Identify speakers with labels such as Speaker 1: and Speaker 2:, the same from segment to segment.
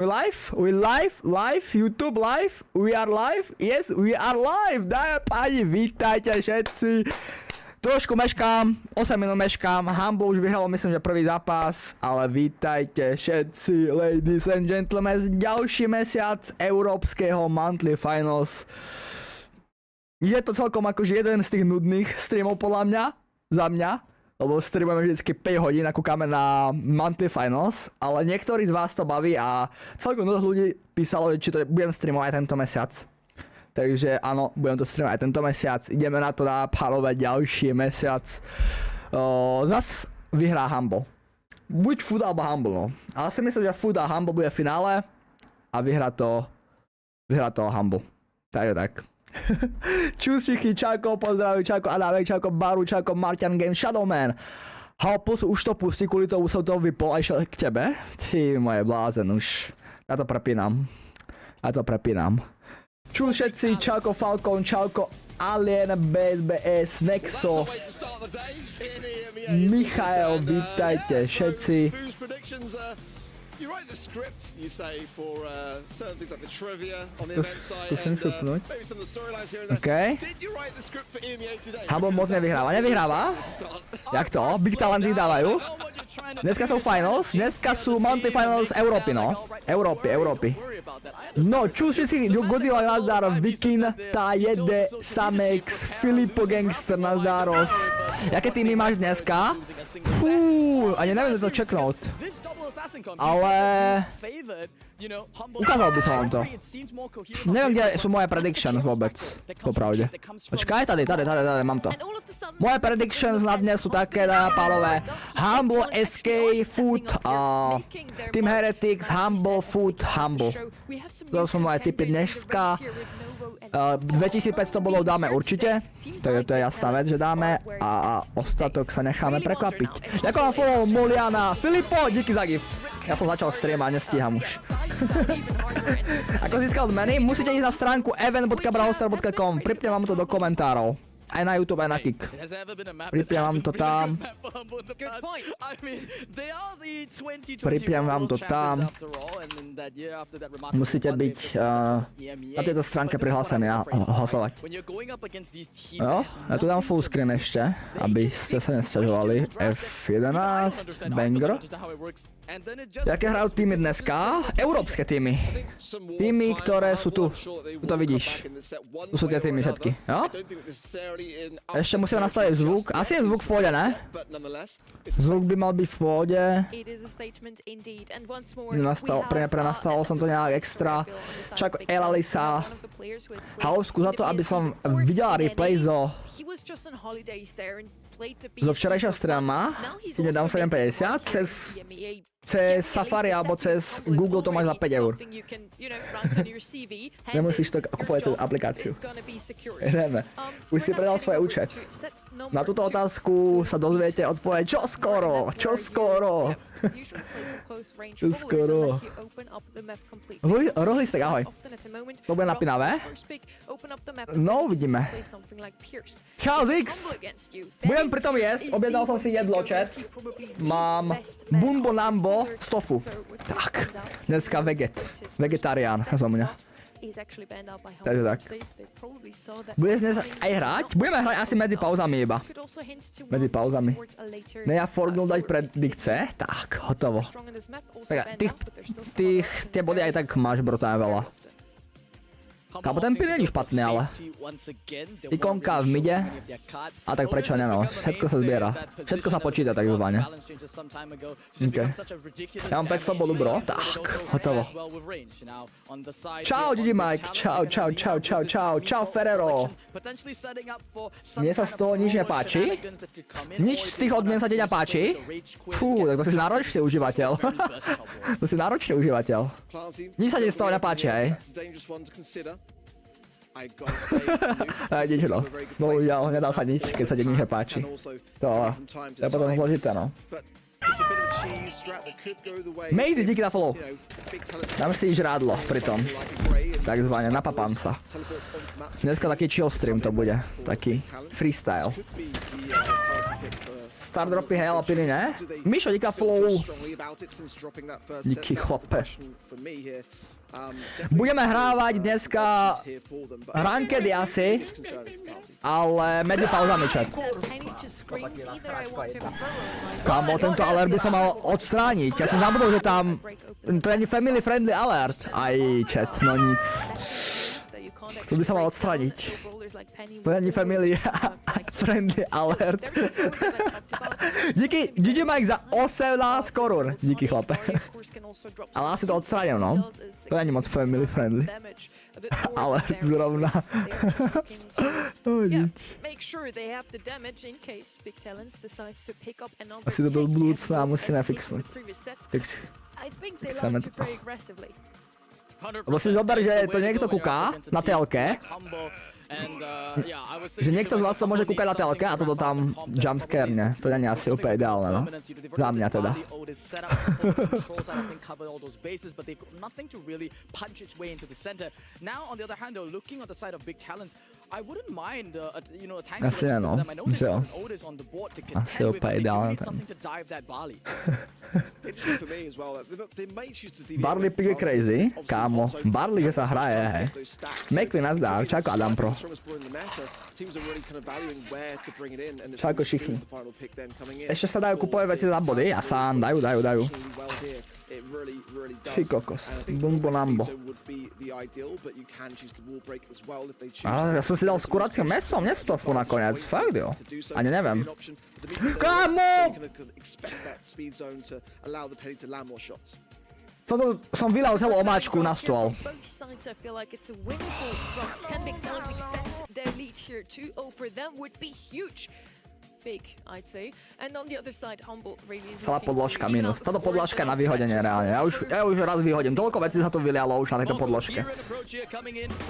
Speaker 1: We live, YouTube live, we are live, yes, we are live, dáme páni, vítajte všetci. Trošku meškám, 8 minút meškám, Humble už vyhralo myslím, že prvý zápas, ale vítajte všetci, ladies and gentlemen, ďalší mesiac európskeho Monthly Finals. Je to celkom akože jeden z tých nudných streamov podľa mňa, za mňa. Lebo streamujeme vždycky 5 hodín a kúkame na Monthly Finals, ale niektorí z vás to baví a celkom dosť ľudí písalo, či to budem streamovať tento mesiac. Takže áno, budem to streamovať tento mesiac, ideme na to napálovať ďalší mesiac. Zas vyhrá Humble. Buď Food alebo Humble, no. Ale si myslím, že Food a Humble bude v finále a vyhrá to Humble. Takže tak. Čusichy, čauko, pozdravuj, čauko Adavek, čauko Baru, čauko Martian Game, Shadowman. Halpus už to pustí, kvôli tomu som to vypol a išiel k tebe. Ty moje blázen už. Ja to prepínam. Čus všetci, čauko Falcon, čauko Alien, BSBS, Nexo, Michael, vítajte všetci.
Speaker 2: You write the script, you say, for certain things like the trivia on the event site and maybe some of the storylines here and there.
Speaker 1: Okay.
Speaker 2: Did you write the script for EMEA today?
Speaker 1: Humble moc nevyhráva. Jak to? Big talenty dávajú. Dneska sú finals, dneska sú Monthly Finals Európy, no. Európy. No, čus všetci, Godzilla nazdar, Vikin, Tajede, Samex, Filipo Gangster nazdaros. Jaké týmy máš dneska? Fú, ani neviem to čeknúť. Ale ukázal by som vám to. Neviem, kde sú moje predictions vôbec, popravde. Počkaj, tady, mám to. Moje predictions na dnes sú také, pálové. Humble, SK, Food, Team Heretics, Humble, Food, Humble. To sú moje typy dneska. 2500 bodov dáme určite, takže to je jasná vec, že dáme a ostatok sa necháme prekvapiť. Ďakujem vám follow Moliana, Filipo, díky za gift. Ja som začal stream a nestíham už. Ako získal odmeny, musíte ísť na stránku event.browser.com, pripnem vám to do komentárov. Aj na YouTube, aj na Kik. Pripnem vám to tam. Musíte byť na tejto stránke prihlásení a hlasovať. Jo, ja tu dám full screen ešte, aby ste sa nesťažovali. F11, banger. Jaké hrajú týmy dneska? Európske týmy. Týmy, ktoré sú tu. Tu to vidíš. Tu sú tie týmy všetky, jo? Ešte musíme nastaviť zvuk. Asi je zvuk v pohode, ne? Zvuk by mal byť v pohode. Prenastalo som to nejak extra. Čak Elalisa. Haouseeku za to, aby som videla replay zo včerajšieho streama. Si nedám 750 cez Safari alebo cez Google to máš za 5 eur. Nemusíš to kupovať tú aplikáciu. Ideme. Už si predal svoj účet. Na túto otázku sa dozviete odpoveď čo skoro. Rohlistek, ahoj. To bude napínavé? No, uvidíme. Čau, Zix! Budem pritom jesť, objednal som si jedlo, chat. Mám Bumbo Nambo z tofu. Tak, dneska vegetarián zo mňa. Takže tak. Budeš dnes aj hrať? Budeme hrať asi medzi pauzami iba. Medzi pauzami. Ne, ja forgnul dať predikce. Tak, hotovo. Tak, tie body aj tak máš brutálne veľa. Kámo, ten pil není špatný, ale ikonka v mide, a tak prečo ne, no, všetko sa zbiera, všetko sa počíta takzvané. Ja mám 500 bodu, bro, tak, hotovo. Čau, Didi Mike, čau, Ferrero. Mne sa z toho nič nepáči? Nič z tých odmien sa ti nepáči? Fú, tak to si náročný užívateľ. Nič sa ti z toho nepáči, hej? Nič no, bohužiaľ, nedal sa nič, keď sa ti nič nepáči. To je potom zložité, no. Maizy, díky za follow. Dám si žrádlo pritom. Takzvané, napapám sa. Dneska taký chill stream to bude, taký freestyle. Stardropy, hej, ale piny ne? Mišo, díka flow. Díky chlape. Budeme hrávať dneska rankedy asi, ale medzi pauzami chat. Kámo, tento alert by som mal odstrániť. Ja som zabudol, že tam... To je family friendly alert. Aj chat, no nic. To by sa mal odstrániť. To není family friendly alert. Díky Geňoman za 18 korún. Díky chlape. Ale asi to odstránim, no. To není moc family friendly. Alert zrovna. Asi to do budúcna musíme fixnúť. Fixujeme to. Lebo si zober, že to niekto kúka na telke. Že niekto z vás to môže kúkať na telke a toto tam jumpscare, ne? To nie je asi úplne ideálne, no. Za mňa teda. Asi nie, no. Že jo. Asi úplne ideálne tam. Barley pick je crazy. Kámo, Barley, že sa hraje, hej. Mekli nazdár, čako Adam Pro. Čako všichni. Ešte sa dajú kupovať veci za body a sám dajú. Ty kokos, bumbo nambo. Ale ja som si dal s kuracím mesom, nestofu nakoniec, fakt jo. Ani neviem. Kámo! Som vylal celú omáčku na stôl. Celá podložka minus. Táto podložka je na vyhodenie reálne. Ja už raz vyhodím. Toľko vecí sa tu vylialo už na tejto podložke.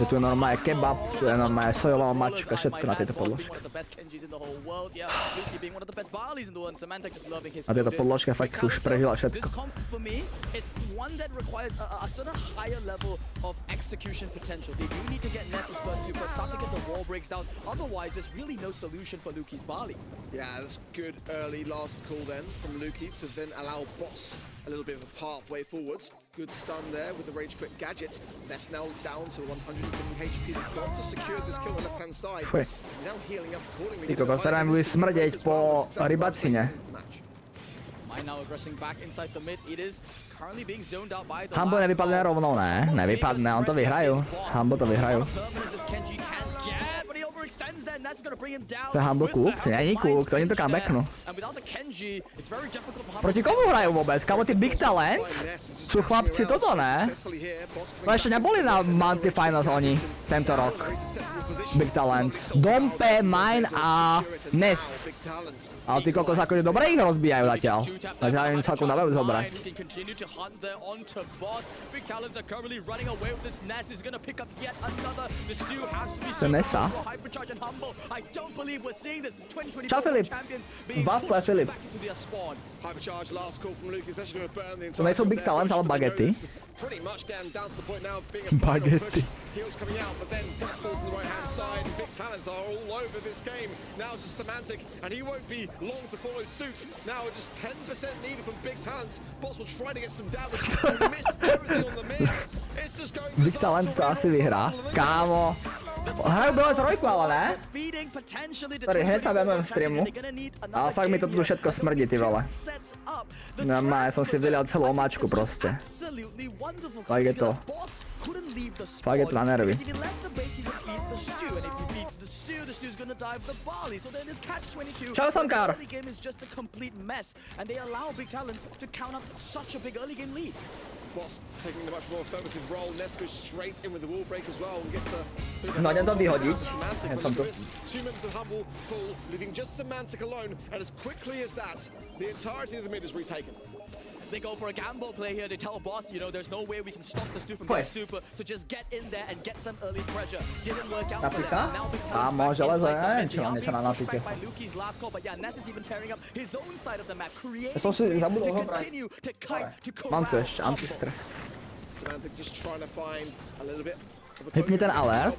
Speaker 1: Tu je normálne kebab, tu je normálne sojová mačka, všetko na tejto podložke. Na tejto podložke fakt už prežila všetko.
Speaker 2: Good early last call then from Lukey to then allow Boss a little bit of a pathway forwards. Good stun there with the Rage Quit gadget. That's now down to 150 HP. They've got to secure this kill on the left-hand side. He's now healing up accordingly.
Speaker 1: Tyko, sa nám bude smrdeť po rybacine. Humble nevypadne rovnou, ne? Nevypadne, on to vyhrajú. Humble to vyhrajú. To je Humble Cook? To není Cook, to oni to comebacknú. Proti komu hrajú vôbec? Kámo, tí Big Talents? Sú chlapci toto, ne? No ešte neboli na Monty Finals oni tento rok. Big Talents. Dompe, Mine a Nes. Ale tí kokos akože dobre ich rozbijajú zatiaľ. Zatiaľ im celkom dávajú zobrať. To je Nesa. Čau Filip. Waffle Filip. To nejsou Big Talents, ale bagety. Bagety.
Speaker 2: Heels coming out, but then Boss falls on the right-hand side, and Big Talents are all over this game. Now it's just Semantic, and he won't be long to follow suit. Now just 10% needed from Big Talents. Boss will try to get some damage and miss everything on the mid. It's just going
Speaker 1: Big Talents to asi vyhrá. Kámo. Hrajú dole trojku, ale ne? Ktorý hneď sa venujem streamu. Ale fakt mi to tu všetko smrdí, ty vole. Normálne som si vylial celú omáčku proste. Fakt je to. Fakt je to na nervy. Čau, Samkár! No, idem to vyhodiť. Ja som tu.
Speaker 3: They go for a gamble play here. They tell Boss, you know, there's no way we can stop the Stu from getting super, so just get in there and get some early pressure. Didn't work out.
Speaker 1: Napísa? Ámo, železo, neviem, čo mám niečo na napíke. Ja som si zabudol ho brať. Mám tu ešte antistres. Hypni ten alert.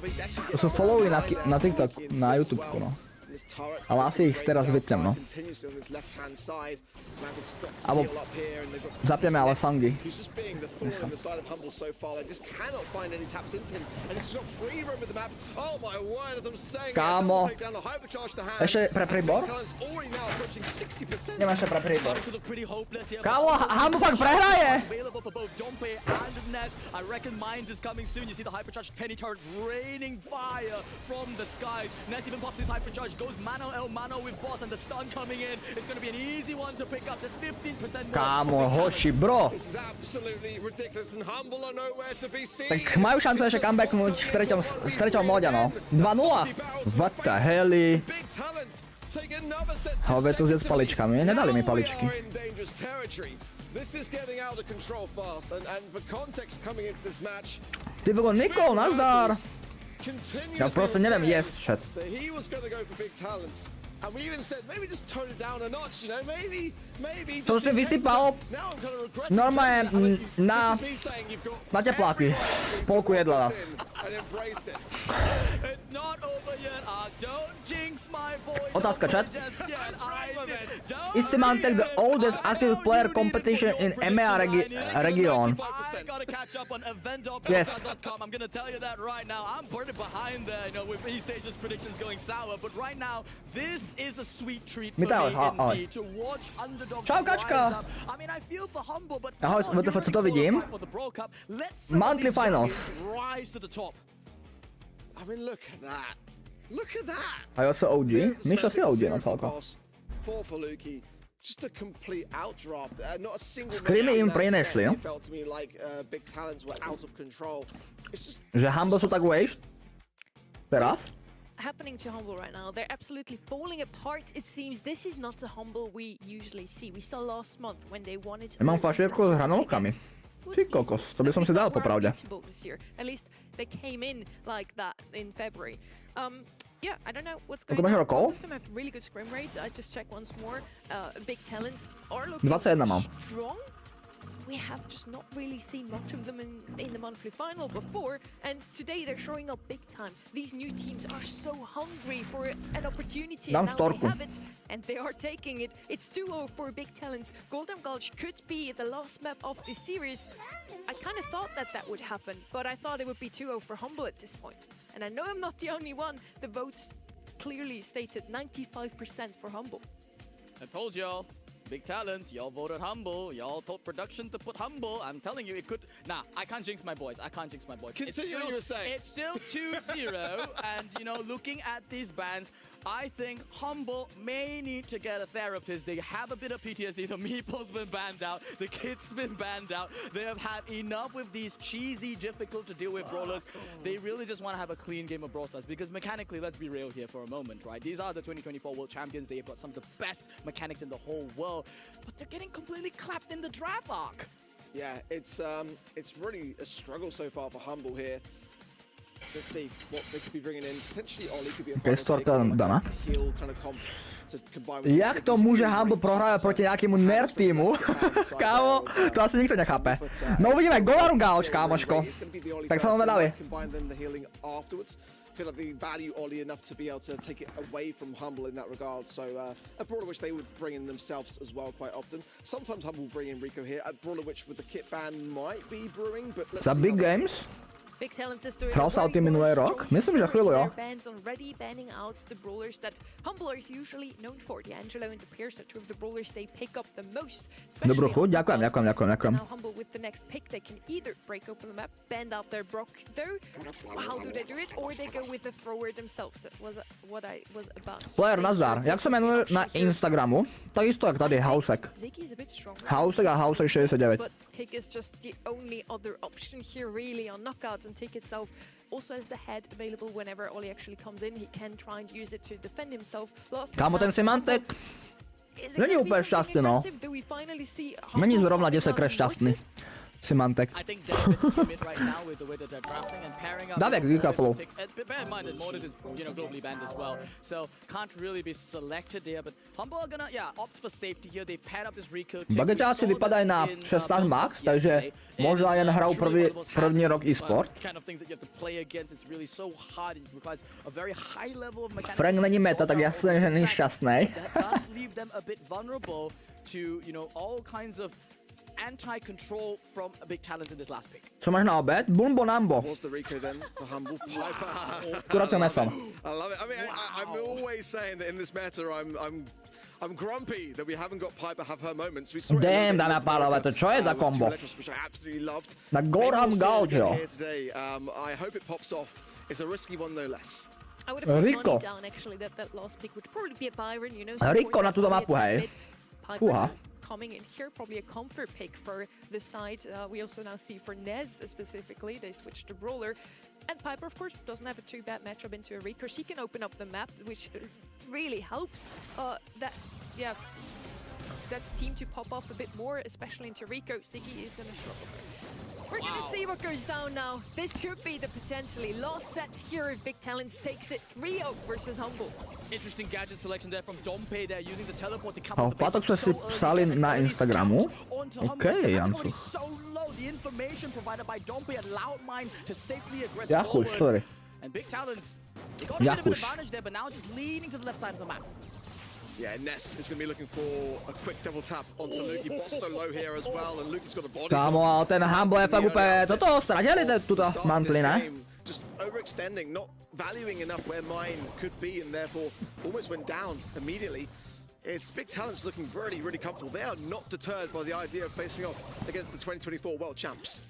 Speaker 1: To sú followy na TikTok, na YouTubeku, no.
Speaker 2: This turret
Speaker 1: Ale asi ich teraz vypnem, no.
Speaker 2: continuously on this left-hand side. Maverick's got to
Speaker 1: Alebo
Speaker 2: heal up here, and they've got to
Speaker 1: zapneme ale Sangy.
Speaker 2: Who's just being the thorn in the side of Humble so far. They just cannot find any taps into him, and it's got free roam with the map. Oh my word, as I'm saying,
Speaker 1: Kámo.
Speaker 2: take down the hypercharge to hand.
Speaker 1: Ešte pre príbor?
Speaker 2: Talent's already now approaching 60%.
Speaker 1: Nemám ešte pre príbor.
Speaker 3: To look pretty hopeless here.
Speaker 1: Kámo, Humble fakt prehraje!
Speaker 3: Available for both Dompe and Ness. I reckon Mines is coming soon. You see the hypercharged penny turret raining fire from the skies. Ness even pops his hypercharge, goes mano el mano with boss, and the stun coming in. It's going to be an easy one to pick up. Just 15% more.
Speaker 1: Kámo, hoši, bro.
Speaker 2: This is absolutely ridiculous, and Humble are nowhere to be seen.
Speaker 1: Tak majú šancu ešte comebacknúť v treťom móde, no. 2-0. What the hell?
Speaker 2: Big talent. Take another set.
Speaker 1: Hove tu zjedz paličkami, nedali mi paličky.
Speaker 2: Are in dangerous territory. This is getting out of control fast, and for context coming into this match,
Speaker 1: Ty vole, Nikol, nazdar. Ja proste neviem jesť šet.
Speaker 2: that he was going to go for big talents. And we even said maybe just tone it down a notch, you know, maybe
Speaker 1: Som si vysypal normálne na tepláky. Polku jedla nás. Otázka, chat. Is Symantec the oldest active player competition in EMEA region? Yes.
Speaker 3: I'm gonna tell you that right now. I'm burning behind there, you know, with E-Stage's predictions going sour, but right now, this is a sweet treat for me indeed to watch underdogs
Speaker 1: Čau, kačka.
Speaker 3: rise up. I mean, I feel for Humble, but
Speaker 1: Ahoj, WTF, co to vidím?
Speaker 3: for the Pro Cup. Let's
Speaker 1: Monthly finals.
Speaker 3: rise to the top.
Speaker 2: I mean, look at that. Look at that.
Speaker 1: A ja som OG? Mišo si OG na celko.
Speaker 2: 4 for Lukey. Just a complete outdraft. Not a single
Speaker 1: Screamy im prenešli, no?
Speaker 2: felt to me like big talents were out of control. It's just
Speaker 1: Že Humble sú tak waste? Teraz?
Speaker 4: Happening to Humble right now. They're absolutely falling apart. It seems this is not the Humble we usually see. We saw last month when they wanted to...
Speaker 1: Ja mám fašierku s hranolkami. Ty kokos, to by som si dal popravde.
Speaker 4: At least they came in like that in February. Yeah, I don't know what's
Speaker 1: Koľko
Speaker 4: going
Speaker 1: máš
Speaker 4: on.
Speaker 1: rokov?
Speaker 4: Both of them have really good scrim rates. I just checked once more. Big talents are looking
Speaker 1: 21 mám.
Speaker 4: strong. We have just not really seen much of them in the monthly final before, and today they're showing up big time. These new teams are so hungry for an opportunity,
Speaker 1: Dám
Speaker 4: and now
Speaker 1: storku.
Speaker 4: they have it, and they are taking it. It's 2-0 for big talents. Golden Gulch could be the last map of this series. I kind of thought that would happen, but I thought it would be 2-0 for Humble at this point. And I know I'm not the only one. The votes clearly stated 95% for Humble.
Speaker 3: I told y'all. Big talents, y'all voted Humble, y'all told production to put Humble. I'm telling you, it could... Nah, I can't jinx my boys,
Speaker 2: Continue what you were saying.
Speaker 3: It's still 2-0, and, you know, looking at these bans, I think Humble may need to get a therapist. They have a bit of PTSD. The Meeple's been banned out, the Kid's been banned out. They have had enough with these cheesy, difficult to deal with brawlers. They really just want to have a clean game of Brawl Stars, because mechanically, let's be real here for a moment, right? These are the 2024 World Champions. They've got some of the best mechanics in the whole world, but they're getting completely clapped in the draft arc.
Speaker 2: Yeah, it's really a struggle so far for Humble here. Let's see what they could be bringing in. Potentially Oli could be a
Speaker 1: Okay,
Speaker 2: final
Speaker 1: storka
Speaker 2: pick,
Speaker 1: daná.
Speaker 2: like a heal kind of comp to combine with
Speaker 1: Jak
Speaker 2: the
Speaker 1: to
Speaker 2: Sigma
Speaker 1: môže
Speaker 2: speed,
Speaker 1: Humble
Speaker 2: great
Speaker 1: prohrávať
Speaker 2: talent.
Speaker 1: proti nejakému nerd týmu? Kámo, to asi nikto nechápe. No uvidíme, Golarun Gauč, kámoško.
Speaker 2: It's gonna be the Oli
Speaker 1: Tak
Speaker 2: first,
Speaker 1: sa
Speaker 2: they
Speaker 1: vedali.
Speaker 2: might combine then the healing afterwards. I feel like they value Oli enough to be able to take it away from Humble in that regard. So a Brawler Witch they would bring in themselves as well quite often. Sometimes Humble will bring in Rico here. A Brawler Witch with the kit ban might be brewing, but let's
Speaker 1: Za
Speaker 2: see
Speaker 1: big
Speaker 2: how they-
Speaker 1: games?
Speaker 4: Big Talents is doing
Speaker 1: Hral sa o tým minulý rok? Myslím, že chvíľu, jo.
Speaker 4: Bans already banning out the brawlers that Humble is usually known for. D'Angelo and the Pierce are two of the brawlers they pick up the most.
Speaker 1: Dobrú chuť, ďakujem.
Speaker 4: Now Humble with the next pick, they can either break open the map, band out their Brock though. How do they do it? Or they go with the thrower themselves. That was what I was about to
Speaker 1: Player
Speaker 4: say.
Speaker 1: nazdar. Jak sa menuje na Instagramu? Takisto jak tady Haouseek.
Speaker 4: Ziggy is a bit stronger.
Speaker 1: Haouseek a Haouseek 69.
Speaker 4: But Tick is just the only other option here really on knockouts, and Tick itself also has the head available whenever Oli actually comes in. He can try and use it to defend himself.
Speaker 1: Kámo, ten Symantec není úplne šťastný, no. Není zrovna 10 krát šťastný. Symantec.
Speaker 3: I think they're a bit timid right now with the way that they're drafting and pairing up.
Speaker 1: Davek, be careful.
Speaker 3: Bear in mind that Mortis is, globally banned as well, so can't really be selected there. But Humble are gonna, opt for safety here. They paired up this Rico.
Speaker 1: Bageťáci vypadajú na 16 max, takže možno jen hrajou první rok e-sport. Frank není meta, tak jasně, že není šťastný.
Speaker 3: Anti-control from a big talent in this last pick.
Speaker 1: Co máš na oběd? Bumbo nambo.
Speaker 2: Was the Rico then for Humble? Piper.
Speaker 1: Kurace meso.
Speaker 2: I love it. I mean, I'm always saying that in this meta, I'm grumpy that we haven't got Piper have her moments. We saw it.
Speaker 1: Damn, dámy a pánové, to čo je za kombo?
Speaker 2: Which I absolutely loved.
Speaker 1: Na Gorham Gulch, jo.
Speaker 2: I hope it pops off. It's a risky one, no less.
Speaker 4: I would have put
Speaker 1: Rico.
Speaker 4: money down actually that last pick would probably be a Byron, you know.
Speaker 1: Rico na túto mapu, hej. Fúha.
Speaker 4: Coming in here, probably a comfort pick for the side. We also now see for Nez specifically, they switched to Brawler. And Piper, of course, doesn't have a too bad matchup into a Rico. She can open up the map, which really helps that's team to pop off a bit more, especially into Rico. Siggy is going to struggle. We're going to see what goes down now. This could be the potentially last set here if Big Talents takes it 3-0 versus Humble.
Speaker 3: Interesting gadget selection there from Dompe. They're using the teleport to come up the
Speaker 1: Pátok sme si psali na Instagramu. Okej, Jancu.
Speaker 3: So low, the information provided by Dompe allowed mine to safely aggress
Speaker 1: Jachuš, sorry.
Speaker 3: And Big Talents, they got a bit of an
Speaker 1: Jachuš.
Speaker 3: advantage there, but now just leaning to the left side of the map.
Speaker 2: Yeah, Ness is going to be looking for a quick double tap onto Luki. Boss so low here as well, and Luki's got a body.
Speaker 1: Kámo, ale ten Humble je fakt úplně, toto ztratili tuto mantli, ne?
Speaker 2: Just overextending, not valuing enough where mine could be, and therefore almost went down immediately. It's Big Talents looking really, really comfortable. They are not deterred by the idea of facing off against the 2024 World Champs.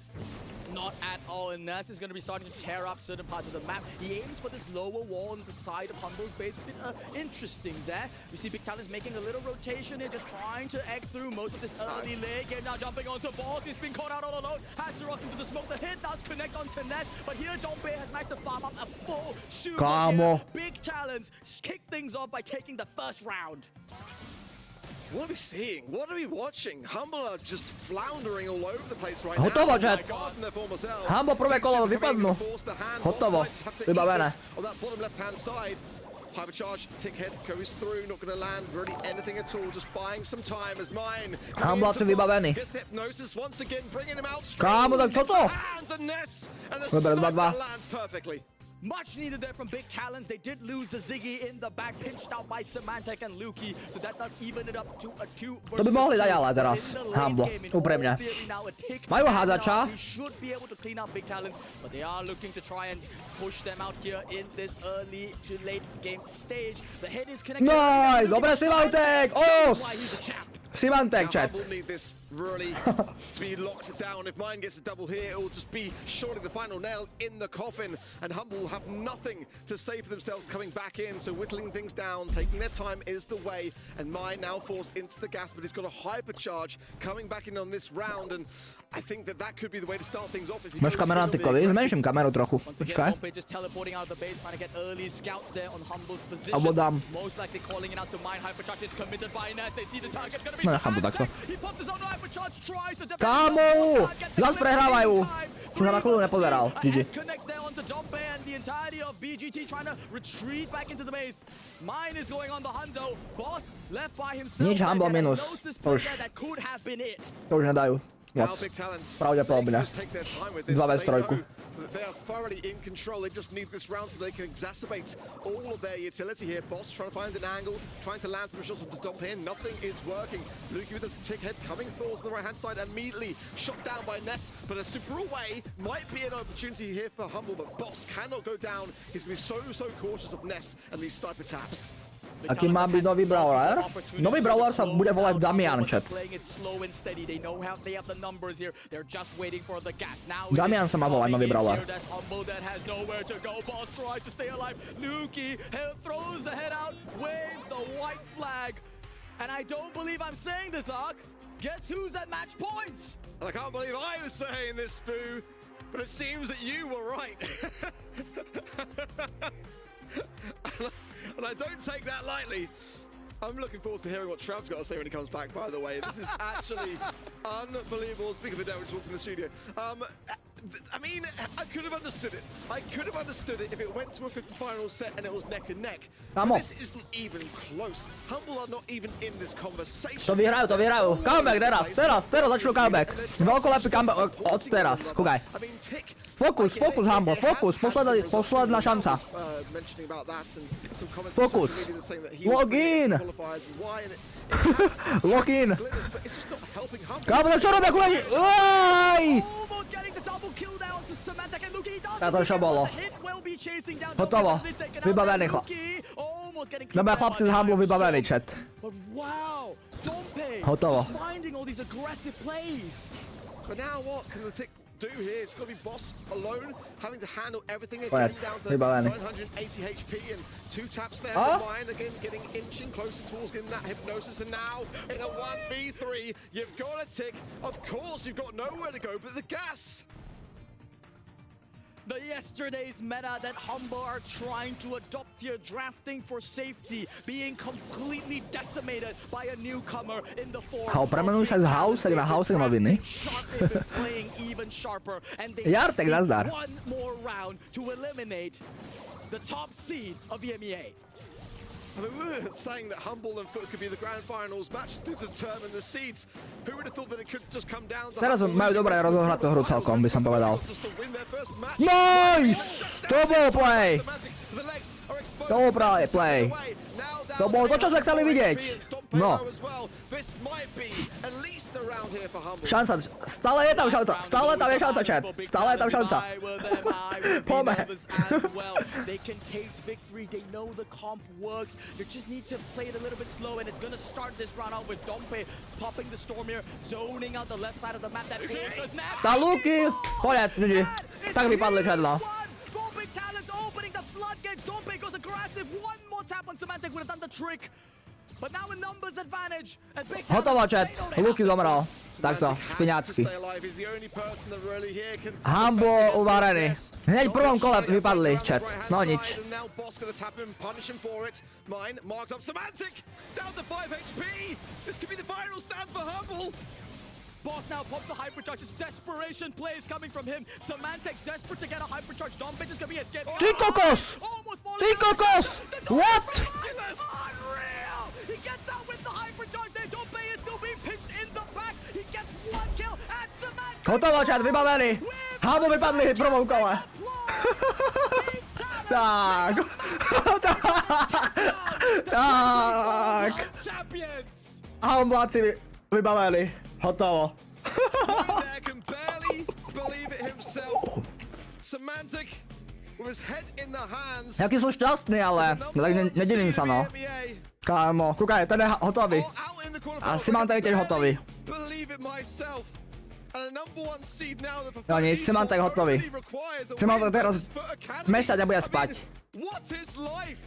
Speaker 3: Not at all, and Ness is going to be starting to tear up certain parts of the map. He aims for this lower wall on the side of Humble's base. A bit interesting there. We see Big Talents making a little rotation here, just trying to egg through most of this early late game. Now jumping onto Boss. He's been caught out all alone. Had to rock into the smoke. The hit does connect onto Ness, but here Dompe has managed to farm up a full shoot. Big Talents kick things off by taking the first round.
Speaker 2: What are we seeing? What are we watching? Humble are just floundering all over the place right now.
Speaker 1: Hotovo, chat. Humble prvé kolo vypadnú. Hotovo, vybavené.
Speaker 2: On that bottom left-hand side, Hypercharge, tick head goes through, not going to land really anything at all, just buying some time as mine.
Speaker 1: Humble asi vybavený.
Speaker 2: Gets the hypnosis once again, bringing him out
Speaker 1: Kámo, tak čo to?
Speaker 2: and the sniper lands perfectly.
Speaker 3: Much needed there from Big Talents. They did lose the Ziggy in the back, pinched out by Symantec and Luki, so that does even it up to a 2 versus 2.
Speaker 1: To by mohli dať ale teraz, Humble, úprimne. Majú hádzača.
Speaker 3: He should be able to clean up Big Talents, but they are looking to try and push them out here in this early to late game stage. The head is connected.
Speaker 1: Nice, dobre Symantec! Os! Symantec, chat.
Speaker 2: Humble need this really to be locked down. If mine gets a double here, it will just be surely the final nail in the coffin, and Humble will have nothing to say for themselves coming back in, so whittling things down, taking their time is the way, and mine now falls into the gas, but he's got a hypercharge coming back in on this round, and I think that could be the way to start things off.
Speaker 1: Máš kameru na tykovi? Zmenším kameru trochu, počkaj.
Speaker 3: Just teleporting out of the base, trying to get early scouts there on Humble's position.
Speaker 1: Alebo dám.
Speaker 3: Most likely calling it out to mine. Hypercharge is committed by Ness. They see the target gonna be.
Speaker 1: No nechám to takto.
Speaker 3: He pops his own hypercharge, tries to
Speaker 1: Kámo! Zas prehrávajú. Som na chvíľu nepozeral. GG.
Speaker 3: Connects there onto Dompe and the entirety of BGT trying to retreat back into the base. Mine is going on the hundo. Boss left by himself.
Speaker 1: Nič, Humble minus. To už nedajú. Moc. Pravdepodobne. 2v3.
Speaker 2: They are thoroughly in control. They just need this round so they can exacerbate all of their utility here. Boss trying to find an angle, trying to land some shots onto Dompe here. Nothing is working. Luki with a tick head coming forwards on the right-hand side, immediately shot down by Ness, but a super away might be an opportunity here for Humble, but Boss cannot go down. He's going to be so cautious of Ness and these sniper taps.
Speaker 1: Aký má byť nový brawler? Nový brawler sa bude volať Damian, chat. Damian sa má volať nový brawler.
Speaker 3: And I don't believe I'm saying this, Ark. Guess who's at match point?
Speaker 2: And I can't believe I was saying this, Spoo, but it seems that you were right. And I don't take that lightly. I'm looking forward to hearing what Trav's got to say when he comes back, by the way. This is actually unbelievable. Speaking of the devil, just walked in the studio. I mean, I could have understood it. I could have understood it if it went to a 50 final set and it was neck and neck. But
Speaker 1: Vamos.
Speaker 2: this isn't even close. Humble are not even in this conversation.
Speaker 1: To vyhrajú. Comeback teraz začnú comeback. Veľkolepý comeback od teraz, kúkaj.
Speaker 2: I mean, Tick.
Speaker 1: Fokus, Humble, fokus, posledná šanca.
Speaker 2: Mentioning about that and some comments
Speaker 1: Focus.
Speaker 2: on social media that saying that he
Speaker 1: Log in.
Speaker 2: qualifiers and why, and it has
Speaker 1: Lock in.
Speaker 2: glimmers, but it's just not helping Humble.
Speaker 1: Kámo, čo robia, kúkaj? Oj!
Speaker 3: Almost getting the double kill down to Symantec and Luki.
Speaker 1: To čo bolo? Hotovo. Vybavený chlap. Dobre, chlapci z Humble vybavení, chat.
Speaker 3: But wow, Dompe
Speaker 1: Hotovo.
Speaker 3: is finding all these aggressive plays.
Speaker 2: But now what can the Tick do here? It's got to be Boss alone, having to handle everything again
Speaker 1: Right,
Speaker 2: down to
Speaker 1: vybavený.
Speaker 2: 980 HP and 2 taps there
Speaker 1: Oh.
Speaker 2: for Mine, again getting inching closer towards getting that hypnosis, and now in a 1v3, you've got a Tick. Of course, you've got nowhere to go but the gas.
Speaker 3: The yesterday's meta that Humble are trying to adopt here, drafting for safety, being completely decimated by a newcomer in the form.
Speaker 1: Premenuj sa z Haouseek na Haouseek noviny.
Speaker 3: They've been playing even sharper, and they
Speaker 1: Jartek,
Speaker 3: just need
Speaker 1: nazdar.
Speaker 3: one more round to eliminate the top seed of EMEA.
Speaker 2: I mean, we were saying that Humble and Foot could be the grand finals match to determine the seeds. Who would have thought that it could just come down to
Speaker 1: Teraz
Speaker 2: Humble
Speaker 1: majú
Speaker 2: losing
Speaker 1: dobre
Speaker 2: this
Speaker 1: rozohrať tú hru
Speaker 2: final
Speaker 1: celkom, by som povedal.
Speaker 2: just to win their first match.
Speaker 1: Nice! To bol play!
Speaker 2: The legs are exposed.
Speaker 1: To bol práve play.
Speaker 2: Now down
Speaker 1: To bolo to, čo sme chceli vidieť. No.
Speaker 2: as well. This might be at least around here for Humble.
Speaker 1: Šanca, stále je tam šanca, chat. Stále je tam šanca. Poďme.
Speaker 3: They can taste victory, they know the comp works, they just need to play it a little bit slow, and it's gonna start this round out with Dompe popping the storm here, zoning out the left side of the map. That
Speaker 1: Tá Luky, koniec, GG. Tak vypadli, chat, no.
Speaker 3: Dompe talents opening the floodgates. Dompe goes aggressive. One more tap on Symantec would have done the trick. But now a numbers advantage. And Big
Speaker 1: Hotovo, chat.
Speaker 3: they don't have
Speaker 1: Luky zomrel. Takto,
Speaker 2: Semantic has to
Speaker 1: špiňácky.
Speaker 2: stay alive. He's the only person that really here can
Speaker 1: Humble
Speaker 2: defend against
Speaker 1: uvarený.
Speaker 2: this mess.
Speaker 1: Hneď v prvom kole
Speaker 2: Dominating
Speaker 1: vypadli,
Speaker 2: around
Speaker 1: chat.
Speaker 2: his right-hand
Speaker 1: No
Speaker 2: side,
Speaker 1: nič.
Speaker 2: and now Boss gonna tap him, punish him for it. Mine marked up Semantic down to 5 HP. This could be the final stand for Humble.
Speaker 3: Boss now pops the hypercharge. It's desperation plays coming from him. Symantec desperate to get a hypercharge. Dompe just gonna be escaped.
Speaker 1: Ty kokos!
Speaker 3: Almost falling
Speaker 1: Ty
Speaker 3: out.
Speaker 1: kokos!
Speaker 3: The
Speaker 1: What?
Speaker 3: Dompe is unreal! He gets out with the hypercharge there. Dompe is still being pinched in the back. He gets one kill and Symantec.
Speaker 1: Hotovo, chat, vybavený. Humble vypadli v prvom kole. Tak. Tak.
Speaker 3: Champions.
Speaker 1: Humbláci vybavení. Hotovo.
Speaker 2: Right there can barely believe it himself. Semantic with his head in the hands.
Speaker 1: Jaký sú šťastní, ale tak nedivím sa, no. Kámo, kúkaj, ten je hotový. A Symantec je tiež hotový.
Speaker 2: Believe it myself. And a number 1 seed now that
Speaker 1: No nic, Symantec hotový. Symantec teraz mesiac nebude spať.
Speaker 2: What is life?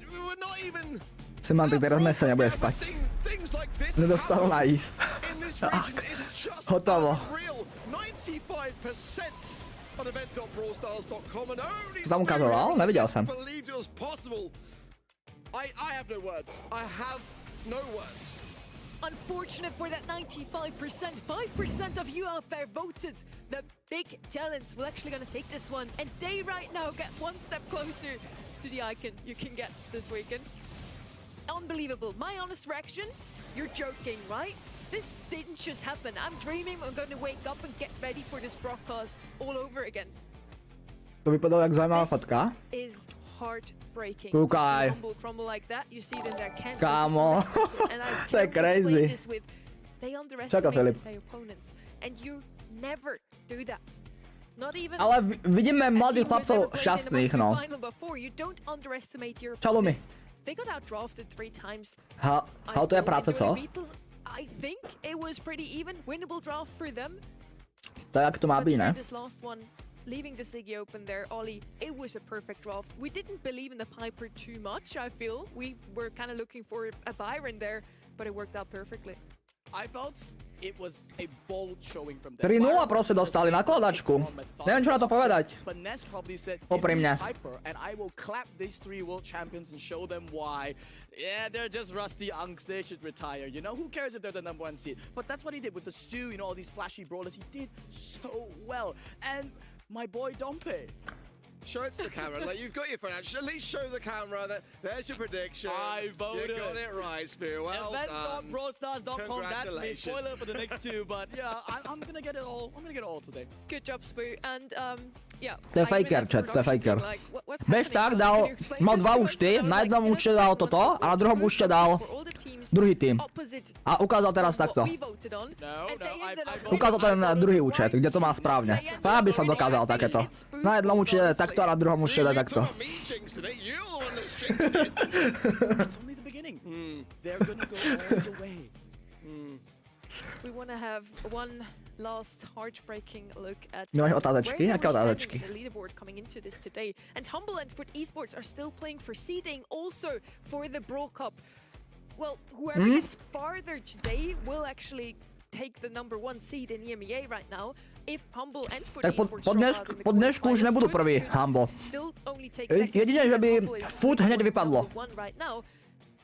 Speaker 2: We're not even
Speaker 1: Symantec teraz mesiac nebude spať. Nedostal najísť. Tak, hotovo.
Speaker 2: 95% on event.brawlstars.com and only
Speaker 1: Tam ukazoval? Nevidel som.
Speaker 2: believed it was possible. I have no words. I have no words.
Speaker 4: Unfortunate for that 95%. 5% of you out there voted. The big talents will actually gonna take this one, and they right now get one step closer to the icon you can get this weekend. Unbelievable. My honest reaction, you're joking, right? This didn't just happen. I'm dreaming I'm gonna wake up and get ready for this broadcast all over again.
Speaker 1: To vypadalo jak zaujímavá
Speaker 4: This
Speaker 1: fotka.
Speaker 4: is heartbreaking.
Speaker 1: Kúkaj.
Speaker 4: To see Humble crumble like that, you see it in their cans.
Speaker 1: Kámo.
Speaker 4: And I
Speaker 1: To je
Speaker 4: can't
Speaker 1: crazy.
Speaker 4: explain this with they
Speaker 1: Filip.
Speaker 4: underestimated their opponents, and you never do that. Not even.
Speaker 1: Ale vidíme
Speaker 4: a
Speaker 1: mladých
Speaker 4: team who's
Speaker 1: chlapcov
Speaker 4: never played in a
Speaker 1: šťastných, no.
Speaker 4: final before. You don't underestimate your
Speaker 1: Čau, Lumi.
Speaker 4: opponents. They got outdrafted 3 times.
Speaker 1: Ale to je práce, co?
Speaker 4: I think it was pretty even, winnable draft for them.
Speaker 1: To je jak to má
Speaker 4: But
Speaker 1: byť,
Speaker 4: yeah,
Speaker 1: ne?
Speaker 4: this last one, leaving the Ziggy open there, Ollie, it was a perfect draft. We didn't believe in the Piper too much, I feel. We were kind of looking for a Byron there, but it worked out perfectly.
Speaker 3: I felt it was a bold showing from
Speaker 1: 3-0 proste dostali nakladačku. Neviem, čo na to povedať.
Speaker 3: But Ness probably said,
Speaker 1: Úprimne.
Speaker 3: hyper, and I will clap these 3 world champions and show them why. Yeah, they're just rusty unks. They should retire. You know, who cares if they're the #1 seed? But that's what he did with the stew. You know, all these flashy brawlers. He did so well. And my boy Dompe.
Speaker 2: Show it to the camera. Like, you've got your financial. At least show the camera that there's your prediction.
Speaker 3: I voted.
Speaker 2: You got it right, Spear. Well done.
Speaker 3: Event.brostars.com. That's me. Spoiler for the next 2, but yeah, I'm gonna get it all. I'm gonna get it all today.
Speaker 4: Good job, Spoo. And yeah.
Speaker 1: To je faker, chat, to je faker. Bež tak dal, mal 2 účty, na jednom účte dal toto a na druhom účte dal druhý tým. A ukázal teraz takto. Ukázal ten druhý účet, kde to má správne. Ja by som dokázal takéto. Na jednom účte takto a na druhom účte takto.
Speaker 3: It's only the beginning. They're gonna go all the way.
Speaker 4: We want to have one last heartbreaking look at
Speaker 1: Máš otázečky?
Speaker 4: where
Speaker 1: Jaké
Speaker 4: they were
Speaker 1: otázečky?
Speaker 4: standing in the leaderboard coming into this today. And Humble and Foot Esports are still playing for seeding, also for the Brawl Cup. Well, whoever gets farther today will actually take the #1 seed in EMEA right now. If Humble and Foot
Speaker 1: Tak
Speaker 4: Esports
Speaker 1: po dnešku už nebudú prvý Humble. Jedine, že by Foot hneď vypadlo.
Speaker 4: Right now.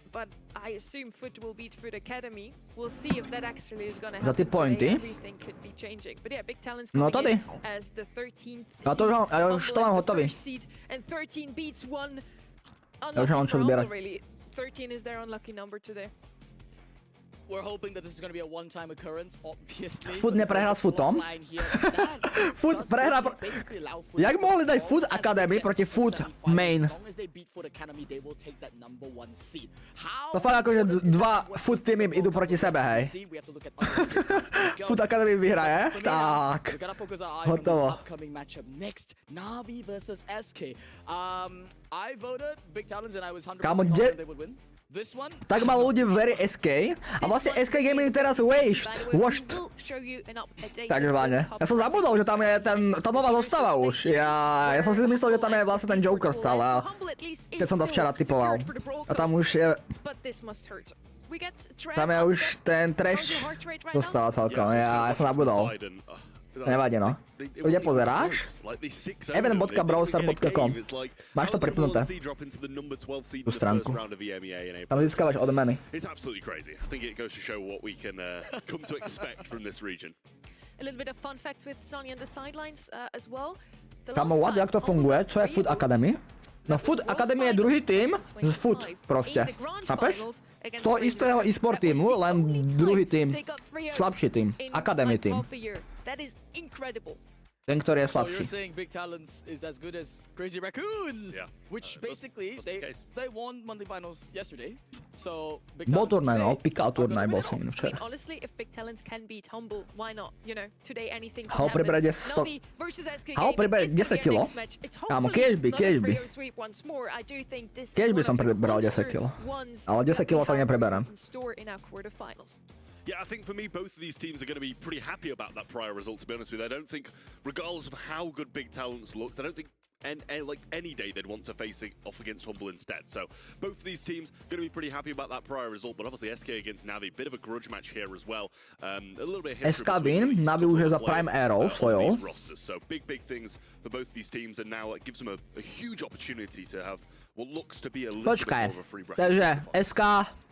Speaker 4: But I assume Foot will beat Foot Academy. We'll see if that actually is gonna
Speaker 1: Za ty
Speaker 4: happen
Speaker 1: pointy.
Speaker 4: today. Everything could be changing. But yeah, Big Talent's
Speaker 1: No
Speaker 4: coming
Speaker 1: tady.
Speaker 4: in as the 13th
Speaker 1: Ja to
Speaker 4: seed.
Speaker 1: už- ja už to
Speaker 4: Humble
Speaker 1: mám
Speaker 4: as the
Speaker 1: hotový.
Speaker 4: first seed, and 13 beats 1.
Speaker 1: Ja už mám čo vybierať.
Speaker 4: Really. 13 is their unlucky number today.
Speaker 3: We're hoping that this is going to be a one-time occurrence, obviously.
Speaker 1: Foot neprehrá s Footom. Foot prehrá Jak mohli dať Foot Academy proti Foot Main? To fakt akože dva Foot týmy idú proti sebe, hej. Foot Academy vyhraje? Tak. Hotovo.
Speaker 3: Navi versus SK. I voted Big Talents and I was 100%
Speaker 1: Kámo,
Speaker 3: confident they would win. This one,
Speaker 1: Tak malo ľudí verí SK a vlastne SK Gaming teraz washed. Takzvané. Ja som zabudol, že tam je tá nová zostava už. Ja som si myslel, že tam je vlastne ten Joker stále. Keď som to včera typoval. A tam už je... Tam je už ten trash dostala celkom. Ja som zabudol. Nevadí, no. Kde pozeráš? Event.browser.com. Máš to pripnuté. Tú stránku. Tam získavaš odmeny. Kámo, what? Jak to funguje? Co je Foot Academy? No Foot Academy je druhý tým z Foot proste. Chápeš? Z toho istého e-sport týmu, len druhý tým. Slabší tým. Academy tým. Ten, ktorý je
Speaker 3: so you're
Speaker 1: slabší.
Speaker 3: saying Big Talents is as good as Crazy Raccoon?
Speaker 5: Yeah.
Speaker 3: Which basically, they won monthly finals yesterday. So Big
Speaker 1: Bol
Speaker 3: Talents
Speaker 1: turnaj, no.
Speaker 3: today
Speaker 1: Pikal
Speaker 3: are gonna
Speaker 1: turnaj,
Speaker 3: win
Speaker 1: bol
Speaker 3: it all.
Speaker 1: som minul včera.
Speaker 4: Honestly, if Big Talents can beat Humble, why not? You know, today anything can
Speaker 1: Hao
Speaker 4: happen.
Speaker 1: pribere 10
Speaker 4: Navi versus SK
Speaker 1: Hao
Speaker 4: Gaming
Speaker 1: pribere
Speaker 4: is gonna
Speaker 1: 10
Speaker 4: be our
Speaker 1: kilo.
Speaker 4: next match. It's
Speaker 1: Kámo,
Speaker 4: hopefully
Speaker 1: kežby,
Speaker 4: not a
Speaker 1: kežby.
Speaker 4: trio sweep once more. I do think this is
Speaker 1: Kežby
Speaker 4: one
Speaker 1: som
Speaker 4: of the
Speaker 1: prebral 10
Speaker 4: closer
Speaker 1: kilo.
Speaker 4: ones
Speaker 1: Ale 10
Speaker 4: that we
Speaker 1: kilo fakt
Speaker 4: have
Speaker 1: nepreberám.
Speaker 4: in store in our quarterfinals.
Speaker 5: Yeah, I think for me, both of these teams are going to be pretty happy about that prior result, to be honest with you. I don't think, regardless of how good Big Talents looked, I don't think like any day they'd want to face it off against Humble instead. So both of these teams going to be pretty happy about that prior result, but obviously SK against Navi, bit of a grudge match here as well. A little bit of history
Speaker 1: SK
Speaker 5: between
Speaker 1: win,
Speaker 5: these
Speaker 1: Navi už je za
Speaker 5: players,
Speaker 1: Prime Arrow
Speaker 5: on
Speaker 1: svojou.
Speaker 5: these rosters. So big things for both these teams, and now it gives them a huge opportunity to have what looks to be a little
Speaker 1: Počkaj,
Speaker 5: bit more of a free bracket.
Speaker 1: takže SK,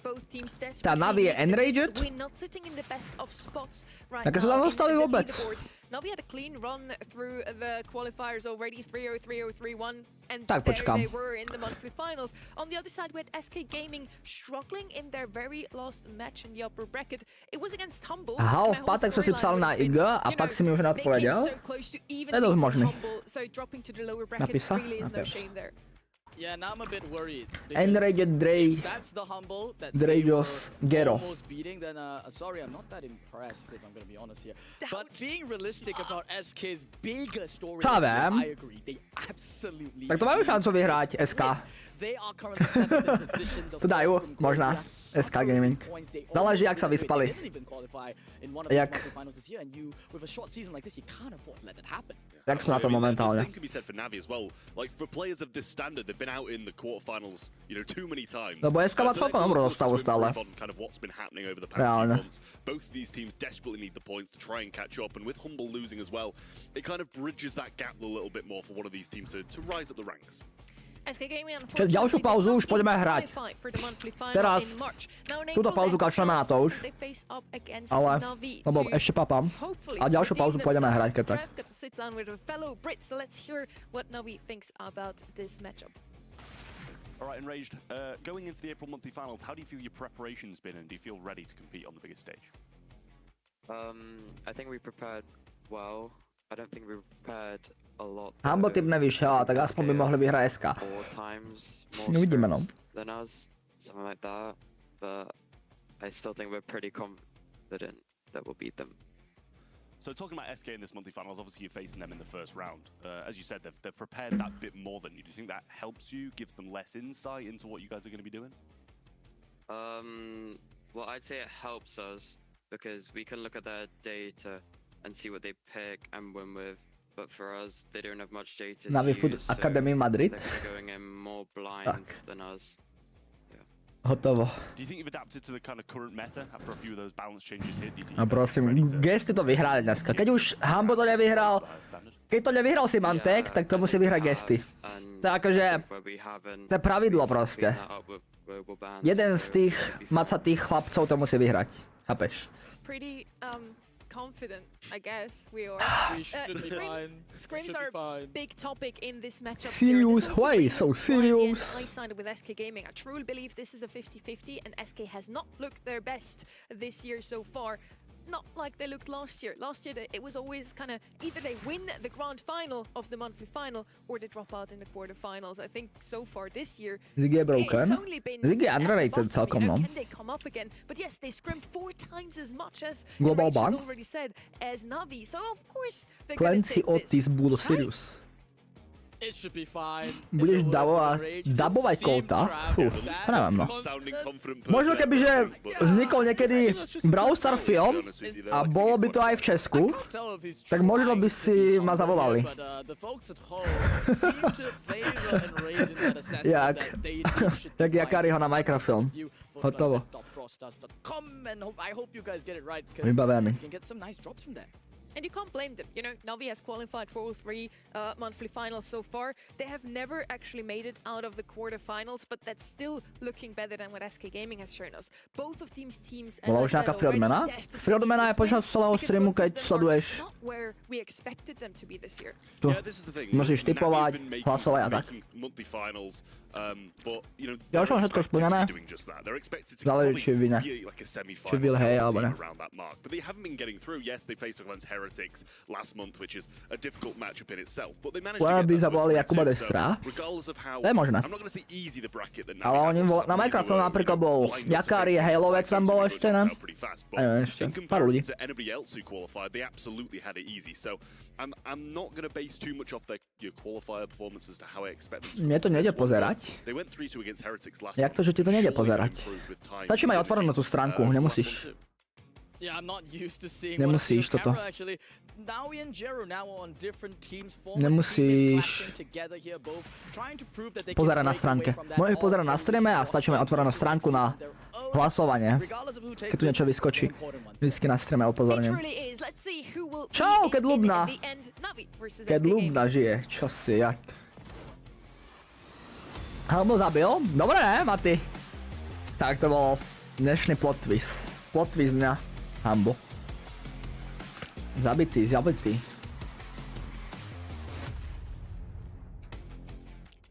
Speaker 4: Both teams
Speaker 1: tá Navi je enraged?
Speaker 4: we're not sitting in the best of spots right
Speaker 1: Aké sa
Speaker 4: now
Speaker 1: tam
Speaker 4: in
Speaker 1: dostali
Speaker 4: the
Speaker 1: vôbec?
Speaker 4: leaderboard. Navi had a clean run through the qualifiers already, 3-0, 3-0, 3-1, and
Speaker 1: Tak,
Speaker 4: there
Speaker 1: počkám.
Speaker 4: they were in the monthly finals. On the other side, we had SK Gaming struggling in their very last match in the upper bracket. It was against Humble.
Speaker 1: Hao,
Speaker 4: and my
Speaker 1: v
Speaker 4: whole
Speaker 1: pátek som si
Speaker 4: storyline
Speaker 1: psal
Speaker 4: would
Speaker 1: na
Speaker 4: have been,
Speaker 1: IG a
Speaker 4: you
Speaker 1: pak
Speaker 4: know,
Speaker 1: si mi už
Speaker 4: they came
Speaker 1: neodpovedal.
Speaker 4: so close to even
Speaker 1: To je dosť
Speaker 4: beating
Speaker 1: možný.
Speaker 4: Humble, so dropping to the lower bracket
Speaker 1: Napísa?
Speaker 4: really is no
Speaker 1: Okay.
Speaker 4: shame there.
Speaker 3: Yeah, now I'm a bit worried. because
Speaker 1: Enraged Dre,
Speaker 3: if that's the Humble that
Speaker 1: Drejos
Speaker 3: they
Speaker 1: Gero.
Speaker 3: were almost beating, then sorry, I'm not that impressed if I'm gonna be honest here. But being realistic about SK's bigger story,
Speaker 1: Čo ja viem?
Speaker 3: I agree. They absolutely
Speaker 1: Tak to majú šancu vyhrať SK.
Speaker 3: They are currently 7th in position. The
Speaker 1: To dajú,
Speaker 3: fourth from
Speaker 1: možná.
Speaker 3: Korea are
Speaker 1: SK Gaming.
Speaker 3: points. They
Speaker 1: Záleží,
Speaker 3: almost
Speaker 1: jak sa
Speaker 3: did it.
Speaker 1: vyspali.
Speaker 3: They didn't even qualify in one of these
Speaker 1: Jak-
Speaker 3: monthly finals this year, and you, with a short season like this, you can't afford to let that happen.
Speaker 1: Jak sú na to
Speaker 5: Absolutely. The
Speaker 1: momentálne?
Speaker 5: same can be said for Navi as well. Like for players of this standard, they've been out in the quarterfinals, too many times.
Speaker 1: Lebo SK má
Speaker 5: So they're
Speaker 1: celkom dobrú
Speaker 5: gonna look
Speaker 1: zostavu
Speaker 5: to
Speaker 1: stále.
Speaker 5: improve on kind of what's been happening over the past
Speaker 1: Reálne.
Speaker 5: few months. Both of these teams desperately need the points to try and catch up, and with Humble losing as well, it kind of bridges that gap a little bit more for one of these teams to rise up the ranks.
Speaker 1: Čiže ďalšiu pauzu už poďme hrať. Teraz túto pauzu kačleme na to už. Ale, lebo ešte papám. A ďalšiu pauzu pôjdeme hrať, keď tak.
Speaker 6: Alright, Enraged, going into the April monthly finals, how do you feel your preparation's been and do you feel ready to compete on the biggest stage?
Speaker 7: I think we prepared well. I don't think we prepared a lot.
Speaker 1: Humble tým nevyšiel, tak aspoň by mohli vyhrať SK.
Speaker 7: 4 times more
Speaker 1: Uvidíme, no.
Speaker 7: scrims than us, something like that. But I still think we're pretty confident that we'll beat them.
Speaker 6: So talking about SK in this monthly finals, obviously you're facing them in the first round. As you said, they've prepared that bit more than you. Do you think that helps you, gives them less insight into what you guys are going to be doing?
Speaker 7: Well, I'd say it helps us because we can look at their data and see what they pick and win with. But for us, they don't have much data.
Speaker 1: Navi
Speaker 7: to
Speaker 1: Food
Speaker 7: use, so
Speaker 1: Academy Madrid.
Speaker 7: they're kind of going in more blind than us.
Speaker 1: Hotovo.
Speaker 6: Do you think you've adapted to the kind of current meta after a few of those balance changes hit? Do you think
Speaker 1: No
Speaker 6: you guys are
Speaker 1: prosím,
Speaker 6: ready to-
Speaker 1: Gesty to vyhrali dneska. Keď už Humble to nevyhral,
Speaker 6: standard?
Speaker 1: keď to nevyhral Symantec, tak to musí vyhrať Gesty.
Speaker 7: And
Speaker 1: To je akože,
Speaker 7: where we haven't
Speaker 1: to je pravidlo proste.
Speaker 7: cleaned that up with global bans,
Speaker 1: Jeden z
Speaker 7: so
Speaker 1: tých
Speaker 7: it should be fine.
Speaker 1: macatých chlapcov to musí vyhrať. Chápeš?
Speaker 4: Pretty confident, I guess we are.
Speaker 3: We should be fine.
Speaker 4: Scrims
Speaker 3: Should be
Speaker 4: are
Speaker 3: fine.
Speaker 4: big topic in this matchup.
Speaker 1: Serious?
Speaker 4: here. This is
Speaker 1: Why
Speaker 4: also
Speaker 1: so
Speaker 4: why in the end
Speaker 1: serious?
Speaker 4: I sided with SK Gaming. I truly believe this is a 50-50, and SK has not looked their best this year so far. Not like they looked last year. Last year, it was always kind of either they win the grand final of the monthly final or they drop out in the quarterfinals. I think so far this year,
Speaker 1: Ziggy je
Speaker 4: it's
Speaker 1: broken.
Speaker 4: only been
Speaker 1: Ziggy je
Speaker 4: at the
Speaker 1: underrated
Speaker 4: bottom,
Speaker 1: celkom, no.
Speaker 4: Can they come up again? But yes, they scrimmed 4 times as much as
Speaker 1: Global
Speaker 4: Enraged has
Speaker 1: ban.
Speaker 4: already said as Navi. So of course they're gonna
Speaker 1: Clancy
Speaker 4: take
Speaker 1: Otis
Speaker 4: this.
Speaker 1: budú serious.
Speaker 3: It should be fine.
Speaker 1: Budeš
Speaker 3: If it was Enraged,
Speaker 1: dabovať
Speaker 3: it seemed
Speaker 1: Kouta?
Speaker 3: trapped.
Speaker 1: Fú,
Speaker 3: That
Speaker 1: to neviem, no.
Speaker 5: Sounding confident
Speaker 1: Možno
Speaker 5: person,
Speaker 1: kebyže
Speaker 5: but-
Speaker 1: vznikol niekedy Brawl Star
Speaker 5: To be
Speaker 1: film
Speaker 5: honest with you, they're
Speaker 1: a
Speaker 5: like
Speaker 1: bolo
Speaker 5: these
Speaker 1: by to aj v Česku,
Speaker 3: Tell if he's
Speaker 1: tak možno by
Speaker 3: trying
Speaker 1: si
Speaker 3: to be
Speaker 1: ma
Speaker 3: humble
Speaker 1: zavolali.
Speaker 3: here, but, the folks at home seem to favor Enraged in that assessment
Speaker 1: Jak-
Speaker 3: that they should
Speaker 1: jak
Speaker 3: be
Speaker 1: Jakariho na
Speaker 3: fine.
Speaker 1: Minecraft film.
Speaker 3: You for
Speaker 1: Hotovo.
Speaker 3: Club.frostars.com, and I hope you guys get it right because
Speaker 1: Vybavený.
Speaker 3: you can get some nice drops from there.
Speaker 4: And you can't blame them. You know, Navi has qualified for all 3 monthly finals so far. They have never actually made it out of the quarterfinals, but that's still looking better than what SK Gaming has shown us. Both of these teams, as
Speaker 1: Bola
Speaker 4: I
Speaker 1: už nejaká
Speaker 4: said
Speaker 1: Fieldmana?
Speaker 4: already, desperately
Speaker 1: Fieldmana
Speaker 4: need
Speaker 1: je
Speaker 4: this
Speaker 1: počas
Speaker 4: win
Speaker 1: celého
Speaker 4: because
Speaker 1: streamu,
Speaker 4: both of
Speaker 1: keď
Speaker 4: them are
Speaker 1: sleduješ.
Speaker 4: not where we expected them to be this year.
Speaker 1: Tu
Speaker 5: Yeah, this is the thing.
Speaker 1: musíš
Speaker 5: Navi have
Speaker 1: typovať,
Speaker 5: been making-
Speaker 1: hlasovať a tak.
Speaker 5: making monthly finals, but
Speaker 1: Ja už
Speaker 5: they're
Speaker 1: mám všetko
Speaker 5: expected to be
Speaker 1: splnené.
Speaker 5: doing just that. They're expected to
Speaker 1: Záleží,
Speaker 5: probably
Speaker 1: či vyjde.
Speaker 5: be like a semi-final
Speaker 1: Či Vilhej,
Speaker 5: team
Speaker 1: alebo ne.
Speaker 5: around that mark, but they haven't been getting through. Yes, they faced against Heretics last month, which is a difficult matchup in itself, but they managed to
Speaker 1: Len
Speaker 5: get
Speaker 1: by
Speaker 5: that
Speaker 1: zavolali
Speaker 5: sort of
Speaker 1: Jakuba
Speaker 5: too,
Speaker 1: Destra.
Speaker 5: so regardless of how,
Speaker 1: To je možné.
Speaker 5: I'm not going to say easy the bracket that Navi
Speaker 1: Ale oni
Speaker 5: have,
Speaker 1: na Minecraftu napríklad bol Jakari, Halovec tam bol ešte, ne? Neviem ešte, pár ľudí.
Speaker 5: To anybody else who qualified, they absolutely had it easy. So I'm not going to base too much off your qualifier performances to how I expect them to.
Speaker 1: Mne to nejde pozerať.
Speaker 5: They went 3-2 against Heretics last
Speaker 1: Jak to, že ti to nejde pozerať? Stačí mať otvorenú tú stránku, nemusíš.
Speaker 3: Yeah, I'm not used to seeing
Speaker 1: Nemusíš
Speaker 3: what I see on
Speaker 1: toto.
Speaker 3: camera, actually. Navi and Jero now on different teams,
Speaker 1: Nemusíš pozerať na stránke. Môžeš pozerať na streame a stačí mať otvorenú stránku na hlasovanie. Keď tu niečo vyskočí. Vždycky na streame upozorním. Čau, keď ľubná. Keď ľubná žije, čo si, jak. Humble zabil? Dobre, ne, Maty? Tak to bol dnešný plot twist. Plot twist dňa. Humble. Zabitý, zabitý.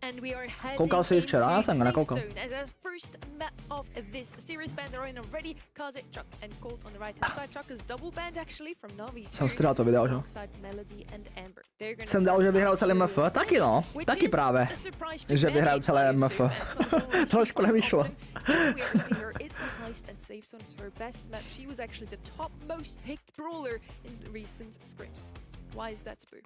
Speaker 4: And we are heading
Speaker 1: Koukal si včera? Ja
Speaker 4: into
Speaker 1: som
Speaker 4: safe
Speaker 1: nekoukal.
Speaker 4: zone as our first map of this series. Bans are in already. Kaze, Chuck and Colt on the right hand side. Chuck is double banned actually from Navi.
Speaker 1: Som strihal to video, že?
Speaker 4: Alongside Melody and Amber. They're gonna
Speaker 1: Som dal, že
Speaker 4: start
Speaker 1: vyhrajú celé
Speaker 4: out
Speaker 1: MF.
Speaker 4: blue,
Speaker 1: Taký no,
Speaker 4: which
Speaker 1: taký
Speaker 4: is
Speaker 1: práve.
Speaker 4: a surprise to
Speaker 1: Že
Speaker 4: many,
Speaker 1: vyhrajú celé
Speaker 4: I assume,
Speaker 1: MF.
Speaker 4: and something we don't
Speaker 1: Trošku
Speaker 4: see too
Speaker 1: nevyšlo.
Speaker 4: often. If we ever see her, it's a heist and safe zone is her best map. She was actually the top most picked brawler in the recent scrims. Why is that, Spoo?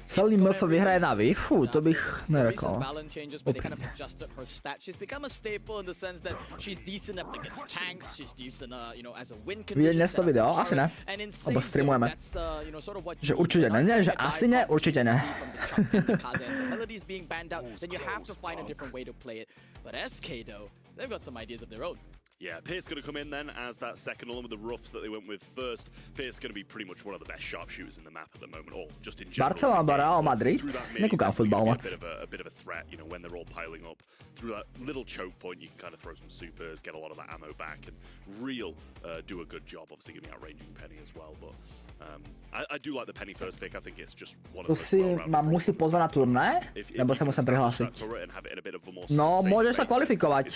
Speaker 1: Celý MF vyhraje Navi? Fú, to bych nerekol.
Speaker 3: Balance changes where they kind of adjusted her stats. She's become a staple in the sense that she's decent up against tanks. She's decent, you know, as a win condition.
Speaker 1: Vidieť dnes to video? Asi ne. Lebo streamujeme. Že určite ne, že asi ne, určite ne.
Speaker 3: Melodies being banned out, then you have to find a different way to play it. But SK though, they've got some ideas of their own.
Speaker 5: Yeah, Pierce going to come in then as that second, along with the roughs that they went with first. Pierce going to be pretty much one of the best sharpshooters in the map at the moment, or just in general.
Speaker 1: Barcelona, Real Madrid. Nekúkam futbal moc.
Speaker 5: A bit of a threat, you know, when they're all piling up. Through that little choke point, you can kind of throw some supers, get a lot of that ammo back, and Real do a good job, obviously giving out ranging Penny as well, but I do like the Penny first pick. I think it's just one of the
Speaker 1: si ma musí pozvať na turné? Nebo sa musím prihlásiť? No, môžeš sa kvalifikovať.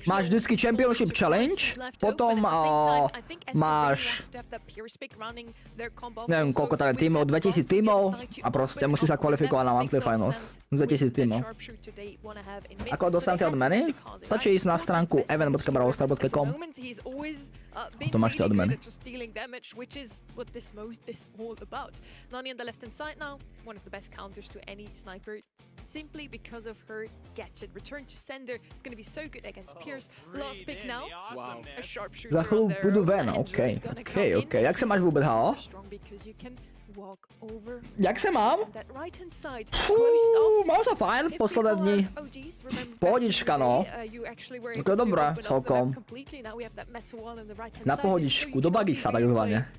Speaker 1: Máš vždycky Championship Challenge, potom máš, neviem koľko tam je tímov, 2000 tímov a proste musí sa kvalifikovať na Monthly Finals. 2000 tímov. Ako dostanete odmeny? Stačí ísť na stránku event.bravostar.com. To máš tie odmeny.
Speaker 4: Which is what this mode is all about. Nani on the left hand side now, one of the best counters to any sniper, simply because of her gadget. Return to sender is going to be so good against Pierce. Last pick now. Wow. A sharpshooter.
Speaker 1: Za chvíľu budú ven, okej. Jak sa máš vôbec, halo? Jak sa mám? Mám sa fajn v posledné dni. Pohodička, no. To je dobré, celkom. Na pohodičku, do bagisa takzvané.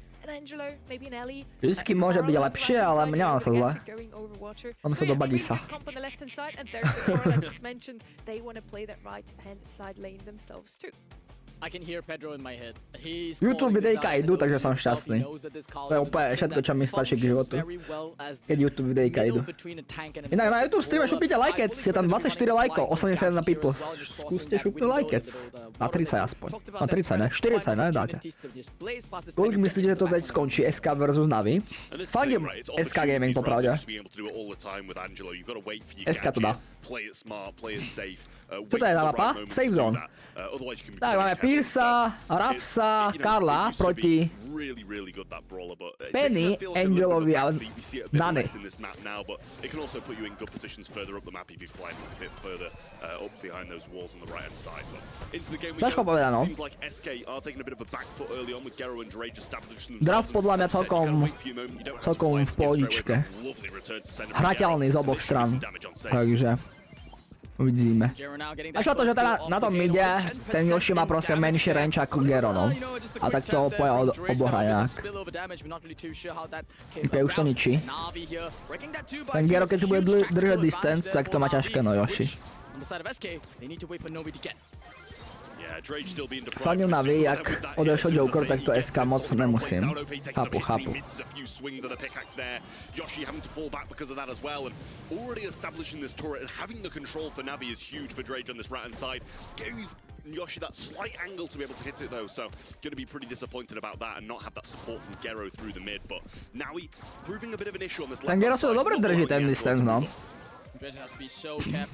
Speaker 1: Vždycky môže byť lepšie, ale nemám sa zle. Mám sa do bagisa.
Speaker 3: I can hear Pedro in my head.
Speaker 1: YouTube videjka idú, takže som šťastný. To je úplne všetko, čo mi stačí k životu. Keď YouTube videjka idú. Inak na YouTube streame šupíte lajkec, je tam 24 lajkov, 81 people. Skúste šupnúť lajkec. Na 30 aspoň. Na 30 ne, 40 ne, dáte. Koľko myslíte, že to teď skončí SK versus Navi? Fakt je SK Gaming popravde. SK to dá. Čo to je za mapa? Safe Zone. Tak máme Piersa, Rafsa, Karla proti Penny, Angelovi a Nany. Ťažko povedať, no. Draft podľa mňa celkom v pohodičke. Hrateľný z oboch stran, takže uvidíme. A čo to, že teda na tom ide, ten Yoshi má proste menší range ako Gero, no. A tak to opoja obohra nejak. Keď už to ničí. Ten Gero, keď si bude držať distance, tak to má ťažké, no Yoshi. Fanil Navi, jak odešiel Joker, tak to SK moc nemusím. Chápu.
Speaker 5: Yoshi having to fall back because of that as well, and already establishing this turret and having the control for Navi is huge for Drage on this right hand side. Gave Yoshi that slight angle to be able to hit it though, so going to be pretty disappointed about that and not have that support from Gero through the mid, but Navi proving a bit of an issue on this left.
Speaker 1: Ten Gero sa dobre drží ten distance, no.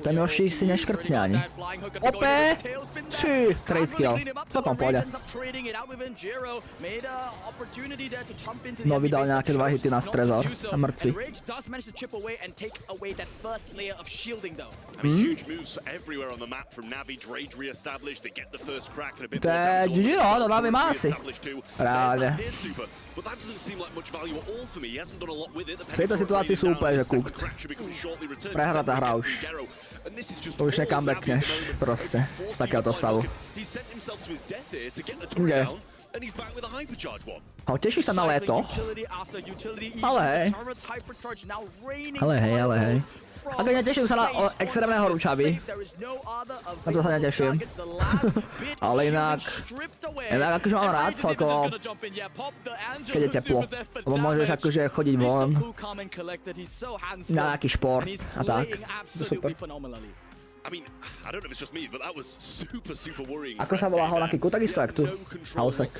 Speaker 1: Ten Yoshi si neškrtne ani. Ope! Trade skill. Celkom pôjde. No vydal nejaké 2 hity na strezor. A mŕtvy. To je GG, no, to Navi má asi. Reálne. V tejto situácii sú úplne, že cooked. Prehratá hra už. To už nekam backneš, proste, z takéhoto stavu. Ale tešíš sa na léto? Ale hej. A keď neteším sa na extrémne horúčavy. Na to sa neteším. Ale inak akože mám rád celkovo, keď je teplo. Lebo môžeš akože chodiť von na nejaký šport a tak. To je super. Ako sa volá hlavná kiku, takisto jak tu. Haouseek.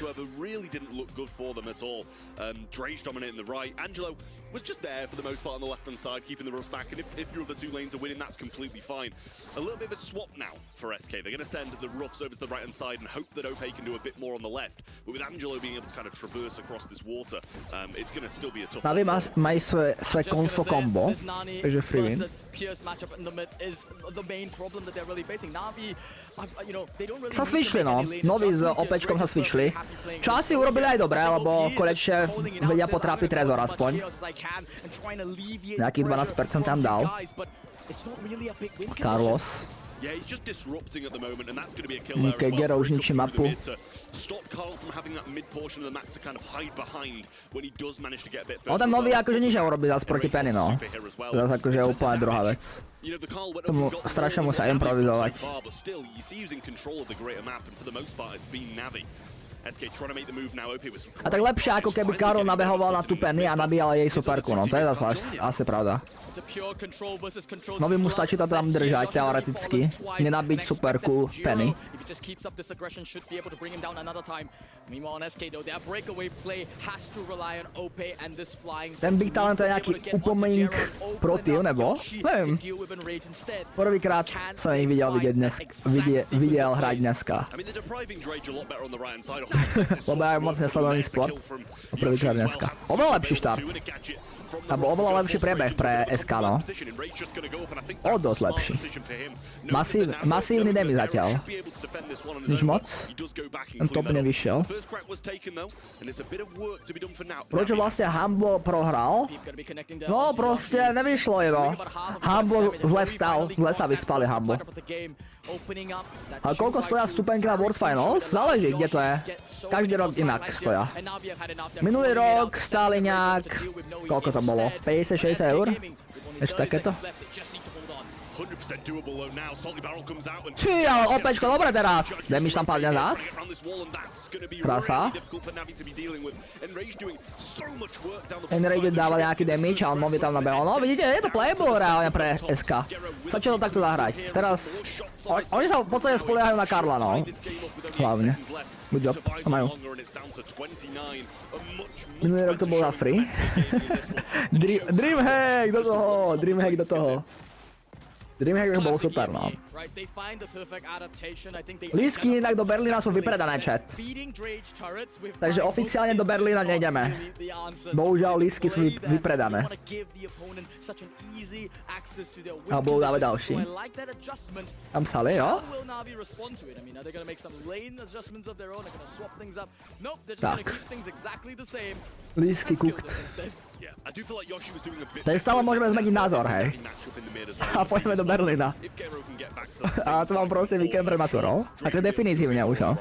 Speaker 5: was just there for the most part on the left-hand side, keeping the rush back, and if your other two lanes are winning, that's completely fine. A little bit of a swap now for SK. They're going to send the roughs over to the right-hand side and hope that OP can do a bit more on the left. But with Angelo being able to kind of traverse across this water, it's going to still be a tough
Speaker 1: Navi
Speaker 5: one.
Speaker 1: mají své konfo kombo, takže free win. Sa switchli, no. Noví s OPčkom sa switchli. Čo asi urobili aj dobre, lebo konečne vedia potrápiť Trezor aspoň. Nejakých 12% tam dal. Carlos.
Speaker 5: Yeah, he's just disrupting at the moment, and that's going to be a killer.
Speaker 1: Okay, Gero už ničí mapu.
Speaker 5: Stop Carl from having that mid portion of the map to kind of hide behind when he does manage to get a bit
Speaker 1: No ten nový akože nič neurobí zase proti Penny, no. Zase akože je úplne druhá vec. Tomu strašne musia improvizovať. A tak lepšie ako keby Karol nabehoval na tú Penny a nabíjal jej superku, no to je zase asi pravda. Nový mu stačí to tam držať teoreticky, nenabiť superku Penny. Ten big talent je nejaký upomink pro team, nebo? Neviem. Prvýkrát som ich videl hrať dneska. Lebo ja moc nesledujem sport. Prvýkrát dneska. Oveľa lepší štart. Alebo oveľa lepší priebeh pre SK, no. O dosť lepší. Masívny demi zatiaľ. Nič moc. Ten top nevyšiel. Prečo vlastne Humble prohral? No proste nevyšlo je, no. Humble zle vstal, zle sa vyspali Humble. A koľko stoja stupenky na World Finals? Záleží, kde to je. Každý rok inak stoja. Minulý rok stáli nejak... Koľko to bolo? 50-60 eur? Ešte takéto? Či, ale OPčko dobre teraz. Demiš tam padne zás. Krása. Enrage dáva nejaký damage a on nový tam nabehol. No vidíte, je to playable reálne pre SK. Stačilo takto zahrať. Teraz... Oni sa v podstate spoliehajú na Karla, no. Hlavne. Good job. To majú. Minulý rok to bol za free. Dreamhack do toho! Dreamhack do toho. Dreamhack bol super, no. Lístky inak do Berlína sú vypredané, chat. Takže oficiálne do Berlína nejdeme. Bohužiaľ, lístky sú vypredané. A budú dávať ďalší. Tam sali, jo? Tak. Lístky cooked. Tady stále môžeme zmeniť názor, hej. A poďme do Berlína. A to mám proste víkend pred maturou. Tak to definitívne už, no.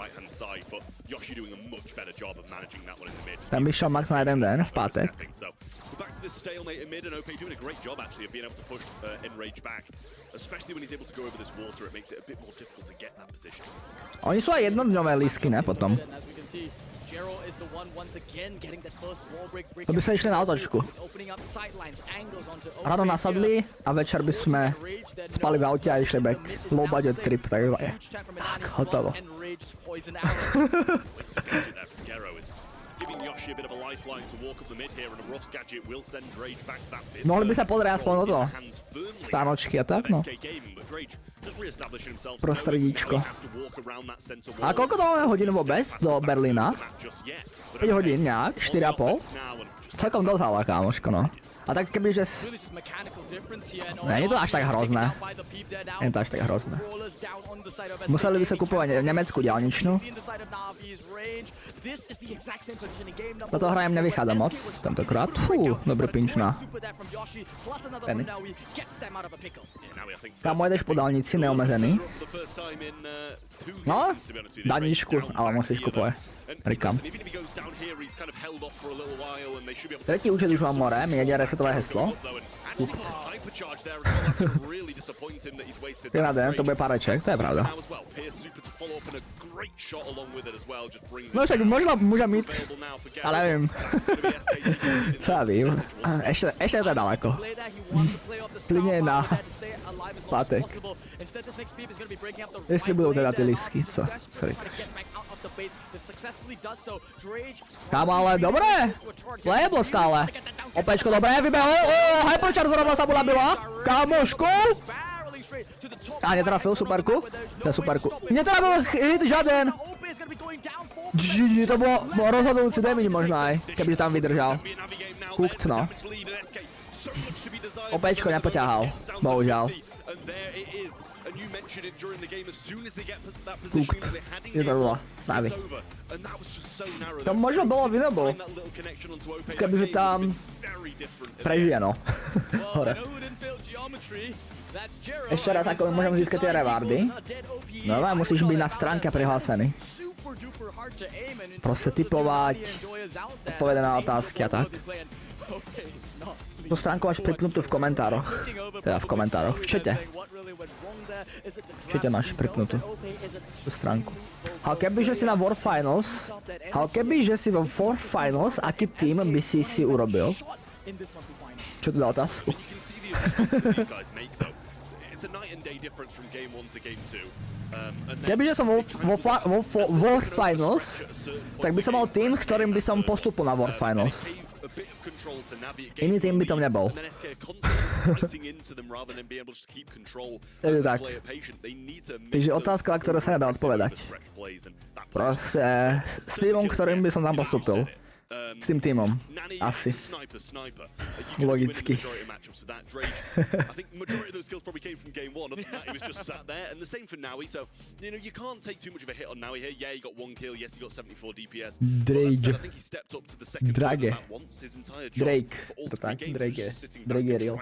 Speaker 1: Tam by šel max na jeden den, v pátek. Oni sú aj jednodňové lístky, ne, potom. To by sa išli na otočku. Ráno nasadli a večer by sme spali v aute a išli back. Low budget trip, takže tak, hotovo. Mohli by sa pozrieť aspoň o to. Stánočky a tak, no. Prostredíčko. A koľko to máme hodín vôbec do Berlína? 5 hodín nejak? 4,5? Celkom dosť hala, kámoško, no. A tak kebyže... Nie je to až tak hrozné. Nie je to až tak hrozné. Museli by sa kupovať nemeckú diaľničnú. Toto hra im nevychádza moc, tentokrát. Fú, dobrý pinč na Penny. Tam ideš po dálnici, neomezený. No, dálničku, ale musíš kupovať. Rikam. Tretí účet už mám more, mi jedia resetové heslo. Je na den, to bude páreček, to je pravda. No však možno môžem mít, ale neviem. Co ja vím. Ešte to je daleko. Plynie na pátek. Jestli budou teda ty lístky, co? Sorry. Kámo, ale dobré. Lejeblo stále. Opečko, dobré, vybehol. Hypercharge zrovna sa mu nabila. Kámošku. A netrafil superku. To je superku. Netrafil hit žiaden. To bolo rozhodujúci damage možno aj, kebyže tam vydržal. Hooked, no. Opečko nepoťahal, bohužiaľ. Hooked. Je to bolo, Navi. To možno bolo winnable, kebyže tam prežije, no. Hore. Ešte raz, ako môžem získať tie rewardy. No ale musíš byť na stránke prihlásený. Proste typovať, odpovedať na otázky a tak. Tú stránku máš pripnutú v komentároch. Teda v komentároch, v čete. V čete máš pripnutú tú stránku. Ale kebyže si na World Finals, aký tým by si urobil? Čo tu dá otázku? Kebyže som vo World Finals, tak by som mal tým, s ktorým by som postupil na World Finals. Iný tým by tom nebol. Takže tak. Takže otázka, na ktorú sa nedá odpovedať. Proste s týmom, ktorým by som tam postupil. S tým týmom. Asi. Logicky. Drage. Drake. To tak? Drake je real.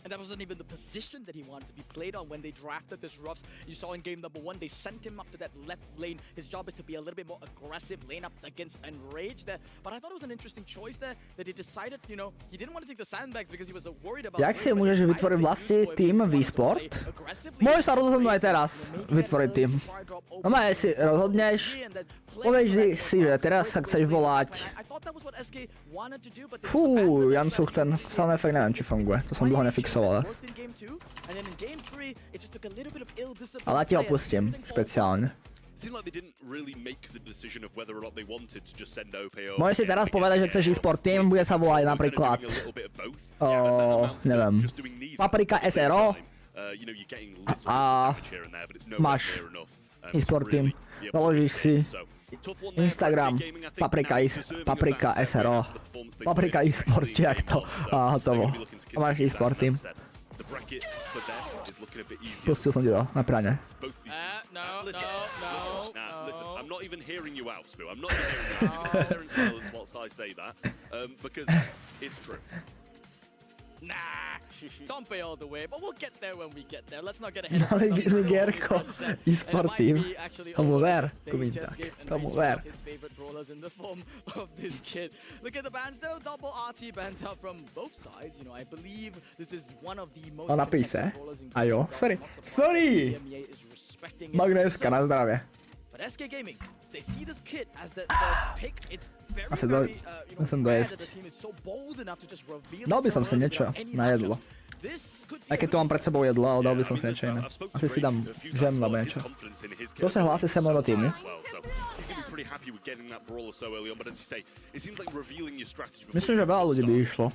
Speaker 3: And that wasn't even the position that he wanted to be played on when they drafted this Ruffs. You saw in game number 1, they sent him up to that left lane. His job is to be a little bit more aggressive, lane up against Enrage there. But I thought it was an interesting choice there, that he decided, you know, he didn't want to take the sandbags because he was worried about...
Speaker 1: Jak si môžeš vytvoriť vlastný tým v e-sport? Môžeš sa rozhodnúť aj teraz vytvoriť tým. No aj si rozhodneš, povieš si, že teraz sa chceš volať... Fú, Jancuch, ten sound effect neviem, či funguje. To som dlho nefixoval. Ale ja ti ho pustím, špeciálne. Môžeš si teraz povedať, že chceš e-sport tým, bude sa volať napríklad... neviem... Paprika SRO a máš e-sport tým. Založíš si Instagram, Paprika SRO, Paprika e-sport, či jak to, a hotovo. A máš e-sport tým. Pustil som ti to, na prane.
Speaker 3: No.
Speaker 5: Listen, I'm not even hearing you out, Spoo. I'm not even hearing you out. They're in silence whilst I say that, because it's true.
Speaker 3: Nah, don't pay all the way, but we'll get there when we get there. Let's not get ahead of
Speaker 1: Nigerko, e-sport team. Tomu ver, Kumintak. Tomu ver.
Speaker 3: His favorite brawlers in the form of this kid. Look at the bans though, double RT bans out from both sides. You know, I believe this is one of the most
Speaker 1: contested brawlers in game. Sorry! Magneska, na zdravie.
Speaker 3: But SK Gaming, they see this kid as the pick. It's very,
Speaker 1: Musím dojesť. Dal by som si niečo na jedlo. Aj keď to mám pred sebou jedlo, ale dal by som si niečo iné. Asi si dám žem alebo niečo. Kto sa hlási sa mnou do týmu? Myslím, že veľa ľudí by išlo.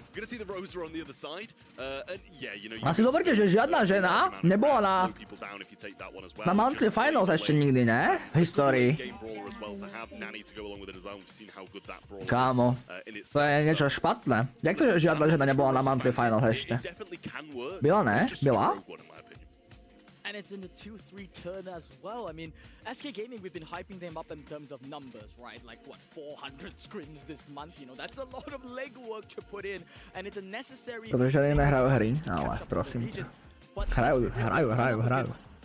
Speaker 1: Asi zoberte, že žiadna žena nebola na Monthly Finals ešte nikdy, ne? V histórii. Kámo, to je niečo špatné. Jak to, že žiadna žena nebola na Monthly Finals ešte? Byla, ne? Byla?
Speaker 3: And it's in the 2-3 turn as well. I mean, SK Gaming, we've been hyping them up in terms of numbers, right? Like, what, 400 scrims this month? You know, that's a lot of legwork to put in. And it's a necessary...
Speaker 1: Protože nehrajú hry, ale prosím ťa. Hrajú.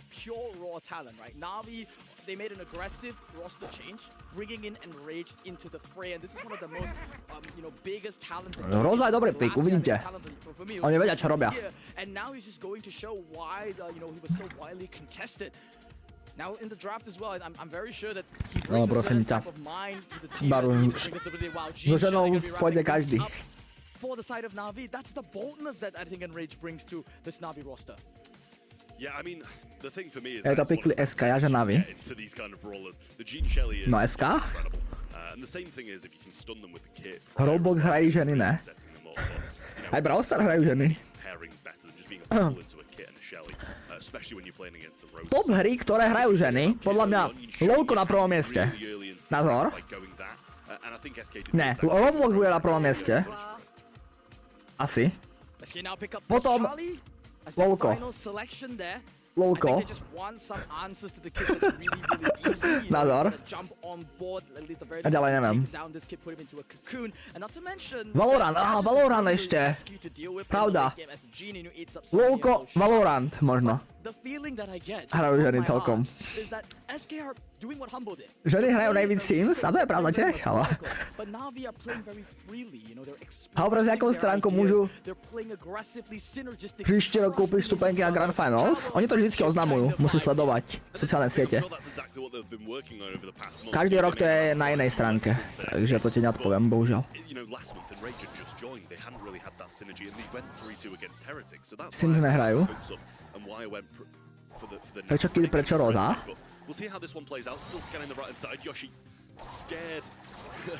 Speaker 3: Pure raw talent, right? Na'Vi, they made an aggressive roster change, bringing in Enrage into the fray, and this is one of the most, biggest talents.
Speaker 1: Roza je dobrý pick, uvidíte. Oni vedia, čo robia.
Speaker 3: And now he's just going to show why, he was so widely contested. Now in the draft as well, I'm very sure that he brings a certain type of mind to the team.
Speaker 1: So ženou pôjde každý.
Speaker 3: for the side of Na'Vi. That's the boldness that I think Enrage brings to this Na'Vi roster.
Speaker 5: Yeah, I mean, the thing for me is
Speaker 1: Je to pikli SK, ja že Na'Vi.
Speaker 5: into these kind of brawlers. The Gene Shelly is
Speaker 1: No SK?
Speaker 5: incredible. And the same thing is if you can stun them with the kit.
Speaker 1: Roblox hrají ženy, ne?
Speaker 5: Setting them up, but, you know,
Speaker 1: Aj Brawl Stars hrajú ženy.
Speaker 5: pairing's better than just being a pull into a kit and a Shelly, especially when you're playing against the Rose.
Speaker 1: Top hry, ktoré hrajú ženy, podľa mňa LoLko na prvom mieste. Názor? Ne, Roblox bude na prvom mieste. Asi.
Speaker 3: SK now pick up
Speaker 1: Potom
Speaker 3: Charlie as the
Speaker 1: LoLko.
Speaker 3: final selection there.
Speaker 1: LoLko.
Speaker 3: I think they just want some answers to the kid that's really, really easy. You know,
Speaker 1: Názor?
Speaker 3: to jump on board, at least the very
Speaker 1: A ďalej neviem.
Speaker 3: take down this kid, put him into a cocoon, and not to mention
Speaker 1: Valorant, Valorant ešte. Pravda. LoLko, Valorant možno.
Speaker 3: The feeling that I get
Speaker 1: Hrajú
Speaker 3: just
Speaker 1: ženy
Speaker 3: from my
Speaker 1: celkom.
Speaker 3: heart is that SK are doing what Humble did.
Speaker 1: Ženy hrajú najvíc Sims, a to je pravda tiež, ale...
Speaker 3: But Na'Vi are playing very freely, you know, they're
Speaker 1: A obraz,
Speaker 3: expressing
Speaker 1: jakou
Speaker 3: their
Speaker 1: stránkou
Speaker 3: ideas,
Speaker 1: môžu
Speaker 3: they're playing aggressively, synergistically,
Speaker 1: príšte rok kúpiť vstupenky na Grand Finals? Oni to vždycky oznamujú, musí sledovať sociálne siete. Každý rok to je na inej stránke, takže to ti neodpoviem, bohužiaľ. Sims nehrajú. Prečo Kid, prečo Roza?
Speaker 5: We'll see how this one plays out. Still scanning the right hand side. Yoshi scared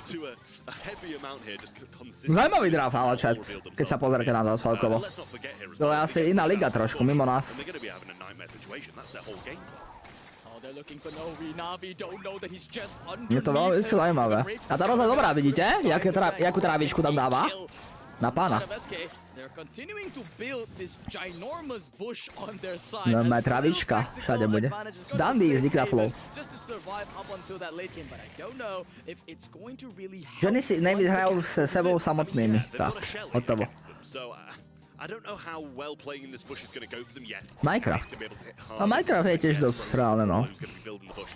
Speaker 5: to a heavy amount here. Just consistent.
Speaker 1: Zajímavý draft, ale chat, keď sa pozrite na to celkovo.
Speaker 5: Let's not forget here.
Speaker 1: To je asi iná liga trošku, mimo nás.
Speaker 5: And they're going to be having a nightmare situation. That's their whole game.
Speaker 3: Oh, they're looking for Novi. Na'Vi don't know that he's just
Speaker 1: Je to veľmi zaujímavé. A tá Roza dobrá, vidíte? Jakú trávičku tam dáva? Na pána.
Speaker 3: They're continuing to build this ginormous bush on their side.
Speaker 1: No, má travička, všade bude. Dandy z Nikraflov.
Speaker 3: Just to survive up until that late game, but I don't know if it's going to really help.
Speaker 1: Ženy si najvíc hrajú s sebou samotnými. Tak, hotovo.
Speaker 5: I don't know how well playing in this bush is going to go for them. Yes.
Speaker 1: Minecraft. A Minecraft je tiež dosť reálne, no.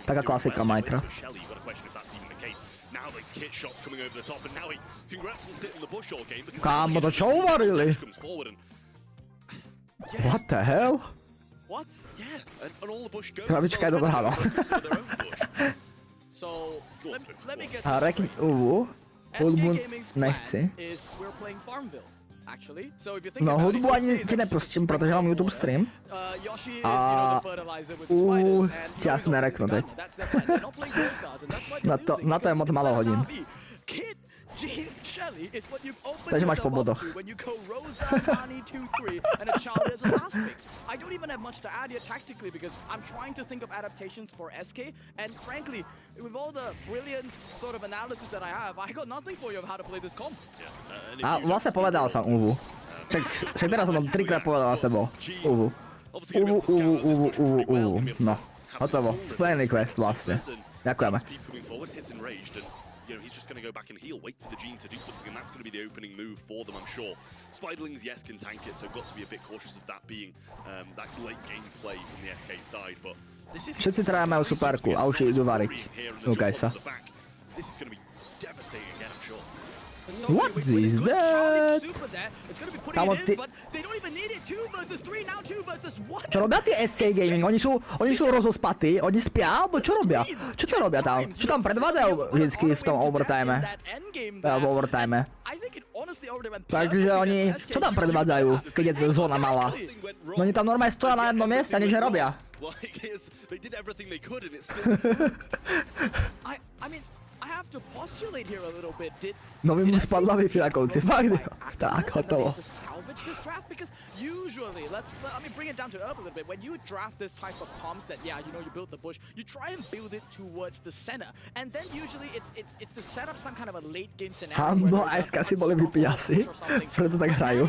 Speaker 1: Taká klasika Minecraft. Kámo, to čo uvarili? What the hell?
Speaker 5: What? Yeah, and all the bush goes.
Speaker 1: Travička je dobrá, no.
Speaker 3: So, let me get
Speaker 1: A
Speaker 3: this
Speaker 1: Rekin...
Speaker 3: straight.
Speaker 1: Hudbu
Speaker 3: SK Gaming's
Speaker 1: nechci.
Speaker 3: plan is we're playing Farmville, actually. So if you think
Speaker 1: No,
Speaker 3: about it,
Speaker 1: hudbu ani
Speaker 3: it's
Speaker 1: ti nepustím, protože mám YouTube stream.
Speaker 3: Yoshi is, you know, the fertilizer with the spiders, and
Speaker 1: ti
Speaker 3: here
Speaker 1: asi
Speaker 3: we go,
Speaker 1: nereknu teď.
Speaker 3: that's their plan. They're not playing those cards, and that's why they're
Speaker 1: Na to je moc málo hodín.
Speaker 3: Kid Gene Shelly is what you've opened
Speaker 1: Takže máš po
Speaker 3: yourself up
Speaker 1: bodoch.
Speaker 3: to when you go Rosa, Nani, 2-3, and a Charlie as a last pick. I don't even have much to add here tactically because I'm trying to think of adaptations for SK, and frankly, with all the brilliant sort of analysis that I have, I got nothing for you of how to play this comp.
Speaker 1: A vlastne povedal som Uvu. Však teraz som to 3-krát povedal na sebou. Uvu. Uvu. No, hotovo. Splnený quest vlastne. Ďakujeme.
Speaker 5: You know, he's just going to go back and heal, wait for the Gene to do something, and that's going to be the opening move for them, I'm sure. Spiderlings, yes, can tank it, so got to be a bit cautious of that being that late game play from the SK side, but this is...
Speaker 1: Všetci traja majú superku a už idú variť. Ukaj sa.
Speaker 5: This is going to be devastating again, I'm sure.
Speaker 1: What is that? Kámo, ty... Čo robia tí SK Gaming? Oni sú rozospatí? Oni spia? Alebo čo robia? Čo to robia tam? Čo tam predvádzajú vždycky v tom overtime? V overtime. Takže oni... Čo tam predvádzajú, keď je zóna malá? No oni tam normálne stoja na jednom mieste a nič nerobia. No mi mu spadla Wi-Fi na konci, fakt. Tak, hotovo.
Speaker 3: Usually, let me bring it down to earth a little bit. When you draft this type of comps that, yeah, you know, you build the bush, you try and build it towards the center. And then usually it's to set up some kind of a late game scenario.
Speaker 1: Hambo a SK si boli vypiť asi, preto tak hrajú.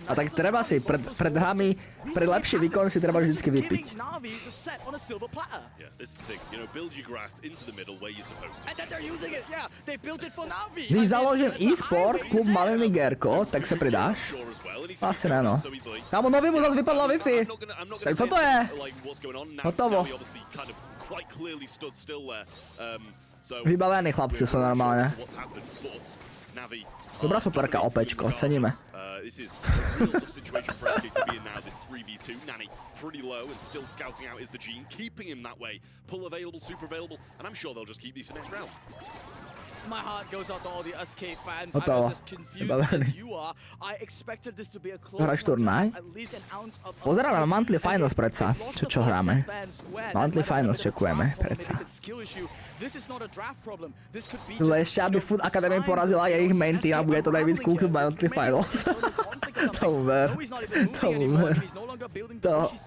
Speaker 1: A tak treba si, pred hrami, pre lepší výkon si treba vždycky vypiť. Když založím e-sport, klub Maliny Gerko, tak se přidáš? Asi ne, no. Kámo, nový mu zase vypadlo Wi-Fi. Tak co to je? Hotovo. Vybavený chlapci jsou normálně. Dobrá superka, opečko, ceníme.
Speaker 5: This is a real tough situation for SK to be in now, this 3v2. Nani pretty low and still scouting out is the Gene, keeping him that way. Pull available, super available, and I'm sure they'll just keep these for next round.
Speaker 3: My heart goes out to all the SK fans.
Speaker 1: No
Speaker 3: I
Speaker 1: to,
Speaker 3: was as confused
Speaker 1: vybavený.
Speaker 3: as you are. I expected this to be a close
Speaker 1: Hráš
Speaker 3: one, to
Speaker 1: turnaj?
Speaker 3: have at least an ounce of
Speaker 1: Pozerám na monthly
Speaker 3: and
Speaker 1: finals
Speaker 3: they
Speaker 1: predsa.
Speaker 3: lost
Speaker 1: Čo
Speaker 3: the
Speaker 1: hráme?
Speaker 3: first fan square.
Speaker 1: Monthly
Speaker 3: That might have
Speaker 1: finals
Speaker 3: been a
Speaker 1: čekujeme
Speaker 3: draft problem,
Speaker 1: predsa.
Speaker 3: maybe it's skill issue. This is not a draft problem. This could be
Speaker 1: Ale
Speaker 3: just,
Speaker 1: ešte aby Food Academy porazila jej main team a bude to najvíc cool v monthly finals. Tomu ver. Tomu ver.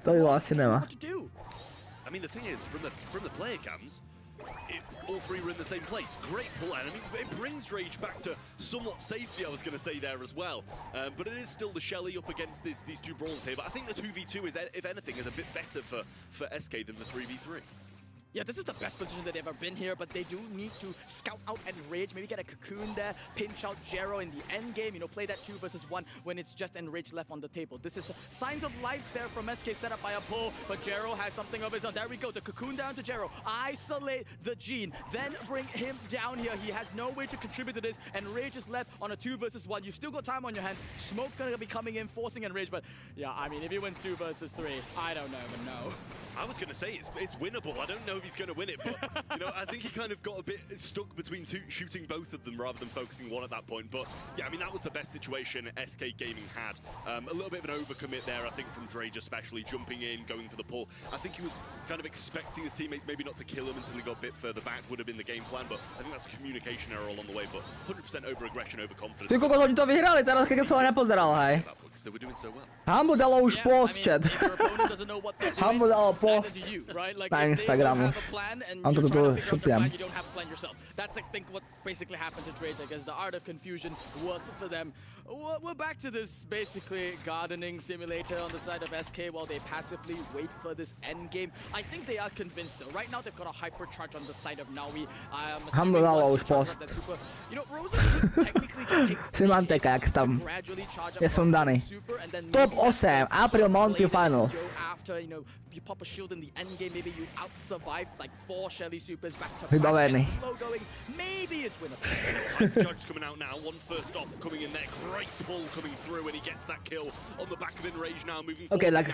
Speaker 1: To ju asi nemá.
Speaker 5: I mean, the thing is, from the player cams, all three were in the same place. Great pull, and I mean, it brings Rage back to somewhat safety, I was going to say there as well. But it is still the Shelly up against these two brawlers here. But I think the 2v2 is, if anything, is a bit better for SK than the 3v3.
Speaker 3: Yeah, this is the best position that they've ever been here, but they do need to scout out Enrage, maybe get a cocoon there, pinch out Jero in the end game, you know, play that 2 versus 1 when it's just Enrage left on the table. This is signs of life there from SK set up by a pull, but Jero has something of his own. There we go, the cocoon down to Jero, isolate the Gene, then bring him down here. He has no way to contribute to this. Enrage is left on a 2 versus 1. You've still got time on your hands. Smoke gonna be coming in, forcing Enrage, but yeah, I mean, if he wins 2 versus 3, I don't even know.
Speaker 5: I was going to say it's winnable. I don't know if he's going to win it, but you know, I think he kind of got a bit stuck between shooting both of them rather than focusing one at that point. But yeah, I mean, that was the best situation SK Gaming had. A little bit of an overcommit there, I think, from Drage especially, jumping in, going for the pull. I think he was kind of expecting his teammates maybe not to kill him until he got a bit further back, would have been the game plan, but I think that's a communication error along the way, but 100% over-aggression, overconfidence.
Speaker 1: Ty kokos, oni to vyhrali teraz, keď som sa nepozeral, hej.
Speaker 5: Because they were doing so well.
Speaker 1: Hambu dalo už post, chat. Hambu dalo post na Instagramu. On to tu šupiam.
Speaker 3: That's, I think, what basically happened to Drake. I guess the art of confusion was for them. We're back to this basically gardening simulator on the side of SK while they passively wait for this end game. I think they are convinced though. Right now they've got a hypercharge on the side of Naui.
Speaker 1: Hambu dalo už post.
Speaker 3: You know, Rosa could technically take
Speaker 1: Simanteka, jak tam je sundaný. Top 8, April Monty Finals.
Speaker 3: After, you know, you pop a shield in the end game, maybe you out-survive like 4 Shelly Supers back to
Speaker 1: Vybavený.
Speaker 3: going. Maybe it's winnable.
Speaker 5: Hypercharge coming out now, one first off coming in there, great pull coming through and he gets that kill on the back of Enrage now, moving
Speaker 1: OK, tak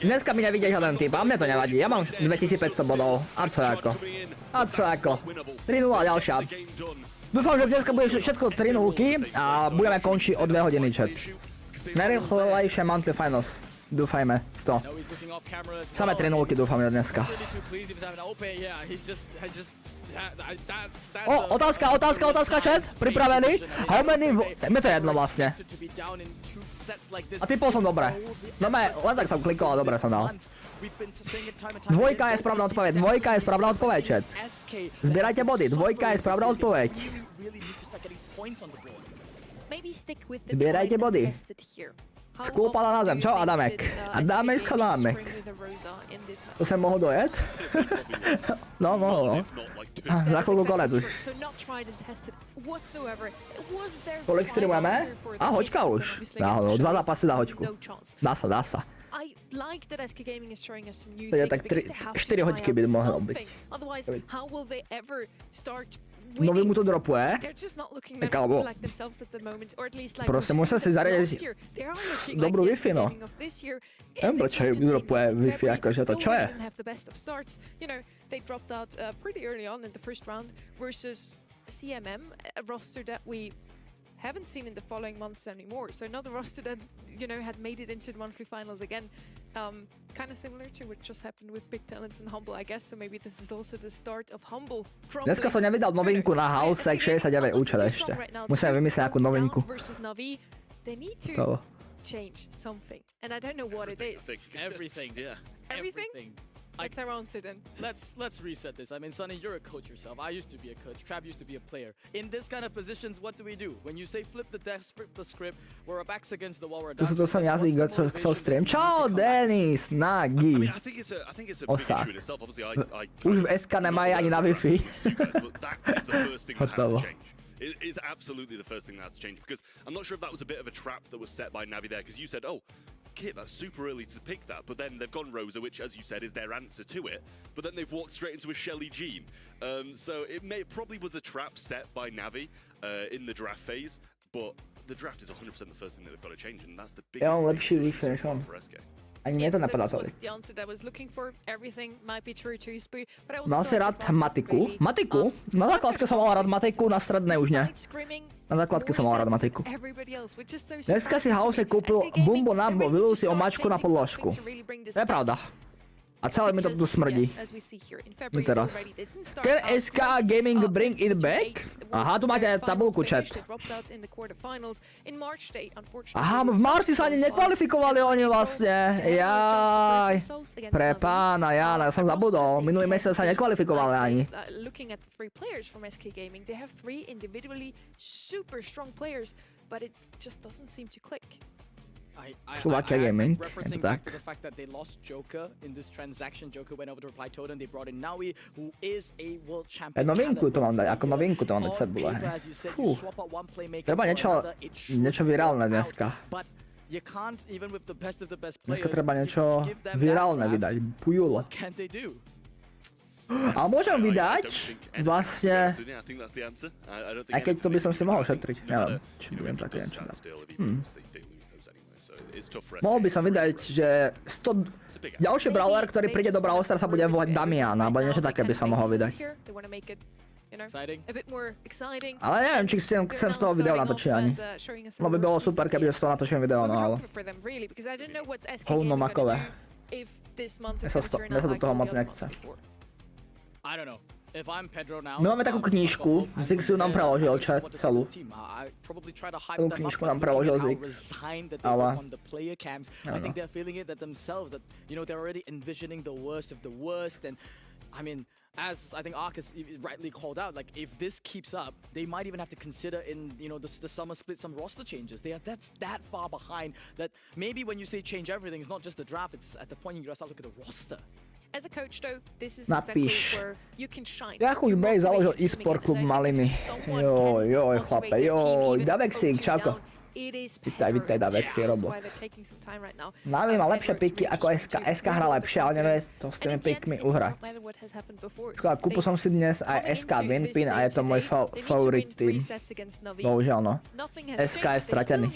Speaker 1: dneska mi nevidie žiaden typ, a mne to nevadí, ja mám 2500 bodov, a co ako? A co ako? 3-0 ďalšia. Dúfam, že dneska bude všetko 3-0 a budeme končiť o 2 hodiny, chat. Najrýchlejšie monthly finals. Dúfajme v to. Samé 3-0 dúfame dneska. O, otázka, chat. Pripravený? How many... Mne to je jedno vlastne. A typol som dobre. No len tak som klikol a dobre som dal. Dvojka je správna odpoveď, chat. Zbierajte body, dvojka je správna odpoveď. Zbierajte body. Skúpala na zem, čo Adamek? Adamečko Adamek. To som mohol dojet? No, mohol, no. Za chvíľku konec už. Kolik streamujeme? A hoďka už. Náhodou, 2 zápasy za hoďku. Dá sa. Takže tak 4 hoďky by mohlo byť. Nový mu to dropuje? Tak alebo... Prosím, musia si zariadiť dobrú Wi-Fi, no. Neviem, prečo ju dropuje Wi-Fi, akože to čo je?
Speaker 4: They dropped out pretty early on in the first round versus CMM, a roster that we haven't seen in the following months anymore. So another roster that, you know, had made it into the monthly finals again. Kind of similar to what just happened with Big Talents and Humble, I guess. So maybe this is also the start of Humble.
Speaker 1: Dneska som nevidel novinku na Haouseek 69 účel ešte. Musíme vymyslieť nejakú novinku.
Speaker 4: They need to change something, and I don't know what it is.
Speaker 3: Everything.
Speaker 5: Yeah.
Speaker 4: Everything? That's our answer then.
Speaker 3: Let's reset this. I mean, Sonny, you're a coach yourself. I used to be a coach. Trav used to be a player. In this kind of positions, what do we do? When you say flip the desk, flip the script, we're our backs against the wall.
Speaker 1: To som jazyk, čo chcel stream. Čau, Denis, Nagi.
Speaker 5: I think it's a big issue in itself. Obviously, I
Speaker 1: Už v SK nemajú ani na Wi-Fi.
Speaker 5: That is the first thing that has to change. It is absolutely the first thing that has to change, because I'm not sure if that was a bit of a trap that was set by Navi there, because you said, oh, Kit, that's super early to pick that, but then they've gone Rosa, which, as you said, is their answer to it, but then they've walked straight into a Shelly Jean. So it probably was a trap set by Navi in the draft phase, but the draft is 100% the first thing that they've got to change, and that's the biggest thing for SK.
Speaker 1: Ani mne to
Speaker 4: Yes,
Speaker 1: napadá
Speaker 4: this was
Speaker 1: tolik.
Speaker 4: the answer that I was looking for. Everything might be true to Spoo, but I also
Speaker 1: Mal
Speaker 4: feel
Speaker 1: si
Speaker 4: like
Speaker 1: rád
Speaker 4: the path was
Speaker 1: matiku?
Speaker 4: really,
Speaker 1: Matiku? Na základke som mal rád matiku, na strednej už nie.
Speaker 4: despite screaming
Speaker 1: Na základke
Speaker 4: more
Speaker 1: som mal rád
Speaker 4: sets
Speaker 1: matiku.
Speaker 4: than everybody else, which is so
Speaker 1: Dneska si
Speaker 4: surprising to
Speaker 1: Haouseek
Speaker 4: me.
Speaker 1: kúpil
Speaker 4: SK Gaming,
Speaker 1: Bumbo
Speaker 4: they
Speaker 1: Nambo,
Speaker 4: really
Speaker 1: vylil
Speaker 4: need
Speaker 1: si
Speaker 4: to start
Speaker 1: omáčku na
Speaker 4: changing
Speaker 1: podložku.
Speaker 4: something to really bring this
Speaker 1: To je
Speaker 4: back.
Speaker 1: pravda. A celé mi to tu
Speaker 4: Because,
Speaker 1: smrdí.
Speaker 4: yeah, as we see here, in February
Speaker 1: teraz.
Speaker 4: already they didn't start
Speaker 1: Can
Speaker 4: out
Speaker 1: SK
Speaker 4: great.
Speaker 1: Gaming bring it
Speaker 4: 58
Speaker 1: back?
Speaker 4: was
Speaker 1: Aha, tu máte
Speaker 4: their final
Speaker 1: tabulku,
Speaker 4: finish.
Speaker 1: chat.
Speaker 4: They dropped out in the quarterfinals. In March they unfortunately
Speaker 1: Aha, v marci sa ani nekvalifikovali oni vlastne. Jaj. Pre pána Jana, ja som zabudol. Minulý mesiac sa nekvalifikovali ani.
Speaker 4: Looking at the three players from SK Gaming, they have three individually super strong players, but it just doesn't seem to click.
Speaker 1: Slovakia Gaming,
Speaker 3: Referencing
Speaker 1: je to
Speaker 3: back
Speaker 1: tak.
Speaker 3: to the fact that they lost Joker in this transaction. Joker went over to Reply Totem. They brought in Naui, who is a world champion.
Speaker 1: Novinku to mám dať, ako novinku to mám dať
Speaker 3: On
Speaker 1: sebule.
Speaker 3: paper, as you said,
Speaker 1: Fú.
Speaker 3: you swap out one playmaker
Speaker 1: Treba
Speaker 3: for
Speaker 1: niečo,
Speaker 3: another, it should
Speaker 1: niečo
Speaker 3: work
Speaker 1: virálne
Speaker 3: out.
Speaker 1: dneska.
Speaker 3: But you can't, even with the best of the best
Speaker 1: Dneska
Speaker 3: players,
Speaker 1: treba
Speaker 3: if you
Speaker 1: niečo
Speaker 3: give them that
Speaker 1: virálne
Speaker 3: draft,
Speaker 1: vydať. Pujulo.
Speaker 3: what can they do?
Speaker 1: A môžem vydať vlastne, aj keď to by som si mohol šetriť, neviem, či budem také niečo dať. Mohol by som vydať, že ďalší brawler, ktorý príde do Brawl Stars sa bude volať Damian, alebo niečo také by som mohol vydať.
Speaker 3: Exciting.
Speaker 1: Ale neviem, či chcem z toho video natočiť ani. No by bolo super, keby z toho natočím video, no ale hovno makové. Mne sa do toho moc nechce.
Speaker 3: I don't know. If I'm Pedro now,
Speaker 1: My máme takú knižku, Zix ju nám preložil celú.
Speaker 3: Takú
Speaker 1: knižku nám preložil Zix. Ale-
Speaker 3: I think they're feeling it that themselves, that you know they're already envisioning the worst of the worst, and I mean, as I think Arcus rightly called out, like if this keeps up, they might even have to consider in the summer split some roster changes. That's that far behind that maybe when you say change everything, it's not just the draft. It's at the point you gotta start looking at the roster.
Speaker 4: As a coach though, this is
Speaker 1: Napíš.
Speaker 4: exactly where you can shine.
Speaker 1: Ja chuj Bej založil e-sport klub malými. Joj, chlape, joj, Galaxy, čauko. Vítaj, Davexi, Robo. Nami má lepšie piky ako SK. SK hra lepšie, ale nevie to s tými pikmi uhrať. Škoda, kúpil som si dnes aj SK Winpin a je to môj favorit tým. Bohužiaľ no. SK je stratený.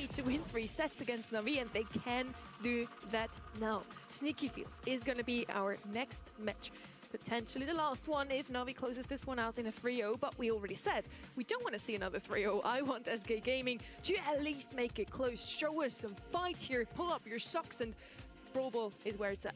Speaker 4: Sneaky Fields is going to be our next match. Potentially the last one if Navi closes this one out in a 3-0, but we already said we don't want to see another 3-0. I want SK Gaming to at least make it close, show us some fight here, pull up your socks, and Brawl Ball is where it's at.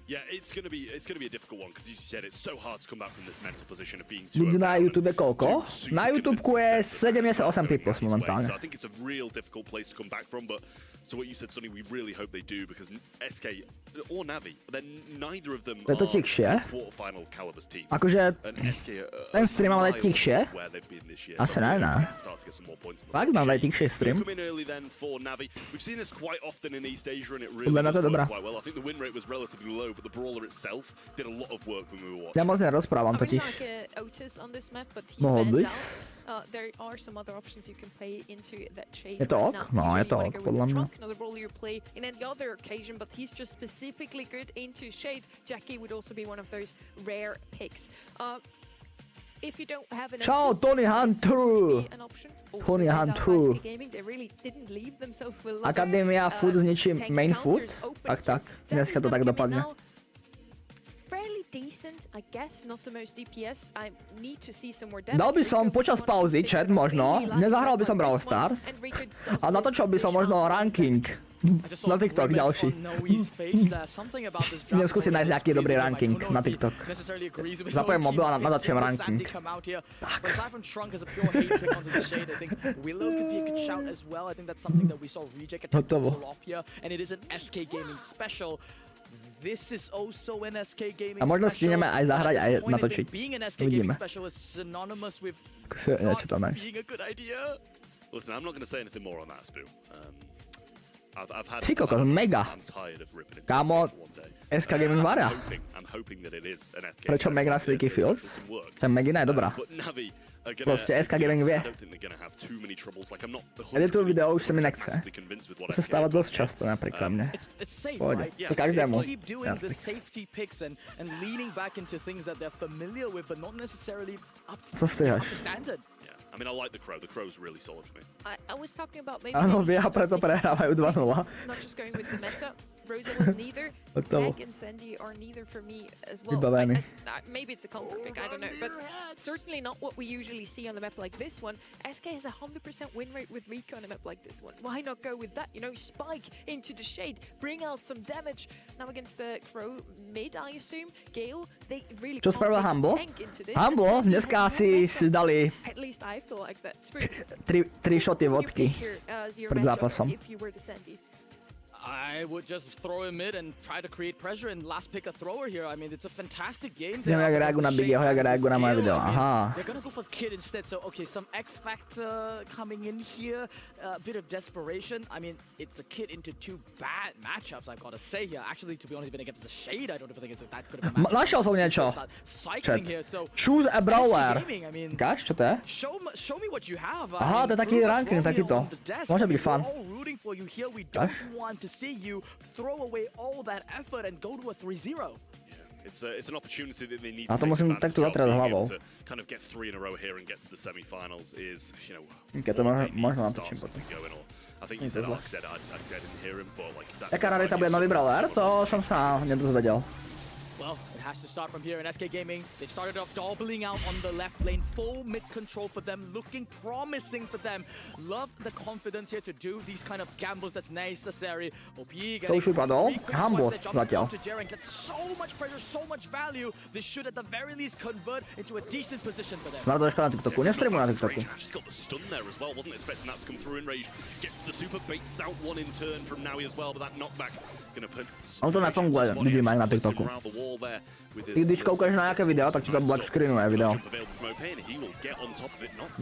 Speaker 5: Yeah, it's gonna be a difficult one because, as you said, it's so hard to come back from this mental position of being too.
Speaker 1: Ľudí na YouTube koľko? Na YouTubeku je 78 people momentálne.
Speaker 5: So I think it's a real difficult place to come back from, but so what you said, Sonny, we really hope they do because SK or Navi, then neither of them
Speaker 1: Je to tichšie?
Speaker 5: quarterfinal caliber's team.
Speaker 1: Akože
Speaker 5: And SK
Speaker 1: ten stream mám dať tichšie?
Speaker 5: where they've been this year.
Speaker 1: Asi ne, ne.
Speaker 5: Start to get some more points on the
Speaker 1: Fakt mám dať tichšie
Speaker 5: They
Speaker 1: stream?
Speaker 5: come in early then for Navi. We've seen this quite often in East Asia and it really
Speaker 1: Podľa mňa to
Speaker 5: does
Speaker 1: dobrá.
Speaker 5: work quite well. I think the win rate was relatively low, but the brawler itself did a lot of work when we were
Speaker 1: Ja
Speaker 5: watching.
Speaker 1: moc nerozprávam
Speaker 4: I really
Speaker 1: totiž.
Speaker 4: like Otis on this map, but he's
Speaker 1: Mohol
Speaker 4: banned
Speaker 1: byť.
Speaker 4: out. There are some other options you can play into that shade.
Speaker 1: Je to
Speaker 4: right
Speaker 1: ok?
Speaker 4: now.
Speaker 1: No, je
Speaker 4: Usually
Speaker 1: to
Speaker 4: you wanna
Speaker 1: ok,
Speaker 4: go with
Speaker 1: podľa
Speaker 4: the
Speaker 1: mňa.
Speaker 4: trunk, another brawler you play in any other occasion, but he's just specifically good into shade. Jackie would also be one of those rare picks. If you don't have an
Speaker 1: Čau,
Speaker 4: Otis,
Speaker 1: Tony
Speaker 4: this
Speaker 1: Hunter.
Speaker 4: would be an option. Also
Speaker 1: Tony
Speaker 4: played out by
Speaker 1: Hunter.
Speaker 4: SK Gaming, they really didn't leave themselves with
Speaker 1: Akadémia
Speaker 4: luck.
Speaker 1: Food zničí
Speaker 4: Tank
Speaker 1: main food?
Speaker 4: counters open.
Speaker 1: Tak.
Speaker 4: Zed
Speaker 1: Dneska
Speaker 4: is
Speaker 1: to
Speaker 4: gonna
Speaker 1: tak
Speaker 4: come in
Speaker 1: dopadne.
Speaker 4: now. Fairly decent, I guess, not the most DPS. I need to see some more damage.
Speaker 1: Dal by som
Speaker 4: Rico
Speaker 1: počas
Speaker 4: would
Speaker 1: pauzy
Speaker 4: fix
Speaker 1: chat
Speaker 4: it
Speaker 1: možno,
Speaker 4: really
Speaker 1: nezahral by
Speaker 4: lucky
Speaker 1: som
Speaker 4: on
Speaker 1: Brawl
Speaker 4: this one,
Speaker 1: Stars
Speaker 4: and Rico does
Speaker 1: a natočil by
Speaker 4: this
Speaker 1: som
Speaker 4: dish
Speaker 1: možno
Speaker 4: out.
Speaker 1: ranking na TikTok ďalší. Idem skúsiť nájsť nejaký dobrý ranking na TikTok. Zapojem mobil a natočím ranking. Tak. Hotovo. A možno stihneme aj zahrať, aj natočiť. Uvidíme. Niečo tam nájsť.
Speaker 5: Listen, I'm not going to say anything more on that, Spoo. I've had.
Speaker 1: Ty kokos, mega.
Speaker 5: I'm tired of ripping it.
Speaker 1: Kámo,
Speaker 5: one day.
Speaker 1: SK Gaming varia.
Speaker 5: I'm hoping that it is an SK.
Speaker 1: Prečo Meg na Sneaky Fields? Ten Megina je dobrá.
Speaker 5: But Navi are gonna,
Speaker 1: Proste SK Gaming vie.
Speaker 5: I don't think they're going to have too many troubles. Like I'm not.
Speaker 1: Editu video už sa mi nechce.
Speaker 5: massively convinced with what
Speaker 1: To sa
Speaker 5: SK
Speaker 1: stáva
Speaker 5: have done
Speaker 1: dosť
Speaker 5: yet.
Speaker 1: často napríklad mne.
Speaker 3: It's safe,
Speaker 1: Pôjde.
Speaker 3: right?
Speaker 1: To každému.
Speaker 3: Keep doing
Speaker 1: Ja,
Speaker 3: the
Speaker 1: fix.
Speaker 3: safety picks and leaning back into things that they're familiar with, but not necessarily up to,
Speaker 1: Co strihaš?
Speaker 3: up to standard.
Speaker 5: Yeah, I mean, I like the Crow. The Crow's really solid for me.
Speaker 4: I was talking about maybe
Speaker 1: Áno,
Speaker 4: they
Speaker 1: vie a
Speaker 4: just don't
Speaker 1: preto
Speaker 4: think
Speaker 1: prehrávajú 2-0.
Speaker 4: not just going with the meta. Rosa was neither.
Speaker 1: Gotovo.
Speaker 4: Meg and Sandy are neither for me as well.
Speaker 1: Vybavený.
Speaker 4: Maybe it's a comfort pick, I don't know, but certainly not what we usually see on a map like this one. SK has a 100% win rate with Rika on a map like this one. Why not go with that? You know, spike into the shade, bring out some damage. Now against the Crow mid, I assume. Gale, they really
Speaker 1: Čo
Speaker 4: can't
Speaker 1: spravil
Speaker 4: make a
Speaker 1: Humble?
Speaker 4: tank into this.
Speaker 1: Humble
Speaker 4: And Sandy
Speaker 1: dneska
Speaker 4: has
Speaker 1: asi
Speaker 4: no
Speaker 1: si
Speaker 4: backup.
Speaker 1: dali
Speaker 4: At least I feel like that. Spirit,
Speaker 1: 3 šoty vodky
Speaker 4: Zero
Speaker 1: pred
Speaker 4: matchup
Speaker 1: zápasom.
Speaker 4: if you were the Sandy.
Speaker 3: I would just throw him mid and try to create pressure and last pick a thrower here. I mean, it's a fantastic game.
Speaker 1: Stream jak reagujú na Big Jeho, jak reagujú na moje video. Aha.
Speaker 3: They're gonna go for Kid instead. So, okay, some X Factor coming in here. A bit of desperation. I mean, it's a Kid into 2 bad matchups, I've got to say here. Actually, to be honest, even against the Shade, I don't even think it's that good of a matchup.
Speaker 1: Našiel som niečo.
Speaker 3: Cycling here, so
Speaker 1: Choose a brawler.
Speaker 3: Gaming, I mean,
Speaker 1: Káš, čo to je?
Speaker 3: show me what you have.
Speaker 1: Aha, to je taký ranking, takýto. Môže byť fun.
Speaker 3: We're all rooting for you here. We don't
Speaker 1: Káš?
Speaker 3: want to see you throw away all that effort and go to a 3-0.
Speaker 5: It's an opportunity that they need
Speaker 1: A
Speaker 5: to
Speaker 1: to
Speaker 5: take
Speaker 1: musím
Speaker 5: advantage
Speaker 1: takto
Speaker 5: of.
Speaker 1: zatrieť
Speaker 5: Being
Speaker 1: hlavou.
Speaker 5: able to kind of get 3 in a row here and get to the semi-finals is, you know,
Speaker 1: Keď to
Speaker 5: all they need
Speaker 1: možno
Speaker 5: to
Speaker 1: natočím
Speaker 5: start
Speaker 1: potom.
Speaker 5: something going on. I think you said Alex said I didn't hear him, but like that.
Speaker 1: Jaká rarita bude nový brawler? To som sa nedozvedel.
Speaker 3: Well, it has to start from here in SK Gaming. They started off doubling out on the left lane. Full mid control for them, looking promising for them. Love the confidence here to do these kind of gambles that's necessary. OP
Speaker 1: To už vypadol. Humble zatiaľ.
Speaker 3: Gets so much pressure, so much value. This should at the very least convert into a decent position for them.
Speaker 1: Smardovečka na TikToku, nestreamuj na TikToku.
Speaker 5: Rage actually got the stun there as well. Wasn't expecting that to come through in Rage. Gets the super, baits out one in turn from Naui as well, but that knockback gonna put.
Speaker 1: On to nefunguje, vidím aj na TikToku. Ty když koukáš na nejaké video, tak ti to black screenuje video.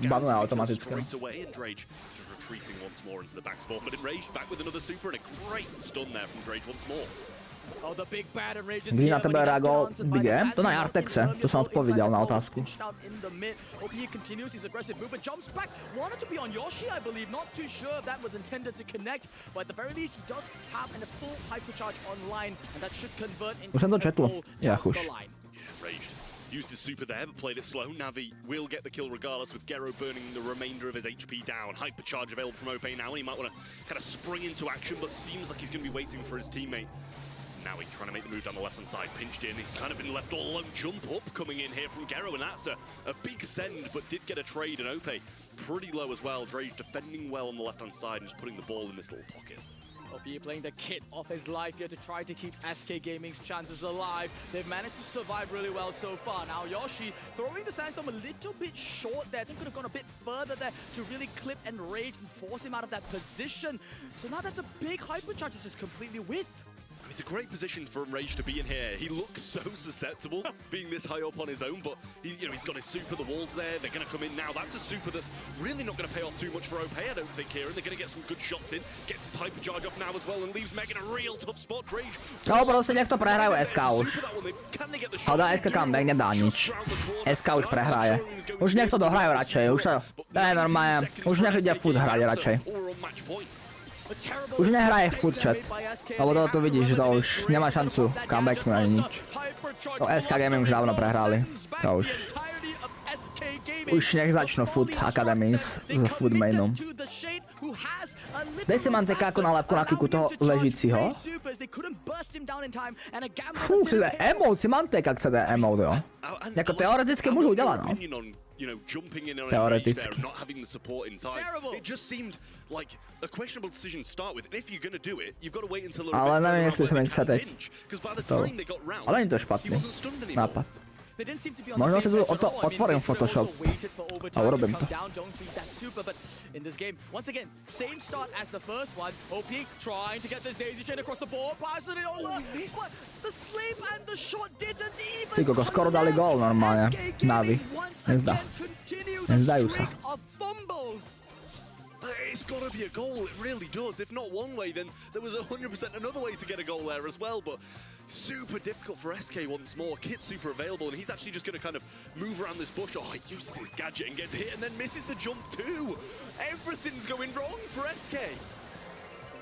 Speaker 1: Banuje automaticky.
Speaker 5: Retreating once more into the back spot, but Enraged back with another super and a great stun there from Drage once more.
Speaker 3: Oh, the big bad and Rage is
Speaker 1: Když
Speaker 3: here,
Speaker 1: na
Speaker 3: but
Speaker 1: tebe
Speaker 3: he does get
Speaker 1: reagoval
Speaker 3: answered by
Speaker 1: Big
Speaker 3: the
Speaker 1: E,
Speaker 3: Sand
Speaker 1: to na
Speaker 3: Knight.
Speaker 1: Artexe,
Speaker 3: Inside
Speaker 1: to som
Speaker 3: the
Speaker 1: odpovedal na
Speaker 3: hole,
Speaker 1: otázku.
Speaker 3: pinched out in the mid. OP continues his aggressive movement, jumps back, wanted to be on Yoshi, I believe. Not too sure if that was intended to connect, but at the very least, he does have a full hypercharge online, and that should convert into
Speaker 1: Už som to
Speaker 3: a
Speaker 1: četl.
Speaker 3: goal
Speaker 1: Ja
Speaker 3: down
Speaker 1: chuš.
Speaker 3: the line.
Speaker 5: Raged. Used his super there, but played it slow. Navi will get the kill regardless, with Gero burning the remainder of his HP down. Hypercharge available from Ope now, and he might want to kind of spring into action, but seems like he's going to be waiting for his teammate. Now he's trying to make the move down the left-hand side, pinched in. He's kind of been left all alone. Jump up coming in here from Gero, and that's a big send, but did get a trade, and Ope pretty low as well. Drage defending well on the left-hand side and just putting the ball in this little pocket.
Speaker 3: OP playing the kit of his life here to try to keep SK Gaming's chances alive. They've managed to survive really well so far. Now Yoshi throwing the Sandstorm a little bit short there. I think could have gone a bit further there to really clip and Rage and force him out of that position. So now that's a big hypercharge that's just completely whipped.
Speaker 5: It's a great position for Rage to be in here. He looks so susceptible being this high up on his own, but he's got his super, the walls there, they're going to come in now. That's a super that's really not going to pay off too much for Ope, I don't think, here, and they're going to get some good shots in. Gets his hypercharge up now as well and leaves Meg in a real tough spot. Rage.
Speaker 1: No proste, nech to prehrajú SK už. Ale SK comeback nedá nič. SK už prehraje. Už nech to dohrajú radšej, už sa... Ne, normálne, už nech ide furt hrať radšej. Už nehraje furt chat, lebo to vidíš, že to už nemá šancu comebacknúť ani nič. To SK Gaming už dávno prehrali. To už. Už nech začnú Food Academy s Food mainom. Dej si Manteka ako nálepku na kiku toho ležíciho. Fú, chce dať emote, si Manteka chce dať emote, jo. Jako teoreticky môžu udelať, no.
Speaker 5: You know, jumping in on
Speaker 1: Theoretically.
Speaker 5: there and not having the support in time.
Speaker 3: Terrible.
Speaker 5: It just seemed like a questionable decision to start with. And if you're going to do it, you've got to wait until a
Speaker 1: Ale
Speaker 5: little
Speaker 1: neviem,
Speaker 5: bit
Speaker 1: jestli
Speaker 5: further
Speaker 1: som
Speaker 5: on
Speaker 1: ich
Speaker 5: when they
Speaker 1: chce
Speaker 5: can pinch. Because by the
Speaker 1: To.
Speaker 5: time they got round,
Speaker 1: Ale nie to
Speaker 5: he
Speaker 1: špatný
Speaker 5: wasn't stunned anymore.
Speaker 1: nápad.
Speaker 3: They didn't seem to be on
Speaker 1: Možno
Speaker 3: the
Speaker 1: si
Speaker 3: same
Speaker 1: tu
Speaker 3: level. I mean,
Speaker 1: otvorím
Speaker 3: they could have
Speaker 1: Photoshop
Speaker 3: also waited for overtime
Speaker 1: a urobím
Speaker 3: to
Speaker 1: to.
Speaker 3: come down, don't beat that super, but in this game, once again, same start as the first one. OP trying to get this daisy chain across the board, passing it over. But the slip and the shot didn't even
Speaker 1: Ty kokos, skoro dali gól normálne. Navi. Nezdá. Nezdajú sa.
Speaker 5: It's got to be a goal, it really does. If not one way, then there was 100% another way to get a goal there as well, but super difficult for SK once more. Kit's super available, and he's actually just going to kind of move around this bush. Oh, he uses his gadget and gets hit, and then misses the jump too. Everything's going wrong for SK.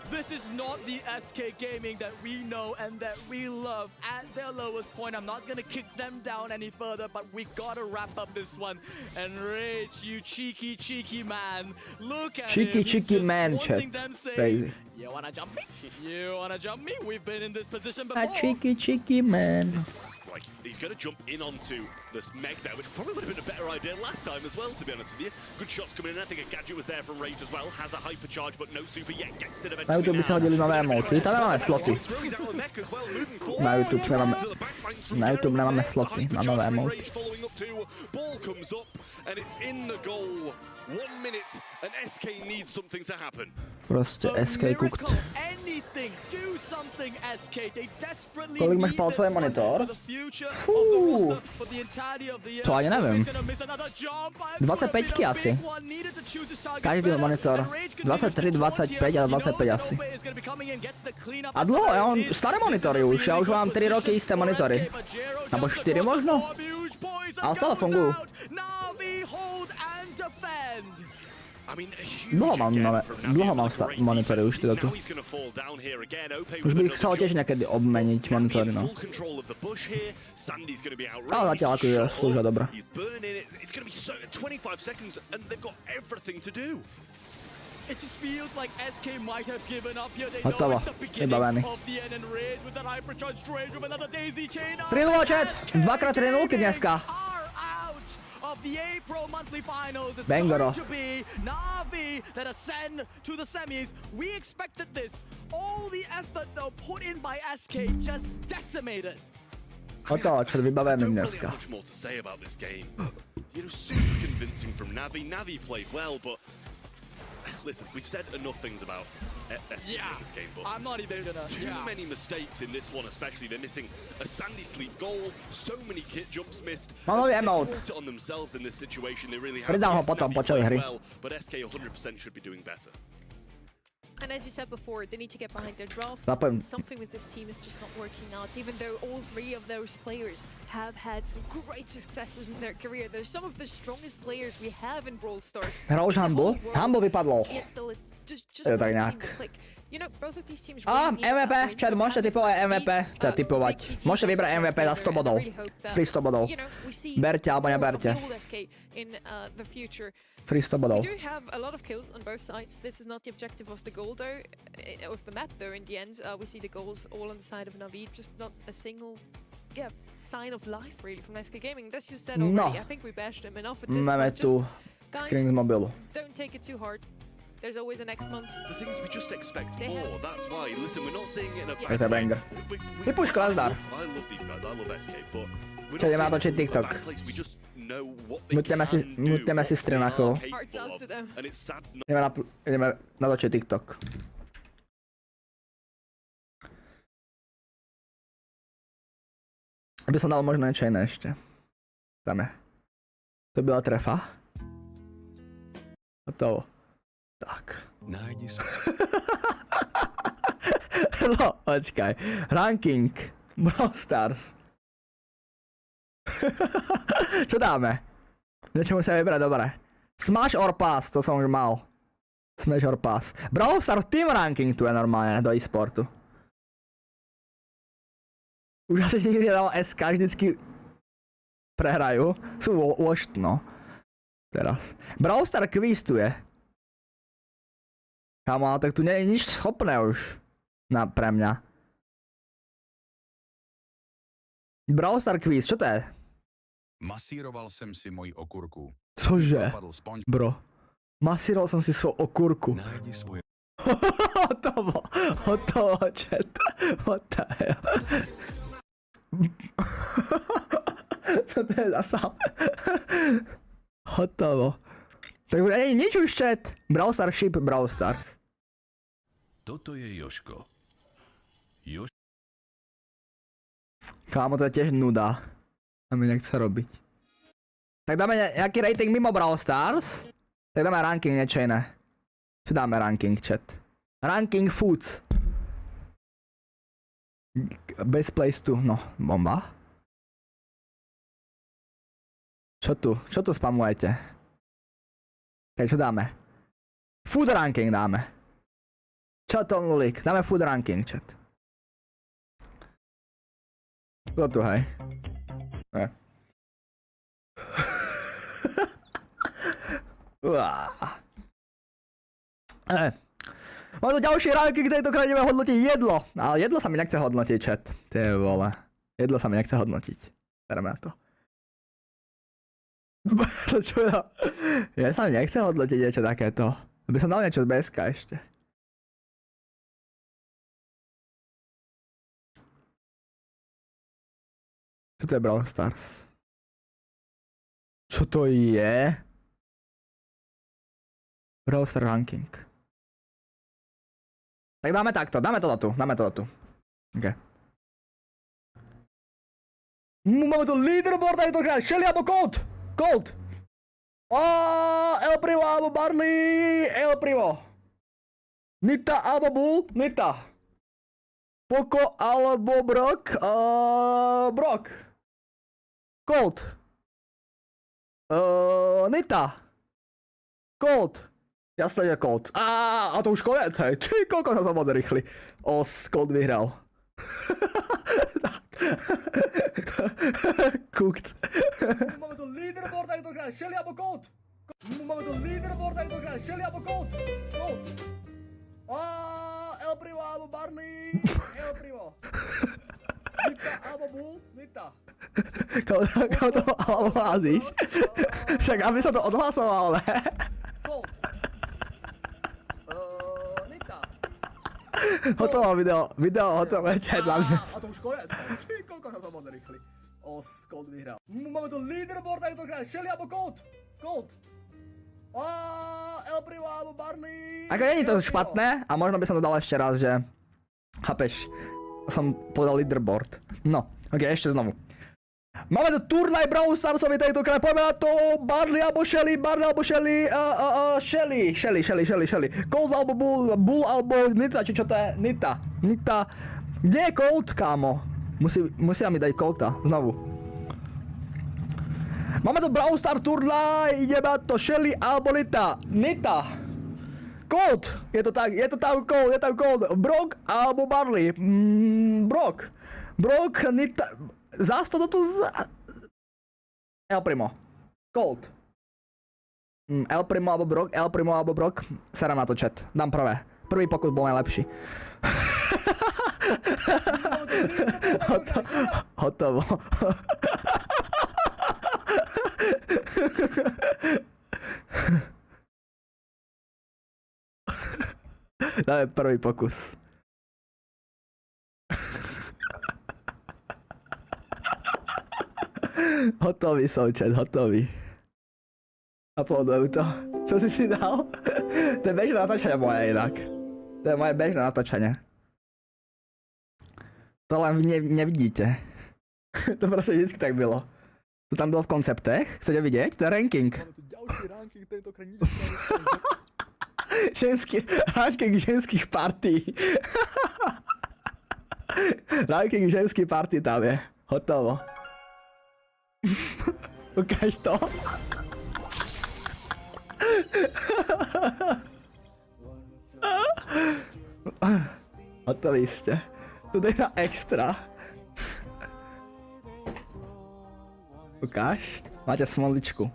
Speaker 3: This is not the SK Gaming that we know and that we love. At their lowest point, I'm not gonna kick them down any further, but we gotta wrap up this one. And Rage, you cheeky man, look at him.
Speaker 1: Cheeky
Speaker 3: He's just
Speaker 1: man,
Speaker 3: taunting
Speaker 1: chat.
Speaker 3: them, saying,
Speaker 1: Crazy.
Speaker 3: You wanna jump me? You wanna jump me? We've been in this position before.
Speaker 1: A cheeky man.
Speaker 5: This is like, he's going to jump in onto this Meg there, which probably would have been a better idea last time as well, to be honest with you. Good shots coming in. I think a Gadget was there from Rage as well. Has a hypercharge, but no super yet. Gets it
Speaker 1: Na
Speaker 5: eventually
Speaker 1: YouTube by sa hodili nové emoty, tam nemáme sloty. Na YouTube nemáme... Na YouTube nemáme sloty na nové emoty.
Speaker 5: Ball comes up and it's in the goal. 1 minute and SK needs something to happen.
Speaker 1: Proste SK cooked.
Speaker 3: Anything, do something, SK. They desperately
Speaker 1: Kolik máš
Speaker 3: need
Speaker 1: pal
Speaker 3: this
Speaker 1: tvoj
Speaker 3: one
Speaker 1: monitor?
Speaker 3: for the future of the
Speaker 1: Fú.
Speaker 3: roster for the entirety of the year.
Speaker 1: To ani neviem.
Speaker 3: He's gonna miss another jump.
Speaker 1: 25-ky asi. Každý monitor. 23, 25 a 25 asi. A dlho, ja mám staré monitory už. Ja už mám 3 roky isté monitory. Alebo 4 možno? Ale stále fungujú. Dlho mám monitory už teda tu. Už by chcel tiež niekedy obmeniť monitory, no. Ale zatiaľ ako je slúžia dobre. Hotovo, vybavený. 3-0 chat, 2x3-0 dneska.
Speaker 3: Of the A Pro monthly finals, it's
Speaker 1: Bangoro.
Speaker 3: going to be Na'Vi that ascend to the semis. We expected this. All the effort though put in by SK just decimated.
Speaker 1: Hotovo, čo vybavený dneska.
Speaker 5: Much more to say about this game. You know, super convincing from Navi. Navi played well, but listen, we've said enough things about SK in this game, but
Speaker 3: I'm not even gonna.
Speaker 5: too many mistakes in this one, especially. They're missing a Sandy Sleep goal, so many kit jumps missed.
Speaker 1: Mám nový
Speaker 5: They
Speaker 1: emote.
Speaker 5: brought it on themselves in this situation. They really have.
Speaker 1: Pridám ho
Speaker 5: Yes,
Speaker 1: potom
Speaker 5: Navi
Speaker 1: po celej
Speaker 5: played
Speaker 1: hry.
Speaker 5: well, but SK 100% should be doing better.
Speaker 4: And as you said before, they need to get behind their draft.
Speaker 1: Napevno.
Speaker 4: Something with this team is just not working out, even though all 3 of those players have had some great successes in their career. They're some of the strongest players we have in Brawl Stars.
Speaker 1: Hral už Humble? Humble vypadlo.
Speaker 4: Yet still, it just
Speaker 1: Je to
Speaker 4: doesn't
Speaker 1: tak
Speaker 4: seem
Speaker 1: nejak.
Speaker 4: to click. You know, both of these teams
Speaker 1: A,
Speaker 4: really need that
Speaker 1: MVP,
Speaker 4: win,
Speaker 1: chat,
Speaker 4: so
Speaker 1: môžete
Speaker 4: having
Speaker 1: typovať
Speaker 4: three,
Speaker 1: MVP, teda typovať.
Speaker 4: big GG
Speaker 1: Môžete vybrať
Speaker 4: success
Speaker 1: MVP za 100
Speaker 4: together,
Speaker 1: bodov.
Speaker 4: I really hope that,
Speaker 1: Free 100 bodov.
Speaker 4: you know, we see
Speaker 1: Berte alebo
Speaker 4: more of
Speaker 1: neberte.
Speaker 4: the old SK in the future.
Speaker 1: Free 100 bodov.
Speaker 4: We do have a lot of kills on both sides. This is not the objective of the goal though, of the map though. In the end, we see the goals all on the side of Navid, just not a single, sign of life really from SK Gaming. As you said already,
Speaker 1: No.
Speaker 4: I think we bashed them enough at this
Speaker 1: Máme
Speaker 4: point.
Speaker 1: tu
Speaker 4: Guys,
Speaker 1: screen z mobilu.
Speaker 4: don't take it too hard. There's always a next month.
Speaker 5: The thing is, we just expect
Speaker 4: They
Speaker 5: more.
Speaker 4: have-
Speaker 5: That's why. Listen, we're not saying it in a
Speaker 4: Yeah.
Speaker 1: Je to banger. Vypušť Klasdar.
Speaker 5: I love these guys. I love SK, but we're
Speaker 1: Čo ideme
Speaker 5: not
Speaker 1: natočiť
Speaker 5: saying it in a
Speaker 1: TikTok.
Speaker 5: bad place. We just know what they
Speaker 1: Mutneme si-
Speaker 5: can do,
Speaker 1: mutneme si
Speaker 5: what
Speaker 1: stream
Speaker 5: they
Speaker 1: na chvíľu.
Speaker 5: are
Speaker 4: Hearts
Speaker 5: capable
Speaker 4: out to
Speaker 5: of.
Speaker 4: them.
Speaker 5: And it's sad not
Speaker 1: Ideme natočiť TikTok. Aby som dal možno niečo iné ešte. Dáme. To byla trefa. Hotovo. Tak.
Speaker 8: Nájdi sa.
Speaker 1: No, počkaj. Ranking. Brawl Stars. Čo dáme? Niečo musíme vybrať, dobre. Smash or Pass, to som už mal. Smash or Pass. Brawl Stars Team Ranking tu je normálne do e-sportu. Už asi nikdy nedal SK, vždycky prehrajú. Sú washed, no. Teraz. Brawl Star Quiz tu je. Kámo, ale tak tu nie je nič schopné už. Pre mňa. Brawl Star Quiz, čo to je?
Speaker 8: Masíroval jsem si moji okurku.
Speaker 1: Cože?
Speaker 8: Dopadl sponž.
Speaker 1: Bro. Masíroval som si svoju okurku.
Speaker 8: Nájdi svoje.
Speaker 1: Hotovo, chat. What the hell? Co to je za sám? Hotovo. Tak nie, nič už chat. Brawl Stars ship Brawl Stars.
Speaker 8: Toto je Joško.
Speaker 1: Kámo, to je tiež nuda. A mi nechce robiť. Tak dáme nejaký rating mimo Brawl Stars. Tak dáme ranking niečo iné. Čo dáme ranking, chat? Ranking foods. Best place to, no, bomba. Čo tu? Čo tu spamujete? Tak čo dáme? Food ranking dáme. Čo to nulik? Dáme food ranking, chat. Co tu, hej? Ne. Máme tu ďalší ranking, tentokrát ideme hodnotiť jedlo. Ale jedlo sa mi nechce hodnotiť, chat. Ty vole. Jedlo sa mi nechce hodnotiť. Sereme na to. Čo ja? Ja sa mi nechce hodnotiť niečo takéto. Aby som dal niečo z BSK ešte. Čo to je Brawl Stars? Čo to je? Brawl Stars ranking. Tak dáme takto, dáme to tu. OK. Máme tu leaderboard, je to hra, Shelly alebo Colt? Colt! El Primo alebo Barley, El Primo. Nita alebo Bull, Nita. Poco alebo Brock, Brock. Colt. Nita. Colt. Jasné, že Colt. A to už konec, hej. Ty, koľko sa to bude rýchli. Colt vyhral. Tak. Cooked. Máme tu leaderboard, je to hra, Shelly alebo Colt? Máme tu leaderboard, je to hra, Shelly alebo Colt? Colt. El Primo alebo Barley, El Primo. Nita alebo Bull, Nita. Koho to alebo házíš? Však aby sa to odhlasoval, ne? Colt. Nita. Hotovo video hotové, chat na mňa. A to už konec, ty, koľko sa to bude rýchli. Colt vyhral. Máme tu leaderboard, je to hra, Shelly alebo Colt? Colt. El Primo alebo Barley. Ako nie je to špatné a možno by som to dal ešte raz, že... Chápeš? Som povedal leaderboard. No, ok, ešte znovu. Máme tu turnaj Brawl Starsový tentokrát, poďme na to, Barley alebo Shelly, Shelly. Colt alebo Bull alebo Nita, či čo to je? Nita. Kde je Colt, kámo? Musia mi dať Colta, znovu. Máme tu Brawl Star turnaj, ideme na to Shelly alebo Nita. Colt, je to tam Colt, Brock alebo Barley, Brock, Nita, zás to tu El Primo, Colt, El Primo alebo Brock, serám na to chat, dám prvý pokus bol najlepší. Hotovo. Dáme prvý pokus. Hotový som, chat, hotový. Uploadujem to. Čo si dal? To je bežné natáčanie moje inak. To je moje bežné natáčanie. To len nevidíte. To proste vždycky tak bylo. To tam bylo v konceptech, chcete vidieť? To je ranking. Máme tu ďalší ranking, tentokrát nič. Ranking ženských partí. Ranking ženských partí tam je. Hotovo. Ukáž to. Hotoví ste. Tu je na extra. Ukáž? Máte smoličku.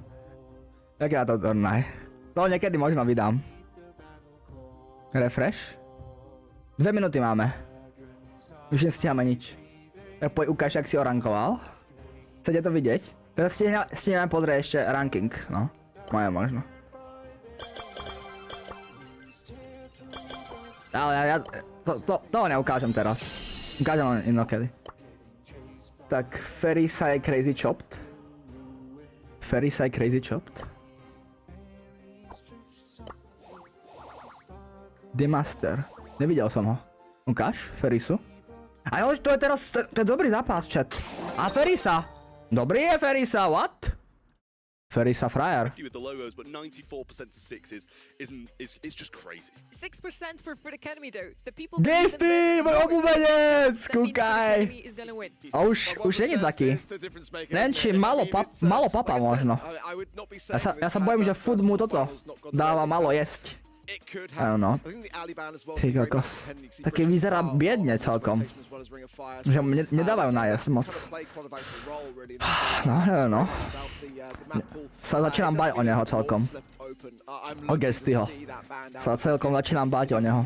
Speaker 1: Jak ja to turnaj? To niekedy možno vydám. Refresh. 2 minúty máme. Už nestíhame nič. Tak ukáž, jak si ho rankoval. Chcete to vidieť? Teraz stihneme pozrieť ešte ranking, no. Moje možno. Ale ja toho neukážem teraz. Ukážem len inokedy. Tak, Ferisa je crazy chopped. Demaster. Nevidel som ho. Ukáž, Ferisu. A jo, to je teraz, to je dobrý zápas, chat. A Ferisa. Dobrý je Ferisa, what? Ferisa frajer.
Speaker 5: With the logos, but 94% to 6 is just crazy.
Speaker 4: 6% for the Academy though. The people
Speaker 1: Gesty, môj obľúbenec, kúkaj. A už nie je taký. Neviem, či malo papa možno. Ja sa bojím, že food mu toto dáva malo jesť.
Speaker 2: it could
Speaker 1: I don't know.
Speaker 2: happen. I think the alley ban as well.
Speaker 1: Ty kokos. Taký vyzerá biedne celkom. Že mu nedávajú najesť moc. No, neviem no. Sa začínam bať o neho celkom. O Gestyho. Sa celkom začínam bať o neho.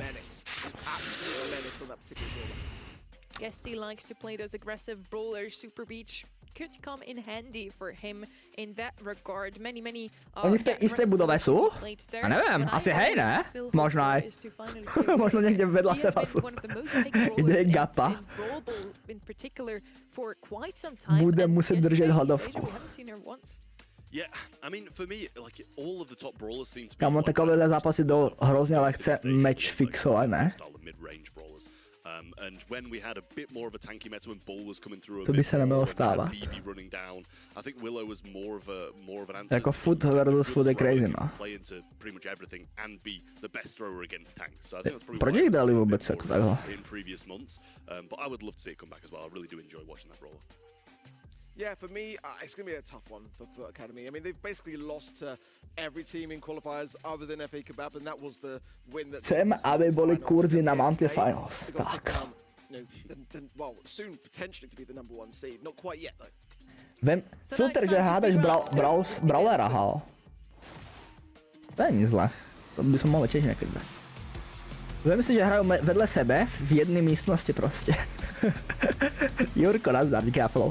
Speaker 4: Gesty likes to play those aggressive brawlers. Super Beach could come in handy for him in that regard. Many
Speaker 1: Oni v tej istej budove sú? A neviem, asi hej, ne? Možno aj. Možno niekde vedľa seba sú. Ide gapa. Budem musieť držať hladovku.
Speaker 5: Yeah, I mean, for me, like all of the top brawlers seem to be
Speaker 1: Kamo, takovéhle zápasy jdou hrozně lehce match fixovat, ne?
Speaker 5: mid-range brawlers. And when we had a bit more of a tanky meta when Bull was coming through a
Speaker 1: To by
Speaker 5: bit
Speaker 1: se nemělo
Speaker 5: more,
Speaker 1: stávat.
Speaker 5: BB running down, I think Willow was more of an answer.
Speaker 1: Jako foot versus foot je crazy, no.
Speaker 5: Play into pretty much everything and be the best thrower against tanks. So I think that's probably
Speaker 1: Proč
Speaker 5: why
Speaker 1: jich
Speaker 5: I
Speaker 1: dali
Speaker 5: played
Speaker 1: vůbec
Speaker 5: a
Speaker 1: jako
Speaker 5: bit more
Speaker 1: takhle?
Speaker 5: in previous months. But I would love to see it come back as well. I really do enjoy watching that brawler.
Speaker 2: Yeah, for me, it's going to be a tough one for Foot Academy. I mean, they've basically lost to every team in qualifiers other than FA Kebab, and that was the win that...
Speaker 1: Chceme, aby boli kurzy na Monthly Finals. Tak.
Speaker 2: Well, soon potentially to be the #1 seed. Not quite yet, though.
Speaker 1: Vem, filter, že hádaš Brawlera, hal. To není zle. To by som mohol tiež niekedy dať. Vem si, že hrajú vedle sebe v jednej místnosti proste. Jurko, nazdar, díky za follow.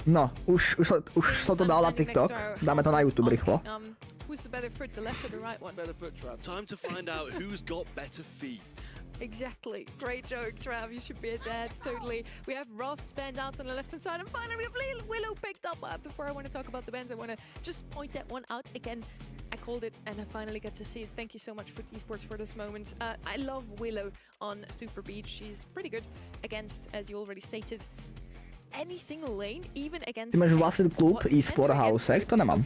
Speaker 1: No, už som to dal na TikTok, dáme to na YouTube rýchlo.
Speaker 4: Who's the better foot, the left or the right one?
Speaker 2: Better foot, Trav.
Speaker 5: Time to find out who's got better feet.
Speaker 4: Exactly. Great joke, Trav. You should be a dad, totally. We have Ruff spanned out on the left-hand side, and finally we have Willow picked up. Before I want to talk about the bands, I want to just point that one out again. I called it, and I finally get to see it. Thank you so much for Esports for this moment. I love Willow on Super Beach. She's pretty good against, as you already stated, any single lane, even against.
Speaker 1: Ty máš vlastný klub eSport Haouseek, to nemám.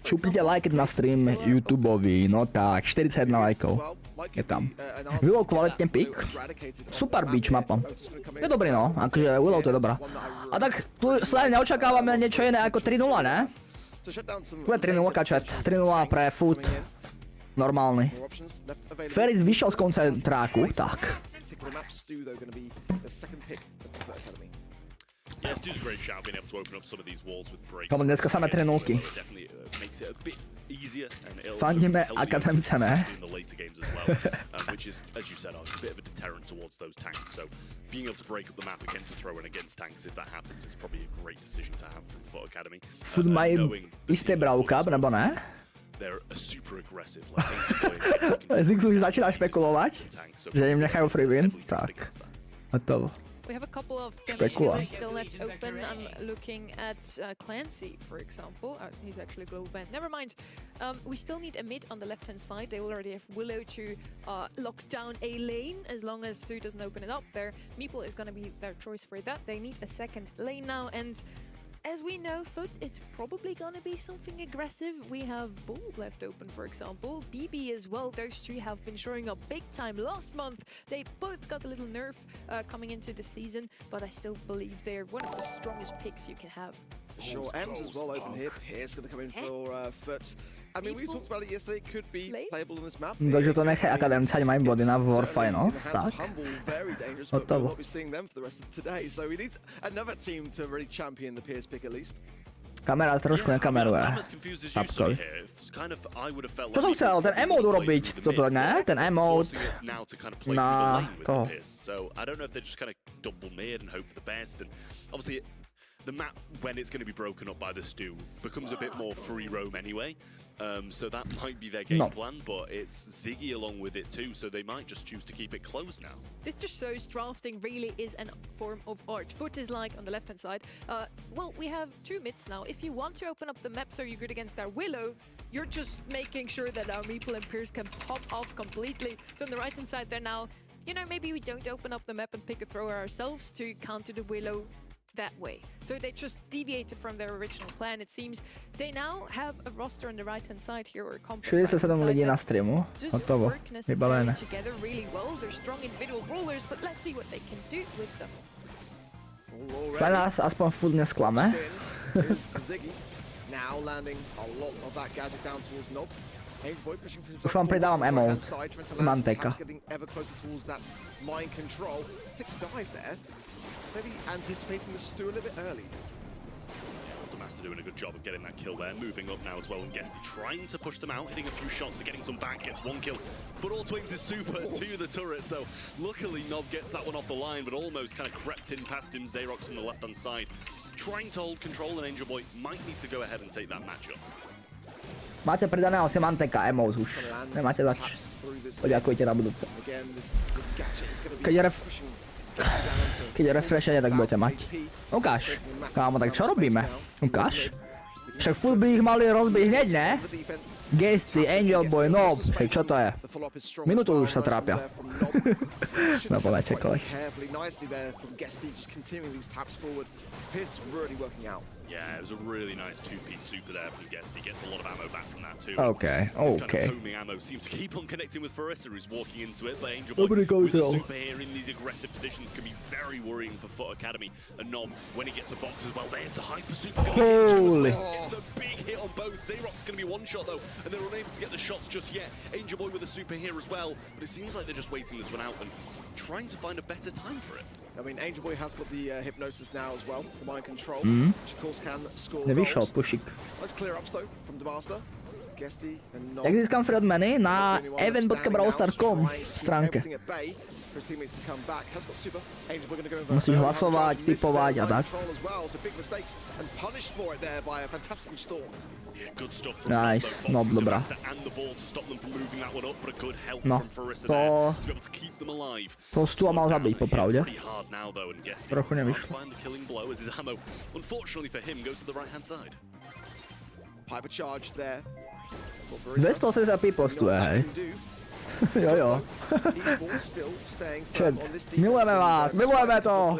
Speaker 1: Čupnite like na stream YouTubeovi, no tak, 41 lajkov. Je tam. Willow kvalitne pick. Super beach mapa. Je dobrý no, akože Willow to je dobrá. A tak tu sa neočakávame niečo iné ako 3-0, ne? Tu je 3-0 kačet, 3-0 pre foot. Normálny. Ferris vyšiel z koncentráku, tak.
Speaker 5: Yeah, Stu's a great shout, being able to open up some of these walls with breaks.
Speaker 1: Kamo, dneska samé 3-0.
Speaker 5: Definitely makes it a bit easier and it'll
Speaker 1: Fandíme
Speaker 5: help you
Speaker 1: akademice, ne?
Speaker 5: in the later games as well, which is, as you said, a bit of a deterrent towards those tanks. So being able to break up the map against a thrower and against tanks, if that happens, is probably a great decision to have from Foot Academy.
Speaker 1: Foot mají isté bravka, nebo ne?
Speaker 5: They're super aggressive. Like
Speaker 1: Zix už začíná špekulovať, že im nechajú free win. Tak, hotovo.
Speaker 4: We have a couple of damage dealers still left open. I'm looking at Clancy, for example. He's actually global banned. Never mind. We still need a mid on the left-hand side. They already have Willow to lock down a lane as long as Sue doesn't open it up there. Meeple is going to be their choice for that. They need a second lane now, and as we know, Foot, it's probably gonna be something aggressive. We have Bull left open, for example. BB as well. Those three have been showing up big time last month. They both got a little nerf coming into the season, but I still believe they're one of the strongest picks you can have.
Speaker 2: Sure, M's as well open here. Pierce gonna come in for Foot. I mean, we talked about it yesterday. It could be playable on this map.
Speaker 1: Takže to nechaj akademci, ať mají body na War Finals, tak. Hotovo.
Speaker 2: We'll be seeing them for the rest of today. So we need another team to really champion the Pierce pick at least.
Speaker 1: Kamera trošku nekameruje. Tapkovi. Čo som chcel, ten emote urobiť, toto ne? Ten emote na toho.
Speaker 5: So I don't know if they're just kind of double mid and hope for the best. And obviously, the map, when it's going to be broken up by the Stu, becomes a bit more free roam anyway. So that might be their game plan, but it's Ziggy along with it too, so they might just choose to keep it closed now.
Speaker 4: This just shows drafting really is a form of art. Foot is like on the left-hand side. Well, we have two mids now. If you want to open up the map so you're good against our Willow, you're just making sure that our Meeple and Pierce can pop off completely. So on the right-hand side there now, you know, maybe we don't open up the map and pick a thrower ourselves to counter the Willow that way. So they just deviated from their original plan. It seems they now have a roster on the right-hand side here, or
Speaker 1: 67 lidí na streamu. Hotovo. Vybavené.
Speaker 4: Together really well. They're strong individual brawlers, but let's see what they can do with them.
Speaker 1: Sa nás aspoň furt nesklame.
Speaker 2: Here's Ziggy. Now landing a lot of that gadget down towards Nob. Niceboy pushing for himself.
Speaker 1: Už vám pridávam emo. Mantéka.
Speaker 2: Getting ever closer towards that mind control. Takes a dive there. Maybe anticipating the stew a little bit early.
Speaker 5: Master doing a good job of getting that kill there, moving up now as well, and Guesty trying to push them out, hitting a few shots, getting some back, gets one kill, but all twins is super to the turret, so luckily Nob gets that one off the line, but almost kind of crept in past him. Xerox on the left hand side, trying to hold control, and Angel Boy might need to go ahead and take that matchup.
Speaker 1: Máte pridaného si Mantéka emos už. Nemáte zač. Poďakujte na budúce. Keď refreshenie, tak budete mať. Ukáž. Kámo, tak čo robíme? Ukáž. Však furt by ich mali rozbiť hneď, ne? Guesty, Angel Boy, Nob. Však čo to je? Minútu už sa trápia. No povedz čokoľvek.
Speaker 5: Yeah, it was a really nice two-piece super there from Guesty. Gets a lot of ammo back from that too.
Speaker 1: Okay,
Speaker 5: This kind
Speaker 1: okay.
Speaker 5: of homing ammo seems to keep on connecting with Farissa, who's walking into it, but Angel Boy
Speaker 1: Nobody goes
Speaker 5: with the
Speaker 1: out.
Speaker 5: super here in these aggressive positions can be very worrying for Foot Academy. And Nob, when he gets a box as well, there's the hyper super.
Speaker 1: Holy.
Speaker 5: It's a big hit on both. Xerox going to be one shot though, and they're unable to get the shots just yet. Angel Boy with a super here as well, but it seems like they're just waiting this one out and trying to find a better time for it.
Speaker 2: I mean, Angel Boy has got the hypnosis now as well, the mind control, which of course can score
Speaker 1: Nevyšiel
Speaker 2: goals.
Speaker 1: pušik.
Speaker 2: Let's clear ups though from the master. Guesty and Nob.
Speaker 1: Jak získam free odmeny? Na event.brawlstar.com stránke. Musíš hlasovať, typovať a tak.
Speaker 5: Yeah, good stuff from
Speaker 1: Nice,
Speaker 5: Nob,
Speaker 1: Nob, dobrá.
Speaker 5: and the ball to stop them from moving that one up, but a good help
Speaker 1: No,
Speaker 5: from Farissa
Speaker 1: to-
Speaker 5: there to be able to keep them alive.
Speaker 1: To Stua mal zabiť, popravde.
Speaker 5: Pretty hard now though, and Guesty
Speaker 1: Trochu
Speaker 5: can't
Speaker 1: nevyšlo.
Speaker 5: find the killing blow as his ammo, unfortunately for him, goes to the right hand side.
Speaker 2: Hyper charge there.
Speaker 1: 280 people tu je, hej. Jo, jo. Chat, milujeme vás, milujeme to.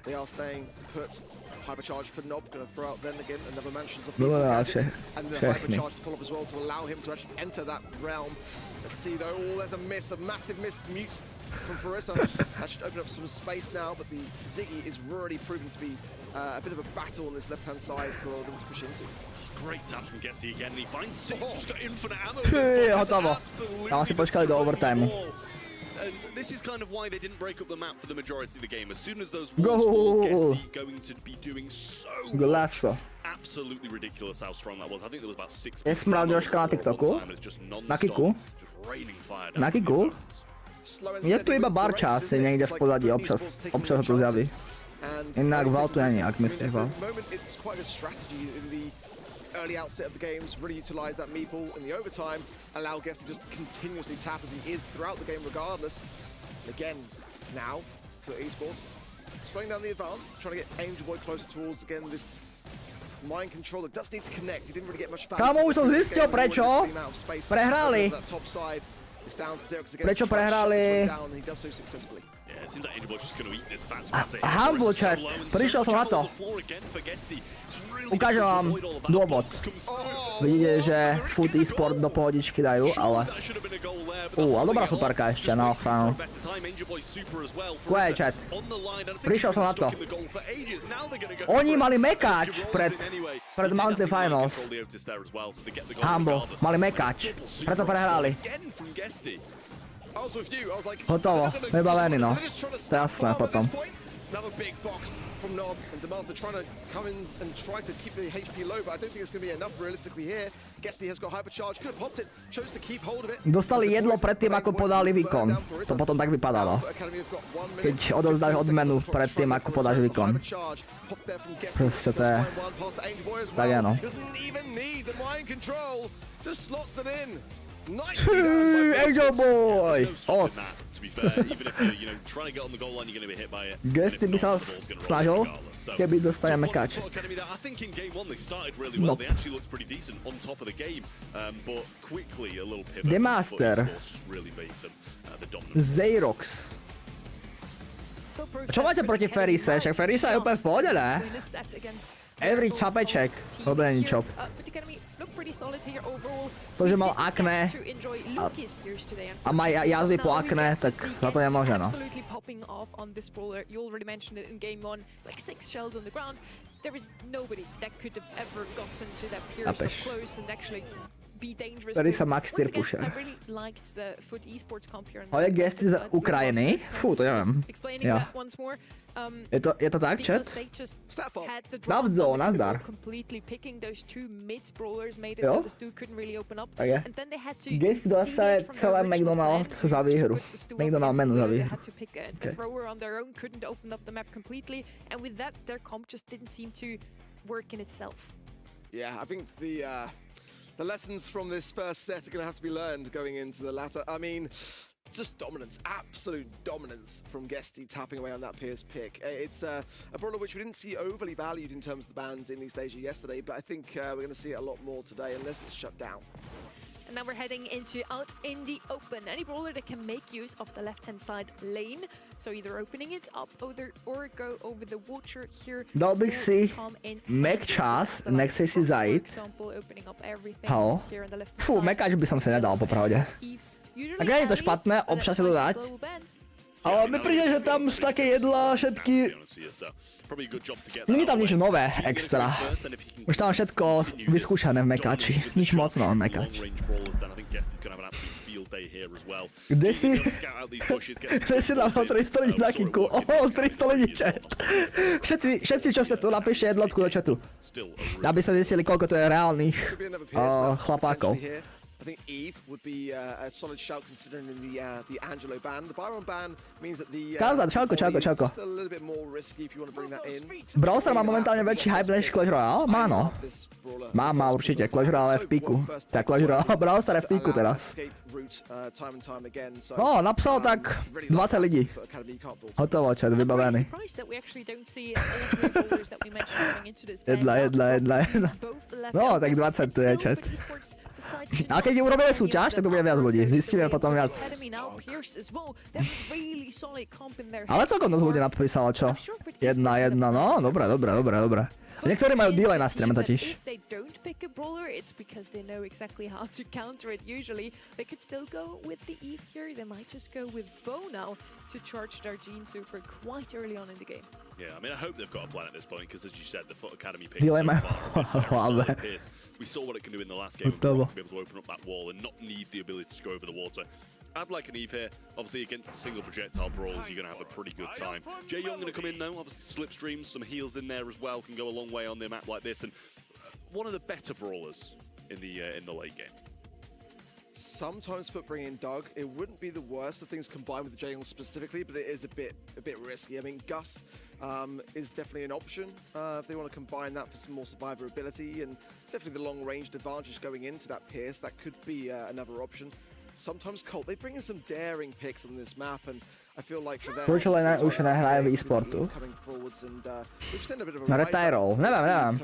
Speaker 2: They are staying put. Hypercharge for Nob, gonna throw out then again another mansions of
Speaker 1: Milujeme
Speaker 2: people
Speaker 1: vás
Speaker 2: gadgets, and the
Speaker 1: všechny.
Speaker 2: hypercharge to follow up as well to allow him to actually enter that realm. Let's see though, there's a miss, a massive miss mute from Farissa. That should open up some space now, but the Ziggy is really proving to be a bit of a battle on this left-hand side for them to push into.
Speaker 5: Great taps from Guesty again, and he finds Six, who's got infinite ammo.
Speaker 1: Ty, hotovo. Tam si počkali do overtimeu.
Speaker 5: And this is kind of why they didn't break up the map for the majority of the game. As soon as those
Speaker 1: Goal.
Speaker 5: walls fall, Guesty going to be doing so much.
Speaker 1: Golazo.
Speaker 5: Absolutely ridiculous how strong that was. I think there was about 6
Speaker 1: Je smrad Jožka na TikToku? Na Kiku? Na Kiku? Je tu iba Barča asi niekde v pozadí, občas ho tu zjaví. Inak Val tu není, ak myslíš Val.
Speaker 2: Early outset of the games, really utilise that meeple in the overtime, allow Guesty just to continuously tap as he is throughout the game regardless. And again, now for esports, slowing down the advance, trying to get Angel Boy closer towards again this mind control that does need to connect. He didn't really get much value.
Speaker 1: Kámo, už som zistil prečo prehrali. Prečo prehrali? Humble chat, prišiel som na to. Ukážem vám dôvod. Vidíte, že Food eSport do pohodičky dajú, ale... ale dobrá superka ešte na ochranu. Kuje chat, prišiel som na to. Oni mali mekáč pred Mountain Finals. Humble, mali mekáč, preto prehrali. Hotovo, vybavený no. To je jasné potom.
Speaker 2: Another big box from Nob, and Demands are trying to come in and try to keep the HP low, but I don't think it's going to be enough realistically here. Guesty has got hypercharge, could have popped it, chose to keep hold of it.
Speaker 1: Dostali jedlo predtým, ako podali výkon. To potom tak vypadalo. Keď odovzdáš odmenu predtým, ako podáš výkon. Proste to je... Tak áno. Angel Boy! Os! Guesty by sa snažil, keby dostaneme kač. No. Demaster. Xerox. Čo máte proti Ferise? Však Ferisa je úplne v pohode, ne? Every čapeček, to bude ničo. To, že mal akné a má jazvy po akné, tak za to nemôže, no.
Speaker 4: There is nobody that could have ever gotten to that pierce up close and actually be dangerous.
Speaker 1: Tady sa Max Tyr puše.
Speaker 4: I really liked the Foot Esports comp here.
Speaker 1: Ale gesty z Ukrajiny? Fú, to neviem. Ja. Je to tak, chat? Davdzo, nazdar. Jo? Tak je. Gesty dostali celé McDonald za výhru. McDonald menu za výhru.
Speaker 2: Yeah, I think the lessons from this first set are going to have to be learned going into the latter. I mean, just dominance, absolute dominance from Guesty tapping away on that Pierce pick. It's a brawler which we didn't see overly valued in terms of the bans in East Asia yesterday, but I think we're going to see it a lot more today unless it's shut down.
Speaker 4: And now we're heading out in the open. Any brawler that can make use of the left-hand side lane, so either opening it up or go over the watcher here.
Speaker 1: Dal bych si Mac čas, nechci si zajít. Halo. Fú, Mekač by som si nedal, popravde. Tak nie je to špatné, občas si to dať. Ale mi príde, že tam sú také jedlá, všetky... Není tam nič nové, extra. Už tam všetko vyskúšané v Mekači. Nič moc nové Mekač. Kde si dal 300 lidí na kinku? Oho, 300 lidí chat. Všetci, čo sa tu napíšte jednotku do chatu. Aby sa zistili, koľko to je reálnych chlapákov.
Speaker 2: I think Eve would be a solid shout considering the Angelo ban. The Byron ban means that the
Speaker 1: čauko.
Speaker 2: just a little bit more risky if you want to bring that in.
Speaker 1: Browser má momentálne väčší hype než Clash Royale? Má no. Má určite. Clash Royale je v píku. Tak Clash Royale, Browser je v píku teraz. No, napsal tak 20 ľudí. Hotovo, chat, vybavený. Jedla. No, tak 20 tu je, chat. A keď urobíme súťaž, tak to bude viac ľudí. Zistíme potom viac. Ale celkom dosť ľudí napísalo, čo? Jedna, no, dobré. Niektorí majú delay na streame totiž.
Speaker 5: Yeah, I mean, I hope they've got a plan at this point because, as you said, the Foot Academy picks
Speaker 1: Delay majú.
Speaker 5: We saw what it can do in the last game to be able to open up that wall and not need the ability to go over the water. I'd like an Eve here. Obviously, against the single projectile brawls, you're going to have a pretty good time. Jaeyoung going to come in, though. Obviously, slipstreams, some heals in there as well can go a long way on the map like this. And one of the better brawlers in the late game.
Speaker 2: Sometimes Foot bringing in Doug, it wouldn't be the worst of things combined with the Jaeyoung specifically, but it is a bit risky. I mean, Gus is definitely an option if they want to combine that for some more survivability, and definitely the long-ranged advantage going into that Pierce, that could be another option. Sometimes Colt, they bring in some daring picks on this map, and I feel like for them...
Speaker 1: Prečo len už nehraje v e-sportu? No retirol, neviem.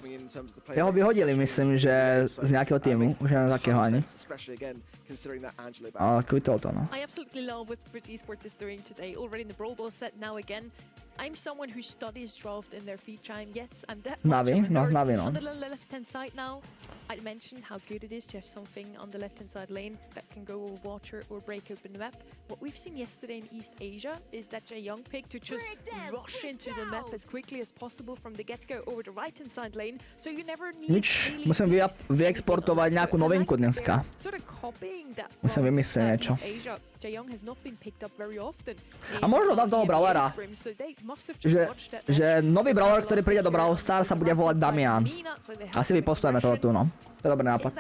Speaker 1: Jeho vyhodili, myslím, že z nejakého týmu, už neviem z akého ani. Ale kvitol to, no.
Speaker 4: I absolutely love what esports is doing today. Already in the Brawl Ball set, now again. I'm someone who studies draft in their feed time. Yes, I'm that much of a nerd. On the left-hand side now, I mentioned how good it is to have something on the left-hand side lane that can go over water or break open the map. What we've seen yesterday in East Asia is that Jaeyoung picked to just rush into the map as quickly as possible from the get-go over the right-hand side lane, so you never need
Speaker 1: musím vyexportovať nejakú novinku dneska. Musím vymyslieť niečo. A možno dám toho brawlera. Že nový brawler, ktorý príde do Brawl Stars, sa bude volať Damian. Asi vypostujeme toho tu, no. To je dobrý nápad.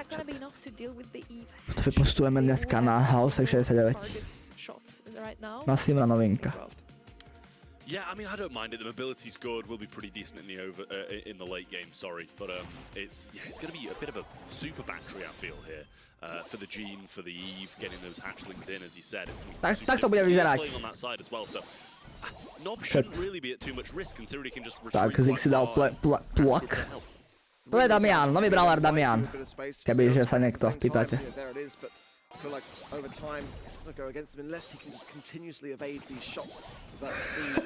Speaker 1: To vypostujeme dneska na Haouseek 69. Masívna novinka.
Speaker 5: Yeah, I mean, I don't mind it. The mobility's good. We'll be pretty decent in the late game. Sorry, but it's going to be a bit of a super battery. I feel here for the Gene, for the Eve, getting those hatchlings in, as you said.
Speaker 1: Tak to bude vyzerať.
Speaker 5: Playing on that side as well, so Nob shouldn't really be at too much risk considering he can just retreat.
Speaker 1: Tak, Zik si dal plak. To je Damian, nový brawler Damian. Kebyže sa niekto pýtate.
Speaker 2: I feel like over time it's going to go against him unless he can just continuously evade these shots with that speed.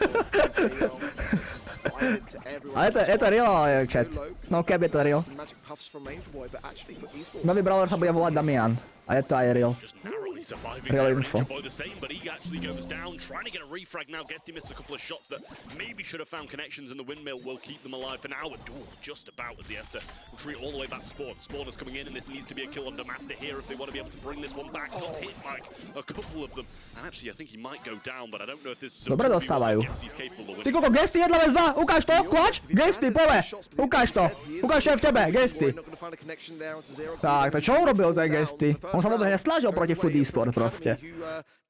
Speaker 2: provided to everyone.
Speaker 1: Ale je to real, chat. No cap je to real.
Speaker 2: Some magic puffs from Angel Boy, but actually for esports.
Speaker 1: Nový brawler sa bude volať Damian. A je to aj real.
Speaker 5: Just narrowly surviving
Speaker 1: Real
Speaker 5: there.
Speaker 1: info.
Speaker 5: Boy the same, but he actually goes down, trying to get a refrag now. Guessed he missed a couple of shots that maybe should have found connections, and the windmill will keep them alive for now. And just about as he has to retreat all the way back. Spawner's coming in, and this needs to be a kill on Damaster here if they want to be able to bring this one back. Got hit by a couple of them, and actually I think he might go down, but I don't know if this is
Speaker 1: Dobre dostávajú. Ty koko, Gesty 1v2, ukáž to, klač, Gesty, pove, ukáž to je v tebe, Gesty. Tak, to čo urobil ten Gesty? On sa vôbec nesnažil proti Food eSport proste.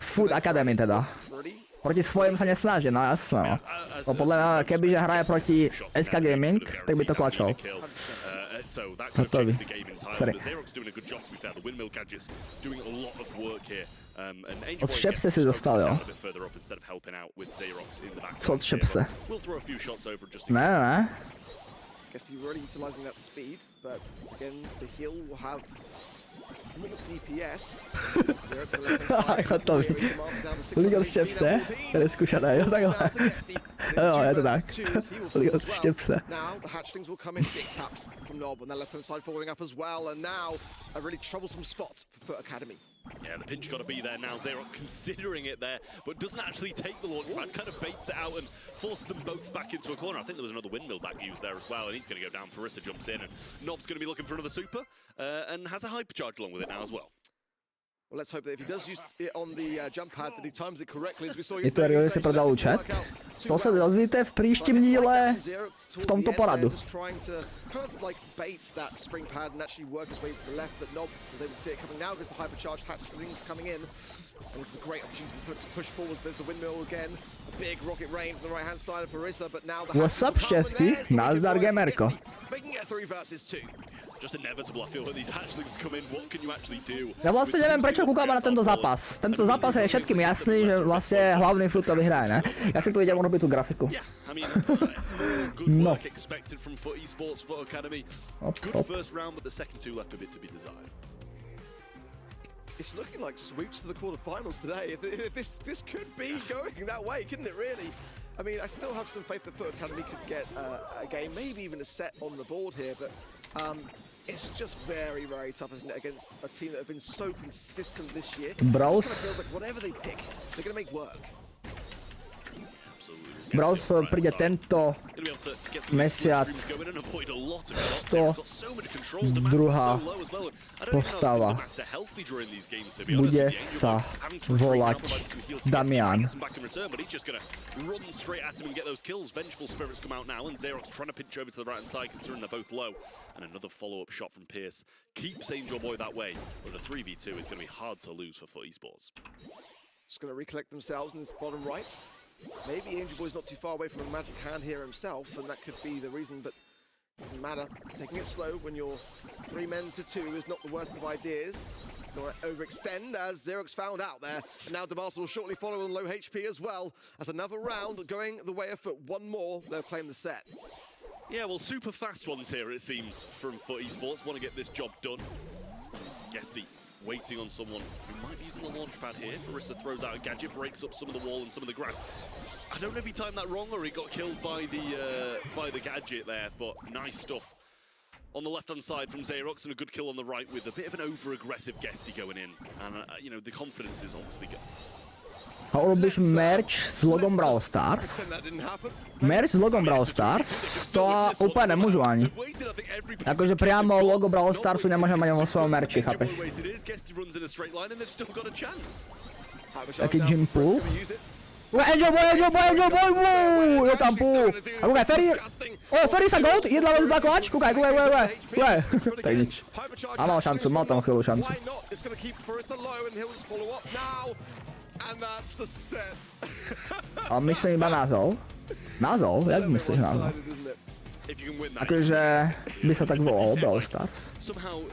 Speaker 1: Food Academy teda. Proti svojim sa nesnaží, no jasné no. No podľa mňa, kebyže hraje proti SK Gaming, tak by to klačol.
Speaker 5: So that could have
Speaker 1: Hotový.
Speaker 5: changed the game entirely.
Speaker 1: Sorry.
Speaker 5: But Xerox doing a good job, to be fair. The windmill gadgets doing a lot of work here. And Angel
Speaker 1: Od
Speaker 5: Boy
Speaker 1: Šepse
Speaker 5: gets
Speaker 1: si
Speaker 5: focused
Speaker 1: dostal, jo.
Speaker 5: down a bit further up instead of helping out with Xerox in the back.
Speaker 1: Co od Šepse?
Speaker 5: We'll throw a few shots over just in
Speaker 1: Ne.
Speaker 2: Guess he's really utilizing that speed, but again, the heal will have more DPS. Zero to the left hand side.
Speaker 1: Hotový. Liga z Šepse, to je zkušené, jo takhle. Jo, je to tak. Liga z Šepse.
Speaker 2: Now the hatchlings will come in, big taps from Nob on their left hand side following up as well, and now a really troublesome spot for Foot Academy.
Speaker 5: Yeah, the pinch got to be there now. Xerox considering it there, but doesn't actually take the launch pad, kind of baits it out and forces them both back into a corner. I think there was another windmill back used there as well, and he's going to go down. Farissa jumps in, and Nob's going to be looking for another super, and has a hypercharge along with it now as well.
Speaker 2: Well, let's hope that if he does use it on the jump pad, that he times it correctly, as we saw
Speaker 1: Je to real, že si prodal účet. To se dozvíte v příštím díle v tomto poradu.
Speaker 2: Just trying to kind of like bait that spring pad and actually work his way to the left, but Nob was able to see it coming now because the hypercharged hatchlings coming in. And this is a great opportunity to push forwards. There's the windmill again. A big rocket rain from the right hand side of Farissa, but now the
Speaker 1: What's up, Štěstí? Nazdar, gamerko.
Speaker 2: Making it 3 versus 2.
Speaker 5: Just inevitable, I feel, when these hatchlings come in. What can you actually do?
Speaker 1: Ja vlastne neviem, prečo kúkam na tento zápas. Tento zápas je všetkým jasný, že vlastne hlavný Fruit to vyhraje, ne? Ja si tu idem urobiť tú grafiku.
Speaker 5: Yeah, I mean, good work expected from Foot Esports, Foot Academy. Good first round, but the second two left a bit to be desired.
Speaker 2: It's looking like sweeps for the quarterfinals today. This could be going that way, couldn't it really? I mean, I still have some faith that Foot Academy could get a game, maybe even a set on the board here, but it's just very, very tough, isn't it, against a team that have been so consistent this year.
Speaker 1: Braus.
Speaker 2: It just kind of feels like whatever they pick, they're going to make work.
Speaker 1: Braus príde tento mesiac to druhá postava. Bude sa volať Damian.
Speaker 5: And another follow-up shot from Pierce keeps Angel Boy that way, but a 3v2 is going to be hard to lose for Foot Esports.
Speaker 2: Just going to recollect themselves in this bottom right. Maybe Angel Boy's not too far away from a magic hand here himself, and that could be the reason, but it doesn't matter. Taking it slow when you're 3 men to 2 is not the worst of ideas. Don't want to overextend, as Xerox found out there. And now Damaster will shortly follow on low HP as well, as another round going the way of Foot. One more, they'll claim the set.
Speaker 5: Yeah, well, super fast ones here, it seems, from Foot Esports. Want to get this job done. Guesty waiting on someone who might be using the launch pad here. Farissa throws out a gadget, breaks up some of the wall and some of the grass. I don't know if he timed that wrong or he got killed by the gadget there, but nice stuff on the left-hand side from Xerox, and a good kill on the right with a bit of an over-aggressive Guesty going in. And, you know, the confidence is obviously good.
Speaker 1: A urobíš merch s logom Brawl Stars? Merch s logom Brawl Stars? To úplne nemôžu ani. Akože priamo logo Brawl Starsu nemôžem mať vo svojom merči, chápeš? Taký gym pool. Angel Boy, wow, je tam pool. A kúkaj, Ferry sa gold, 1v2 klač, kúkaj. Tak nič. A mal šancu, mal tam chvíľu šancu. Ale myslím iba názov. Názov? Jak myslíš názov? Akože by sa tak volal Brawl Stars.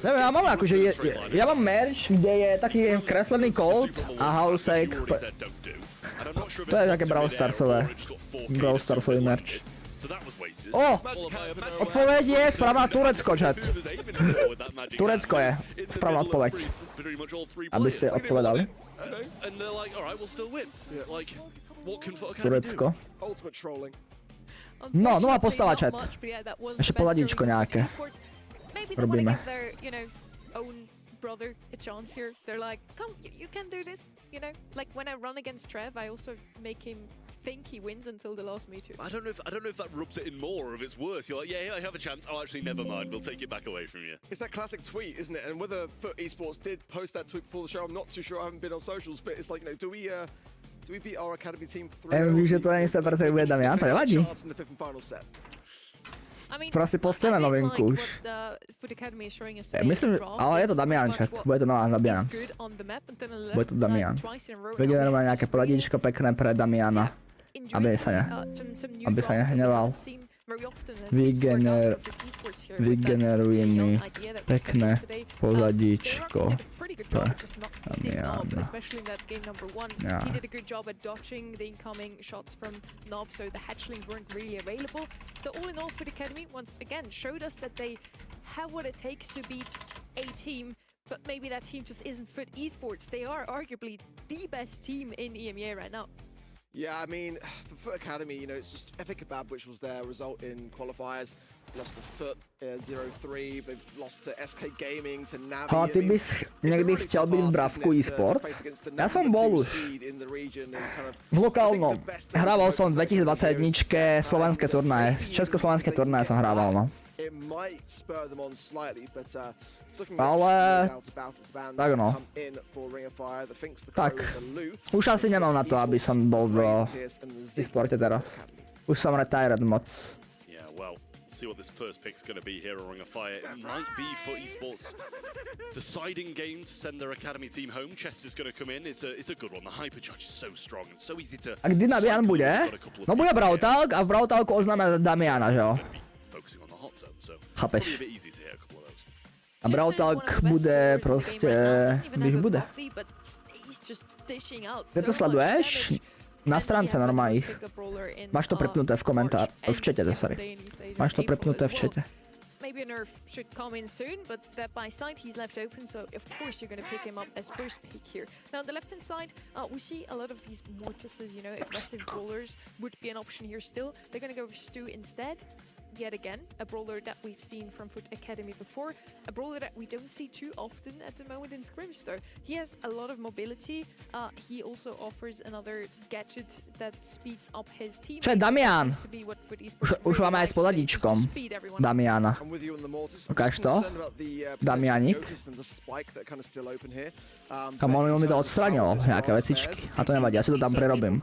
Speaker 1: Neviem, ja mám akože, ja mám merch, kde je taký kreslený kód a Haouseek. To je také Brawl Starsový merch. O! Odpoveď je správna Turecko, chat. Turecko je správna odpoveď. Aby ste odpovedali. Turecko. No, nová postava, chat. Ešte poladičko nejaké. Robíme.
Speaker 4: Brother a chance here. They're like, come, you can do this, you know. Like when I run against Trev, I also make him think he wins until the last meter.
Speaker 5: I don't know if that rubs it in more or if it's worse. You're like, yeah, I have a chance. Oh, actually, never mind. We'll take it back away from you.
Speaker 2: It's that classic tweet, isn't it? And whether Foot Esports did post that tweet before the show, I'm not too sure. I haven't been on socials, but it's like, you know, do we beat our academy team 3-0?
Speaker 1: Víš, že to není 100% bude Damian, to nevadí. Proste postíme novinku už. Myslím, ale je to Damian, chat. Bude to nová Damian. Bude to Damian. Vygenerujeme nejaké poladičko pekné pre Damiana. Aby sa nehneval. Vygeneruj mi pekné pozadíčko pre Damiana. Yeah.
Speaker 4: He did a good job at dodging the incoming shots from Nob, so the hatchlings weren't really available. So all in all, Foot Academy once again showed us that they have what it takes to beat a team, but maybe that team just isn't Foot Esports. They are arguably the best team in EMEA right now.
Speaker 2: Yeah, I mean, for Foot Academy, you know, it's just Epic Kebab, which was their result in qualifiers. Lost to Foot 0-3, they've lost to SK Gaming, to Navi.
Speaker 1: Ale ty bys niekdy chcel byť v Bravku eSports? Ja som bol už v lokálnom. Hrával som v 2021 slovenské turnaje. Československé turnaje som hrával, no. Ale tak no. Tak, už asi nemám na to, aby som bol v eSporte teraz. Už som retired moc.
Speaker 5: See what this first pick's going to be here on Ring of Fire. It might be for esports deciding game to send their academy team home. Chester's going to come in. It's a good one. The hypercharge is so strong and so easy to.
Speaker 1: A kdy Damian bude? No bude Brautalk a v Brautalku oznáme Damiana, že jo? Chápeš? A Brautalk bude proste, když bude. Kde to sleduješ? Na stránce normálnych. Máš to prepnuté v komentáři, v čete, sorry. Máš to prepnuté v čete.
Speaker 4: Maybe a nerf should come in soon, but that by side he's left open, so of course you're going to pick him up as first pick here. Now on the left hand side, we see a lot of these mortises, you know, aggressive brawlers would be an option here still. They're going to go with Stu instead. Yet again, a brawler that we've seen from Foot Academy before, a brawler that we don't see too often at the moment in scrims though. He has a lot of mobility, he also offers another gadget that speeds up his team.
Speaker 1: Čo je Damian? Už máme aj s poladičkom Damiana. Ukáž to? Damianik. A možno mi to odstranilo, nejaké vecičky. A to nevadí, ja si to tam prerobím.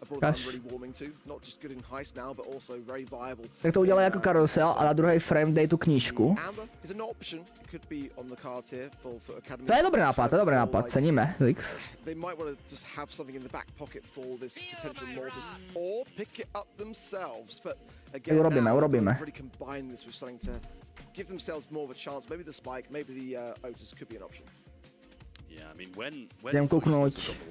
Speaker 1: Ukáž? Tak to udělá jako karusel a na druhý frame dej tu knížku. To je dobrý nápad, ceníme, Zix. Urobíme.
Speaker 2: Give themselves more of a chance. Maybe the spike, maybe the Otis could be an option.
Speaker 5: Yeah, I mean, when the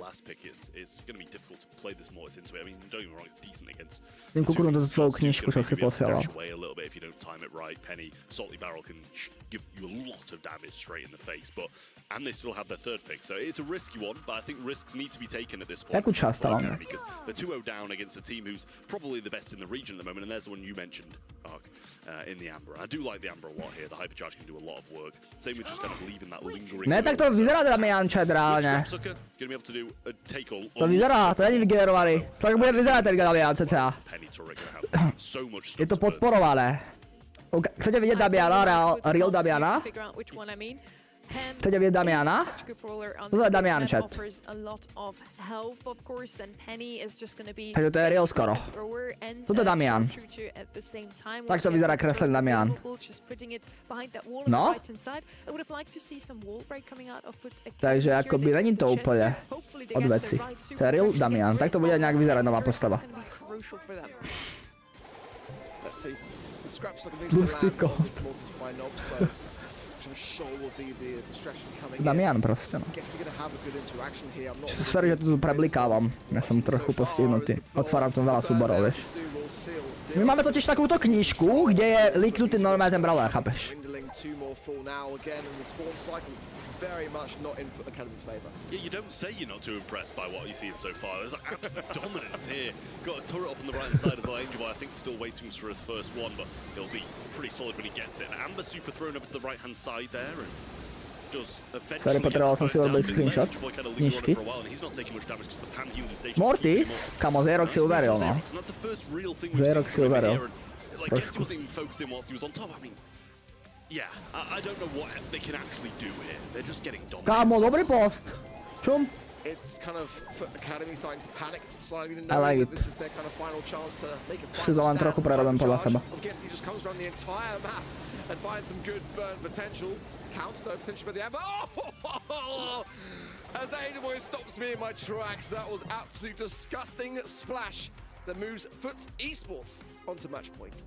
Speaker 5: last pick, it's going to be difficult to play this Mortis into it. I mean, don't get me wrong, it's decent against.
Speaker 1: Jdem kouknout na svou knížku, co si posílal.
Speaker 5: A little bit if you don't time it right. Penny, Salty Barrel can give you a lot of damage straight in the face, and they still have their third pick, so it's a risky one. But I think risks need to be taken at this point.
Speaker 1: Jakou část tam máme?
Speaker 5: Because they're 2-0 down against a team who's probably the best in the region at the moment, and there's the one you mentioned, in the Amber. I do like the Amber a lot here. The hypercharge can do a lot of work. Same with just kind of leaving that lingering.
Speaker 1: Ne, tak to vyzerá Damian chat reálně. To vyzerá, to není vygenerovaný. Tak bude vyzerát ten Damian cca. Je to podporované. Chcete vidět Damiana, real Damiana? Chcete vidět Damiana? To je Damian chat. Takže to je real skoro. To je Damian. Tak to vyzerá kreslený Damian. No? Takže jakoby není to úplně od věci. To je real Damian. Tak to bude nějak vyzerát nová postava. Lustyko. Damian prostě, no. Sorry, že to tu preblikávám. Já jsem trochu postihnutý. Otvárám tom veľa súborov, vieš. My máme totiž takúto knížku, kde je líknutý normálne ten brawler, chápeš?
Speaker 2: very much not in Foot Academy's favour.
Speaker 5: Yeah, you don't say you're not too impressed by what you've seen so far. There's like absolute dominance here. Got a turret up on the right-hand side as well. Angel, I think, still waiting for his first one, but he'll be pretty solid when he gets it. And Amber super thrown over to the right-hand side there, and does eventually
Speaker 1: Sorry, potreboval som si urobiť screenshot. Knižky. Mortis, kamo, Xerox si uveril, no. Xerox si uveril.
Speaker 5: Trošku. Yeah, I don't know what they can actually do here. They're just getting dominated.
Speaker 1: Kámo, dobrý post. Čum.
Speaker 2: It's kind of Foot Academy starting to panic slightly,
Speaker 1: I like
Speaker 2: knowing that this is their kind of final chance to make a
Speaker 1: Si to
Speaker 2: final
Speaker 1: len trochu prerobím podľa seba.
Speaker 2: I guess he just comes around the entire map and finds some good burn potential. Counter though, potentially by the Amber. Oh! As Niceboy stops me in my tracks, that was absolute disgusting splash that moves Foot Esports onto match point.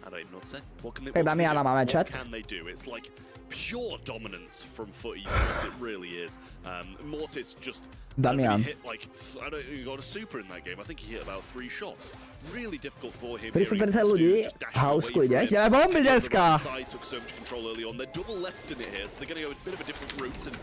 Speaker 5: I don't even know what to say. What can they,
Speaker 1: Hey, Damiana, máme chat.
Speaker 5: what can they do? It's like pure dominance from Foot Esports. It really is. Mortis just
Speaker 1: Damian.
Speaker 5: hit like I don't think he got a super in that game. I think he hit about 3 shots. Really difficult for him.
Speaker 1: 330 ľudí, Haouseeku ide. Ideme bomby dneska.
Speaker 5: Took so much control early on. They're double left in it here, so they're going to go a bit of a different route. And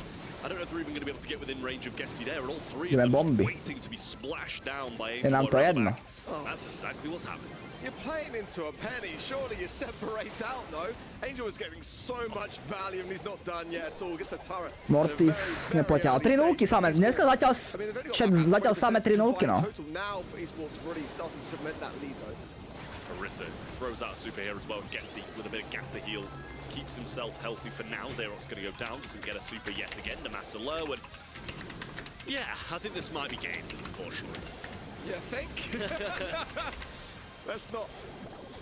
Speaker 5: I don't know if they're even going to be able to get within range of Guesty there. And all three of them just waiting to be splashed down by
Speaker 1: Je nám to jedno.
Speaker 5: That's exactly what's happening.
Speaker 2: You're playing into a penny. Surely you separate out, no? Angel is getting so much value and he's not done yet at all. Gets the turret.
Speaker 1: Mortis nepoťal. 3 nulky samé. Dneska zatiaľ samé 3 nulky, no.
Speaker 2: Now for Esports really starting to cement that lead though.
Speaker 5: Orisa throws out a super here as well. Guesty with a bit of gas to heal. Keeps himself healthy for now. Xerox going to go down. Doesn't get a super yet again. The master low. And yeah, I think this might be game, unfortunately.
Speaker 2: You think? Let's not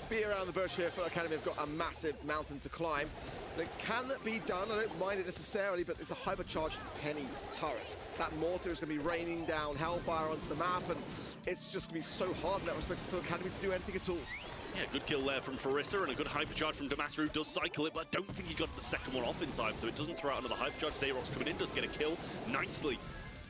Speaker 2: be around the bush here. Foot Academy have got a massive mountain to climb. It can be done. I don't mind it necessarily, but it's a hypercharged penny turret. That mortar is going to be raining down hellfire onto the map, and it's just going to be so hard in that respect for Foot Academy to do anything at all.
Speaker 5: Yeah, good kill there from Farissa and a good hypercharge from Damaster, who does cycle it, but I don't think he got the second one off in time, so it doesn't throw out another hypercharge. Xerox coming in, does get a kill nicely.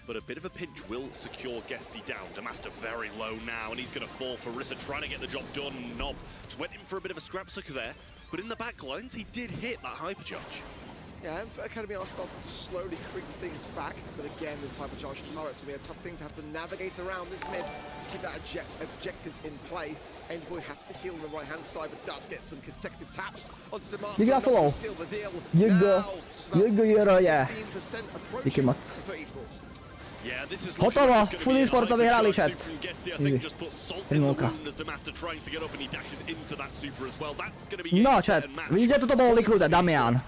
Speaker 5: But a bit of a pinch will secure Guesty down. Damaster very low now, and he's going to fall. Farissa trying to get the job done. Nob just went in for a bit of a scrap sucker there. But in the back lines, he did hit that hypercharge.
Speaker 2: Yeah, and Foot Academy are starting to slowly creep things back. But again, this hypercharged turret, so it'll be a tough thing to have to navigate around this mid to keep that objective in play. Niceboy has to heal on the right-hand side, but does get some consecutive taps onto the master.
Speaker 1: Díky za follow.
Speaker 2: Seal the deal.
Speaker 1: Juro je. Díky moc. Hotovo, Foot Esports to vyhrali, chat. No, chat, vidíte, toto bolo liknuté, Damian.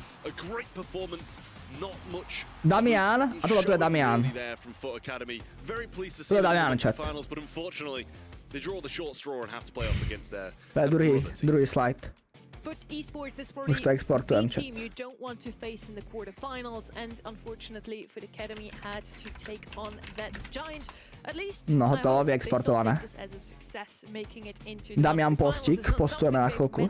Speaker 1: Damian, a toto tu je Damian. To je Damian, chat. To je druhý slide.
Speaker 4: Foot Esports is probably the team you don't want to face in the quarterfinals, and unfortunately Foot Academy had to take on that giant. At least
Speaker 1: no, hotovo, vyexportované. Damian Postík, postujeme na chvíľku.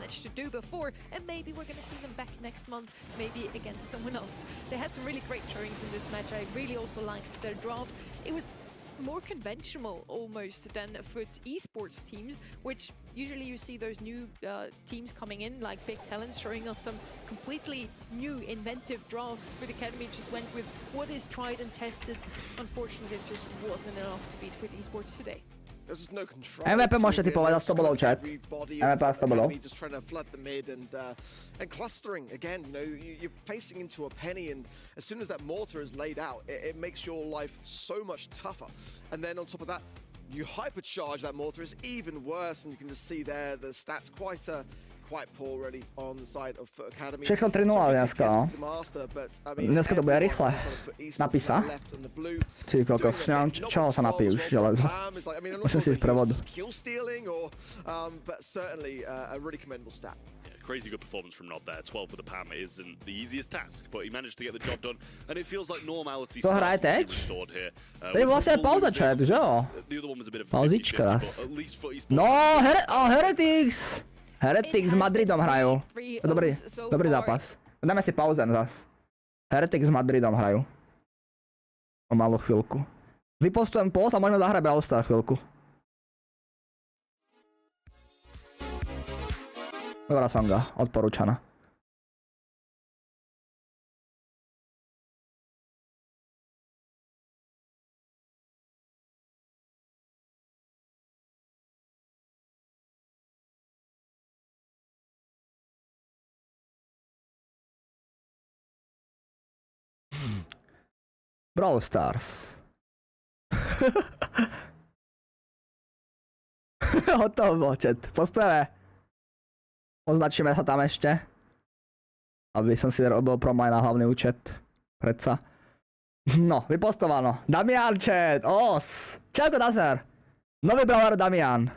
Speaker 4: And maybe we're going to see them back next month, maybe against someone else. They had some really great showings in this match. I really also liked their draft. It was more conventional almost than Foot Esports teams, which usually you see those new teams coming in, like big talents, showing us some completely new inventive drafts. Foot Academy just went with what is tried and tested. Unfortunately, it just wasn't enough to beat Foot Esports today.
Speaker 2: There's no control.
Speaker 1: MVP môžete typovať za 100 bodov, chat. MVP za 100 bodov.
Speaker 2: Just trying to flood the mid and clustering again. You know, you're facing into a penny, and as soon as that mortar is laid out, it makes your life so much tougher. And then on top of that, you hypercharge that mortar is even worse, and you can just see there the stats quite poor really on the side of Foot Academy.
Speaker 1: Všechno 3-0 dneska, no. Dneska to bude rýchle. Napí sa. Ty kokos, neviem, čoho sa napí už, železo. Musím si ísť pre vodu.
Speaker 5: Crazy good performance from Nob there. 12 with the PAM isn't the easiest task, but he managed to get the job done, and it feels like normality starts to be restored here.
Speaker 1: To je vlastne pauza, chat, že jo? Pauzička zas. No, Heretics! Heretics s Madridom hrajú. Dobrý zápas. Dáme si pauzen zas. Heretics s Madridom hrajú. O malú chvíľku. Vypostujem post a môžeme zahrať Brawl Stars chvíľku. Dobrá songa, odporúčaná. Brawl Stars. Hotovo bol chat. Postojeme. Označíme sa tam ešte. Aby som si robil promo aj na hlavný účet. Predsa. No, vypostovano. Damian chat. Os. Čauko Dazer. Nový brawler Damian.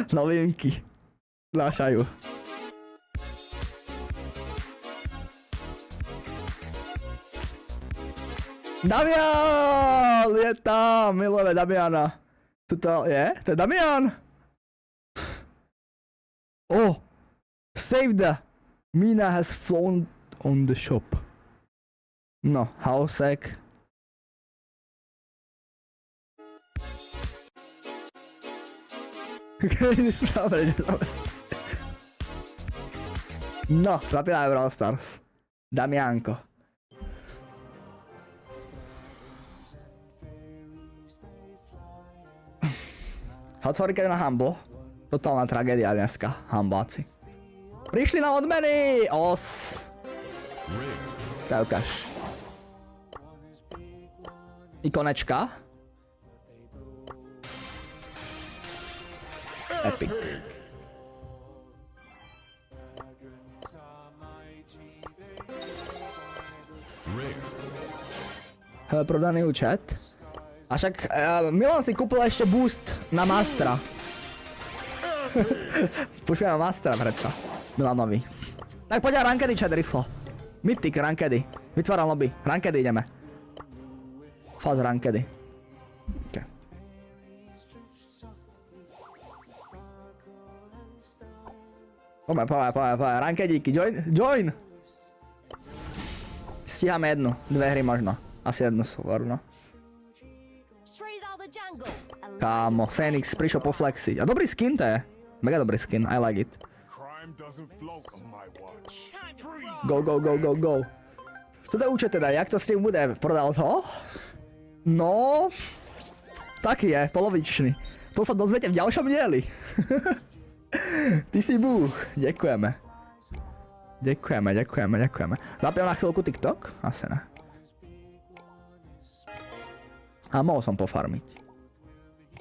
Speaker 1: Novinky. Nášajú. Damian! Je tam! Milujeme Damiana. Tuto je? To je Damian! Oh! Save the! Mina has flown on the shop. No, Haouseek. No, zapíname Brawl Stars. Damianko. Sorry na Humble. Totálna tragédia dneska, Humbláci. Prišli na odmeny! Os! Tak ukáž. Ikonečka. Epic. Hele, prodaný účet. A však Milan si kúpil ešte boost na Mastera. Počujeme Mastera predsa. Milanovi. Tak poďme rankedy chat rýchlo. Mythic rankedy. Vytváram lobby. Rankedy ideme. Faz rankedy. Okay. Poďme. Rankedíky. Join. Stíhame jednu. Dve hry možno. Asi jednu súvoru, no. Kámo, Fenix prišiel poflexiť. A dobrý skin to je. Mega dobrý skin, I like it. Go. Toto je účet teda, jak to s tým bude? Prodal ho? No... Taký je, polovičný. To sa dozviete v ďalšom dieli. Ty si búh. Ďakujeme. Zapiem na chvíľku TikTok? Asi ne. A mohol som pofarmiť.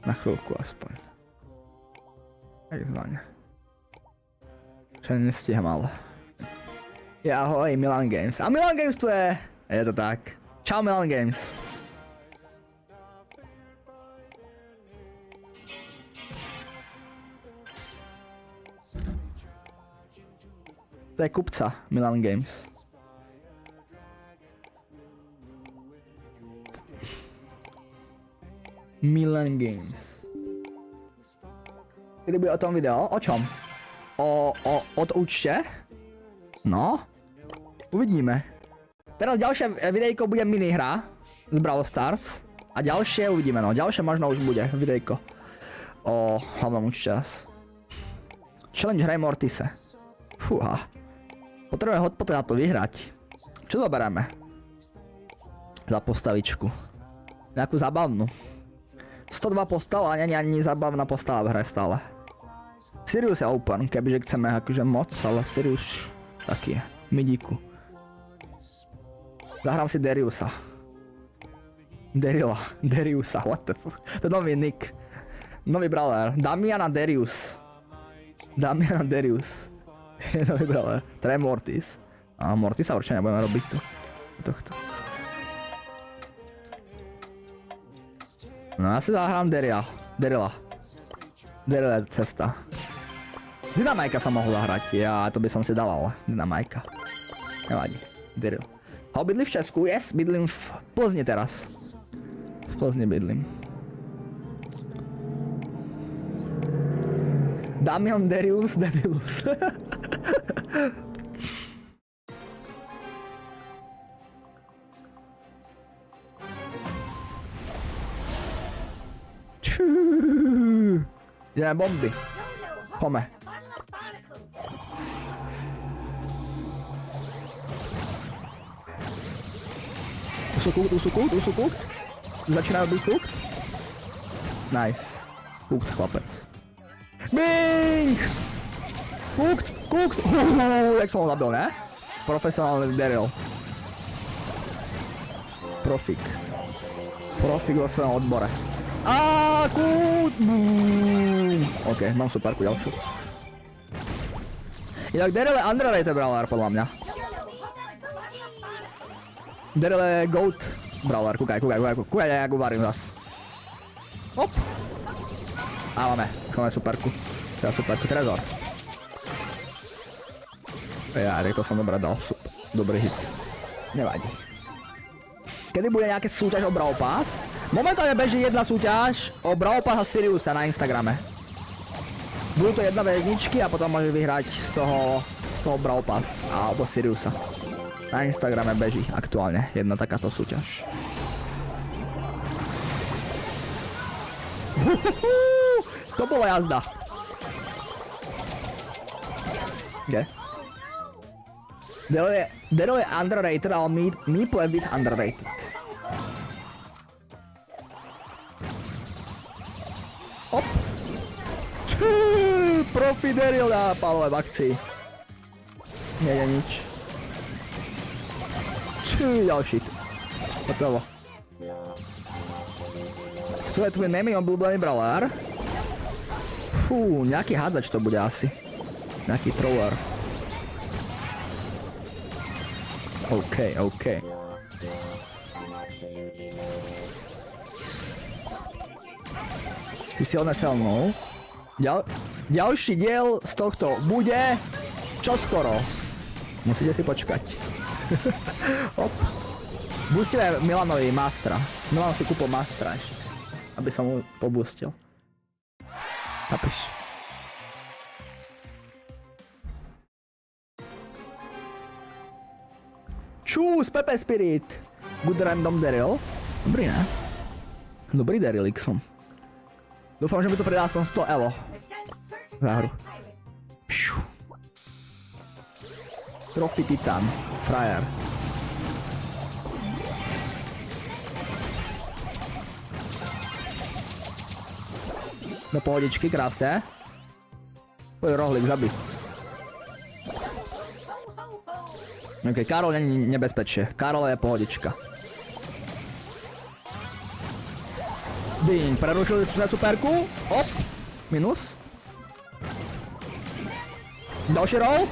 Speaker 1: Na chvíľku aspoň. Takzvané. Čo nestíham ale. Ja ahoj, Milan Games. A Milan Games tu je! Je to tak. Čau Milan Games. To je kupca Milan Games. Milan Games. Kedy bude o tom video? O čom? Od účte? No. Uvidíme. Teraz ďalšie videjko bude minihra z Brawl Stars. A ďalšie uvidíme, no. Ďalšie možno už bude videjko. O hlavnom účte. Challenge hraj Mortise. Fúha. Potrebujeme hotpoty na to vyhrať. Čo zoberieme? Za postavičku. Nejakú zabavnú. 102 postava, nie ani zabavná postava v hre stále. Sirius je open, kebyže chceme akože moc, ale Sirius taký je. Midíku. Zahrám si Dariusa. Dariusa, what the fuck. To je nový nick. Nový brawler. Damian a Darius. Je nový brawler. To je Mortis. A Mortisa určite nebudeme robiť tu. Tohto. No ja si zahrám Darila. Darila je cesta. Dynamajka som mohol zahrať. Ja to by som si dal, ale Dynamajka. Nevadí. Daril. Ho bydlí v Česku? Yes, bydlím v Plzni teraz. V Plzni bydlím. Damian Darius Debilus. Ideme bomby. Pome. Už sú cooked. Začínajú byť cooked. Nice. Cooked chlapec. Bing! Cooked. Jak som ho zabil, ne? Profesionálny Daryl. Profik. Profik vo svojom odbore. Kút! OK, mám superku ďalšiu. Inak Daryl je underrated brawler podľa mňa. Daryl je GOAT brawler, kúkaj, ja go varím zas. Hop! Máme superku. Teda superku, trezor. Ja, tak to som dobre dal, dobrý hit. Nevadí. Kedy bude nejaká súťaž o Brawl Pass? Momentálne beží jedna súťaž o Brawl Pass a Siriusa na Instagrame. Budú to jedna väzničky a potom môžeš vyhrať z toho Brawl Pass alebo Siriusa. Na Instagrame beží aktuálne jedna takáto súťaž. To bola jazda. Kde? Daryl je underrated, ale Meeple je víc underrated. Hop. Profi Daryl na pálové v akcii. Nie je nič. Ďalší. Hotovo. Čo je tvoj nemý obľúbený brawler? Fú, nejaký hádzač to bude asi. Nejaký thrower. OK. Ty si odnesel. Ďalší diel z tohto bude čoskoro. Musíte si počkať. Hop. Boostíme Milanovi Mastra. Milan si kúpil Mastra ešte, aby som mu pobustil. Chápeš? Čus, Pepe Spirit. Good random Daryl. Dobrý, ne? Dobrý Daryl Xom. Dúfam, že mi to pridá aspoň 100 elo. Za hru. Trophy Titan. Frajer. Do pohodičky, krásne. Poď rohlík, zabij. OK, Karol není nebezpečie. Karol je pohodička. Ding, prerušili sme superku. Hop. Minus. Ďalší roll.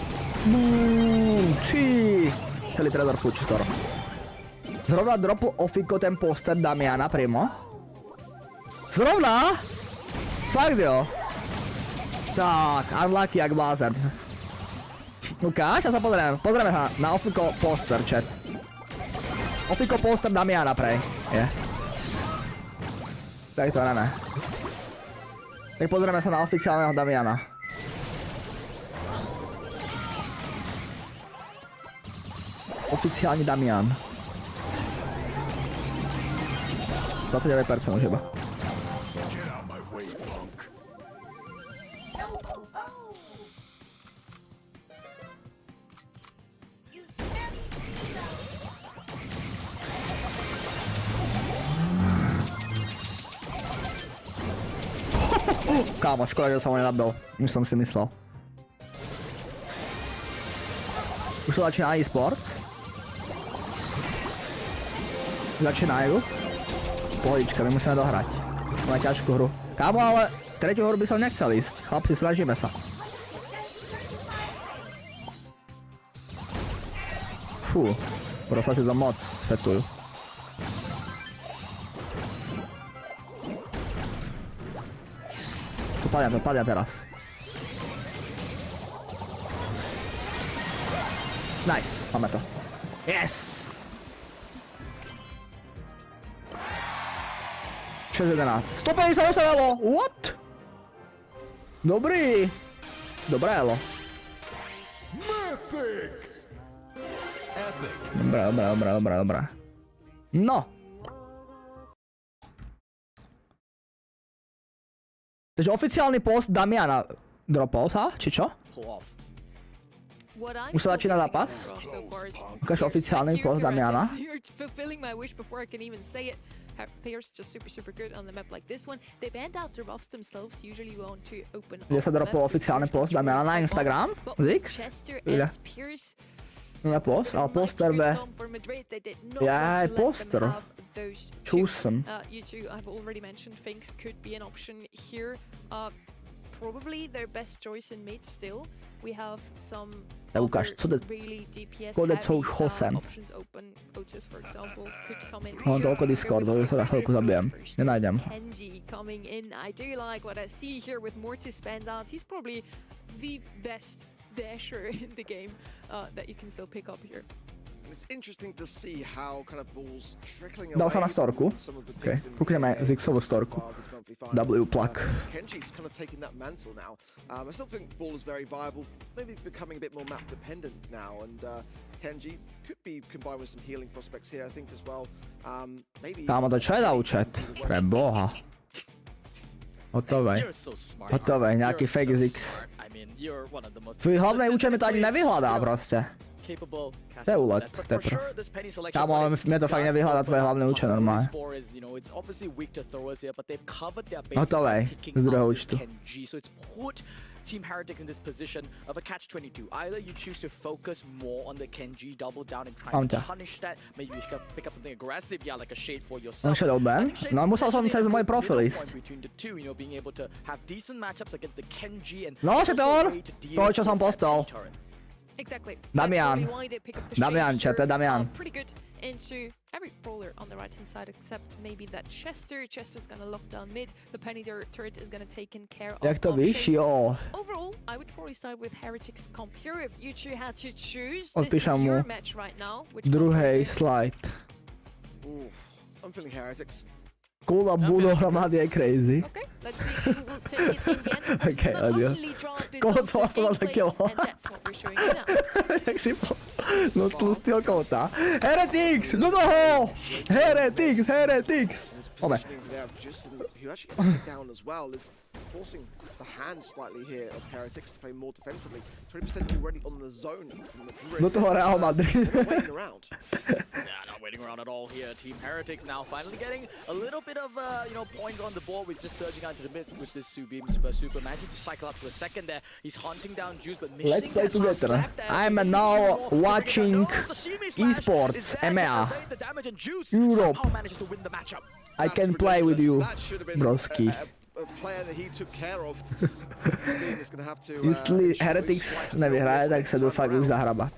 Speaker 1: Celý trezor fúči skoro. Zrovna dropol Ofiko ten poster Damiana primo. Zrovna? Fakt jo. Tak, unlucky jak blázen. Ukáž a sa pozrieme sa na Ofiko poster chat. Ofiko poster Damiana prej. Je. Tak to ne. Tak pozrieme sa na oficiálneho Damiana. Oficiálny Damian. 29% už iba. Kámo, škoda, že som ho nenabil. Už som si myslel. Už to začína e-sports. Začínajú. Pohodička, my musíme dohrať. Máme ťažkú hru. Kámo, ale tretiu hru by som nechcel ísť. Chlapci, snažíme sa. Fú, proste si to moc fetujú. To padia teraz. Nice, máme to. Yes! 611. 158 elo! What? Dobrý. Dobré elo. Dobré. No. Takže oficiálny post Damiana dropol sa, či čo? Už sa začína zápas? Ukáž oficiálny post Damiana. Kde sa dropol oficiálny post Damiana na Instagram? Zix? Na post, ale poster B. Yeah, poster. Chosen.
Speaker 4: U2, I've already mentioned, Finks could be an option here. Probably their best choice in mid still. We have some
Speaker 1: Tak ukáž, co jde?
Speaker 4: really DPS
Speaker 1: Kode
Speaker 4: heavy
Speaker 1: co už hosem.
Speaker 4: options open. Otis, for example, could come in
Speaker 1: Mám
Speaker 4: here.
Speaker 1: toľko Discordu, že sa za chvíľku zabijem. Nenájdem.
Speaker 4: Kenji coming in. I do like what I see here with more to spend out. He's probably the best dasher in the game that you can still pick up here.
Speaker 2: It's interesting to see how kind of balls trickling
Speaker 1: Dal
Speaker 2: away
Speaker 1: sa na storku.
Speaker 2: from some of the
Speaker 1: Okay,
Speaker 2: picks in the
Speaker 1: kúkneme
Speaker 2: game
Speaker 1: Zixovú storku.
Speaker 2: this monthly final.
Speaker 1: W plug.
Speaker 2: Kenji's kind of taking that mantle now. I still think ball is very viable, maybe becoming a bit more map dependent now, and Kenji could be combined with some healing prospects here, I think, as well. Maybe.
Speaker 1: Kámo, to čo je účet? Pre boha. Hotovej.
Speaker 3: You're so smart.
Speaker 1: Hotovej, nejaký
Speaker 3: You're
Speaker 1: fake
Speaker 3: so
Speaker 1: Zix.
Speaker 3: smart. I mean, you're one of the most
Speaker 1: Tvoj hlavný účet mi to ani nevyhľadá proste.
Speaker 3: capable
Speaker 1: To je úlet,
Speaker 3: casters, but
Speaker 1: to je
Speaker 3: for
Speaker 1: pro.
Speaker 3: sure this penny selection
Speaker 1: Kámo, ale mne to fakt
Speaker 3: does
Speaker 1: nevyhľadá
Speaker 3: open
Speaker 1: tvoje
Speaker 3: up
Speaker 1: hlavné účet normálne.
Speaker 3: possibilities for is, you know, it's obviously weak to throwers here, but they've covered their bases
Speaker 1: Hotovej,
Speaker 3: by picking
Speaker 1: z druhého
Speaker 3: up
Speaker 1: účtu.
Speaker 3: Kenji, so it's put Team Heretics in this position of a catch-22. Either you choose to focus more on the Kenji, double down and try and punish that. Maybe you can pick up something aggressive, yeah, like a shade for yourself.
Speaker 1: On shadow ban? No musel som cez môj profil ísť.
Speaker 3: Between the two, you know, being able to have decent matchups against the Kenji and
Speaker 1: No,
Speaker 3: also
Speaker 1: Shadow,
Speaker 3: a way to deal
Speaker 1: to, čo som
Speaker 3: with that
Speaker 1: postal.
Speaker 3: turret.
Speaker 4: Exactly.
Speaker 1: Damian.
Speaker 4: That's probably why they pick up the
Speaker 1: Damian,
Speaker 4: shades
Speaker 1: chat,
Speaker 4: here.
Speaker 1: Damian.
Speaker 4: Pretty good into every brawler on the right hand side except maybe that Chester. Chester's gonna lock down mid. The penny turret is gonna take care of.
Speaker 1: Jak to
Speaker 4: of
Speaker 1: víš,
Speaker 4: Shades.
Speaker 1: jo.
Speaker 4: Overall, I would probably side with Heretics comp here if you two had to choose. This is
Speaker 1: Odpíšem mu
Speaker 4: your match right now. Which
Speaker 1: druhej slide.
Speaker 2: Ooh, I'm feeling Heretics.
Speaker 1: Kula budú hromady je crazy.
Speaker 4: Okay, let's see who will take it in the end. Of course,
Speaker 1: Okay,
Speaker 4: it's not
Speaker 1: adios.
Speaker 4: only draft, it's
Speaker 1: Koho
Speaker 4: also
Speaker 1: to
Speaker 4: gameplay,
Speaker 1: takého?
Speaker 4: and that's what we're showing you now.
Speaker 1: Jak si no tlustého kouta. Heretics! Do toho! Heretics! Heretics!
Speaker 2: His
Speaker 1: Ome.
Speaker 2: positioning there of Justin, who actually gets it down as well, is forcing the hand slightly here of Heretics to play more defensively. 20% already on the zone from Madrid.
Speaker 1: Do toho Real Madrid.
Speaker 2: They're not waiting around.
Speaker 3: Yeah, not waiting around at all here. Team Heretics now finally getting a little bit of, you know, points on the board with just surging out to the mid with this Subeam super. Managing to cycle up to a second there. He's hunting down Juice, but missing
Speaker 1: Let's play
Speaker 3: that last
Speaker 1: together.
Speaker 3: slap there.
Speaker 1: I'm
Speaker 3: Maybe
Speaker 1: now
Speaker 3: two more.
Speaker 1: watching
Speaker 3: No, Sashimi slash
Speaker 1: esports,
Speaker 3: is there to
Speaker 1: EMEA,
Speaker 3: evade the damage, and Juice
Speaker 1: Europe.
Speaker 3: somehow manages to win the matchup.
Speaker 1: I can
Speaker 2: That's
Speaker 1: play with you,
Speaker 2: ridiculous. That should have been
Speaker 1: broski.
Speaker 2: a player that he took care of. Subeam is going to have to.
Speaker 1: Jestli
Speaker 2: ensure
Speaker 1: Heretics
Speaker 2: he swipes
Speaker 1: nevyhraje,
Speaker 2: the
Speaker 1: tak se jdu fakt už zahrabat.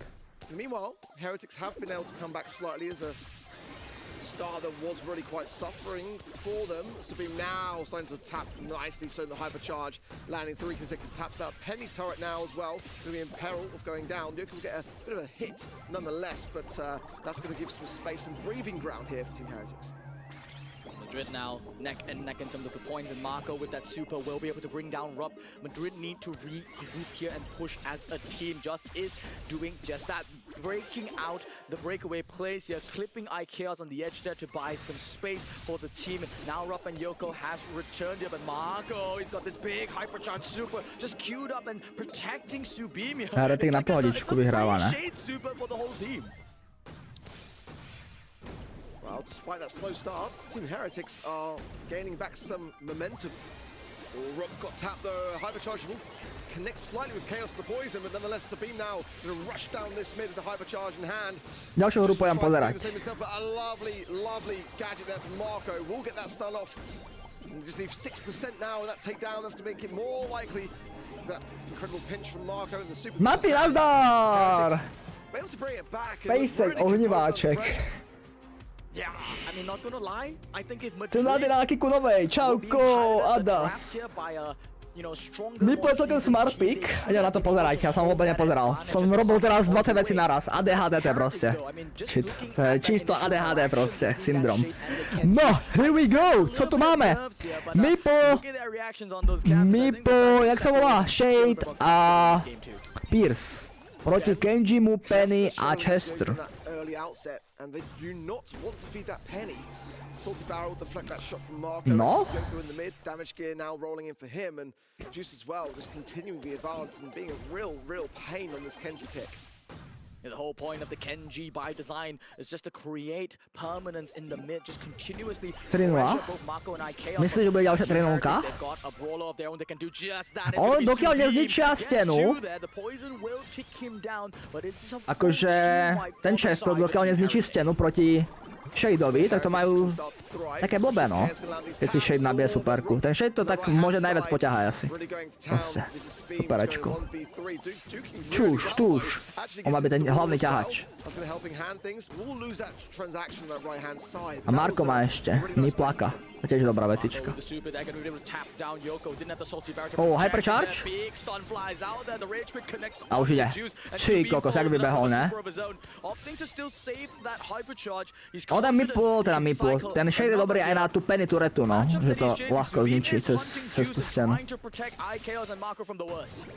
Speaker 2: Meanwhile, Heretics have been able to come back slightly as a star that was really quite suffering for them. Subeam now starting to tap nicely, so the hypercharge landing 3 consecutive taps. That penny turret now as well, going to be in peril of going down. Yoka will get a bit of a hit nonetheless, but that's going to give some space and breathing ground here for Team Heretics.
Speaker 3: Madrid now neck and neck in terms of the points, and Marco with that super will be able to bring down Rob. Madrid need to regroup here and push as a team. Just is doing just that, breaking out the breakaway plays here, clipping IKEAs on the edge there to buy some space for the team. And now Rob and Yoko has returned here, but Marco, he's got this big hypercharge super just queued up and protecting Subeam here.
Speaker 1: Heretic na pohodičku vyhrávané.
Speaker 3: Shade super for the whole team.
Speaker 2: Well, despite that slow start, Team Heretics are gaining back some momentum. Rob got tapped, the hypercharge will connect slightly with Chaos the Poison, but nonetheless Subeam now going to rush down this mid with the hypercharge in hand.
Speaker 1: Ďalšiu hru pôjdem pozerať.
Speaker 2: But a lovely gadget there from Marco. Will get that stun off. You just need 6% now, that takedown, that's going to make it more likely. That incredible pinch from Marco and the super.
Speaker 1: Mati, nazdar!
Speaker 2: Able to bring it back. and
Speaker 1: Pejsek,
Speaker 2: really
Speaker 1: ohníváček.
Speaker 3: Yeah, I mean, not gonna lie, I think if
Speaker 1: Chcem
Speaker 3: Madrid
Speaker 1: na kiku novej, čauko, Adas. Mi povedal celkom smart pick, ja na to pozerajte, ja som ho vôbec nepozeral. Som robil teraz 20 vecí naraz, ADHD proste. Shit, to je čisto ADHD proste, syndrom. No, here we go, co tu máme? Mipo, jak sa volá? Shade a Pierce. Proti Kenjimu, Penny a Chester.
Speaker 2: Early outset, and they do not want to feed that penny. Salty Barrel deflect that shot from Marco.
Speaker 1: No.
Speaker 2: Yoko in the mid, damage gear now rolling in for him, and Juice as well, just continuing the advance and being a real pain on this Kenji pick.
Speaker 3: The whole point of the Kenji by design is just to create permanence in the mid, just continuously
Speaker 1: 3-0.
Speaker 3: pressure both Marco and IKEA.
Speaker 1: Myslíš, že bude ďalšia 3-0?
Speaker 3: They've got a brawler of their own that can do just that. It's
Speaker 1: Ale
Speaker 3: gonna be
Speaker 1: dokiaľ
Speaker 3: Sudim.
Speaker 1: nezničia
Speaker 3: Gets
Speaker 1: stenu,
Speaker 3: you there. The poison will kick him down, but it's a
Speaker 1: akože
Speaker 3: full stream wipe
Speaker 1: ten
Speaker 3: for the
Speaker 1: Chester,
Speaker 3: side
Speaker 1: dokiaľ
Speaker 3: of
Speaker 1: nezničí
Speaker 3: Heretics.
Speaker 1: stenu proti Shadeovi, tak to majú také blbé, no. Keď si Shade nabije superku. Ten Shade to tak môže najviac poťahať asi. Proste. Superečko. Čuš, tuš. On má byť ten hlavný ťahač. A Marko má ešte. Niplaka. To tiež dobrá vecička. Hypercharge? A už ide. Či kokos, jak vybehol, ne? On ten Meeple, teda Meeple. Ten Shade je dobrý aj na tú Penny turetu, no. Že to ľahko zničí cez tú stenu.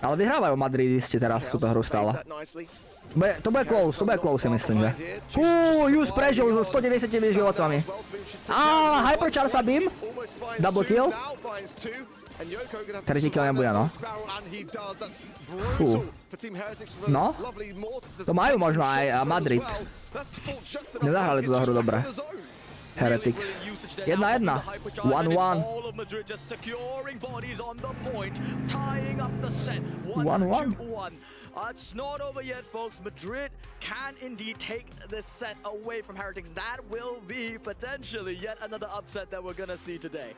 Speaker 1: Ale vyhrávajú Madridisti teraz túto hru stále. To bude close, si myslím, že. Just prežil so 190 životami. Hypercharge sa beam. Double kill. Tretí kill nebude, no. No. To majú možno aj Madrid. Nezahrali túto hru dobre. Heretics. 1-1. 1-1. 1-1.
Speaker 3: It's not over yet, folks. Madrid can indeed take this set away from Heretics. That will be potentially yet another upset that we're gonna see today.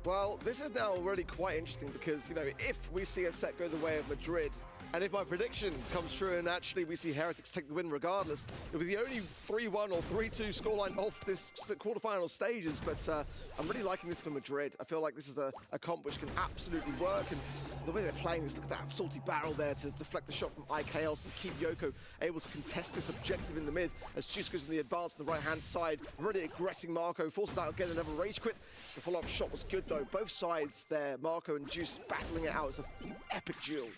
Speaker 2: Well, this is now really quite interesting because, you know, if we see a set go the way of Madrid, and if my prediction comes true and actually we see Heretics take the win regardless, it'll be the only 3-1 or 3-2 scoreline of this quarterfinal stages, but I'm really liking this for Madrid. I feel like this is a comp which can absolutely work, and the way they're playing is, look at that salty barrel there to deflect the shot from IKLs and keep Yoko able to contest this objective in the mid as Juice goes in the advance on the right-hand side, really aggressing Marco, forces out again another rage quit. The follow-up shot was good though, both sides there, Marco and Juice battling it out. It's an epic duel.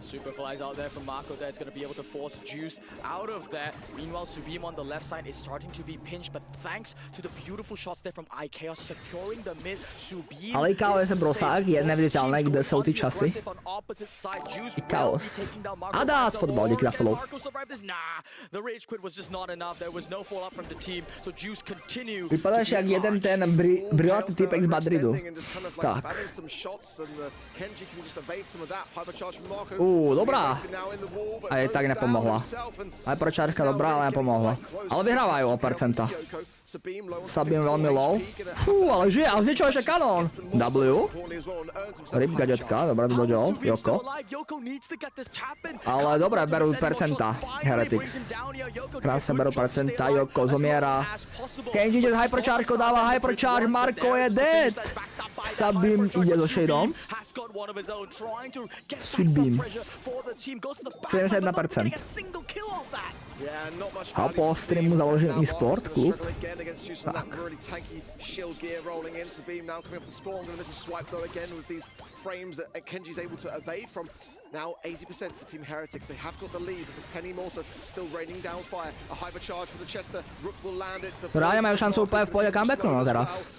Speaker 3: Super flies out there from Marco there. It's going to be able to force Juice out of there. Meanwhile, Subim on the left side is starting to be pinched, but thanks to the beautiful shots there from IKEA securing the mid. Subim
Speaker 1: Ale IKEA je brosák, je neviditeľné, kde sú tí časy. IKEA. A dá z fotbal, díky za follow. Vypadáš jak jeden ten brilantný typek z Madridu. Tak. Dobrá. Aj tak nepomohla. Hyperchargeka dobrá, ale nepomohla. Ale vyhrávajú o percenta. Sabim veľmi low. Ale žije a zničil ešte kanón. W. Rip gadetka, dobre to dodel. Yoko. Ale dobre, berú percenta. Heretics. Krásne berú percenta. Yoko zomiera. Kenji ide s hyperchargekou, dáva hypercharge. Marko je dead. Sabim ide so shadeom. Subim. 71%. A po streamu založím e-sport klub. Tak.
Speaker 2: Now 80% for Team Heretics. They have got the lead because Penny Mortar still raining down fire. A hypercharge for the Chester. Rook will land it.
Speaker 1: Reálne majú šancu úplne v pohode comebacknú, no teraz.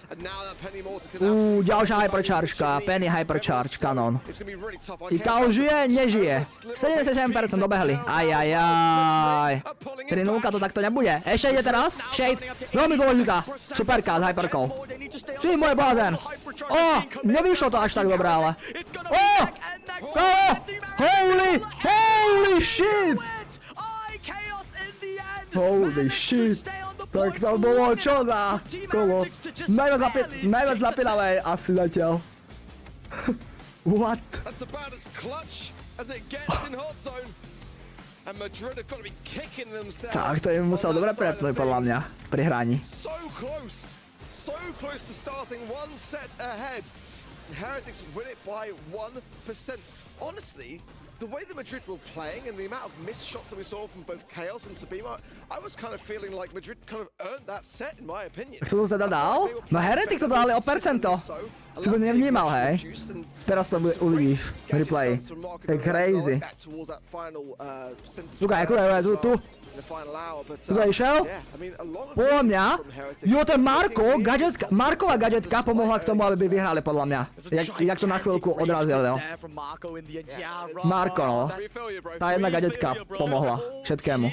Speaker 1: Ďalšia hyperchargeka. Penny hypercharge, kanon. IKEA žije, nežije. 77% dobehli. Ajajaj. 3-0 to takto nebude. Ešte ide teraz. Shade. Veľmi dôležitá. Superka s hyperkou. Ty môj blázen. Nevyšlo to až tak dobré, ale. Holy shit! Holy shit! Tak to bolo čo za kolo? Najviac napínavé asi zatiaľ. What? Tak to im musel dobre prepnúť podľa mňa pri hraní.
Speaker 2: So close to starting one set ahead. Heretics win it by 1%. Honestly, the way that Madrid were playing and the amount of missed shots that we saw from both Chaos and Sabima, I was kind of feeling like Madrid kind of earned that set, in my opinion.
Speaker 1: Kto to teda dal? No Heretics to dali o percento. Si to nevnímal, hej? Teraz to uvidíš v replay. To je crazy. Tukaj, tu.
Speaker 2: in the final hour, but
Speaker 1: Zajšel?
Speaker 2: yeah, I mean, a lot of
Speaker 1: Podľa
Speaker 2: misses
Speaker 1: mňa,
Speaker 2: from Heretics.
Speaker 1: jo, ten Marková gadžetka pomohla k tomu, aby by vyhrali podľa mňa. Jak to na chvíľku odrazil, jo. Marko, no. Tá jedna gadžetka pomohla všetkému.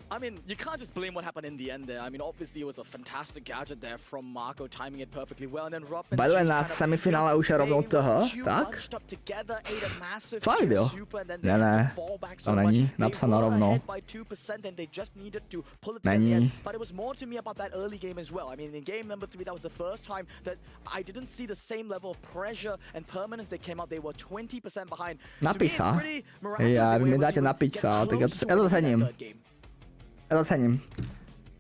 Speaker 3: I mean, you can't just blame what happened in the end there. I mean, obviously it was a fantastic gadget there from Marco, timing it perfectly well, and then Rob and
Speaker 1: By the way,
Speaker 3: Juice
Speaker 1: na
Speaker 3: kind of
Speaker 1: semifinále už je rovnou toho, tak?
Speaker 3: bunched up together, ate a massive
Speaker 1: Fakt, jo.
Speaker 3: super, and then
Speaker 1: Ne,
Speaker 3: they
Speaker 1: ne,
Speaker 3: had to fall back so
Speaker 1: to
Speaker 3: much.
Speaker 1: není
Speaker 3: They
Speaker 1: napsáno
Speaker 3: were
Speaker 1: rovnou.
Speaker 3: ahead by 2% and they just needed to pull it together in the
Speaker 1: Není.
Speaker 3: end. But it was more to me about that early game as well. I mean, in game number 3, that was the first time that I didn't see the same level of pressure and permanence that came out. They were 20% behind.
Speaker 1: Napísa.
Speaker 3: To me, it's pretty miraculous
Speaker 1: Ja,
Speaker 3: they
Speaker 1: vy mi
Speaker 3: were able
Speaker 1: dáte
Speaker 3: to
Speaker 1: napiť
Speaker 3: get
Speaker 1: sa, tak ja
Speaker 3: close to
Speaker 1: to
Speaker 3: winning that
Speaker 1: cením.
Speaker 3: third game.
Speaker 1: Ja to cením.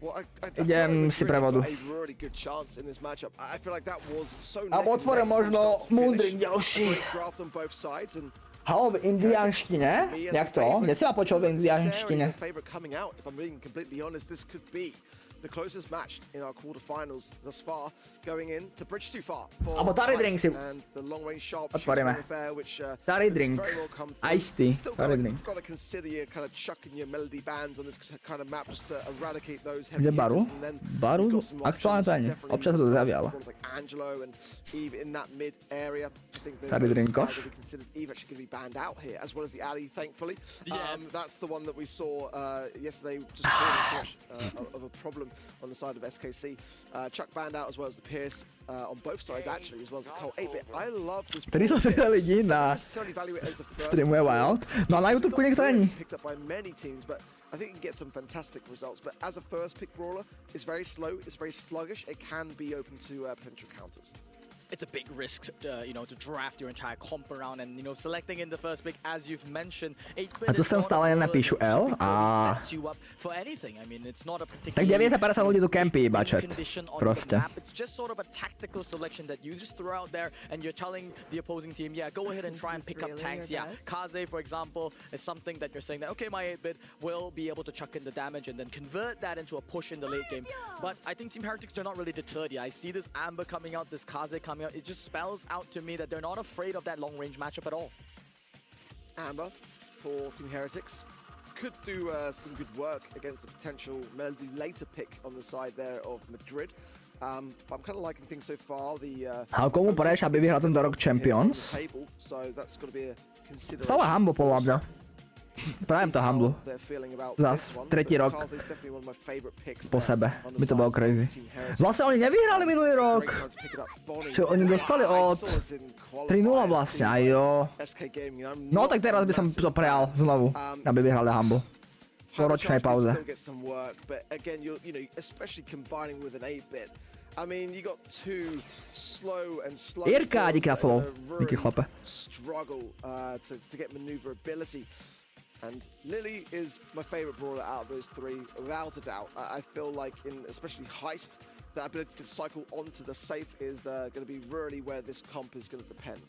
Speaker 2: Well, I
Speaker 1: Idem si pre vodu.
Speaker 2: a really good chance in this matchup. I feel like that was so
Speaker 1: Alebo
Speaker 2: neck and
Speaker 1: otvorím
Speaker 2: neck from
Speaker 1: možno
Speaker 2: start to
Speaker 1: múdry
Speaker 2: finish.
Speaker 1: ďalší.
Speaker 2: Draft on both sides and
Speaker 1: Halo, v indiánštine? Jak to? Kde si ma počul v indiánštine?
Speaker 2: the favorite coming out. If I'm being completely honest, this could be the closest match in our quarterfinals thus far, going in to bridge too far for
Speaker 1: Abo Tary Drink si
Speaker 2: and the long range sharp
Speaker 1: otvoríme.
Speaker 2: affair, which
Speaker 1: Tary
Speaker 2: could
Speaker 1: Drink.
Speaker 2: very well come through.
Speaker 1: Iced tea.
Speaker 2: Still
Speaker 1: Tary Drink.
Speaker 2: got to consider your kind of chucking your melody bands on this kind of map just to eradicate those heavy
Speaker 1: Kde baru?
Speaker 2: hitters, and then
Speaker 1: Baru?
Speaker 2: you've got some
Speaker 1: Aktuálne to
Speaker 2: options,
Speaker 1: ani.
Speaker 2: definitely
Speaker 1: Občas sa to zjaví, ale.
Speaker 2: like Angelo and Eve in that mid area. I think
Speaker 1: Tary
Speaker 2: those
Speaker 1: Drinkoš.
Speaker 2: guys will be considered Eve actually going to be banned out here, as well as the Ali, thankfully.
Speaker 3: Yes.
Speaker 2: That's the one that we saw yesterday, just causing too much of a problem on the side of SKC. Chuck banned out as well as the Pierce on both sides actually, as well as the Cole 8-bit. I love this.
Speaker 1: 300 ľudí na
Speaker 2: necessarily value it as the first
Speaker 1: streamuje Wild. No a na YouTubeku niekto není.
Speaker 2: picked up by many teams, but I think you can get some fantastic results. But as a first pick brawler, it's very slow, it's very sluggish. It can be open to potential counters.
Speaker 3: It's a big risk, you know, to draft your entire comp around and, you know, selecting in the first pick, as you've mentioned.
Speaker 1: A tu sem stále jen napíšu L a...
Speaker 3: For anything. I mean, it's not a
Speaker 1: Tak
Speaker 3: particularly
Speaker 1: 90% ľudí tu campí iba chat.
Speaker 3: condition on
Speaker 1: Proste.
Speaker 3: the map. It's just sort of a tactical selection that you just throw out there and you're telling the opposing team, yeah, go ahead and try and pick up tanks. Yeah, Kaze, for example, is something that you're saying that, okay, my 8-bit will be able to chuck in the damage and then convert that into a push in the late game. But I think Team Heretics, they're not really deterred yet. I see this Amber coming out, this Kaze coming out. It just spells out to me that they're not afraid of that long-range matchup at all.
Speaker 2: Amber for Team Heretics could do some good work against the potential Melody later pick on the side there of Madrid. I'm kind of liking things so far.
Speaker 1: A komu poradíš, aby vyhral tento rok Champions?
Speaker 2: So that's got to be a consideration.
Speaker 1: Stále Humble podľa mňa. Prajem to Humble. Zas, tretí rok po sebe. By to bolo crazy. Vlastne oni nevyhrali minulý rok. Čo oni dostali od 3-0 vlastne, ajo. No tak teraz by som to prejal znovu, aby vyhrali Humble. Po ročnej pauze.
Speaker 2: I mean, you got two slow and slow.
Speaker 1: Jirka, díky za follow. Díky chlape.
Speaker 2: Struggle to get maneuverability. And Lily is my favorite brawler out of those three, without a doubt. I feel like in especially Heist, that ability to cycle onto the safe is going to be really where this comp is going to depend.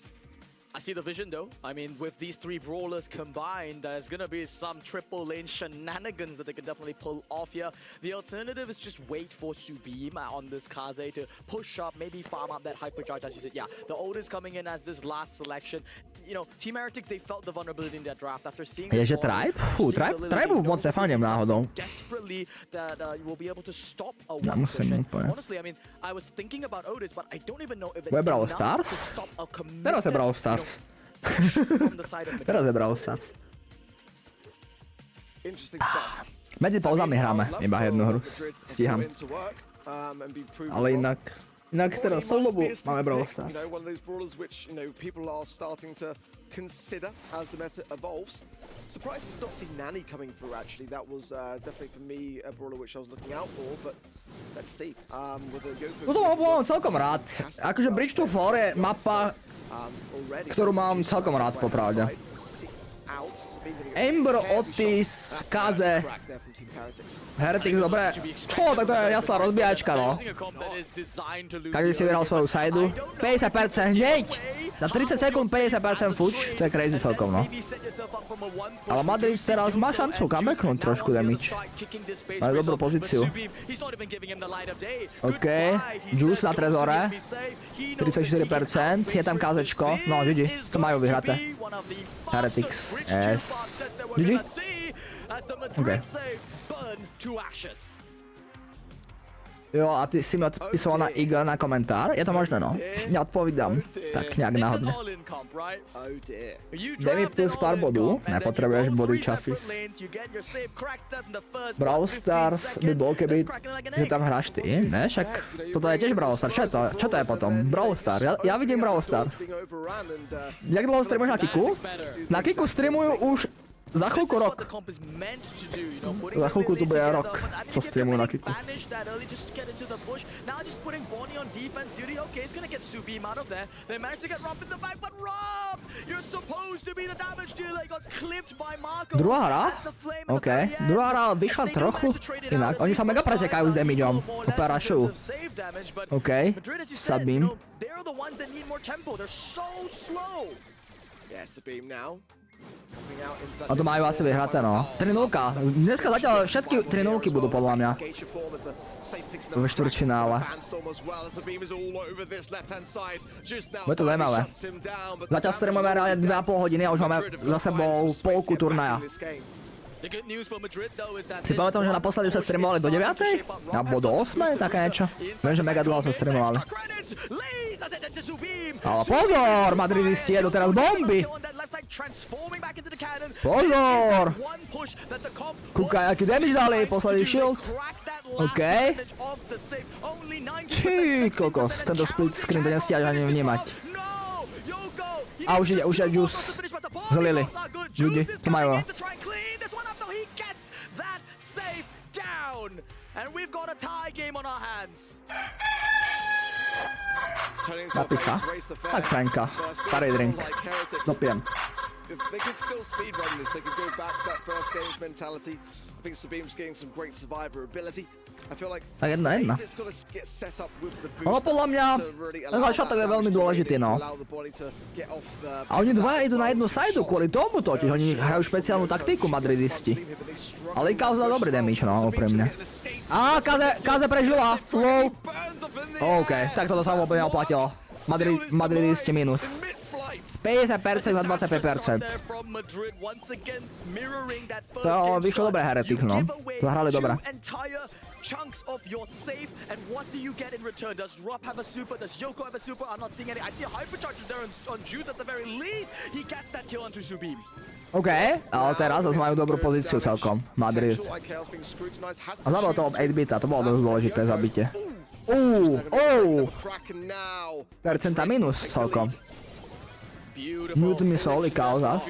Speaker 3: I see the vision though. I mean, with these three brawlers combined, there's gonna be some triple lane shenanigans that they can definitely pull off here. The alternative is just wait for Subeam on this Kaze to push up, maybe farm up that hypercharge, as you said. Yeah, the Ode is coming in as this last selection. You know, Team Heretics, they felt the vulnerability in their draft after seeing
Speaker 1: Je, že Tribe? Fú, Tribe moc nefandím náhodou.
Speaker 3: Desperately that you will be able to stop a one push.
Speaker 1: Nemusím úplne.
Speaker 3: Honestly, I mean, I was thinking about Odes, but I don't even know if it's
Speaker 1: Bude Brawl
Speaker 3: enough
Speaker 1: Stars?
Speaker 3: to stop a committed,
Speaker 1: Teraz je Brawl Stars. Teraz je Brawl Stars.
Speaker 2: Interesting stuff.
Speaker 1: Medzi pauzami hráme, iba jednu hru. Stíham. Ale inak teraz celú dobu máme Brawl Stars.
Speaker 2: You know, one of those brawlers which, you know, people are starting to consider as the meta evolves. Surprised to not see Nani coming through actually. That was definitely for me a brawler which I was looking out for, but let's see. With the Yoko.
Speaker 1: Toto mám celkom rád. Akože Bridge to 4 je mapa, ktorú mám celkom rád popravde. Ember, Otis, Kaze, Heretics, dobre. Tak to je jasná rozbíjačka, no. Každý si vyhral svoju sajdu. 50% hneď! Za 30 sekúnd 50% fuč, to je crazy celkom, no. Ale Madrid teraz má šancu comebacknúť trošku damage. Má dobrú pozíciu. OK, Juice na trezore. 34%, je tam Kazečko. No, GG, to majú vyhraté. Heretics, yes. GG.
Speaker 3: as the Madrid save burn to ashes.
Speaker 1: Jo, a ty si mi odpisoval na Eagle na komentár? Je to možné, no. Neodpovídam. Tak nejak náhodne. Daj mi plus pár bodů. Nepotrebuješ body, Chafis. Brawl Stars by bol, keby že tam hráš ty, ne? Však toto je tiež Brawl Stars. Čo to je potom? Brawl Stars. Ja vidím Brawl Stars. Jak dlouho streamuješ na Kiku? Na Kiku streamujú už za chvíľku rok. Za chvíľku tu bude rok, co streamujú na Kiku. Druhá hra? OK. Druhá hra vyšla trochu inak. Oni sa mega pretekajú s damageom. Operašujú. OK. Sabím. A to majú asi vyhraté, no. 3-0. Dneska zatiaľ všetky 3-0 budú podľa mňa. Ve štvrťfinále. Bude to zaujímavé. Zatiaľ streamujeme reálne 2,5 hodiny a už máme za sebou polku turnaja. Si pamätám, že naposledy sa streamovali do 9? Alebo do 8? Také niečo. Viem, že mega dlho sa streamovali. Ale pozor, madridisti jedú teraz bomby. Pozor. Kúkaj, aký damage dali, posledný shield. OK. Či kokos, tento split screen to nestíhaš ani vnímať. A už ide juice. Zlili. Ľudí, to majú. Napísa. Tak Franka. Starý drink. Dopijem.
Speaker 2: If they could still speedrun this, they could go back to that first game's mentality. I think Sabim's getting some great survivor ability. I feel like it's got to get set up with the boost.
Speaker 1: Ono podľa mňa, ten shot je veľmi dôležitý, no. A oni dva idú na jednu sajdu kvôli tomu totiž, oni hrajú špeciálnu taktiku madridisti. Ale Ikaus dá dobrý damage, no, úprimne. Á, Kaze prežila, wow. OK, tak toto sa vôbec neoplatilo. Madridisti minus. 50% za 25%. To vyšlo dobré Heretic, no. Zahrali dobré.
Speaker 3: Chunks of your safe, and what do you get in return? Does Rob have a super? Does Yoko have a super? I'm not seeing any. I see a hypercharge there on Juice at the very least. He gets that kill onto Subim.
Speaker 1: OK, ale teraz zase majú dobrú pozíciu celkom. Madrid. A zabil toho 8-bita, to bolo dosť dôležité zabitie. Percenta minus celkom. Mute mi Soul, Ikaus zas.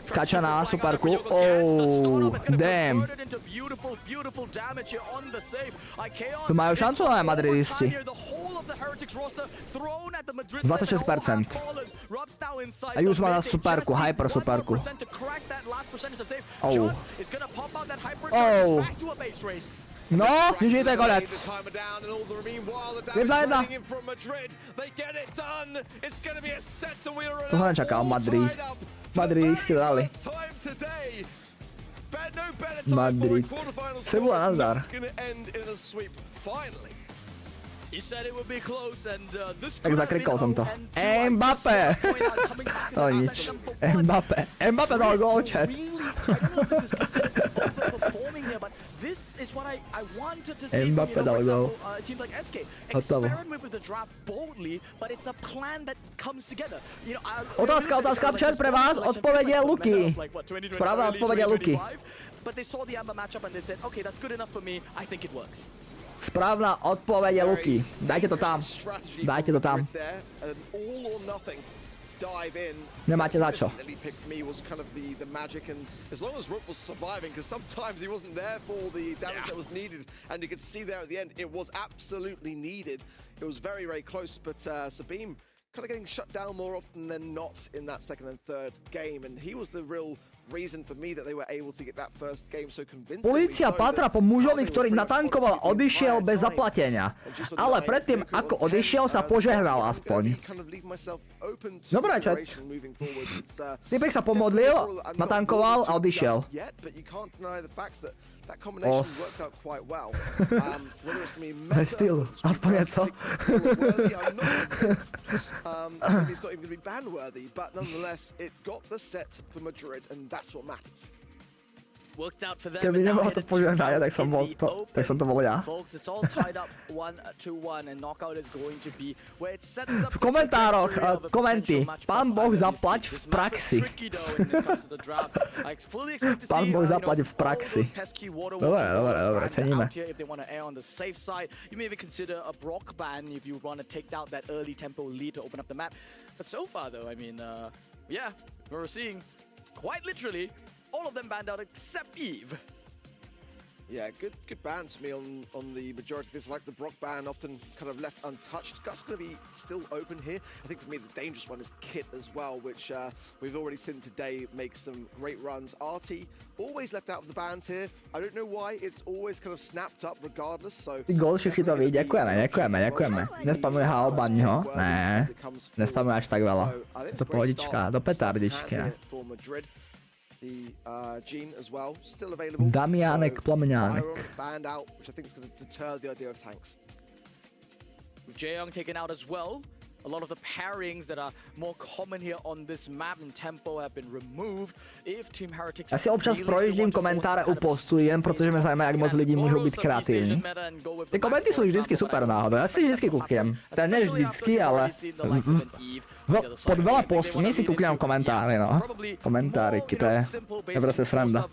Speaker 1: Skáča na superku. Damn. Tu majú šancu aj madridisti. 26%. A Jus má na superku, hyper superku. No, nič to je konec. 1-1. To som nečakal, Madrid. Madrid si dali. Madrid. Sebula nazdar. Tak zakrikol som to. Mbappé! To nič. Mbappé dal gól, chat. Mbappé dal gól. Hotovo. Otázka, chat pre vás. Odpoveď je Luky. Správna odpoveď je Luky. Správna odpoveď je Luky. Dajte to tam. Dajte to tam. Nemáte za čo.
Speaker 2: Kind of getting shut down more often than not in that second and third game, and he was the real reason for me that they were able to get that first game so convincingly.
Speaker 1: Polícia pátra po mužovi, ktorý natankoval, odišiel bez zaplatenia. Ale predtým, ako odišiel, sa požehnal aspoň. Dobre, chat. Typek sa pomodlil, natankoval a odišiel.
Speaker 2: That combination worked out quite well. Whether it's going to be
Speaker 1: Still, aspoň něco.
Speaker 2: I'm not convinced. Maybe it's not even going to be ban-worthy, but nonetheless, it got the set for Madrid, and that's what matters.
Speaker 1: Keby nemohol to používať Náďa, tak som to bol ja. V komentároch, komenty. Pán Boh zaplať v praxi. Pán Boh zaplať v praxi. Dobre, ceníme.
Speaker 3: But so far, though, I mean, yeah, we're seeing quite literally all of them banned out except Eve.
Speaker 2: Yeah, good bans for me on the majority of this. Like the Brock ban, often kind of left untouched. Gut's going to be still open here. I think for me the dangerous one is Kit as well, which we've already seen today make some great runs. RT always left out of the bans here. I don't know why. It's always kind of snapped up regardless. So.
Speaker 1: Ty golši chytoví, ďakujeme. Nespamuje Haobaňho? Ne, nespamuje až tak veľa. Je to pohodička, do petardičky.
Speaker 2: The Gene as well, still available.
Speaker 1: Damianek, Plameňánek.
Speaker 2: Banned out, which I think is going to deter the idea of tanks.
Speaker 3: With Jaeyoung taken out as well, a lot of the pairings that are more common here on this map and tempo have been removed. If Team Heretics
Speaker 1: Já si občas projíždím komentáře u postu, jen protože mě zajímá, jak moc lidí můžou být kreativní. Ty komenty jsou vždycky super náhodou, já si vždycky koukám. To ne vždycky, ale pod veľa postmi si koukám komentáře, no. Komentáriky, to je prostě sranda.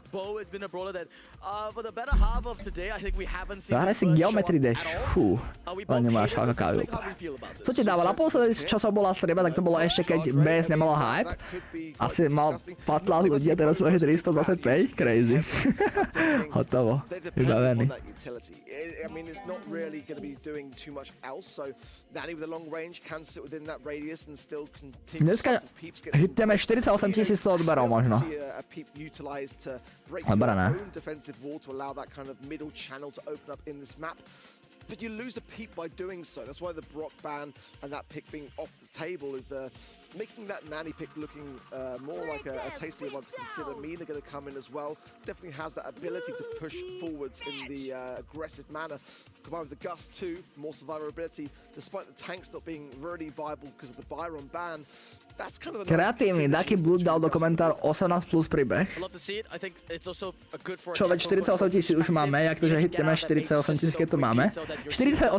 Speaker 1: Zahraje si Geometry Dash, fú, ale nemáš halkakáju. Co ti dával? Naposledy, čo som bola streama, tak to bolo ešte, keď BS nemalo hype. Asi mal 15 ľudí a teraz máš 325, crazy. Hotovo, vybavený.
Speaker 2: I mean, it's not really going to be doing too much else, so Nani with a long range can sit within that radius and still continue.
Speaker 1: Dneska hitneme 48 000 odberov možno. Odbera ne.
Speaker 2: Defensive wall to allow that kind of middle channel to open up in this map. But you lose a peep by doing so. That's why the Brock ban and that pick being off the table is making that Nani pick looking more like a tastier one to consider. Mina going to come in as well. Definitely has that ability to push forwards in the aggressive manner. Combined with the Gust too, more survivability, despite the tanks not being really viable because of the Byron ban.
Speaker 1: Kreatívny, Ducky Blood dal do komentáru 18 plus príbeh. Čo, veď 48 000 už máme, jak to, že hitneme 48 000, keď to máme. 48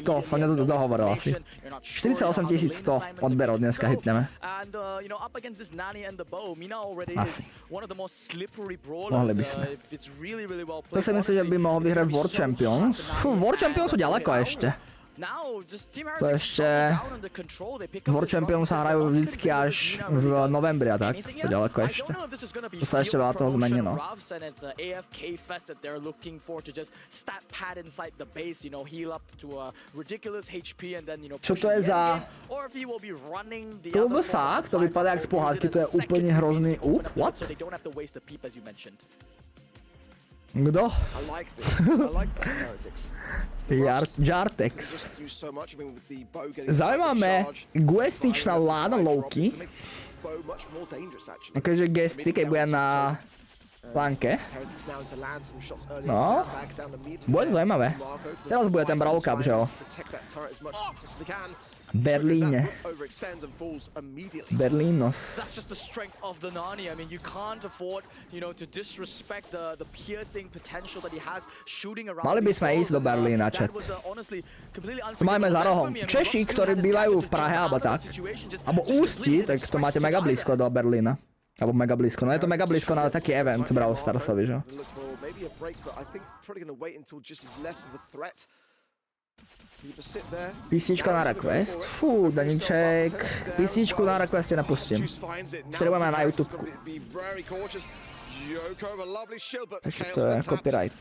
Speaker 1: 100, som nedohovoril asi. 48 100 odberov dneska hitneme. Asi. Mohli by sme. To si myslím, že by mohol vyhrať World Champions. World Champions sú ďaleko ešte. To ešte World Champions sa hrajú vždycky až v novembri a tak, to ďaleko ešte. To sa ešte veľa toho zmení, no. Čo to je za... Klobosák? To vypadá jak z pohádky, to je úplne hrozný... What? Kdo? Jartex. Zaujímavé, guestičná láda Loki. Takže gesty, keď bude na planke. No, bude zaujímavé. Teraz bude ten Brawl Cup, že jo? Berlíne. Berlínos. Mali by sme ísť do Berlína, chat. To máme za rohom. Češi, ktorí bývajú v Prahe, alebo tak, alebo Ústí, tak to máte mega blízko do Berlína. Alebo mega blízko. No je to mega blízko na taký event Brawl Starsovi, že? Písnička na request? Fú, Daníček. Písničku na requeste nepustím. Streamujeme na YouTube. Takže to je copyright.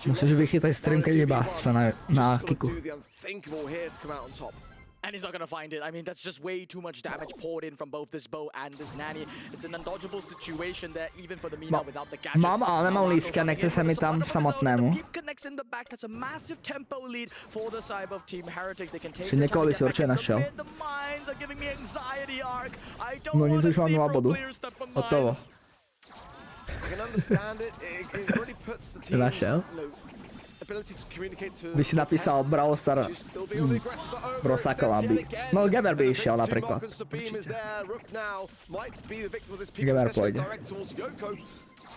Speaker 1: Musíš vychytať stream, keď iba na kiku.
Speaker 3: And he's not gonna find it. I mean, that's just way too much damage poured in from both this bow and this Nani. It's an undodgeable situation there, even for the Mina without the gadget.
Speaker 1: Mám, ale nemám lístka, nechce se mi tam samotnému. Si někoho by si určitě našel. No nic, už mám 2 bodů. Hotovo. Ty našel? by si napísal Brawl Star Brosako má byť. No Gamer by išiel napríklad. Gamer pôjde.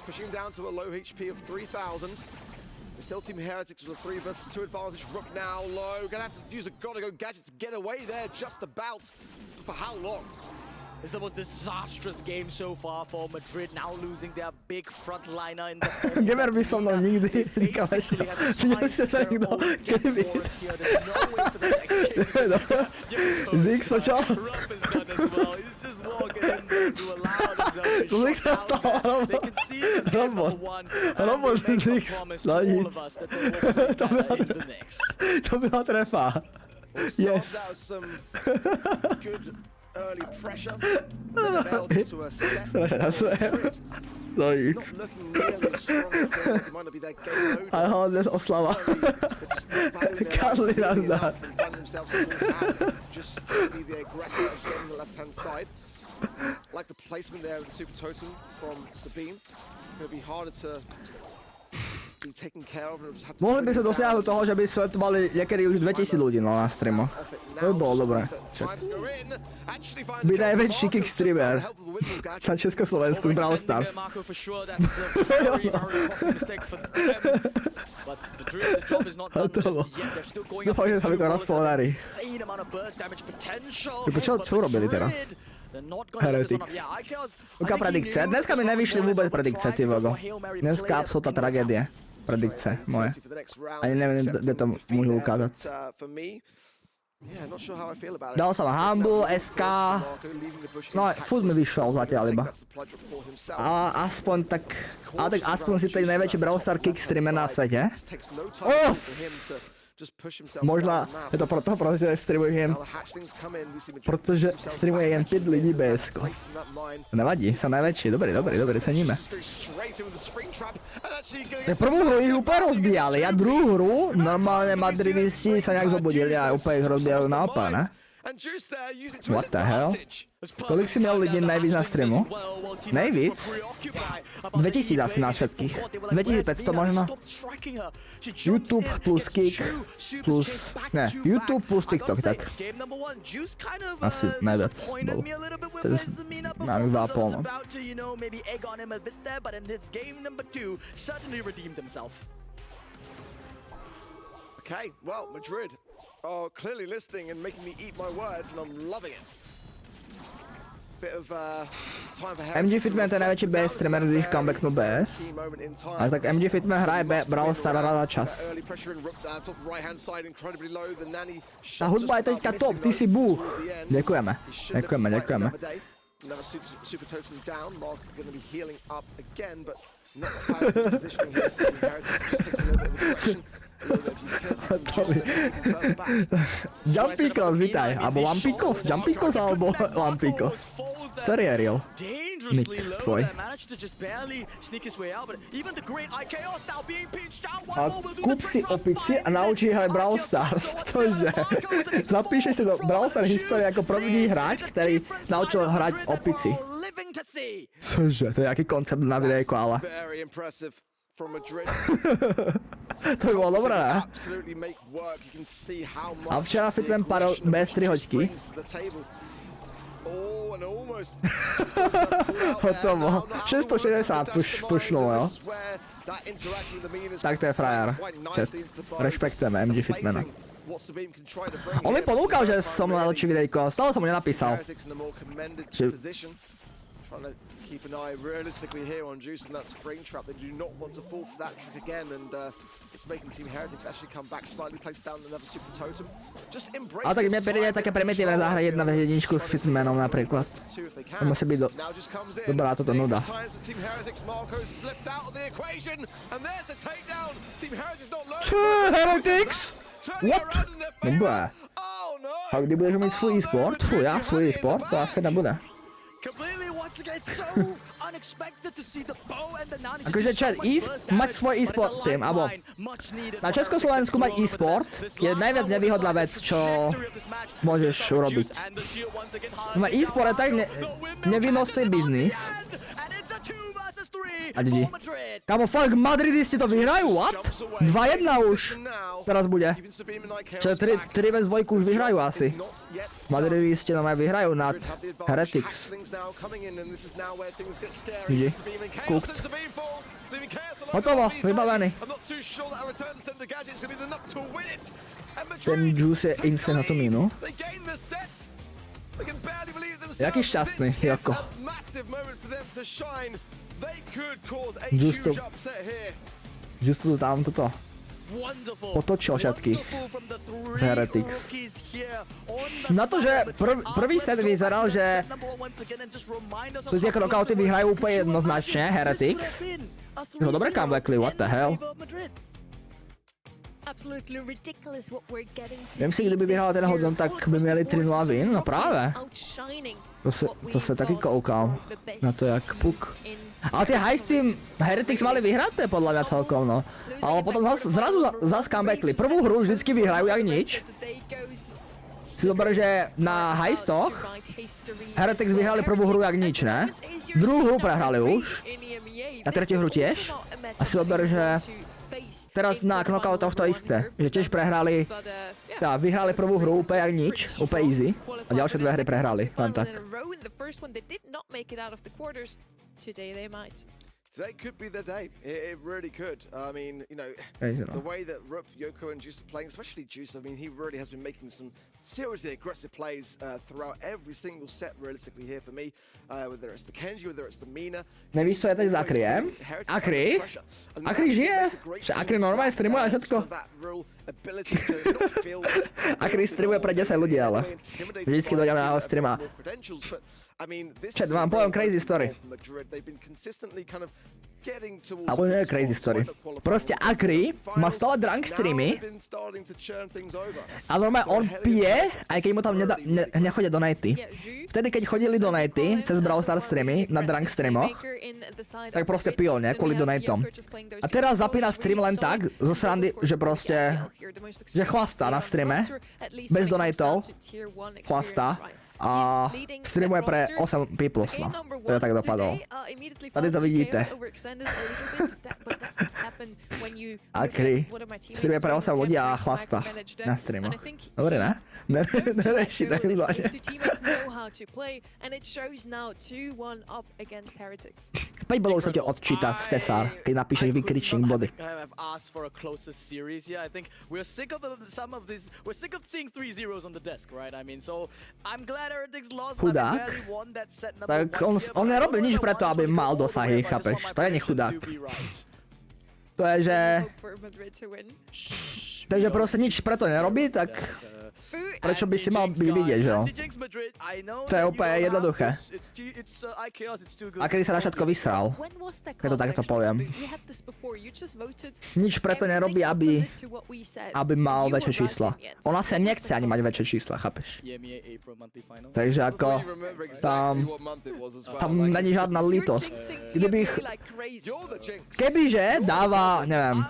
Speaker 2: Pushing down to a low HP of 3,000. Still Team Heretics with a 3 versus 2 advantage. Rook now low. Gonna have to use a gotta go gadget to get away there just about. For how long?
Speaker 3: It's the most disastrous game so far for Madrid, now losing their big frontliner in the form.
Speaker 1: Gamer by so mnou nikdy nikam nešiel. Videl si to nikto? Kedy? Zix to čo? To Zix sa stalo robot. Robot Zix. No nic. To byla trefa. Yes.
Speaker 2: Early pressure, then availed into a set.
Speaker 1: No nic.
Speaker 2: Not looking nearly as strong as it might not be their game mode.
Speaker 1: Ale hlavne oslava. Kadli nás dá.
Speaker 2: Just be the aggressor again on the left-hand side. Like the placement there of the super totem from Sabine. It'll be harder to be taken care of.
Speaker 1: Mohli by sa dosiahnuť toho, že by svetovali niekedy už 2000 ľudí na streamoch. To by bolo dobré. By najväčší kick streamer na Československu z Brawl Stars. Dúfam, že sa mi to raz podarí. Čo urobili teraz? Heretics. Uká predikce. Dneska mi nevyšli vôbec predikce, ty vogo. Dneska absolútna tragédia. Predikce moje. Ani neviem, kde to môžu ukázať. Dal som Humble, SK. No, furt mi vyšiel zatiaľ iba. A aspoň tak... Ale tak aspoň si ten najväčší Brawl Star kick streamer na svete. Možná je to proto, protože streamujem, protože streamuje jen 5 lidí BS-ko. Nevadí, som najväčší, dobrý, ceníme. Tak prvú hru ich úplne rozbíjali, a druhú hru normálne madridisti sa nejak zobudili a úplne ich rozbijajú naopak, ne? What the hell? Kolik si měl lidí nejvíc na streamu? Nejvíc? 2000 asi na všetkých. 2500 možno. YouTube plus Kick plus... Ne, YouTube plus TikTok, tak. Asi najviac bolo. To je máme 2,5, no.
Speaker 2: Okay, well, Madrid are clearly listening and making me eat my words, and I'm loving it. Bit of time for
Speaker 1: MG Fitman to je najväčší BS streamer, když comebacknú BS. Ale tak MG Fitman hraje Brawl Star za čas. Tá hudba je teďka top, ty si bůh. Děkujeme.
Speaker 2: Another super totem down. Mark going to be healing up again, but not the fastest positioning here. Heretics just takes a little bit of aggression.
Speaker 1: Jumpikos, vítaj, alebo Lampikos, Jumpikos alebo Lampikos. Ktorý je real? Nick tvoj. A kúp si opici a naučí hrať Brawl Stars. Cože? Zapíšeš si do Brawl Stars histórie ako první hráč, ktorý naučil hrať opici. Cože? To je jaký koncept na videjku, ale... To by bolo dobré, ne? A včera Fitman padol bez 3 hoďky. Hotovo. 660 pušnul, jo? Tak to je frajer. Rešpektujeme MG Fitmana. On mi ponúkal, že som natočí videjko, ale stále som mu nenapísal.
Speaker 2: Trying to keep an eye realistically here on Juice and that spring trap. They do not want to fall for that trick again, and it's making Team Heretics actually come back slightly, place down another super totem. Just embrace.
Speaker 1: Ale tak mne príde také primitívne zahrať 1v1 s Fitmanom napríklad. To musí byť dobrá toto nuda. Čo, Heretics? What? Dobré. A kdy budeš mít svůj e-sport? Já svůj e-sport? To asi nebude. Akože chat, mať svoj e-sport tým, alebo na Československu mať e-sport je najviac nevýhodná vec, čo môžeš urobiť. Mať e-sport je tak nevinostný biznis, A GG. Kámo, fakt Madridisti to vyhrajú, what? 2-1 už. Teraz bude. Čo 3 vs 2 už vyhrajú asi. Madridisti no vyhrajú nad Heretics. GG. Cooked. Hotovo, vybavený. Ten Juice je insane na tú mínu. Jaký šťastný, Joko. Juice to tam toto potočil všetkých z Heretics. Na to, že prvý set vyzeral, že tie knockouty vyhrajú úplne jednoznačne Heretics. No dobre comebackli, what the hell. Viem si, kdyby vyhrala ten hodzon, tak by měli 3-0 win, no práve. To sa taký koukal na to jak puk. Ale tie high team Heretics mali vyhraté podľa mňa celkom, no. Ale potom zrazu comebackli. Prvú hru vždycky vyhrajú jak nič. Si dober, že na highstoch Heretics vyhrali prvú hru jak nič, ne? Druhú hru prehrali už. A tretiu hru tiež. A si dober, že teraz na knockoutoch to isté. Že tiež prehrali, vyhrali prvú hru úplne jak nič, úplne easy. A ďalšie dve hry prehrali, len tak.
Speaker 2: Today could be the day. It really could. I mean, you know, the way that Rup, Yoko, and Juice are playing, especially Juice, I mean, he really has been making some seriously aggressive plays throughout every single set, realistically, here for me. Whether it's the Kenji, whether it's the Mina.
Speaker 1: Nevíš, co je teď s Akriem? Akri žije? Akri normálne streamuje a všetko. Akri streamuje pre 10 ľudí, ale vždycky dojdem na jeho streama. Čet, vám poviem crazy story. Alebo nie je crazy story. Proste Akri má stále drunk streamy a normálne on pije, aj keď mu tam nechodia donaty. Vtedy, keď chodili donaty cez Brawl Stars streamy na drunk streamoch, tak proste pil, ne? Kvôli donatom. A teraz zapína stream len tak, zo srandy, že proste, že chlastá na streame, bez donatov, chlastá. A streamuje pre 8 people, no. To tak dopadlo. Tady to vidíte. Akri streamuje pre 8 ľudí a chlasta na streamu. Dobre, ne? Nereši tak zvlášť. Päť bodov sa ti odčíta, Stesar, keď napíšeš vykričník body. Chudák? Tak on nerobil nič preto, aby mal dosahy, chápeš? To je nechudák. To je, že... Takže proste nič preto nerobí, tak... Prečo by si mal byť vidieť, že jo? To je úplne jednoduché. A kedy sa na všetko vysral, keď to takto poviem. Nič preto nerobí, aby mal väčšie čísla. On asi nechce ani mať väčšie čísla, chápeš? Takže ako... Tam není žiadna lítosť. Kebyže dáva, neviem,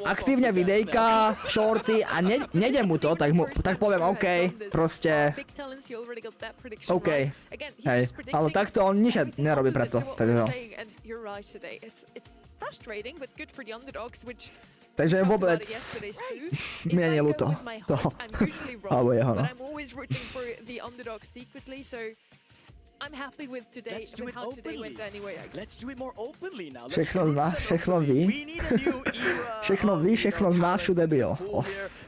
Speaker 1: aktívne videjka, shorty a nejde mu to, tak poviem OK, proste... OK, hej, ale takto on nič nerobí preto, takže jo. Takže vôbec mi nie je ľúto toho, alebo jeho, no.
Speaker 4: I'm happy with today, with how today went anyway.
Speaker 3: Let's do it more openly now.
Speaker 1: Všechno zná, všechno ví. Všechno ví, všechno zná, všude byl.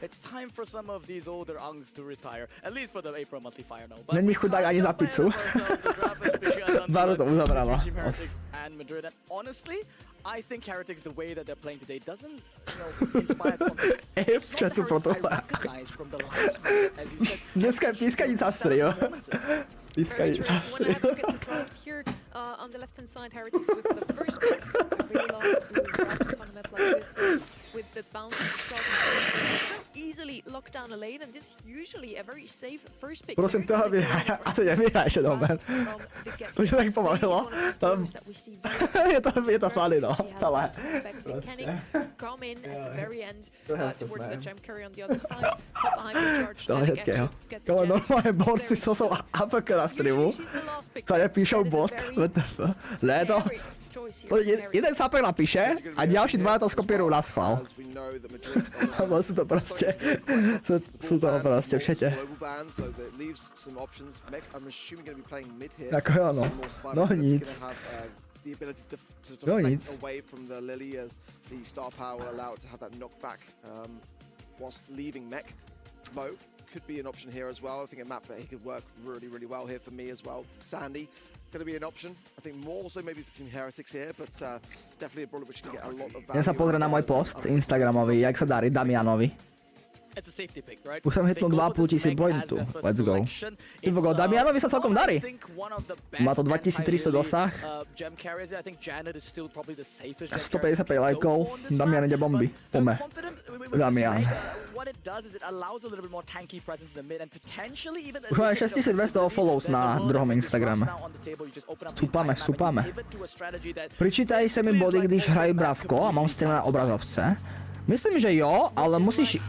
Speaker 3: It's time for some of these older ungs to retire. At least for the April monthly fire now.
Speaker 1: Není chudák ani za pizzu. Baru to uzavrala.
Speaker 3: And Madrid, and honestly, I think Heretics, the way that they're playing today, doesn't, inspire confidence. It's not the Heretics I recognize from the last minute, as you said.
Speaker 1: Dneska je pískanica strio.
Speaker 4: Very true. When I look at the draft here, on the left-hand side, Heretics with the first pick, really long blue drops on a map like this with the bounce shots. So easily lock down a lane, and it's usually a very safe first pick.
Speaker 1: Prosím, toho vyhraje, asi nevyhraje, domen. To se tak pomalilo. Je to funny, no, celé.
Speaker 4: Come in at the very end towards the jump carry on the other side, hop behind the charge, then again get the
Speaker 1: normálne borci, co sú APK na streamu, sa nepíšou bot v Ne, to...
Speaker 4: Very choice here
Speaker 1: To
Speaker 4: from Harry.
Speaker 1: jeden sapek napíše a ďalší dvaja to skopírujú na schvál.
Speaker 2: As we know that Madrid
Speaker 1: Lebo sú to proste... Sú to proste všete.
Speaker 2: global ban, so that leaves some options. Meg, I'm assuming going to be playing mid here.
Speaker 1: Ako jo, no.
Speaker 2: Some more spider
Speaker 1: No
Speaker 2: bullets
Speaker 1: nic.
Speaker 2: gonna have, the ability to
Speaker 1: No
Speaker 2: deflect
Speaker 1: nic.
Speaker 2: away from the Lily as the star power will allow it to have that knockback whilst leaving mech. Mo could be an option here as well. I think a map that he could work really, really well here for me as well. Sandy going to be an option. I think more so maybe for Team Heretics here, but definitely a brawler which can get a lot of value.
Speaker 1: Ja sa pozriem na môj post Instagramový, jak sa darí Damianovi.
Speaker 3: It's a safety pick, right?
Speaker 1: Už som hitnul 2,500 pointu. Let's go. Ty voko, Damianovi sa celkom darí. Má to 2300 dosah. 155 lajkov. Damian ide bomby. Pome. Damian. Už máme 6200 follows na druhom Instagrame. Stúpame. Pričítaj sa mi body, když hrajú bravko a mám stream na obrazovce. Myslím, že jo, ale musíš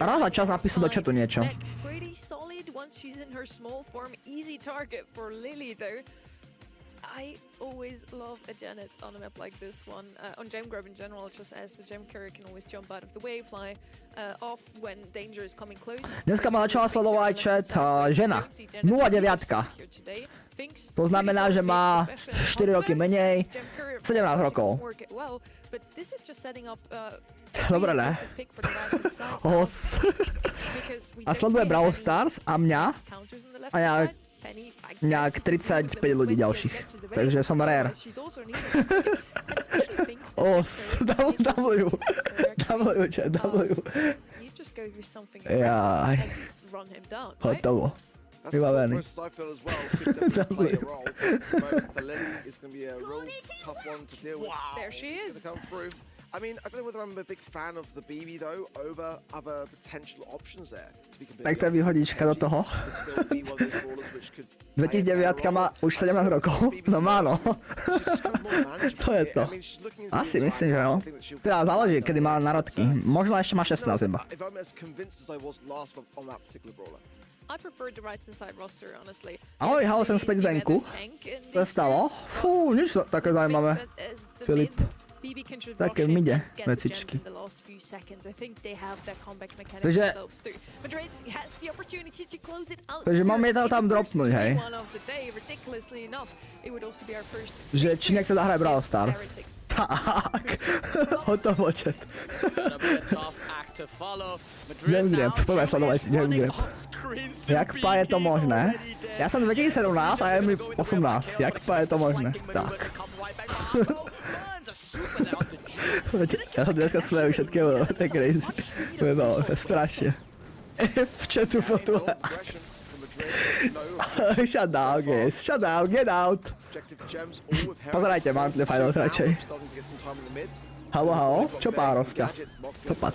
Speaker 1: raz za čas napísať do chatu niečo.
Speaker 4: Pretty solid once she's in her small form. Easy target for Lily though. I always love a Janet on a map like this one. On gem grab in general, just as the gem carrier can always jump out of the way, fly off when danger is coming close.
Speaker 1: Dneska ma začala sledovať chat žena. 09. To znamená, že má 4 roky menej, 17 rokov. Dobre, ne? Os. A sleduje Brawl Stars a mňa a ja nejak 35 ľudí ďalších. Takže som rare. Os. W. Chat, W. Jaj. Hotovo. Vybavený.
Speaker 4: There she is.
Speaker 2: I mean, I don't know whether I'm a big fan of the BB though over other potential options there. To be completely
Speaker 1: Tak to je výhodička do toho. 2009 má už 17 rokov. No má no. To je to. Asi myslím, že no. Teda záleží, kedy má narodky. Možno ešte má 16 iba.
Speaker 4: I prefer the right side roster, honestly.
Speaker 1: Ahoj, Haouseek späť zvenku. To je stalo? Fú, nič také zaujímavé. Filip. Také mide vecičky. Takže mám je tam dropnúť, hej. Že či nechce zahrať Brawl Stars. Tak. Hotovo, chat. Geňoman, poďme sledovať Geňoman. Jak pa je to možné? Ja som 2017 a je mi 18. Jak pa je to možné? Tak. Ja som dneska smejú všetkému, to je crazy. Vybalo, to je strašne. V chatu potom. Shut down, guys. Shut down, get out. Pozerajte, Monthly Finals radšej. Halo, čo párovská? Copa.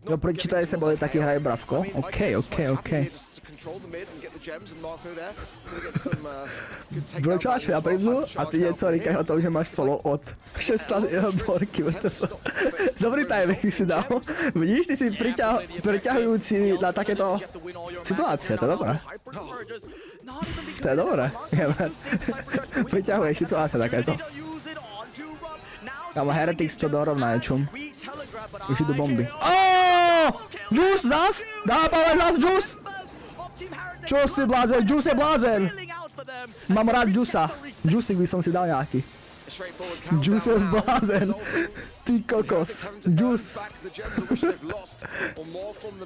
Speaker 1: No prečítaj sa, boli taký hraje bravko. OK. Bro, čož, ja prídu a ty niečo ríkaš o tom, že máš follow od 16 borky. Dobrý timing si dal. Vidíš, ty si priťahujúci na takéto situácie, to je dobré. To je dobré. Priťahuješ situácie takéto. Kámo, Heretics to dorovná je čum. Už idú bomby. Oooo! Juice zas! Dá pole zas Juice! Čo si blázen? Juice je blázen! Mám rád Juicea. Juicek by som si dal nejaký. Juice je blázen. Ty kokos. Juice.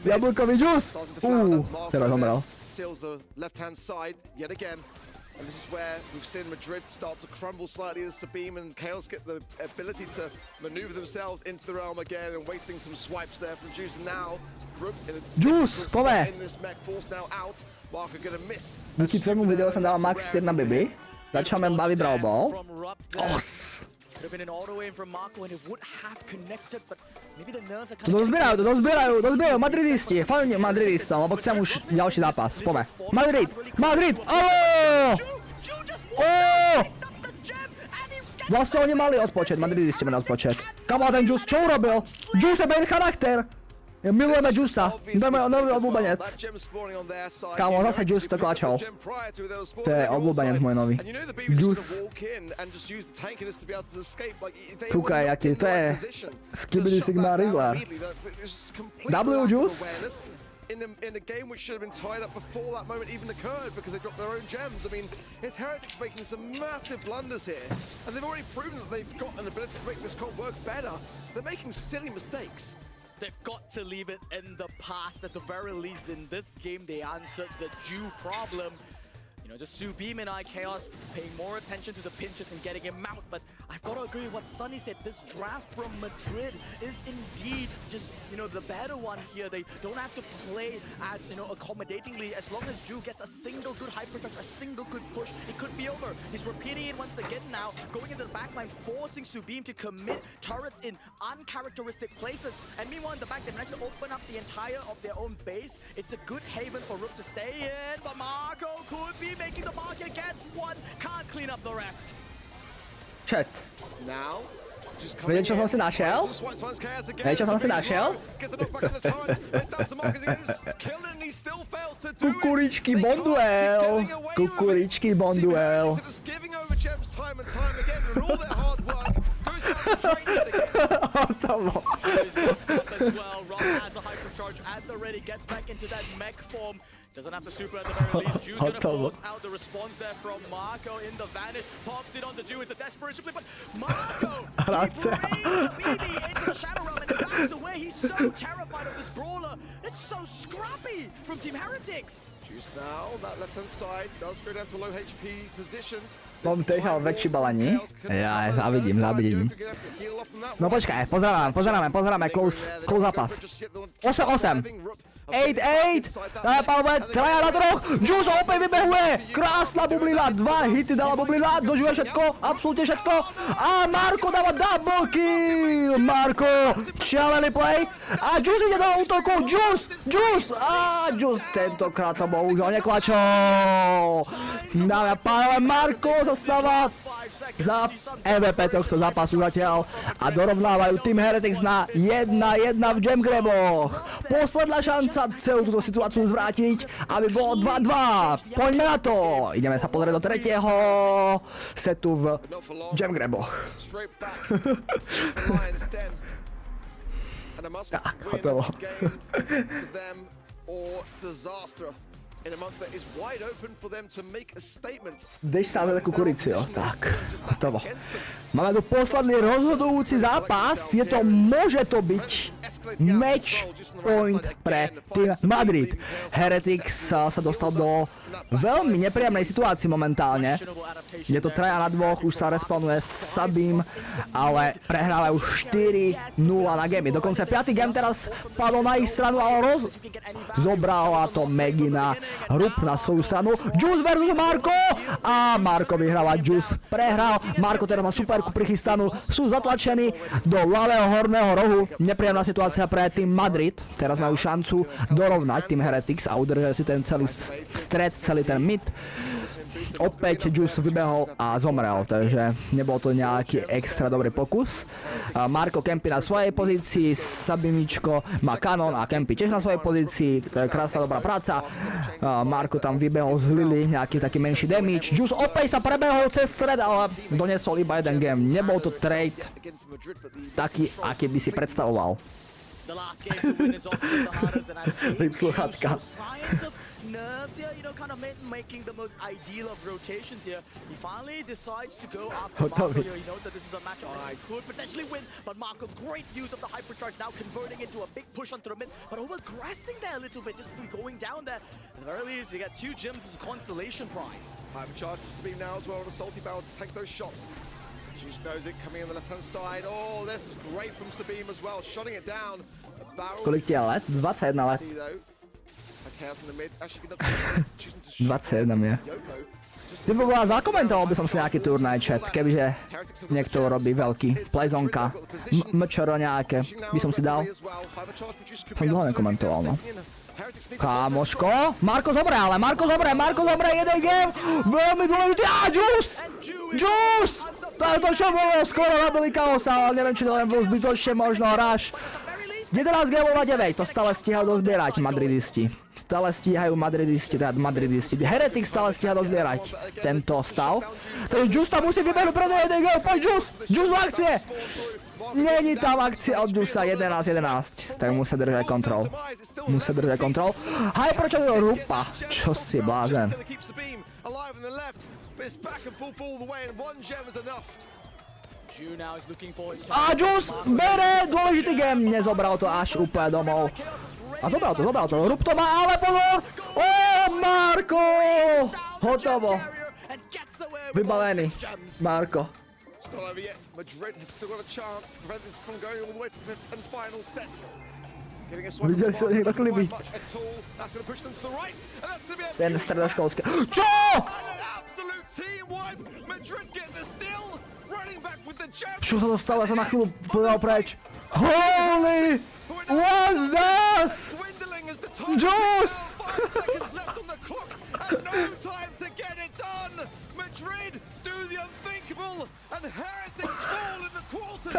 Speaker 1: Jablkový Juice! Teraz zomrel.
Speaker 2: Seals the left-hand side yet again. And this is where we've seen Madrid start to crumble slightly as Sabine and Chaos get the ability to maneuver themselves into the realm again and wasting some swipes there from Juice. And now,
Speaker 1: Juice, pome!
Speaker 2: in this mech force now out. Mark are gonna miss.
Speaker 1: Díky tvému videu som dal max 1 na Bibi. Začal baví Brawl Ball. Os! To dozbierajú, madridisti, fajne madridistom, lebo chcem už ďalší zápas, pome. Madrid! Aaaaaa! Vlastne oni mali odpočet, madridisti mali odpočet. Kam ten Juice, čo urobil? Juice je main charakter! Milujeme Juicea, dáme nový obľúbenec. Kámo, zase Juice to klačal. To je obľúbenec môj nový. Juice. Kúkaj, aký, to je skibidi signál Rizzler. W Juice.
Speaker 2: In a game which should have been tied up before that moment even occurred because they dropped their own gems. I mean, it's Heretics making some massive blunders here, and they've already proven that they've got an ability to make this comp work better. They're making silly mistakes.
Speaker 3: They've got to leave it in the past. At the very least, in this game, they answered the Jew problem. You know, just Subeam and Chaos paying more attention to the pinches and getting him out. But I've got to agree with what Sunny said. This draft from Madrid is indeed just, you know, the better one here. They don't have to play as, you know, accommodatingly. As long as Jew gets a single good hypercharge, a single good push, it could be over. He's repeating it once again now, going into the backline, forcing Subeam to commit turrets in uncharacteristic places. And meanwhile, in the back, they managed to open up the entire of their own base. It's a good haven for Rook to stay in, but Marco could be making the market, gets one, can't clean up the rest.
Speaker 1: Chat.
Speaker 2: Now,
Speaker 1: Viete, čo som si našiel? Viete, čo som si našiel? Kukuričky Bonduel. Kukuričky Bonduel. Hotovo.
Speaker 3: Doesn't have the super at the very least. Jew's gonna force out the response there from Marco in the vanish. Pops it on the Jew. It's a desperation play, but Marco brings the BB into the Shadow Realm and it backs away. He's so terrified of this brawler. It's so scrappy from Team Heretics.
Speaker 2: Juice now, that left-hand side does go down to a low HP position.
Speaker 1: Mám techal väčší balení. Ja závidím. No počkaj, pozeráme, close zápas. 8-8. 8-8. Dáme palové, traja na troch. Juice opäť vybehuje. Krásna bublina, 2 hity dala bublina, dožuje všetko, absolútne všetko. A Marko dáva double kill. Marko, šialený play. A Juice ide do útokov, Juice. A Juice tentokrát to bohužiaľ neklačol. Dáme palové, Marko zastáva za MVP tohto zápasu zatiaľ a dorovnávajú Team Heretics na 1-1 v Gem Graboch. Posledná šanca celú túto situáciu zvrátiť, aby bolo 2-2. Poďme na to. Ideme sa pozrieť do tretieho setu v Gem Graboch. Tak, hotovo.
Speaker 2: In a month that is wide open for them to make a statement.
Speaker 1: Dej sa na takú kurici, jo. Tak, hotovo. Máme tu posledný rozhodujúci zápas. Môže to byť match point pre Team Madrid. Heretics sa dostal do veľmi nepríjemnej situácii momentálne. Je to 3-2, už sa respawnuje Sabim, ale prehrávajú 4-0 na game. Dokonca 5. game teraz padol na ich stranu, ale zobrala to Megina Hrup na svoju stranu. Juice versus Marko a Marko vyhráva, Juice prehral. Marko teraz má superku prichystanú, sú zatlačení do ľavého horného rohu. Nepríjemná situácia pre Team Madrid. Teraz majú šancu dorovnať Team Heretics a udržať si ten celý stred, celý ten mid. Opäť Juice vybehol a zomrel, takže nebol to nejaký extra dobrý pokus. Marko kempí na svojej pozícii, Sabimičko má kanon a kempí tiež na svojej pozícii, to je krásna dobrá práca. Marko tam vybehol z Lily, nejaký taký menší damage. Juice opäť sa prebehol cez stred, ale donesol iba jeden game. Nebol to trade taký, aký by si predstavoval. Rip sluchatka.
Speaker 3: Nerves here, you know, kind of making the most ideal of rotations here. He finally decides to go after Marco here. He knows that this is a matchup that he could potentially win, but Marco, great use of the hypercharge, now converting into a big push onto the mid, but over-aggressing there a little bit, just going down there. At the very least, you got 2 gems as a consolation prize.
Speaker 2: Hypercharge for Sabine now as well, the salty barrel to take those shots. Juice knows it, coming on the left-hand side. Oh, this is great from Sabine as well, shutting it down.
Speaker 1: Kolik ti je let? 21 let. 21 je. Ty by bola, zakomentoval by som si nejaký turnaj chat, kebyže niekto robí veľký plezonka, mčoro nejaké, by som si dal. Som dlho nekomentoval, no. Kámoško, Marko zomre, jeden game, veľmi dôležitý, Juice! To čo bolo, skoro nabili chaosa, ale neviem, či to len bol zbytočne možno rush. 11 gólov na 9, to stále stíhajú dozbierať madridisti. Stále stíhajú madridisti. Heretik stále stíha dozbierať tento stav. Takže Juice tam musí vybehnúť pre jeden gól, poď Juice! Juice do akcie! Není tam akcia od Juicea 11-11, tak musia držať kontrol. Hej, prečo je rupa? Čo si blázen? A Juice bere dôležitý game, nezobral to až úplne domov. A zobral to, Rup to má, ale pozor! Ó, Marko! Hotovo. Vybavený, Marko. Videli sa niekto klibí. Ten stredoškolský. Čo? Čo sa to stalo? Ja som na chvíľu povedal preč. Holy! What's this? Juice!
Speaker 2: Madrid do the unthinkable and Heretics fall in the quarters.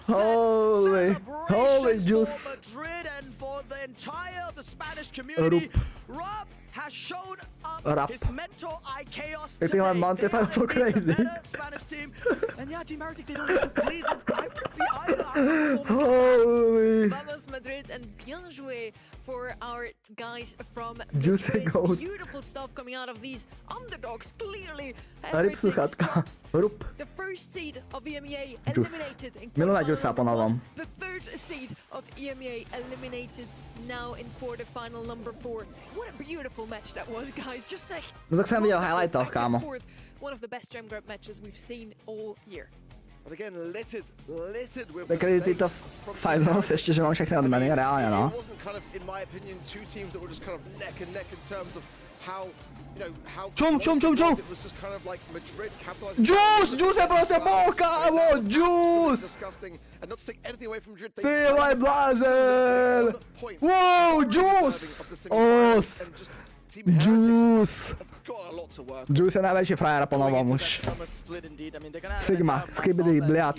Speaker 1: Holy Juice.
Speaker 3: Madrid and for the entire the Spanish community. Rob has shown up his mental chaos today. They are
Speaker 1: so crazy.
Speaker 3: better Spanish team. And yeah, Team Heretic, they don't need to please it. I would be either.
Speaker 1: Holy.
Speaker 4: Vamos Madrid and bien joué for our guys from
Speaker 1: Juicy
Speaker 4: Madrid.
Speaker 1: goals.
Speaker 4: Beautiful stuff coming out of these underdogs. Clearly,
Speaker 1: Rip sluchatka. Rup.
Speaker 4: the first seed of EMEA
Speaker 1: Juice.
Speaker 4: eliminated in
Speaker 1: Milujeme
Speaker 4: quarterfinal
Speaker 1: Juicea po
Speaker 4: number
Speaker 1: novom.
Speaker 4: 1. The third seed of EMEA eliminated now in quarterfinal number 4. What a beautiful match that was, guys. Just like
Speaker 1: No tak som videl highlightoch, kámo.
Speaker 4: one of the best gem grab matches we've seen all year.
Speaker 2: But again, littered with
Speaker 1: Takedy títo finals ešte, že mám všechny odmeny, reálne no.
Speaker 2: It wasn't kind of, in my opinion, two teams that were just kind of neck and neck in terms of how, you know, how
Speaker 1: Čum.
Speaker 2: it was just kind of like Madrid capitalizing.
Speaker 1: Juice je proste bol, kámo, Juice!
Speaker 2: Disgusting, and not to take anything away from Madrid.
Speaker 1: Ty vole blázen! Wow, Juice! Os! Juice! Juice je najväčší frajer po novom už. Sigma, skibidi, bliat.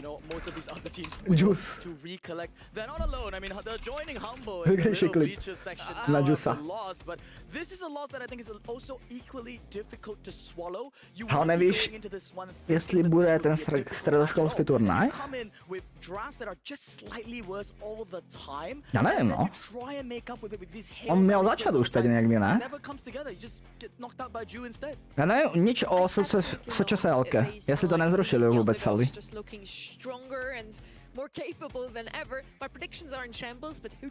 Speaker 1: Juice. Vygrejší klip na Juicea. Ale nevíš, jestli bude ten stredoškolský turnaj? Ja neviem, no. On měl začať už teď niekdy, ne? Ja neviem nič o SOCIALNÉ, jestli to nezrušili vôbec celý.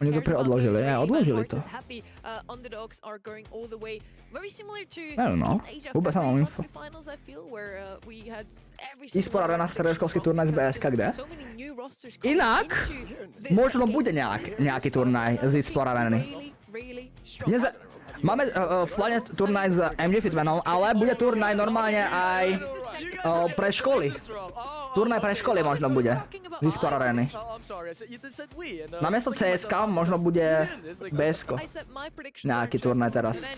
Speaker 1: Oni to preodložili, odložili to. Neviem, no, vôbec nemám info. E-sport Arena stredoškolský turnaj z BSK, kde? Inak, možno bude nejaký turnaj z e-sport Areny. Máme v pláne turnaj s MG Fitmanom, ale bude turnaj normálne aj pre školy. Turnaj pre školy možno bude z e-sport Areny. Namiesto CSK možno bude BSK. Nejaký turnaj teraz,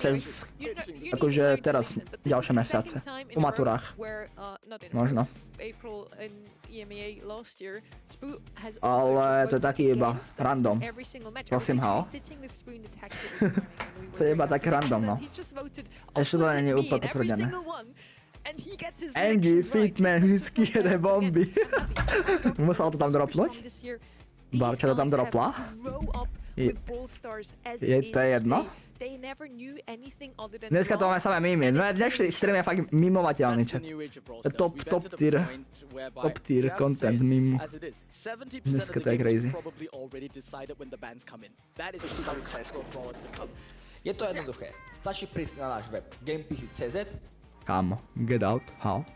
Speaker 1: akože teraz ďalšie mesiace. Po maturách. Možno. Ale to je taký iba random. Prosím ho. To je iba tak random, no. Ešte to nie je úplne potvrdené. MG Fitman vždycky jede bomby. Musel to tam dropnúť? Darca to tam dropla? Je to jedno? Dneska to máme samé mimy. Dnešný stream je fakt mimovateľný, čo? Top tier content mimo. Dneska to je crazy.
Speaker 9: Je to jednoduché. Stačí prísť na náš web gamepc.cz.
Speaker 1: Kámo, get out, how?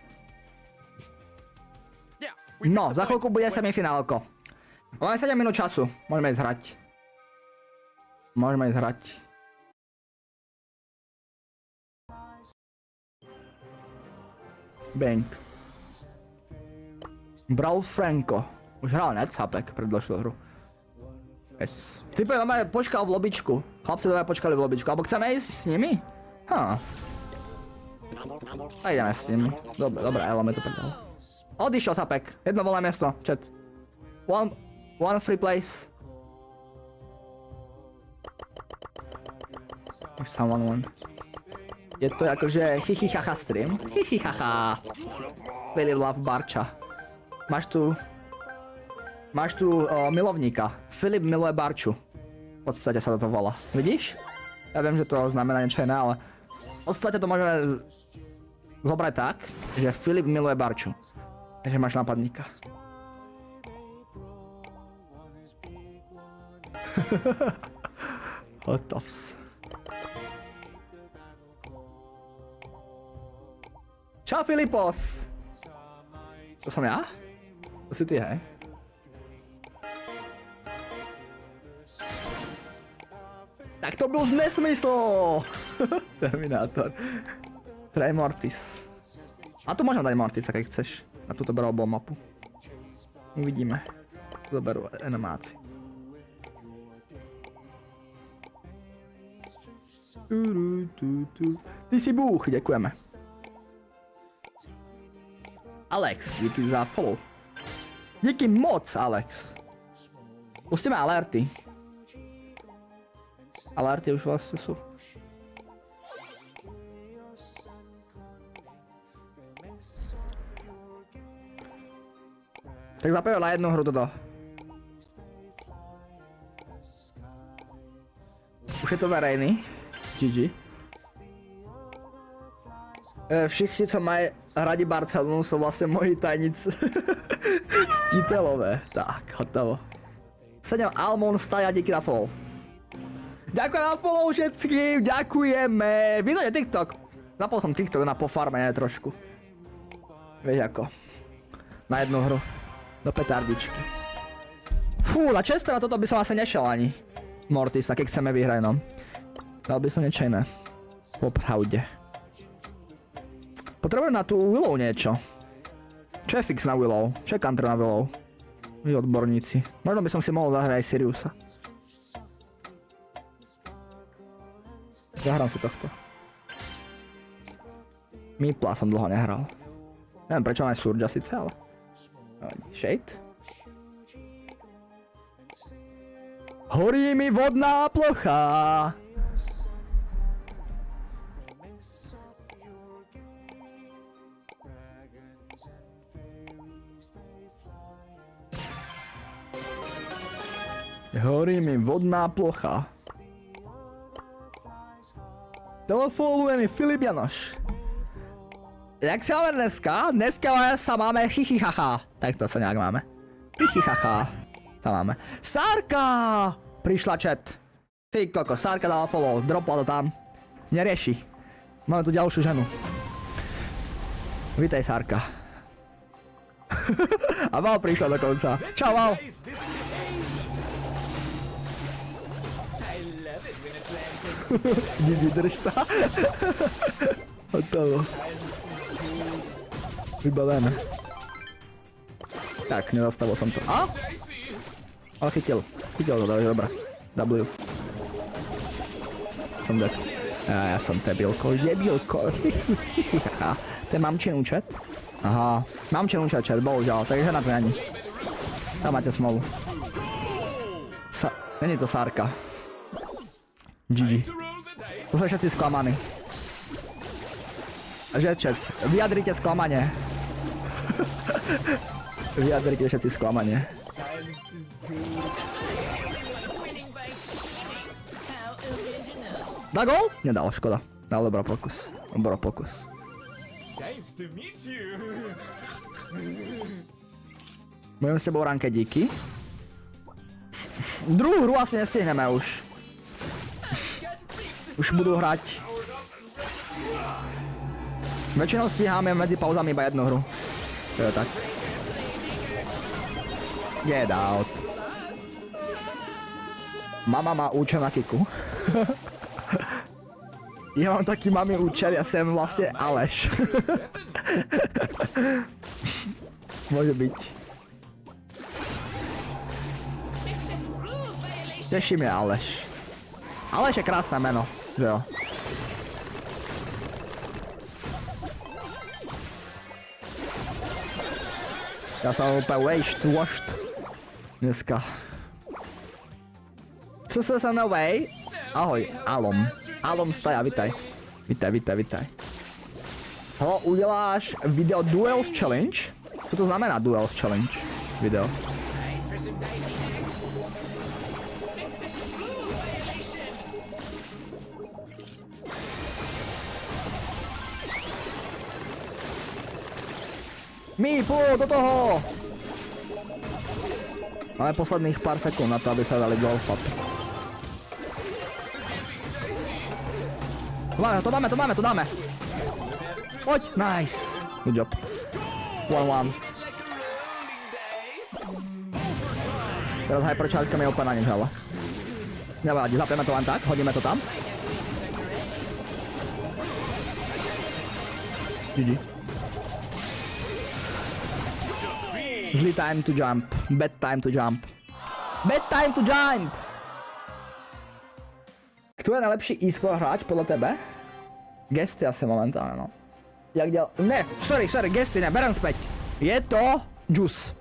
Speaker 1: No, za chvíľku bude semifinálko. Máme 7 minút času, môžeme ísť hrať. Bank. Brawl Franco. Už hral Niceboy predložil hru. Yes. Type máme počkal v lobičku. Chlapci dvaja počkali v lobičku. Alebo chceme ísť s nimi? A ideme s nimi. Dobre, ale máme to predalo. Odišiel Sapek. Jedno voľné miesto, chat. One free place. If someone won. Je to akože chichichacha stream. Chichichacha. Really love Barča. Máš tu milovníka. Filip miluje Barču. V podstate sa toto volá. Vidíš? Ja viem, že to znamená niečo iné, ale v podstate to môžeme zobrať tak, že Filip miluje Barču. Takže máš nápadníka. Hotovs. Čau Filipos! To som ja? To si ty, hej? Tak to byl nesmysl! Terminátor. Try Mortis. A tu môžem dať Mortisa, keď chceš. Na túto berol mapu. Uvidíme. Tu berú animáciu. Ty si bůh, děkujeme. Alex, díky za follow. Díky moc, Alex. Pustíme alerty. Alerty už vlastně jsou. Tak zapojil na jednu hru toto. Už je to verejný. GG. Všichni, co mají radi Barcelonu, jsou vlastně moji tajnici stitelové. Tak, hotovo. 7 Almon Staja, díky na follow. Ďakujem na follow všetkým, ďakujeme. Vidíte TikTok? Zapol som TikTok na pofarmenie trošku. Vieš ako. Na jednu hru. Do petardičky. Fú, na Chestera toto by som asi nešiel ani. Mortisa, keď chceme vyhrať, no. Dal by som niečo iné. Popravde. Potrebujem na tú Willow niečo. Čo je fix na Willow? Čo je counter na Willow? Vy odborníci. Možno by som si mohol zahrať aj Siriusa. Zahrám si tohto. Meepla som dlho nehral. Neviem prečo mám aj Surge'a síce, ale... Shade? Horí mi vodná plocha! Horí mi vodná plocha. Telefonuje mi Filip Janoš. Jak sa máme dneska? Dneska sa máme chichichacha. Tak to sa nejak máme. Chichichacha. Sa máme. Sárka! Prišla chat. Ty koko, Sárka dala follow. Dropla to tam. Nerieši. Máme tu ďalšiu ženu. Vítaj Sárka. A Val prišla dokonca. Čau Val. Vydrž sa. Hotovo. Vybavené. Tak, nezastavil som to. A? Ale chytil. Chytil to, dobrá. W. Som dead. Ja som debilko. To je mamčinú chat? Aha. Mamčinú chat, bohužiaľ. Takže na to ani. Tam máte smolu. Není to Sárka. GG. To sú všetci sklamaní. Že chat, vyjadrite sklamanie. Vyjadrite všetci sklamanie. Dá gól? Nedal, škoda. Dal dobrý pokus. Dobrý pokus. Budem s tebou ranke díky. Druhú hru asi nestihneme už. Už budú hrať. Väčšinou stíháme medzi pauzami iba jednu hru. To je tak. Get out. Mama má účel na kiku. Ja mám taký mami účel, ja som vlastne Aleš. Môže byť. Teší mi Aleš. Aleš je krásne meno, že jo. Ja som úplne washed. Dneska. SOCIALNÉ way. Ahoj, Alom. Alom staja, vitaj. Vitaj. Halo, uděláš video Duels Challenge? Co to znamená Duels Challenge? Video. Půjď do toho! Máme posledných pár sekund na to, aby se dali golfat. To dáme. Pojď, nice. Good job. 1-1. Teraz hypercharge mi je úplně na nič, ale. Nevadí, zapneme to len tak, hodíme to tam. GG. Zlý time to jump. Bad time to jump. Kdo je nejlepší e-sport hráč podle tebe? Gesty asi momentálně, no. Jak dělal? Ne, sorry, gesty ne, berem zpět. Je to Juice.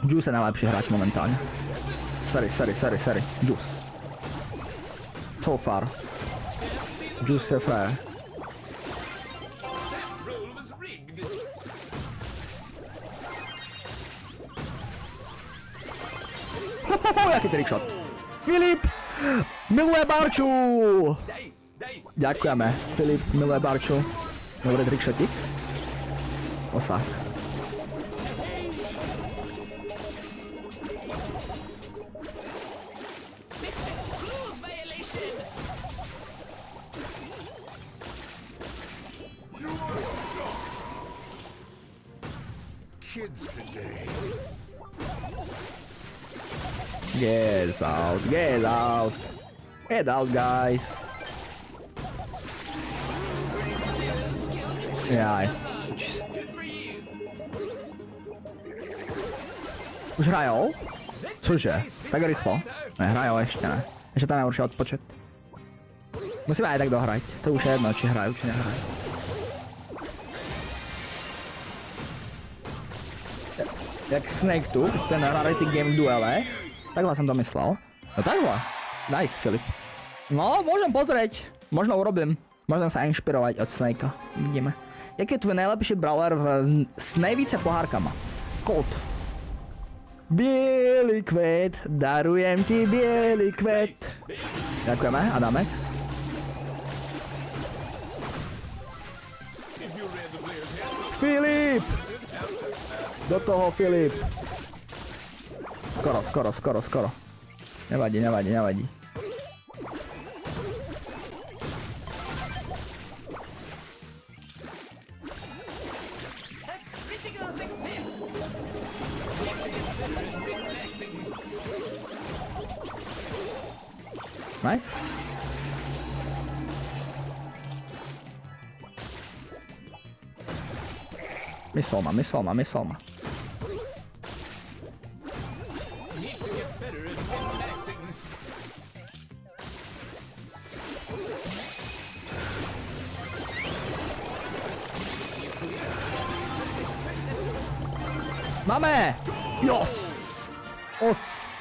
Speaker 1: Juice je nejlepší hráč momentálně. Sorry. Juice. So far. Juice je fair. Jaký trickshot. Filip miluje Barču. Ďakujeme. Filip miluje Barču. Dobrý trickshotik. Osah. Get out, guys. Jaj. Už hrajou? Cože? Tak rychlo? Nehrajou ještě ne. Ještě tam je určitě odpočet. Musíme aj tak dohrať. To už je jedno, či hrajú, či nehrajú. Jak Snake tu, ten rarity game v duele. Takhle som to myslel. No takhle. Nice, Filip. No, môžem pozrieť. Možno urobím. Môžem sa inšpirovať od Snakea. Vidíme. Jaký je tvoj najlepší brawler s nejvíce pohárkama? Colt. Bielý kvet, darujem ti bielý kvet. Ďakujeme, Adamek. Filip! Do toho, Filip. Skoro. Nevadí. Nice. Myslel ma. Máme! Jos! Os!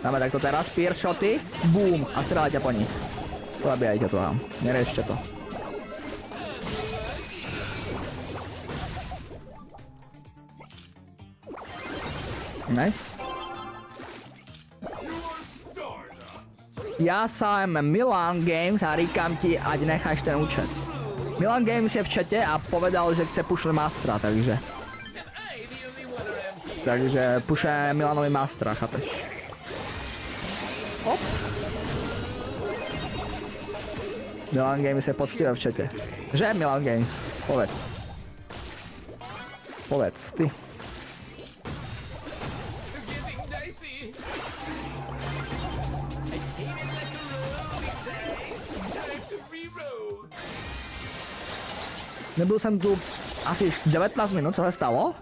Speaker 1: Dáme takto teraz, peer shoty, boom, a strieľajte po nich. Zabíjajte to tam, neriešte to. Nice. Já jsem Milan Games a říkám ti, ať necháš ten účet. Milan Games je v čete a povedal, že chce pušle Mastera, takže puše Milanovi Mastera, chápeš? Hop. Milan Games je poctivý v čete. Že Milan Games? Povedz, ty. Nebyl jsem tu asi 19 minut, co se stalo?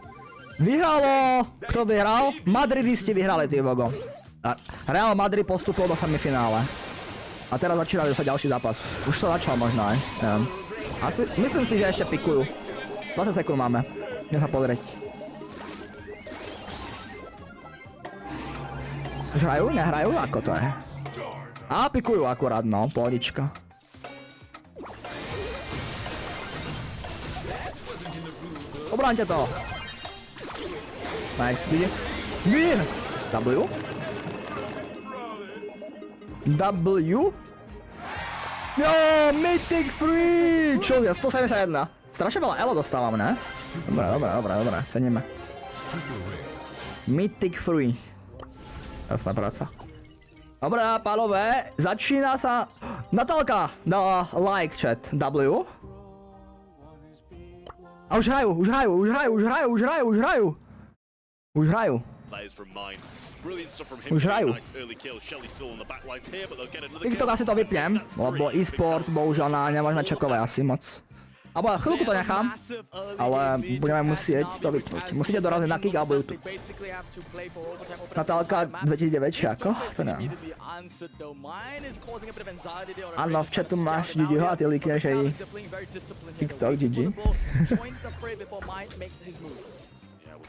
Speaker 1: Vyhralo! Kto vyhral? Madridisti vyhrali, ty vogo. Real Madrid postupil do semifinále. A teraz začínajú sa ďalší zápas. Už sa začal možno, aj? Neviem. Asi, myslím si, že ešte pikujú. 20 sekúnd máme. Idem sa pozrieť. Už hrajú? Nehrajú? Ako to je? Á, pikujú akurát, no, pohodička. Obráňte to! Nice, vidíte? Win! W? W? Jo, Mythic Free! Čo je? 171. Strašne veľa elo dostávam, ne? Dobre, ceníme. Mythic Free. Jasná práca. Dobre, pánové, začína sa... Natálka dala like chat W. A už hrajú. Už hrajú. TikTok asi to vypnem, lebo e-sports bohužiaľ nemôžeme čekovať asi moc. Alebo chvíľku to nechám, ale budeme musieť to vypnúť. Musíte doraziť na Kik alebo YouTube. Natálka 2009, či ako? To neviem. Áno, v chatu máš GGho a ty líkneš aj TikTok GG.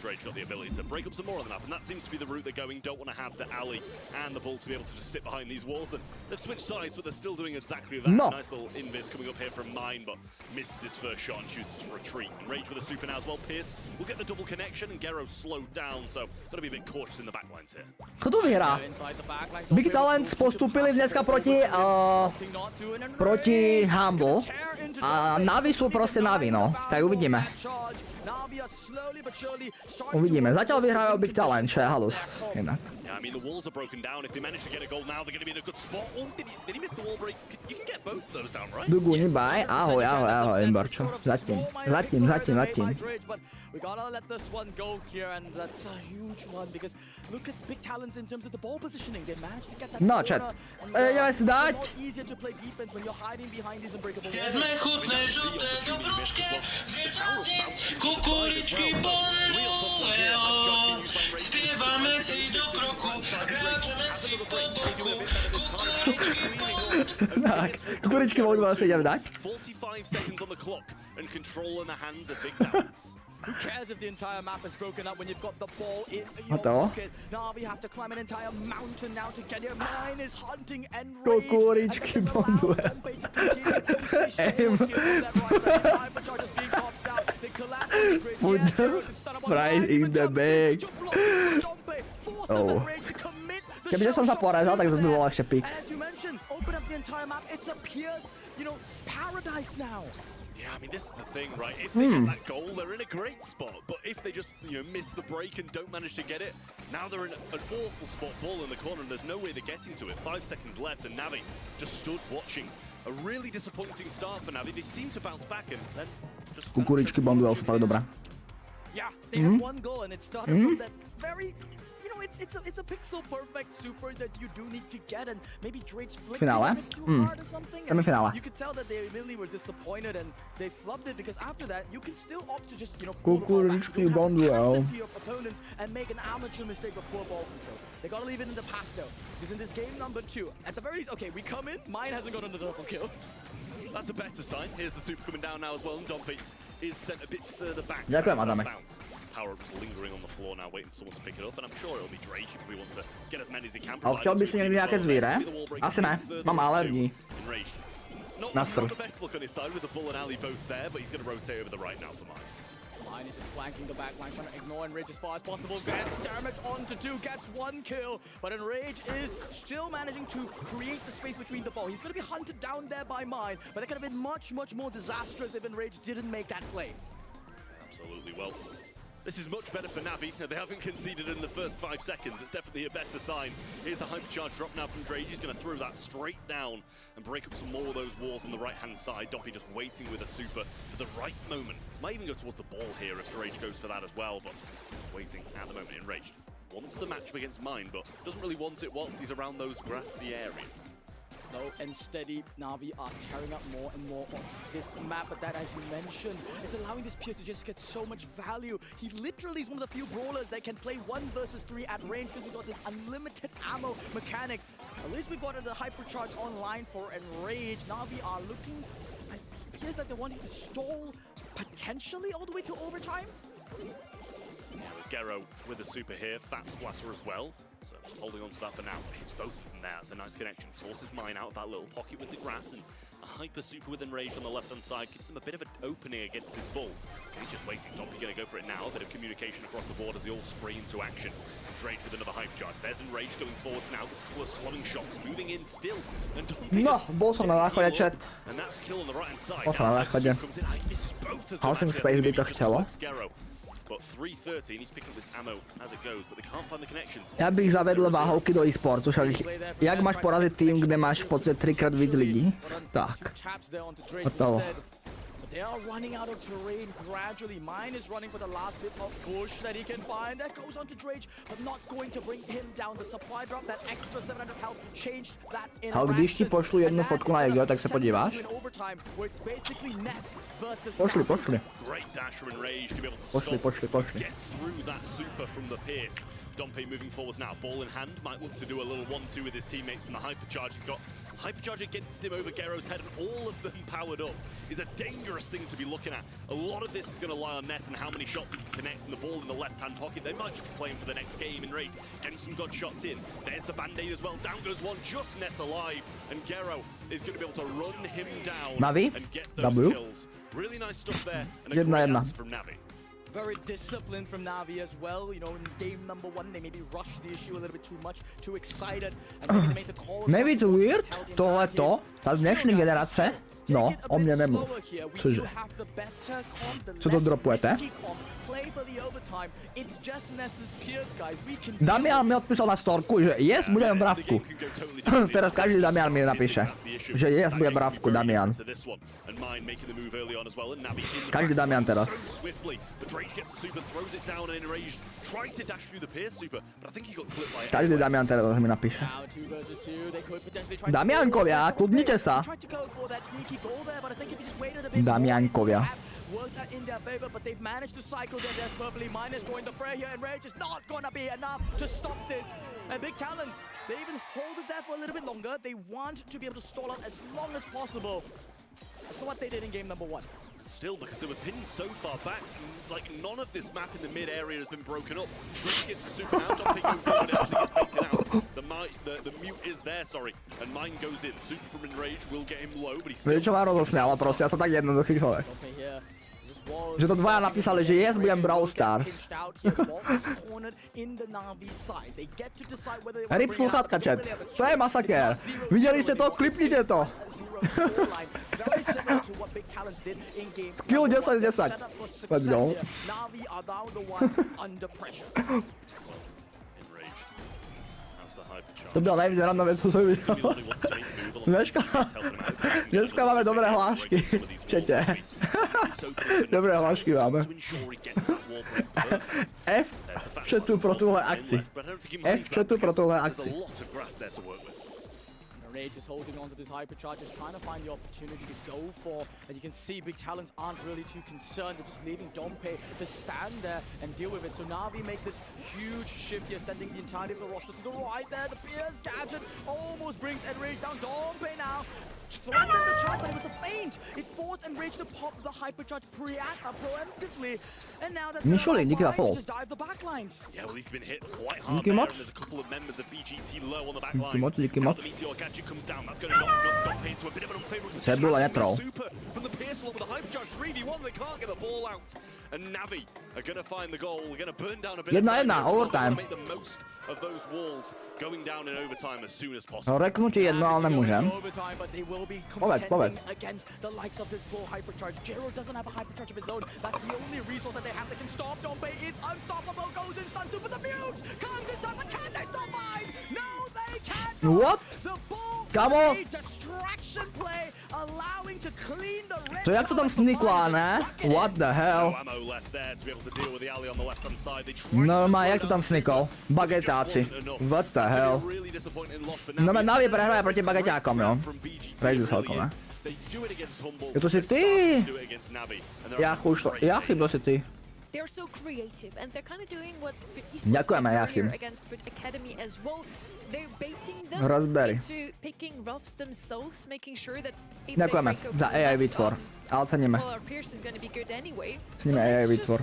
Speaker 5: Rage got the ability to break up some more on the map, and that seems to be the route they're going. Don't want to have the alley and the ball to be able to just sit behind these walls, and they've switched sides, but they're still doing exactly that.
Speaker 1: No.
Speaker 5: Nice little invis coming up here from Mine, but misses his first shot and chooses to retreat. And Rage with a super now as well. Pierce will get the double connection, and Gero slowed down, so got to be a bit cautious in the backlines here.
Speaker 1: Kto vyhrá? Big Talents postúpili dneska proti Humble a Navi sú proste Navi, no. Tak uvidíme. Uvidíme. Zatiaľ vyhrajú Big Talent, čo je halus. Inak.
Speaker 5: Yeah, I mean, the walls are broken down. If they manage to get a goal now, they're going to be in a good spot. Oh, did he miss the wall break? You can get both of those down, right?
Speaker 1: Duguni, bye. Ahoj, Imborčo. Zatím.
Speaker 3: We gotta let this one go here, and that's a huge one because look at Big Talents in terms of the ball positioning. They managed to get that
Speaker 1: No, chat. Ideme si dať.
Speaker 3: Easier to play defense when you're hiding behind these unbreakable walls.
Speaker 10: Jedme chutné žlté dobročke, zjednocniť kukuričky bondulejo. Spievame si do kroku, kráčame si po boku, kukuričky bondulejo.
Speaker 1: Tak, kukuričky bondulejo si idem dať.
Speaker 5: 45 seconds on the clock and control in the hands of Big Talents.
Speaker 3: Who cares if the entire map is broken up when you've got the ball in
Speaker 1: What
Speaker 3: your
Speaker 1: the?
Speaker 3: pocket? Now we have to climb an entire mountain now to get here. Mine is hunting and
Speaker 1: Kukuričky bondulejo. Right in the bag. Oh. Kebyže som sa porezal, tak to by bol ešte pík.
Speaker 3: As you mentioned, open up the entire map. It's appears, paradise now.
Speaker 5: Yeah, I mean, this is the thing, right? If they get that goal, they're in a great spot. But if they just, miss the break and don't manage to get it, now they're in an awful spot, ball in the corner, and there's no way they're getting to it. 5 seconds left, and Navi just stood watching. A really disappointing start for Navi. They seem to bounce back and then just...
Speaker 1: Kukuričky bondulejo sú fakt dobré.
Speaker 3: Yeah, they had one goal, and it started from that very... it's a pixel perfect super that you do need to get, and maybe Drake's flicked
Speaker 1: Finále?
Speaker 3: a bit too hard or something. and
Speaker 1: Finále.
Speaker 3: You could tell that they really were disappointed and they flubbed it, because after that you can still opt to just
Speaker 1: Kukuričky bondulejo.
Speaker 3: your opponents and make an amateur mistake with poor ball control. They gotta leave it in the past though, because in this game number 2, at the very least, okay, we come in, Mine hasn't gotten the double kill.
Speaker 5: That's a better sign. Here's the super coming down now as well, and Dompy is sent a bit further back.
Speaker 1: Ďakujem, Adame.
Speaker 5: Power-up just lingering on the floor now, waiting for someone to pick it up, and I'm sure it'll be Drake who probably wants to get as many as he can.
Speaker 1: Ale chtěl by si někdy nějaké zvíře? Asi ne, mám alergii.
Speaker 5: Not the best look on his side with the bull and alley both there, but he's going to rotate over the right now for Mine.
Speaker 3: Mine is just flanking the back line, trying to ignore Enrage as far as possible. Gets damage onto 2, gets 1 kill, but Enrage is still managing to create the space between the ball. He's going to be hunted down there by Mine, but that could have been much, much more disastrous if Enrage didn't make that play.
Speaker 5: Absolutely. Well, this is much better for Navi. They haven't conceded in the first 5 seconds. It's definitely a better sign. Here's the hypercharge drop now from Drage. He's going to throw that straight down and break up some more of those walls on the right-hand side. Doppy just waiting with a super for the right moment. Might even go towards the ball here if Drage goes for that as well, but waiting at the moment. Enraged wants the matchup against Mine, but doesn't really want it whilst he's around those grassy areas.
Speaker 3: Slow and steady, Navi are tearing up more and more on this map, but that, as you mentioned, it's allowing this Pierce to just get so much value. He literally is one of the few brawlers that can play 1 versus 3 at range, because we've got this unlimited ammo mechanic. At least we've got the hypercharge online for Enrage. Navi are looking... is that they want you to stall potentially all the way to overtime.
Speaker 5: Yeah, with Gero with a super here, Fat Splatter as well. So just holding on to that for now. Hits both of them there. That's a nice connection. Forces mine out of that little pocket with the grass, and a hyper super with Enraged on the left-hand side gives them a bit of an opening against this bull. He's just waiting. Dompey going to go for it now. A bit of communication across the board as they all spray into action. Enraged with another hyper charge. There's Enraged going forwards now. Gets a couple of swallowing shots. Moving in still. And Dompey
Speaker 1: No, bol som na záchode, chat.
Speaker 5: and that's kill on the right-hand side.
Speaker 1: Bol som na záchode. Haouseek Space by to chtělo.
Speaker 5: But 3:13, he's picking up this ammo as it goes, but they can't find the connections.
Speaker 1: Já bych zavedl váhovky do e-sportu, však jak máš porazit tým, kde máš v podstatě 3x víc lidí? Tak. Hotovo.
Speaker 3: They are running out of terrain gradually. Mine is running for the last bit of push that he can find. That goes on to Drage, but not going to bring him down. The supply drop, that extra 700 health changed that in.
Speaker 1: Ale když ti pošlu jednu fotku na Ego, tak se podíváš? Pošli. Pošli.
Speaker 5: Dompey moving forwards now, ball in hand, might look to do a little 1-2 with his teammates, and the hypercharge he's got. Hypercharge against him over Gero's head, and all of them powered up is a dangerous thing to be looking at. A lot of this is going to lie on Ness and how many shots he can connect, and the ball in the left-hand pocket. They might just be playing for the next game in rate. Getting some good shots in. There's the Band-Aid as well. Down goes one, just Ness alive, and Gero is going to be able to run him down
Speaker 1: Navi,
Speaker 5: and get those kills. Really nice stuff there, and a great answer from Navi.
Speaker 3: Very disciplined from Navi as well. You know, in game number 1, they maybe rushed the issue a little bit too much, too excited, and maybe they made the call.
Speaker 1: Maybe it's weird, tohleto, ta dnešní generace, no, o mě nemluv. Cože? Co to dropujete? Damian mi odpísal na storku, že yes, budem bravku. Teraz každý Damian mi napíše, že yes, bude bravku, Damian. Každý Damian teraz. Každý Damian teraz mi napíše. Damiankovia, kudnite sa. Damiankovia.
Speaker 3: Worked out in their favor, but they've managed to cycle their death perfectly. Minus going the fray here, and Rage is not gonna be enough to stop this. And Big Talents, they even hold it there for a little bit longer. They want to be able to stall out as long as possible. That's what they did in game number 1.
Speaker 5: Still, because they were pinned so far back, like none of this map in the mid area has been broken up. Drake gets the super now, Dompey goes in and it actually gets baked out. The mute is there, sorry, and mine goes in. Super from Enrage will get him low, but he's still...
Speaker 1: Vieš čo ma rozosmiala, proste, ja som tak jednoduchý človek. Že to dvaja napísali, že yes, budem Brawl Stars. Rip sluchátka, chat. To je masakér. Viděli ste to? Klipnite to. Skill 10-10. Let's go. To byla nejvíc randná věc, co jsem viděl. Dneska máme dobré hlášky v chatě. Dobré hlášky máme. F v chatu pro tuhle akci. F v chatu pro tuhle akci.
Speaker 3: Rage is holding on to this hypercharge, is trying to find the opportunity to go for, and you can see Big Talents aren't really too concerned. They're just leaving Dompey to stand there and deal with it. So Navi make this huge shift here, sending the entirety of the roster to the right there. The Pierce gadget almost brings Enrage down. Dompey now threatens the charge, but it was a feint. It forced Enrage to pop the hypercharge preemptively, and now that just dive the backlines.
Speaker 5: Yeah, well, he's been hit quite hard there, and there's a couple of members of VGT low on the backlines. The Meteor gadget comes down. That's going to knock Dompey into a bit of an unfavorable super from the Pierce along with the hypercharge 3v1. They can't get the ball out, and Navi are going to find the goal. We're going to burn down a bit of time.
Speaker 1: Overtime.
Speaker 5: Make the most of those walls going down in overtime as soon as possible.
Speaker 1: Reknutí jedno, ale nemůžem. Povedz.
Speaker 3: Against the likes of this full hypercharge. Gero doesn't have a hypercharge of his own. That's the only resource that they have that can stop Dompey. It's unstoppable. Goes in stun super the mute. Comes in time, but can't they stop mine? No, they can't.
Speaker 1: What?
Speaker 3: The ball.
Speaker 1: Kamo?
Speaker 3: Distraction play, allowing to clean the red.
Speaker 1: To jak se tam snikla, ne? What the hell? No má, jak to tam snikol? Bagetáci. What the hell? No má Navi prehraje proti bageťákom, jo? Prejdu celkom, ne? Je to si ty? Jáchym, to si ty.
Speaker 4: They're so creative, and they're kind of doing what
Speaker 1: Ďakujeme, Jáchym.
Speaker 4: against Fit Academy as well. They're baiting them
Speaker 1: Raspberry.
Speaker 4: into picking roughs themselves, making sure that if
Speaker 1: Ďakujeme
Speaker 4: they break
Speaker 1: za AI výtvor. Ale ceníme.
Speaker 4: Well, our Pierce is going to be good anyway.
Speaker 1: Ceníme aj výtvor.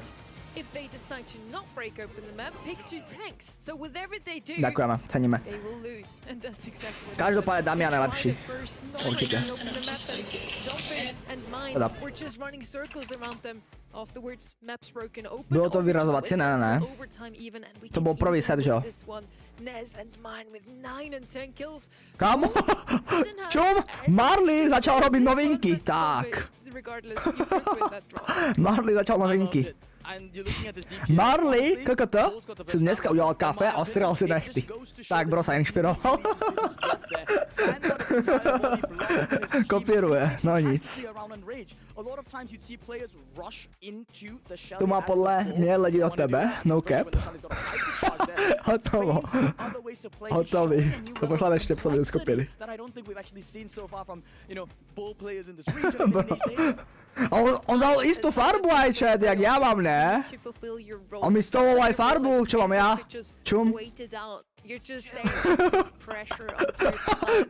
Speaker 4: If they decide to not break open the map, pick 2 tanks. So whatever they do,
Speaker 1: Ďakujeme, ceníme.
Speaker 4: they will lose. And that's exactly what
Speaker 1: Každopádne Damian je lepší. Určite. Teda.
Speaker 4: We're just running circles around them. Afterwards, maps broken open.
Speaker 1: Bylo to vyrazovacie? Ne. To bol prvý set, že jo? Kámo? Čum? Marley začal robiť novinky. Tak. Marley začal novinky. Marley, KKT, si dneska udělal kafe a ostříhal si nechty. Tak bro sa inšpiroval. Kopíruje, no nic. To má podle mě lidi od tebe, no cap. Hotovo. Hotový. To pošleme ještě psovi z kopíry. On dal istú farbu aj chat, jak ja mám, ne? On mi stolol aj farbu, čo mám ja? Čum?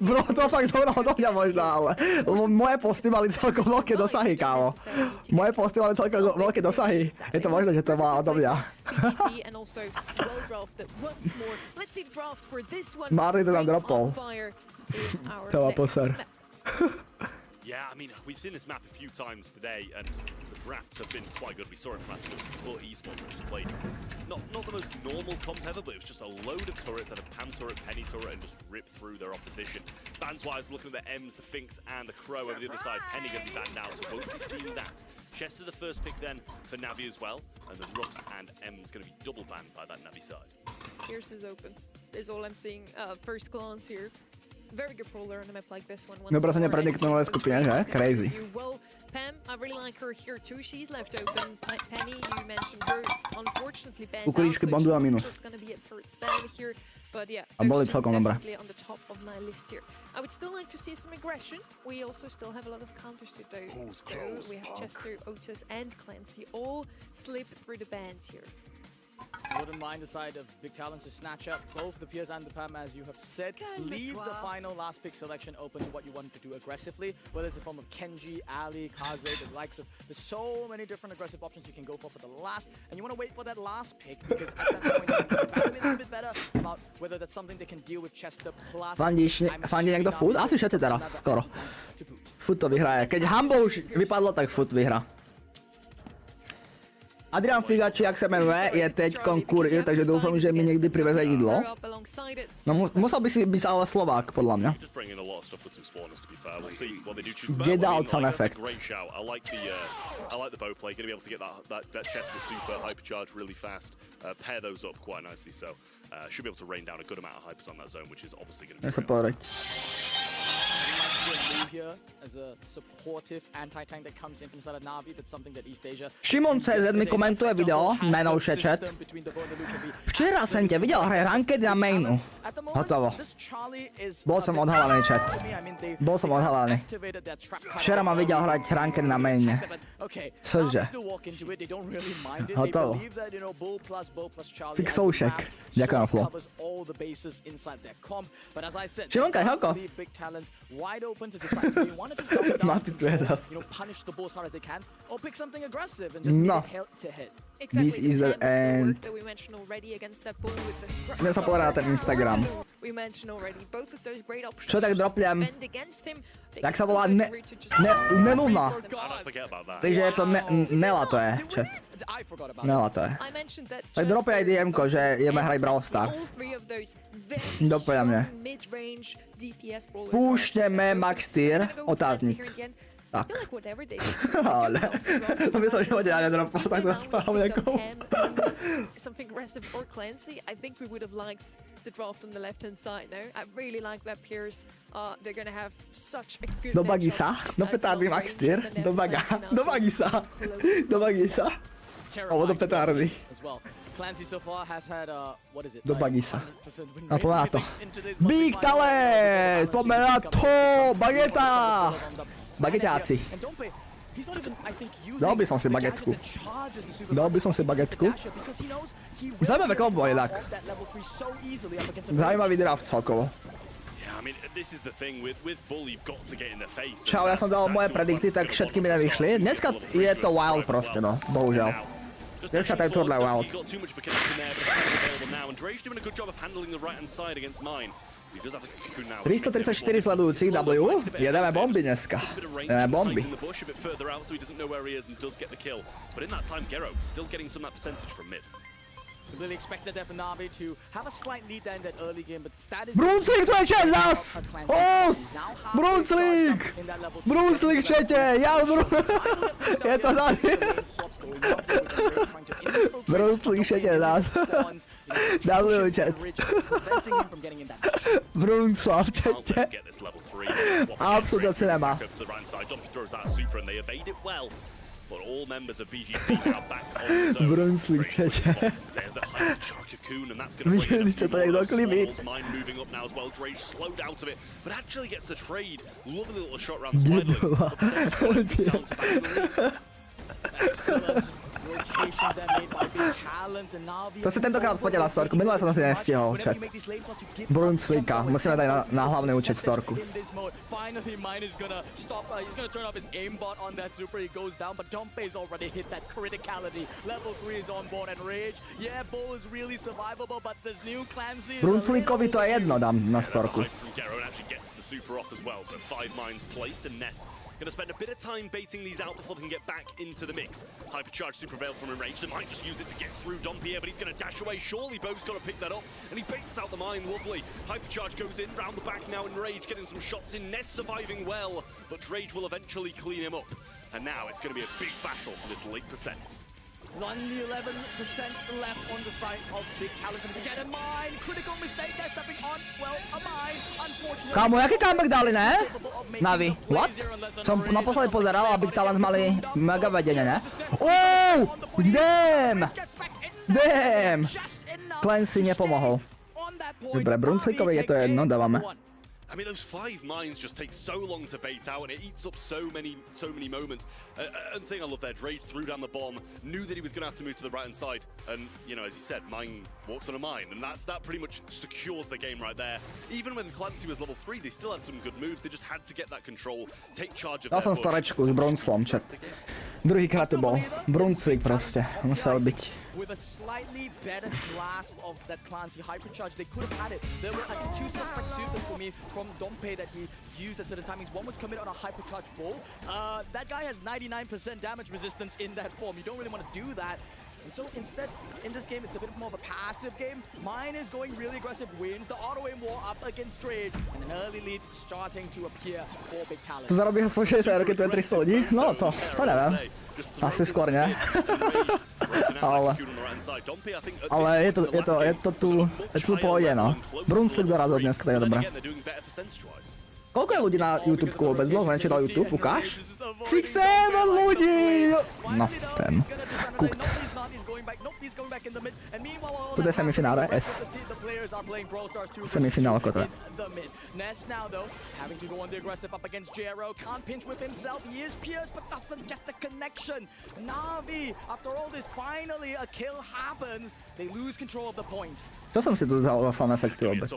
Speaker 1: Bro, to fakt zobral do mňa možno, ale moje posty mali celkom veľké dosahy, kámo. Moje posty mali celkom veľké dosahy. Je to možné, že to má odo mňa. Marley to tam dropol. To má poser.
Speaker 5: Yeah, I mean, we've seen this map a few times today, and the drafts have been quite good. We saw it from esports, which was played not the most normal comp ever, but it was just a load of turrets that had Pam turret, Penny turret, and just ripped through their opposition. Bans-wise, looking at the M's, the Finks, and the Crow over the other side. Penny going to be banned out, so won't be seeing that. Chester the first pick then for Navi as well, and the Rooks and M's going to be double banned by that Navi side.
Speaker 4: Pierce is open. Is all I'm seeing. First glance here. Very good brawler on a map like this one.
Speaker 1: Dobro sa neprediknuli skupine, že? Crazy.
Speaker 4: Well, Pam, I really like her here too. She's left open. Penny, you mentioned her. Unfortunately, banned out, so she's just gonna be a third spam here. But yeah, they're definitely on the top of my list here. I would still like to see some aggression. We also still have a lot of counters to do. So we have Chester, Otis, and Clancy all slip through the bans here.
Speaker 3: Wouldn't mind the side of Big Talents to snatch up both the Piers and the Pam, as you have said. Leave the final last pick selection open to what you want to do aggressively, whether it's in the form of Kenji, Ali, Kaze, the likes of. There's so many different aggressive options you can go for the last, and you want to wait for that last pick because at that point you can evaluate a little bit better about whether that's something they can deal with Chester plus.
Speaker 1: Fandí niekto Food? Asi všetci teraz, skoro. Food to vyhraje. Keď Humble už vypadlo, tak Food vyhrá. Adrian Figa, či jak sa menuje, je teďkon kurier, takže dúfam, že mi niekdy priveze jídlo. No musel by si byť ale Slovák, podľa mňa. Get out sound effect.
Speaker 5: I like the bow play, going to be able to get that Chester super hypercharge really fast, pair those up quite nicely, so should be able to rain down a good amount of hypers on that zone, which is obviously going to be
Speaker 1: really
Speaker 3: here as a supportive anti-tank that comes in from the side of Navi. That's something that East Asia.
Speaker 1: Šimon CZ mi komentuje video, najnovšie chat. Včera som ťa videl hrať rankedy na mainu. Hotovo. Bol som odhalený, chat. Bol som odhalený. Včera ma videl hrať rankedy na maine. Cože? Hotovo. Fixoušek. Ďakujem, Flo. Šimonka, Helko.
Speaker 3: Wide open to decide if they want to just double down, punish the bulls as hard as they can, or pick something aggressive and just make it to hit.
Speaker 1: This is the end. Ja sa pozerám na ten Instagram. Čo tak dropliem? Jak sa volá? Nenulná. Takže je to Nela to je, chat. Nela to je. Tak dropli aj DM-ko, že ideme hrať Brawl Stars. Doplňa mne. Púšteme Max Tier, otáznik. Tak. Ale, to by som v živote ja nedropol, tak to spávam nejakou.
Speaker 4: Something aggressive or Clancy, I think we would have liked the draft on the left-hand side, no? I really like that Pierce. They're gonna have such a good
Speaker 1: do Bagisa, do petárdy Max Tier, do Bagisa. Alebo do petárdy.
Speaker 3: Clancy so far has had what is it?
Speaker 1: Do Bagisa. A poďme na to. Big Talent! Poďme na to! Bageta! Bageťáci. Dal by som si bagetku. Zaujímavé kombo inak. Zaujímavý draft celkovo.
Speaker 5: Yeah, I mean, this is the thing with Bull, you've got to get in the face.
Speaker 1: Čau, ja som dal moje predikty, tak všetky mi nevyšli. Dneska je to wild proste, no, bohužiaľ. Dneska to je tohle wild. 334 sledujúcich W, jedeme bomby dneska. Jedeme bomby.
Speaker 3: Really expected there for Na'Vi to have a slight lead there in that early game, but that is...
Speaker 1: Brunslik, tu je čet zas! Os! Brunslik! Brunslik čete! Ja je to zas! Brunslik čete zas. W čet. Brunslav čete. Absolutně si nemá.
Speaker 5: But all members of BGT now back on the
Speaker 1: Brunslik čete.
Speaker 5: There's a high cocoon, and that's going to bring it. Mine moving up now as well. Drage slowed out of it, but actually gets the trade. Lovely little shot around the spine.
Speaker 3: Excellent rotation there made by big talents and Na'Vi.
Speaker 1: To si tentokrát fotila storku, minule som si nestihol, čet. Brunslika, musíme dať na hlavný účet storku.
Speaker 3: Finally, Mine is gonna stop. He's gonna turn off his aimbot on that super. He goes down, but Dompe's already hit that criticality. Level 3 is on board, and Rage. Yeah, Bull is really survivable, but this new Clancy.
Speaker 1: Brunslikovi to je jedno, dám na storku.
Speaker 5: Super off as well, so 5 mines placed and Ness gonna spend a bit of time baiting these out before they can get back into the mix. Hypercharge super veil from Enrage, they might just use it to get through Dompe here, but he's gonna dash away. Surely Bo's gotta pick that up, and he baits out the mine, lovely. Hypercharge goes in, round the back now, Enrage getting some shots in, Ness surviving well, but Drage will eventually clean him up. And now it's gonna be a big battle for this late percent.
Speaker 3: Only 11% left on the side of Big Talent. And get a mine. Critical mistake there, stepping on. Well, a mine. Unfortunately.
Speaker 1: Kámo, jaký comeback dali, ne? Na'Vi, what? Som naposledy pozeral a Big Talent mali mega vedenie, ne? Oh! Damn! Damn! Clancy nepomohol. Dobre, Brunslikovi je to jedno, dávame.
Speaker 5: I mean, those 5 mines just take so long to bait out, and it eats up so many moments. And the thing I love there, Drage threw down the bomb, knew that he was going to have to move to the right-hand side, and, you know, as you said, Mine walks on a mine, and that pretty much secures the game right there. Even when Clancy was level 3, they still had some good moves, they just had to get that control, take charge of
Speaker 1: Dal som storečku s Brunslom, čet. Druhýkrát to bol. Brunslik proste, musel byť.
Speaker 3: With a slightly better grasp of that Clancy Hypercharge, they could have had it. There were, I think, 2 suspect supers for me from Dompe that he used at certain timings. One was committed on a Hypercharge Bull. That guy has 99% damage resistance in that form. You don't really want to do that. And so instead, in this game, it's a bit more of a passive game. Mine is going really aggressive, wins the auto-aim war up against Drage, and an early lead starting to appear for Big Talent.
Speaker 1: To zarobí aspoň 60 keď to je 300 ľudí? No to neviem. Asi skôr nie. Ale je to tu pôjde, no. Brunslik dorazil dneska, tak je dobré. Koľko je ľudí na YouTubeku vôbec? Dlho nečítal YouTube, ukáž? 6-7 ľudí! No, ten. Cooked. Toto je semifinále S. Semifinále ako to je.
Speaker 3: Ness now though, having to go on the aggressive up against Jero, can't pinch with himself, he is pierced but doesn't get the connection. Na'Vi, after all this, finally a kill happens, they lose control of the point.
Speaker 1: Čo som si tu dal za sound efekty vôbec?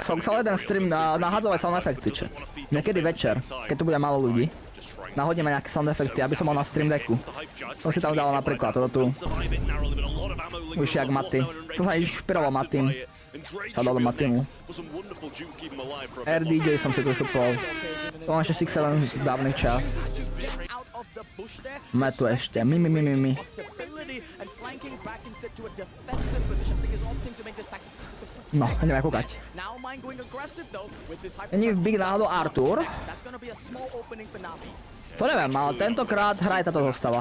Speaker 1: Som chcel jeden stream nahádzovať sound efekty, čo? Niekedy večer, keď tu bude málo ľudí, nahodíme nejaké sound efekty, aby som mal na stream decku. Som si tam dal napríklad toto tu. Už jak Maty. Som sa inšpiroval Matým. Shoutout do Matimu. RDJ som si tu šupol. To mám ešte 6-7 z dávnych čas. Metu ešte. Mi. No, ideme kúkať. Není v Big náhodou Arthur? To neviem, ale tentokrát hraje táto zostava.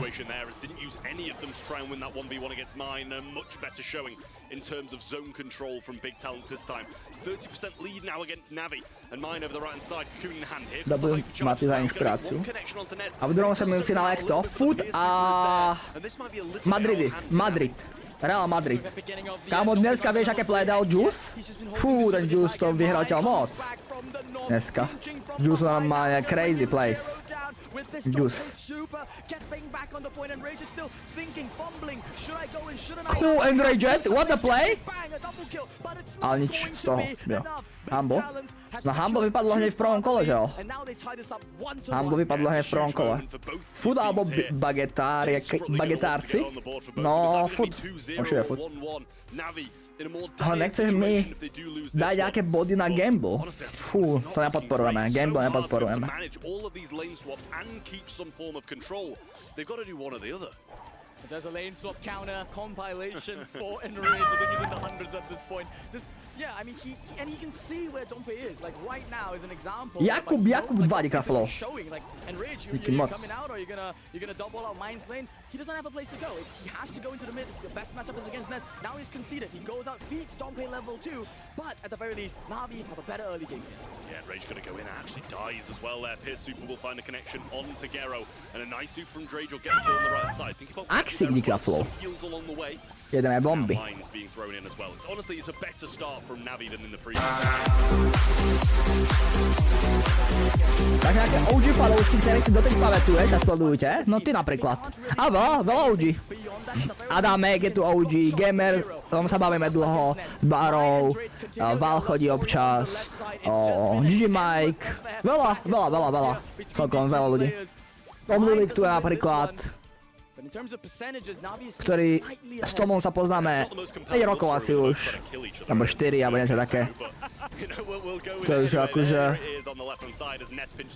Speaker 5: In terms of zone control from Big Talents this time. 30% lead now against Na'Vi, and Mine over the right hand side, cocoon in hand here.
Speaker 1: Dobre, Maty za inšpiráciu. A v druhom semifinále je kto? Foot a Madrid. Real Madrid. Kámo, dneska vieš, aké play dal Juice? Fú, ten Juice to vyhral ťa moc. Dneska. Juice má crazy plays.
Speaker 3: this
Speaker 1: Juice.
Speaker 3: super getting back on the point, and Rage is still thinking, fumbling. Should I go in? Shouldn't I?
Speaker 1: Cool and Rage, what a play?
Speaker 3: Bang, a double kill, but it's
Speaker 1: Ale
Speaker 3: not
Speaker 1: nič
Speaker 3: going
Speaker 1: z
Speaker 3: to
Speaker 1: toho,
Speaker 3: be
Speaker 1: jo.
Speaker 3: enough. Big
Speaker 1: Humble.
Speaker 3: Talons has
Speaker 1: No Humble
Speaker 3: secured
Speaker 1: vypadlo hneď v prvom kole, že jo?
Speaker 3: and now they tie this up 1-1.
Speaker 1: Humble vypadlo hneď v prvom kole. Food alebo bagetárci? No, food. Určite food. Ale nechceš mi dať nejaké body na gamble? Fú, to nepodporujeme, gamble nepodporujeme.
Speaker 3: There's a lane swap counter compilation for Enrage. I think he's in the hundreds at this point. Just, yeah, I mean, he can see where Dompe is. Like, right now is an example.
Speaker 1: Jakub 2 flow.
Speaker 3: Showing, like, Enrage, you're coming out, or you're gonna double out Mind's lane. He doesn't have a place to go. He has to go into the mid. The best matchup is against Ness. Now he's conceded. He goes out, beats Dompe level 2. But at the very least, Na'Vi have a better early game here.
Speaker 5: Yeah, Rage gonna go in and actually dies as well there. Pierce Super will find a connection onto Gero. And a nice soup from Drage will get the kill on the right side. Think about
Speaker 1: Haouseek díka flow.
Speaker 5: heals along the way.
Speaker 1: Jedeme bomby.
Speaker 5: Mines being thrown in as well. Honestly, it's a better start from Navi than in the previous.
Speaker 1: Tak nejaké OG fanoušky, ktoré si doteď pamätuješ a sledujete? No ty napríklad. A veľa OG. Adamek je tu OG, Gamer, tom sa bavíme dlho, s Barou, Val chodí občas, Gigi Mike, veľa. Celkom veľa ľudí. Tomlulik tu je napríklad, ktorý s Tomom sa poznáme 5 rokov asi už, alebo 4, alebo niečo také. To je už akože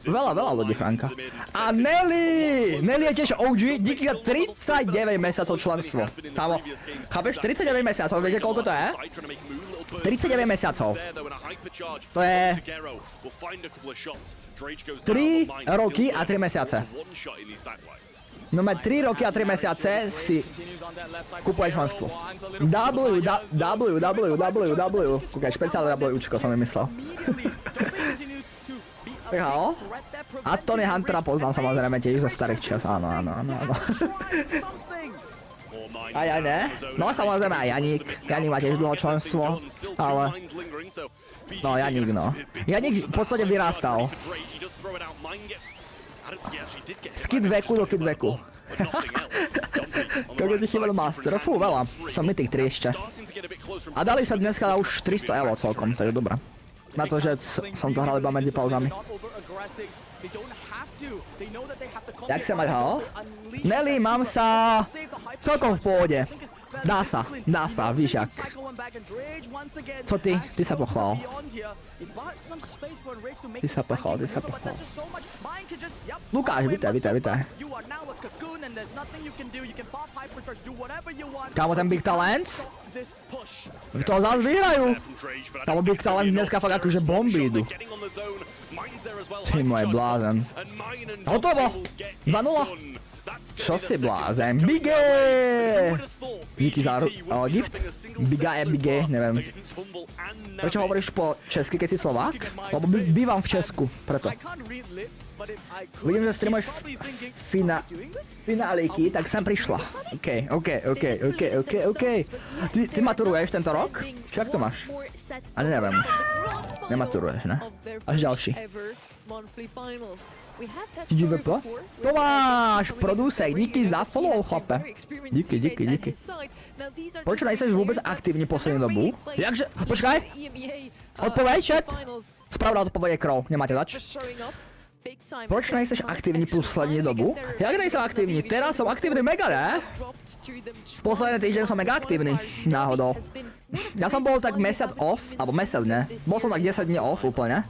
Speaker 1: veľa ľudí, Franka. A Nelly je tiež OG, díky za 39 mesiacov členstvo. Kámo, chápeš? 39 mesiacov, viete koľko to je? 39 mesiacov. To je 3 roky a 3 mesiace. No mať 3 roky a 3 mesiace si kúpuješ členstvo. W. Kúkaj, špeciálne Wčko som vymyslel. Tak halo? A Tony Huntera poznám samozrejme tiež zo starých čas, áno. Aj ne? No samozrejme aj Janík. Janík má tiež dlho členstvo, ale... No Janík no. Janík v podstate vyrástal. Z Kid veku do Kid veku. Koľko ti chýbalo Master? Fú, veľa. Som mythic 3 ešte. A dali sme dneska už 300 euro celkom, to je dobré. Na to, že som to hral iba medzi pauzami. Jak sa mať, halo? Nelly, mám sa celkom v pohode. Dá sa, víš jak. Co ty? Ty sa pochvál. Lukáš, vítaj. Kámo, ten Big Talents? To zás vyhrajú. Kámo, Big Talent dneska fakt akože bomby idú. Ty môj blázen. Hotovo! 2-0. Čo si blázen? Bigé! Díky za gift? Bigé, neviem. Prečo hovoríš po česky, keď si Slovák? Lebo bývam v Česku, preto. Vidím, že streamuješ finálíky, tak sem prišla. OK. Ty maturuješ tento rok? Čo, jak to máš? Ale neviem už. Nematuruješ, ne? Až ďalší. GVP? Tomáš, produsek, díky za follow, chlape. Díky. Prečo nejseš vôbec aktívny poslednú dobu? Jakže? Počkaj! Odpoveď, chat! Spravda odpoveď je krov, nemáte zač? Prečo nejseš aktívny poslední dobu? Jak nejsem aktívny? Teraz som aktívny mega, ne? Posledný týždeň som mega aktívny, náhodou. Ja som bol tak mesiac off, alebo mesiac ne. Bol som tak 10 dní off úplne.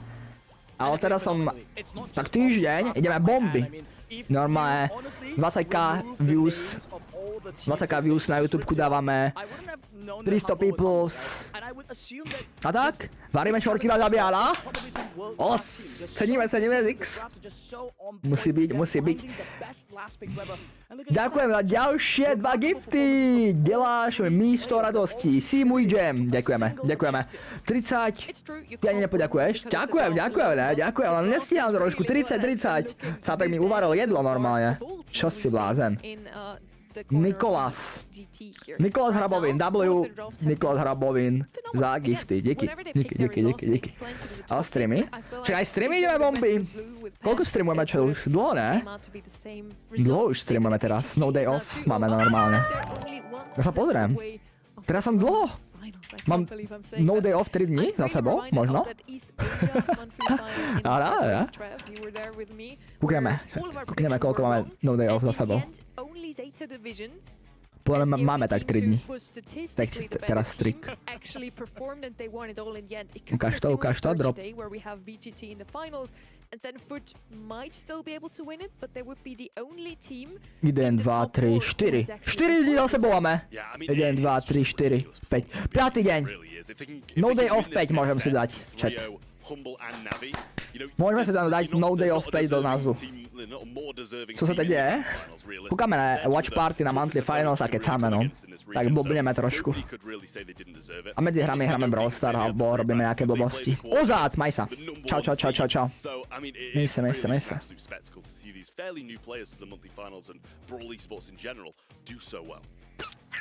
Speaker 1: Ale teraz som, tak týždeň, ideme bomby. Normálne 20k views na YouTubeku dávame, 300 peoples. A tak, varíme šorky na Dabiana. Ceníme X. Musí byť. Ďakujem za ďalšie 2 gifty. Deláš místo radosti. Si môj jam. Ďakujeme. 30. Ty ani nepoďakuješ? Ďakujem, ale nestíham trošku. 30. Capek mi uvaril jedlo normálne. Čo si blázen? Nikolás. Nikolás Hrabovin, W. Nikolás Hrabovin. Za gifty, díky. Ale streamy? Čak aj streamy ideme bomby. Koľko streamujeme čo už? Dlho, ne? Dlho už streamujeme teraz. No day off máme normálne. Ja sa pozriem. Teraz som dlho. Mám no day off 3 dní za sebou, možno. Ale. Kúkneme, koľko máme no day off za sebou. Podľa máme tak 3 dní. Tak teraz strik. Ukáž to, drop. And then Foot might still be able to win it, but they would be the only team. 1, 2, 3, 4. 4 dní za sebou máme. 1, 2, 3, 4, 5. 5. deň. No day off 5 môžem si dať. Chat. Môžeme si tam dať no day off 5 do názvu. Co sa teď deje? Kúkame na Watchparty na Monthly Finals a kecáme, no. Tak blbneme trošku. A medzi hrami hráme Brawl Star alebo robíme nejaké blbosti. Ozát, maj sa. Čau. Mej sa.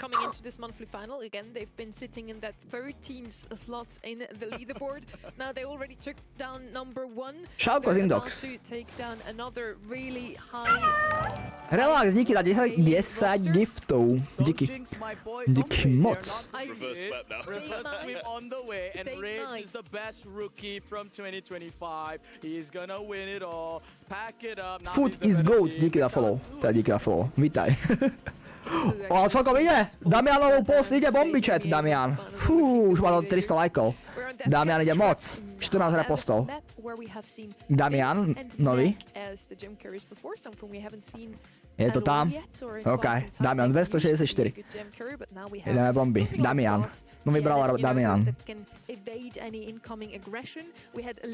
Speaker 4: Coming into this monthly final, again, they've been sitting in that 13th slot in the leaderboard. Now they already took down number 1.
Speaker 1: Šauko
Speaker 4: They're
Speaker 1: Zindox.
Speaker 4: about to take down another really high.
Speaker 1: Relax, díky za 10 giftov. Díky moc.
Speaker 3: On the way, and Rage is the best rookie from 2025. He's gonna win it all. Pack it up.
Speaker 1: Food is goat, díky za follow. Díky za follow. Vítaj. O, celkom ide. Damianovou post ide bombičet, Damian. Fú, už má to 300 lajkov. Damian ide moc. 14 repostov. Damian, nový. Je to tam? OK, Damian 264. Ideme bomby. Damian. Nový brawler Damian.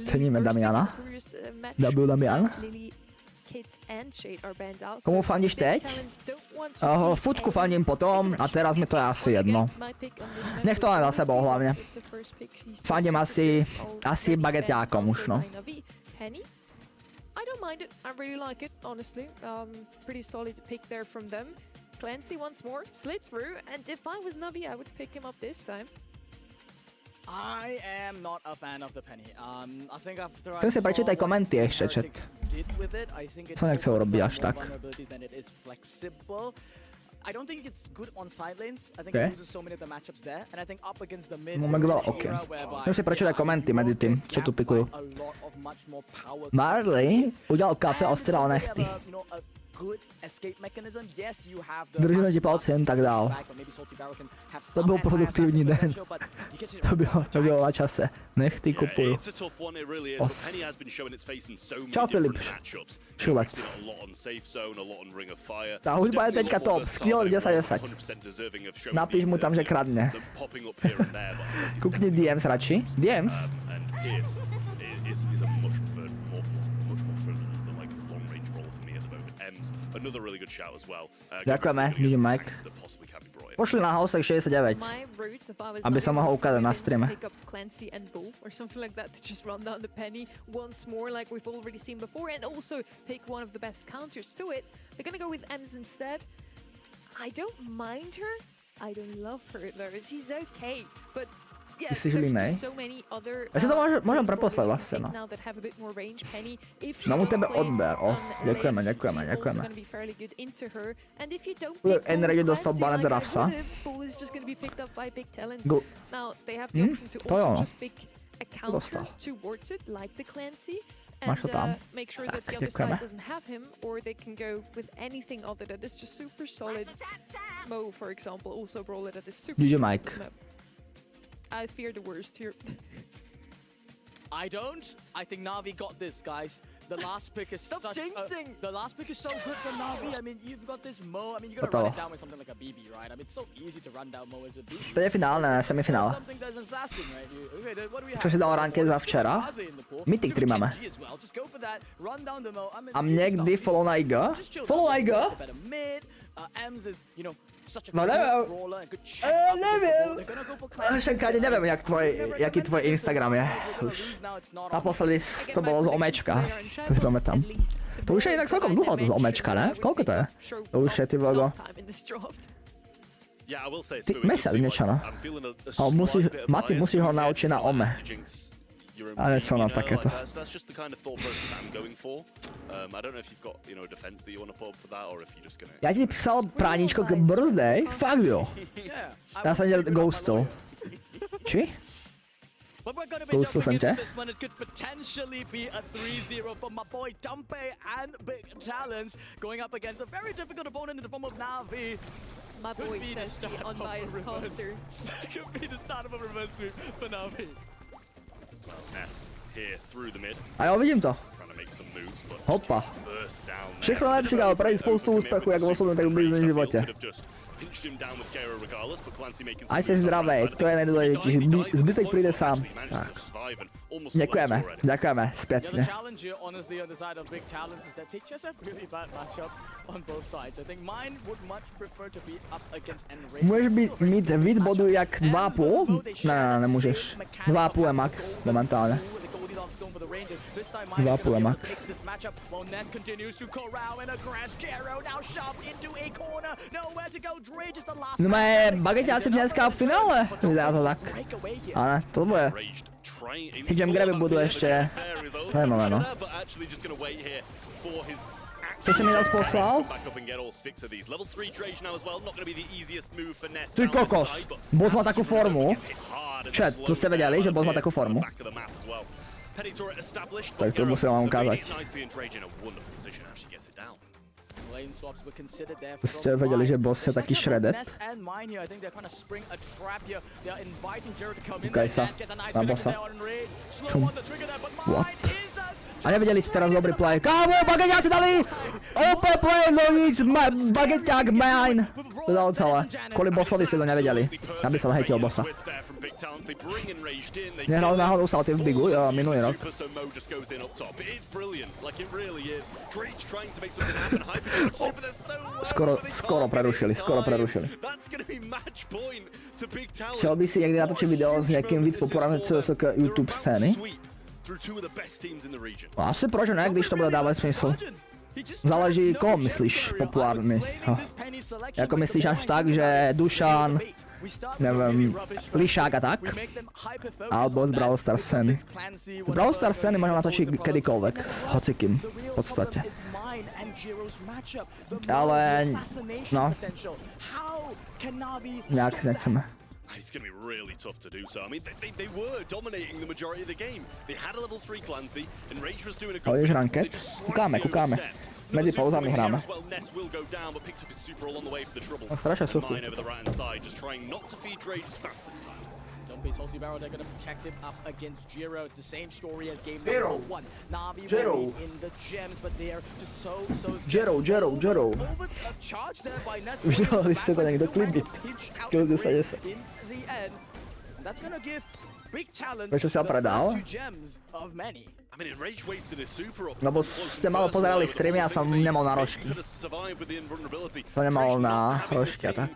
Speaker 1: Ceníme Damiana. Double Damian. Komu fandíš teď? Futku fandím potom a teraz mi to je asi jedno. Nech to len za sebou hlavne. Fandím asi bagetiákom už, no.
Speaker 4: I don't mind it. I really like it, honestly. Pretty solid pick there from them. Clancy once more, slid through, and if I was Navi, I would pick him up this time.
Speaker 3: I am not a fan of the penny. I think after
Speaker 1: Chcem si prečítať komenty ešte, chat. Co nechcel robiť až tak.
Speaker 3: I don't think it's good on side lanes. I think it loses so many of the matchups there, and I think up against the mid.
Speaker 1: Máme veľa okien. Chcem si prečítať komenty medzi tým, čo tu pikujú. Marley udělal kafe a ostral nechty. Držíme ti palce jen tak dál. To byl produktivní den. To bylo na čase. Nechty kupuju. Čau Filip. Šulec. Ta hudba je teďka top. Skill 10-10. Napiš mu tam, že kradne. Kukni DMs radši. DMs? Ďakujeme, vidím Mike. Pošli na Haouseek 69, aby som mohol ukázať na streame.
Speaker 4: I don't love her though, she's okay, but
Speaker 1: Ty si žili nej? Ja si to môžem preposlať vlastne, no. Mám u tebe odber, ďakujeme. Enrage dostal banet Rafsa. To jo, no. Dostal. Máš to tam. Tak, ďakujeme. GG Mike.
Speaker 4: I fear the worst here.
Speaker 3: I don't. I think Na'Vi got this, guys. The last pick is
Speaker 4: Stop jinxing!
Speaker 3: The last pick is so good for Na'Vi. I mean, you've got this Mo. I mean, you're gonna run it down with something like a BB, right? I mean, it's so easy to run down Mo as a BB.
Speaker 1: To je finále, ne semifinále. Čo si dal ranke za včera? Mythic 3 máme. A mne kdy follow na IG? Follow na IG? No nevím. Nevím. Šenka, ani nevím, jaký tvoj Instagram je. Už. Naposledy to bylo z Omečka. To si pamätám. To už je jinak celkom dlouho z Omečka, ne? Koľko to je? To už je ty vlogo. Ty mesel niečo, no. Mati musí ho naučiť na Ome. Ale som na takéto. Ja ti psal práničko k birthday? Fakt jo. Ja som ťa ghostil. Či? Ghostil som ťa?
Speaker 4: My boy says the unbiased caster.
Speaker 3: Could be the start of a reverse sweep for Navi.
Speaker 5: Ness here through the mid.
Speaker 1: A jo, vidím to.
Speaker 5: Trying to make some moves, but
Speaker 1: Hopa.
Speaker 5: burst down there.
Speaker 1: Všechno lepší, ale prej spoustu úspěchu, jak v osobním, tak v běžném životě. Ať jsi zdravej, to je nejdůležitější, zbytek přijde sám. Tak. Děkujeme, zpětně. Můžeš mít víc bodů jak 2,5? Ne, nemůžeš. 2,5 je max momentálně. 2,5 je max. No má bageťáci dneska v finále, vyzerá to tak. Ale to bude. Ty jam grabby budú ešte zajímavé, no. Ty si mi zase poslal? Ty kokos, boss má takú formu. Chat, to ste vedeli, že boss má takú formu? Tak to musím vám ukázať. Jste věděli, že boss je taky shredded? Ukaj sa, na bossa. Čum. What? A nevěděli jste teraz dobrý play. Kámo, bageťáci dali! OP play, no nic, bageťák mine! To dalo celé. Kvůli bossovi jste to nevěděli. Já bych se hejtil bossa. Nehrál náhodou salty v Bigu, jo, minulý rok. Skoro prerušili. Chtěl by si někdy natočit video s někým víc populárním CSK YouTube scény? No, asi proč ne, když to bude dávat smysl. Záleží, koho myslíš populárny. Jako myslíš až tak, že Dušan, nevím, Lišák a tak? Alebo z Brawl Stars scény. Z Brawl Stars scény možná natočit kedykoľvek, s hocikým, v podstatě. Ale, no, nějak nechceme.
Speaker 5: It's going to be really tough to do so. I mean, they were dominating the majority of the game. They had a level 3 Clancy, and Rage was doing a good
Speaker 1: job. Ranket. Kukáme. Mezi pauzami hráme. No, strašně suchu. Jero. Udělali jste to někdo klidit. Skill 10. Prečo si ho predal? Lebo ste malo pozerali streamy a som nemal na rožky. To nemal na rožky a tak.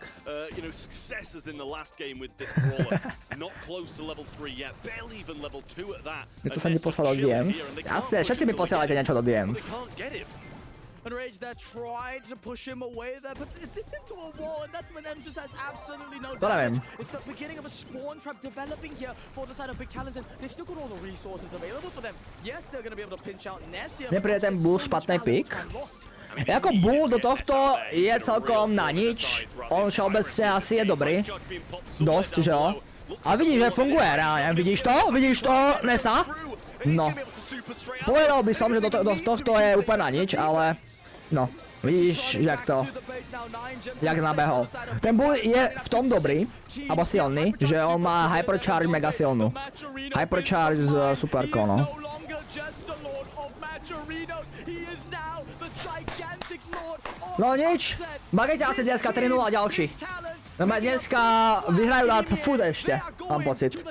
Speaker 1: Něco jsem ti poslal do DMs? Jasne, všetci mi posielajte niečo do DMs.
Speaker 3: And Rage there tried to push him away there, but it's into a wall, and that's when M just has absolutely no damage. It's the beginning of a spawn trap developing here for the side of Big Talents, and they've still got all the resources available for them. Yes, they're going to be able to pinch out Ness here.
Speaker 1: Nepríde ten bull špatný pick? Jako bull do tohto je celkom na nič. On všeobecně asi je dobrý. Dost, že jo? A vidíš, že funguje reálně. Vidíš to, Nessa? No. Povedal by som, že do tohto je úplne na nič, ale no, vidíš, jak nabehol. Ten bull je v tom dobrý, alebo silný, že on má Hypercharge mega silnú. Hypercharge z superkou, no. No nič, bageťáci dneska 3-0 a ďalší. Dneska vyhrajú dát food ešte, mám pocit.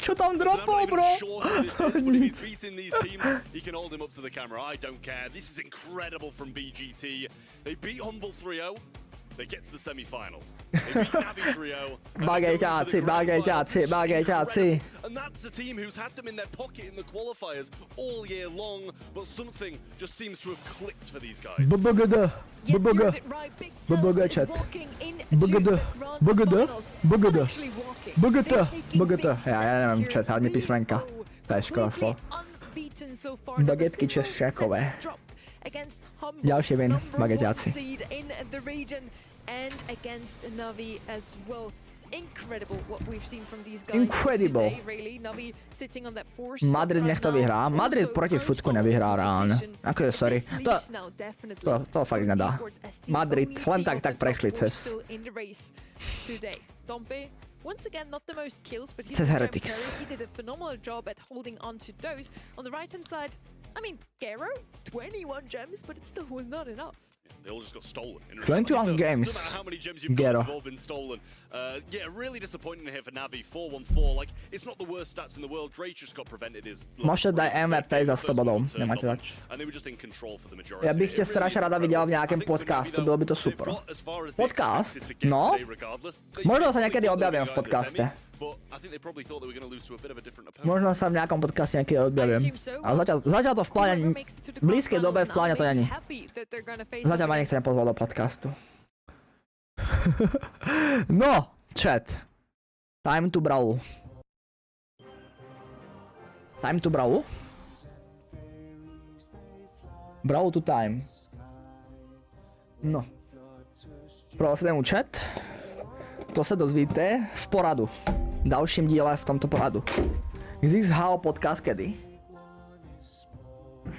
Speaker 1: Čo tam dropol, bro? Nic.
Speaker 5: They get to the semi-finals. They beat Navi Trio.
Speaker 1: Bagajťáci.
Speaker 5: And that's a team who's had them in their pocket in the qualifiers all year long, but something just seems to have clicked for these guys.
Speaker 1: BBGD. BBG. BBG chat. BGD. BGD. BGD. BGT. BGT. Já nevím chat, hádně písmenka. To je škoda slov. Bagetky Češákové. Další win, bageťáci.
Speaker 4: And against Navi as well. Incredible what we've seen from these guys
Speaker 1: Incredible.
Speaker 4: today, really. Navi sitting on that
Speaker 1: Madrid nech to vyhrá. Madrid proti Futku nevyhrá reálne. Akože sorry. To fakt nedá. Madrid len tak prešli cez.
Speaker 4: Once again, not the most kills, but he's
Speaker 1: Says Heretics.
Speaker 4: he did a phenomenal job at holding on to those. On the right-hand side, I mean, Gero, 21 gems, but it still was not enough.
Speaker 5: They all just got stolen.
Speaker 1: 21 games.
Speaker 5: No matter how many gems you've
Speaker 1: Gero.
Speaker 5: got, they've all been stolen. Yeah, really disappointing here for Navi. 4-1-4. Like, it's not the worst stats in the world. Drake just got prevented his.
Speaker 1: Môžete dať MVP za 100 bodov. Nemáte zač.
Speaker 5: And they were just in control for the majority.
Speaker 1: Ja bych tě strašně ráda viděl v nějakém podcastu, bylo by to super. Podcast? No? Možno sa niekedy objavím v podcaste. Možno sa v nejakom podcaste niekedy objavím. Ale zatiaľ to v pláne, v blízkej dobe v pláne to není. Zatiaľ ma nechcem pozvať do podcastu. No, chat. Time to brawl. Time to brawl? Brawl to time. No. Prosím chat. To se dozvíte v poradu. V dalším díle v tomto poradu. Získal podcast kedy?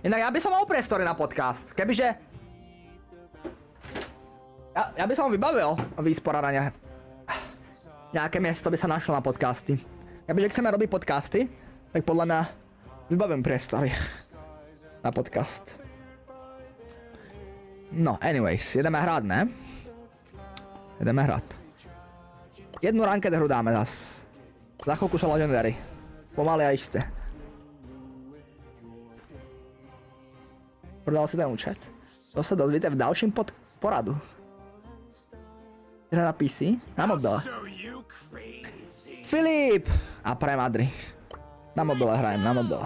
Speaker 1: Inak ja by som mal priestory na podcast. Kebyže... Ja by som vybavil vysporadania. Nejaké miesto by sa našlo na podcasty. Kebyže chceme robiť podcasty, tak podľa mňa vybavím priestory na podcast. No, anyways, jedeme hrať, ne? Jedeme hrať. Jednu ranked hru dáme zas. Za chvíľku som legendary. Pomaly a iste. Prodal si ten účet? To sa dozvíte v dalším poradu. Hra na PC? Na mobile. Filip! A pre Madry. Na mobile hrajem, na mobile.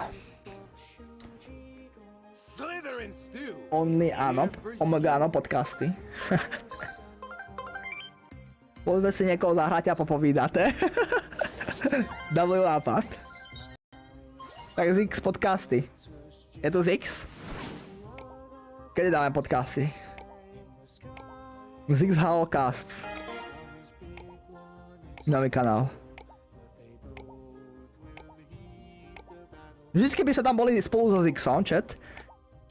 Speaker 1: Only áno, Omega áno, podcasty. Poďme si niekoho zahrať a popovídate. Double nápad. Tak ZX podcasty. Je to ZX? Kedy dáme podcasty? ZX Hallcast. Nový kanál. Vždycky by sa tam boli spolu so ZXom, chat.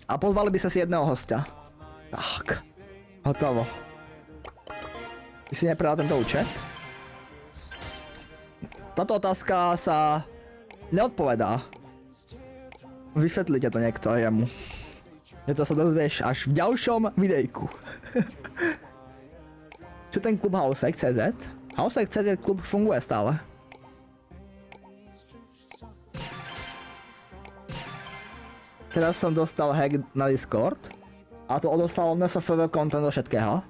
Speaker 1: A pozvali by sa si jedného hostia. Tak. Hotovo. Ty si nepredal tento účet? Táto otázka sa neodpovedá. Vysvetlite to niekto jemu. Že to sa dozvieš až v ďalšom videjku. Čo ten klub Haouseek CZ? Haouseek CZ klub funguje stále. Teraz som dostal hack na Discord. A to odoslalo Mesačné content do všetkého.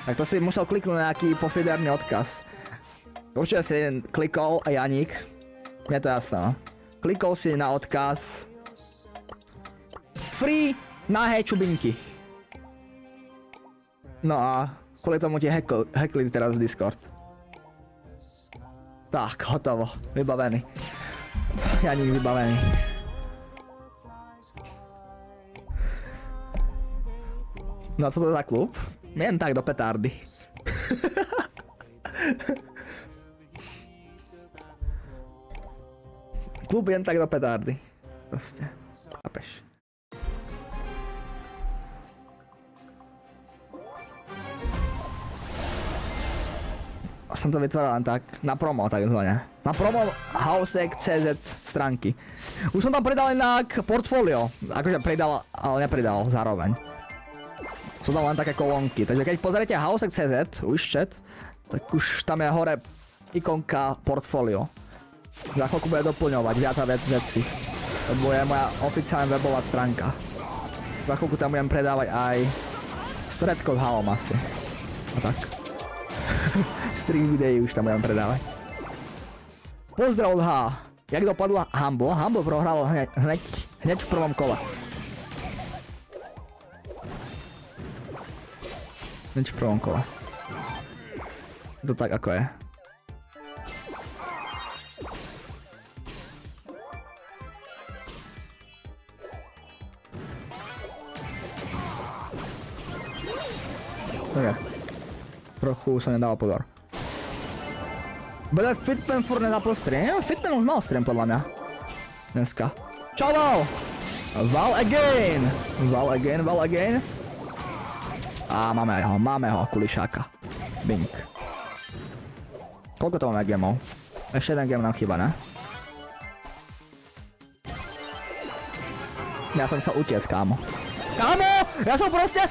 Speaker 1: Tak to si musel kliknúť na nejaký pofiderný odkaz. Určite si klikol a Janík. Je to jasné, no. Klikol si na odkaz free nahé čubinky. No a kvôli tomu ti hackli teraz Discord. Tak, hotovo. Vybavený. Janík vybavený. No a co to za klub? Jen tak do petardy. Klub jen tak do petardy. Proste. Chápeš. Som to vytvoril len tak, na promo takzvané. Na promo Haouseek CZ stránky. Už som tam pridal inak portfólio. Akože pridal, ale nepridal zároveň. Som dal len také kolónky, takže keď pozriete Haouseek CZ, už chat, tak už tam je hore ikonka portfólio. Za chvíľku bude doplňovať viac a viac veci. To bude moja oficiálna webová stránka. Za chvíľku tam budem predávať aj stredkov halom asi. A tak. Stream videí už tam budeme predávať. Pozdrav od H. Jak dopadla Humble? Humble prohralo hneď v prvom kole. Hneď v prvom kole. To tak ako je. Okay. Trochu som nedal pozor. Bude Fitman furt nedapol stream? Fitman už mal stream podľa mňa. Dneska. Čau Val! Val again! Val again. A máme ho, kulišáka. Bing. Koľko to máme gemov? Ešte jeden game nám chýba, ne? Ja som chcel utiecť, kámo. Kámo! Ja som proste...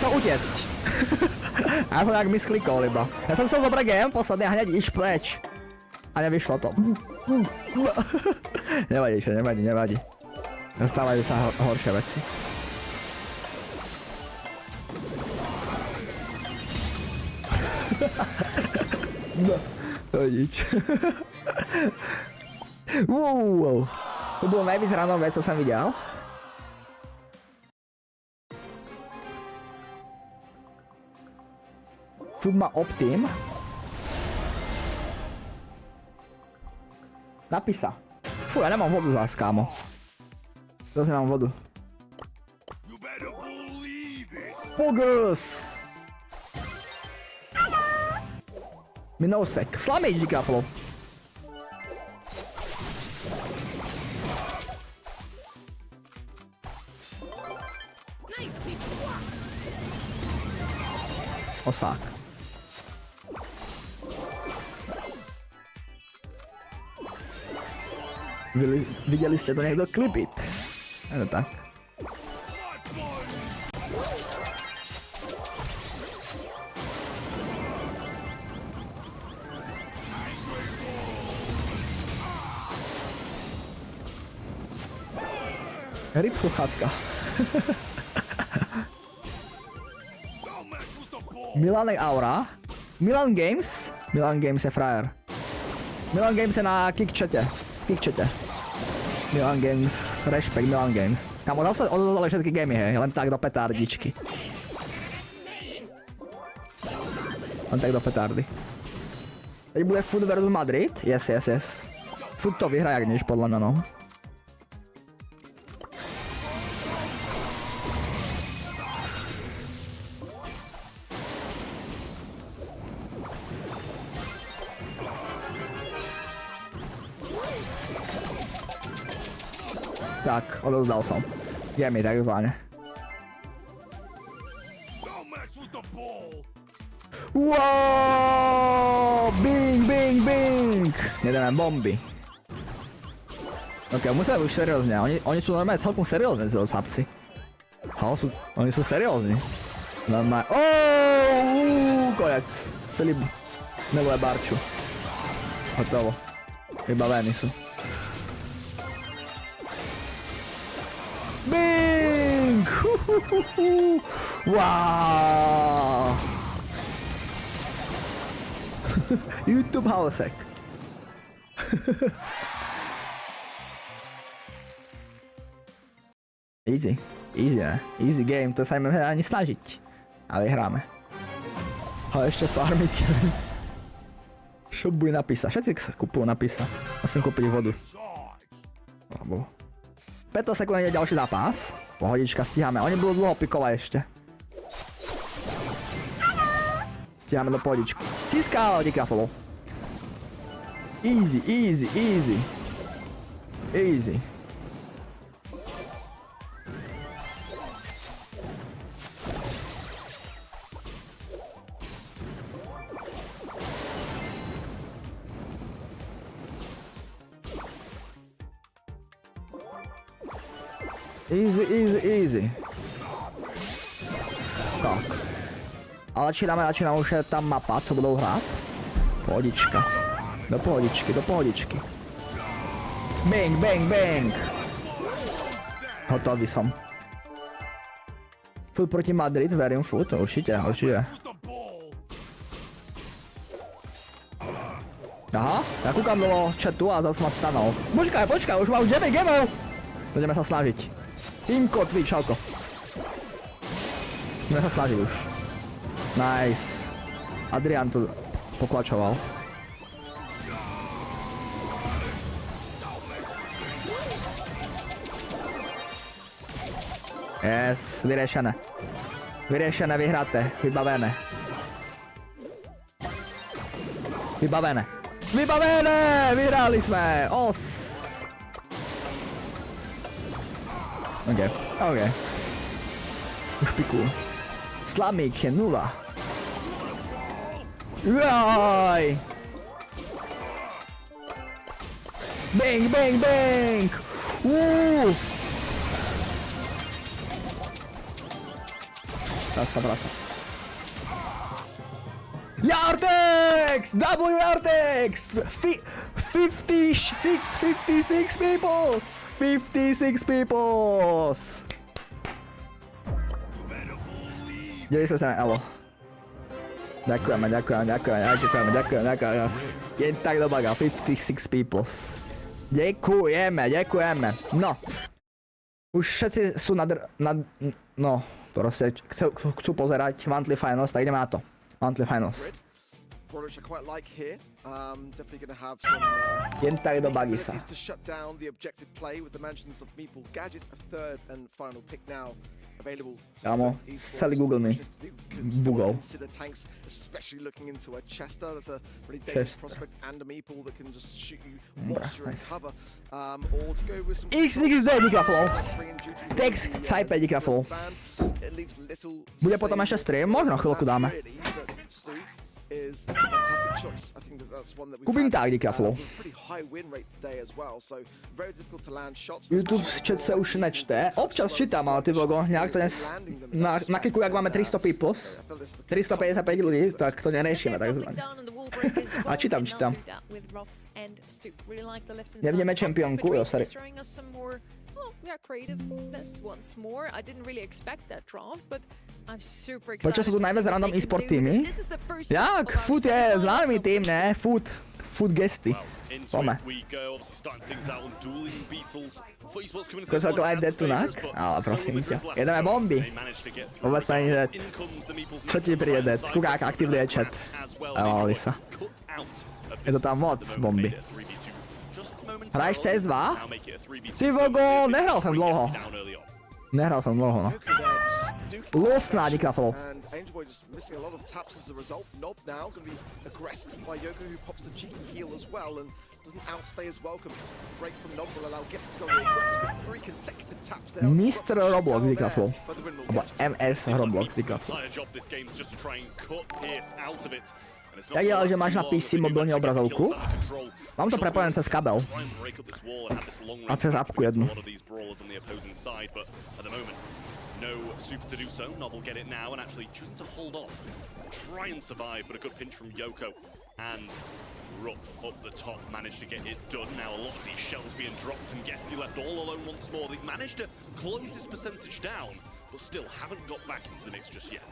Speaker 1: chcel utiecť. Ja som jak misklikol iba. Ja som chcel zobrať game posledný a hneď iš preč. A nevyšlo to. Nevadí. Zastávajú sa horšie veci. No, to je nič. Wow. To bolo najvíc random vec, co som videl. Furt má Optim. Napísa. Fú, ja nemám vodu zás, kámo. Zase nemám vodu. Poggers! Mesačné. Slamy díky follow. Osák. Viděli jste to někdo klipit? Je to tak. Ryb sluchátka. Milanek Aura. Milan Games je frajer. Milan Games je na kickchate. Milan Games, rešpekt Milan Games. Kámo, zase odozvali všetky gamy, hej, len tak do petardičky. Len tak do petardy. Teď bude Foot versus Madrid? Yes. Foot to vyhrá jak nič, podľa mňa, no. Tak, odozdal som. Gamy, takzvané. Wow! Bing! Nedáme bomby. Ok, musíme už seriózne. Oni sú normálne celkom seriózne, tí chlapci. Oni sú seriózni. Normálne. Konec. Celý miluje barču. Hotovo. Vybavení sú. Bing! Wow! YouTube Haouseek. Easy, ne? Easy game, to sa ideme ani snažiť. A vyhráme. Ale ešte farmiť. Čo bude napísať? Všetci sa kupujú napísať. Musím kúpiť vodu. Lebo... 15 sekúnd je ďalší zápas. Pohodička, stíhame. Oni budú dlho pikovať ešte. Stíhame do pohodičku. Ciskála, díka follow. Easy. Easy. Tak. Ale začínáme, už je tam mapa, co budou hrát. Pohodička. Do pohodičky. Bang. Hotový som. Foot proti Madrid, verím Foot, určite. Aha, ja kúkam do chatu a zase ma stanul. Počkaj, už mám 9 gemov. Budeme sa snažiť. Týmko, Twitch, čauko. Budeme sa snažiť už. Nice. Adrian to poklačoval. Yes, vyriešené. Vyriešené, vyhraté, vybavené. Vybavené, vyhrali sme, os. OK. Už pikujú. Slamík je 0. Jaj. Bang. Praca. Yartex! W-Yartex! 56 peoples! 56 peoples! 97, elo. Ďakujeme. Jen tak do baga, 56 peoples. Ďakujeme. No. Už všetci sú no, proste chcú pozerať Monthly Finals, tak ideme na to. Monthly Finals.
Speaker 2: Which I quite like here. Definitely going to have some abilities to shut down the objective play with the mentions of Meeple Gadgets, a third and final pick now available.
Speaker 1: Kámo, celý Google mi bugol.
Speaker 2: Consider tanks, especially looking into a Chester. That's a really dangerous prospect and a Meeple that can just shoot you whilst you're in cover. Or to go with some
Speaker 1: XXD díka flow. Text Cype díka flow. Bude potom ešte stream? Možno chvíľku dáme.
Speaker 2: Is a fantastic choice. I think that's one that
Speaker 1: Kúpim tak, díka flow.
Speaker 2: Pretty high win rate today as well, so very difficult to land shots.
Speaker 1: YouTube chat sa už nečte. Občas čítam, ale ty vlogo, nejak to na kiku, jak máme 300 peoples, 355 ľudí, tak to neriešime takzvané. A čítam. Nevneme čempionku, jo, sorry.
Speaker 4: We are creativeness once more. I didn't really expect that draft, but I'm super excited.
Speaker 1: Prečo sú tu najviac random e-sport týmy? Jak? Food je známy tým, ne? Food gesty. Pome. Ko sa klient dead tunak? Ale prosím ťa. Jedeme bomby. Vôbec sa ani dead. Čo ti príde dead? Kúkák aktivuje chat. Mali sa. Je to tam moc bomby. Hraješ CS2? Ty vogo, nehral som dlouho, no. Losná díka flow. Mr. Roblox díka flow. Abo MS Roblox díka flow. Jak je ale, že máš na PC mobilní obrazovku? Mám to prepojené cez kabel. A cez apku jednu.
Speaker 5: No super to do so. Novel get it now and actually choosing to hold off. Try and survive, but a good pinch from Yoko. And Rupp up the top managed to get it done. Now a lot of these shells being dropped and Guesty left all alone once more. They've managed to close this percentage down, but still haven't got back into the mix just yet.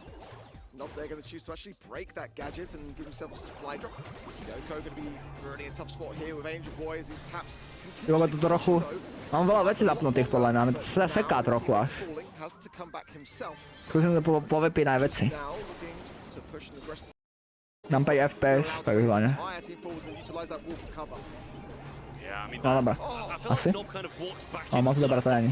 Speaker 2: Not they're going to choose to actually break that gadget and give himself a supply drop. Yoko going to be really in a tough spot here with Angel Boy as these taps
Speaker 1: continue to trochu. Mám veľa vecí zapnutých podľa mňa, to sa seká trochu až. Skúsim to povypínať veci. Dám 5 FPS, tak vyhľadne. No dobra, asi. Ale moc dobrá to není.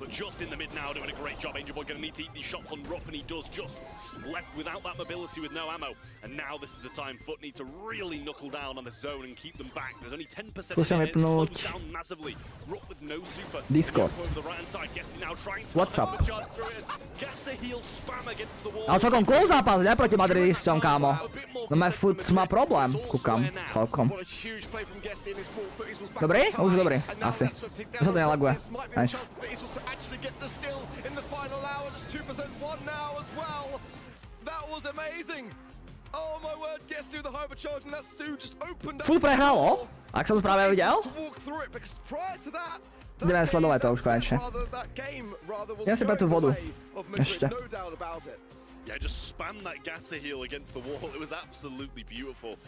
Speaker 5: But just in the mid now doing a great job. Angel Boy going to need to eat these shots on Rupp, and he does, just left without that mobility with no ammo. And now this is the time Foot need to really knuckle down on the zone and keep them back. There's only 10%
Speaker 1: Skúsim vypnúť Discord. What's up? Ale celkom cool zápas, ne proti Madridistom, kámo. No Foot má problém, kúkam, celkom. Dobrý? Už dobrý, asi. Už sa to nelaguje. Nice.
Speaker 2: Actually get the steal in the final hour, just 2% one now as well. That was amazing. Oh my word, gets through the hypercharge and that Stu just opened up.
Speaker 1: Furt prehralo? Ak som to práve videl? Ideme sledovať to už konečne. Idem si pre tú vodu. Ešte.
Speaker 5: Yeah, just spam that gasser heel against the wall. It was absolutely beautiful.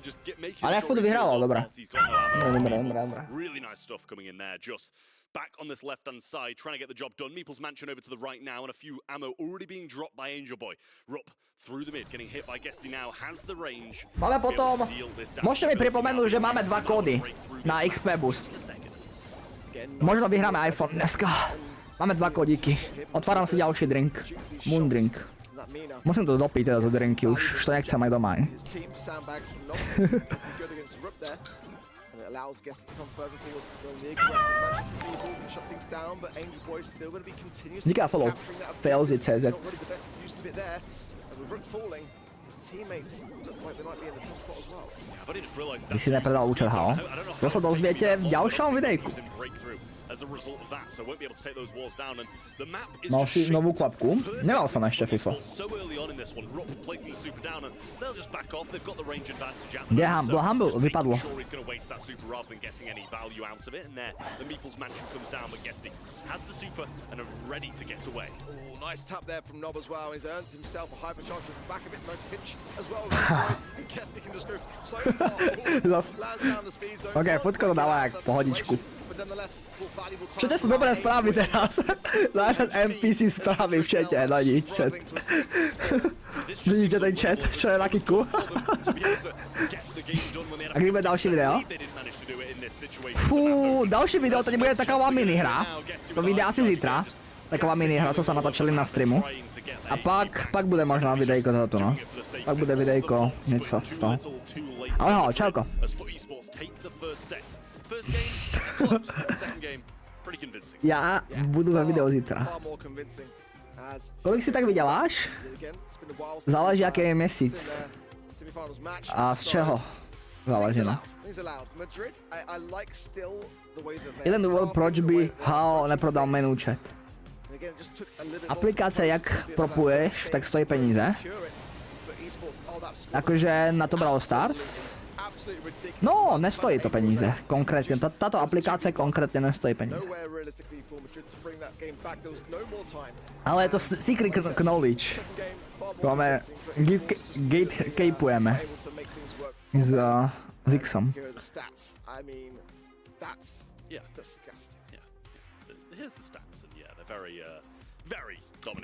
Speaker 5: Just making
Speaker 1: Ale
Speaker 5: sure
Speaker 1: furt
Speaker 5: he's
Speaker 1: vyhrával,
Speaker 5: still got
Speaker 1: dobré.
Speaker 5: parts, he's got no ammo.
Speaker 1: Dobré.
Speaker 5: Really nice stuff coming in there. Just back on this left-hand side, trying to get the job done. Meeple's Mansion over to the right now, and a few ammo already being dropped by Angel Boy. Rup through the mid, getting hit by Guesty now, has the range.
Speaker 1: Máme potom, môžete mi pripomenúť, že máme 2 kódy na XP Boost. Možno vyhráme iPhone dneska. Máme 2 kódiky. Otváram si ďalší drink. Moon drink. Musím to dopiť teda, to drinky, už to nechcem aj doma.
Speaker 2: Allows guests to come further forward to go the aggressive match for people and shut things down, but Angel Boy still going to be continuously
Speaker 1: Nika follow fails it says it.
Speaker 2: not really the best use of it there. And with Rook falling, his teammates look like they might be in the top spot as well.
Speaker 1: Ty si nepredal účet, Hao. To sa dozviete v ďalšom videjku. Mal si novú klapku? Nemal som ešte FIFA. Kde Humble? Humble vypadlo.
Speaker 2: Nice tap there from Nob as well. He's earned himself a hypercharge with the back of it. Nice pinch as well. And Kesty can just go so far forward. Lands down the speed zone.
Speaker 1: Ok, futko to dáva jak pohodičku. Čo to sú dobré správy teraz? Zážad NPC správy v čete, no nič, chat. Vidíte ten chat, čo je na kiku? A kdy bude ďalší video? Fú, ďalší video to nebude taká minihra. To vyjde asi zítra. Taková minihra, co sa natočili na streamu. A pak bude možná videjko toto, no. Pak bude videjko, něco z toho. Ahoj, čauko. Ja budu ve videu zítra. Kolik si tak vyděláš? Záleží, jaký je měsíc. A z čeho? Záleží, no. Jeden důvod, proč by Hao neprodal main účet. Aplikace, jak propuješ, tak stojí peníze. Jakože na to Brawl Stars. No, nestojí to peníze, konkrétně. Tato aplikace konkrétně nestojí peníze. Ale je to secret knowledge. Máme, gatekeepujeme s Zixom.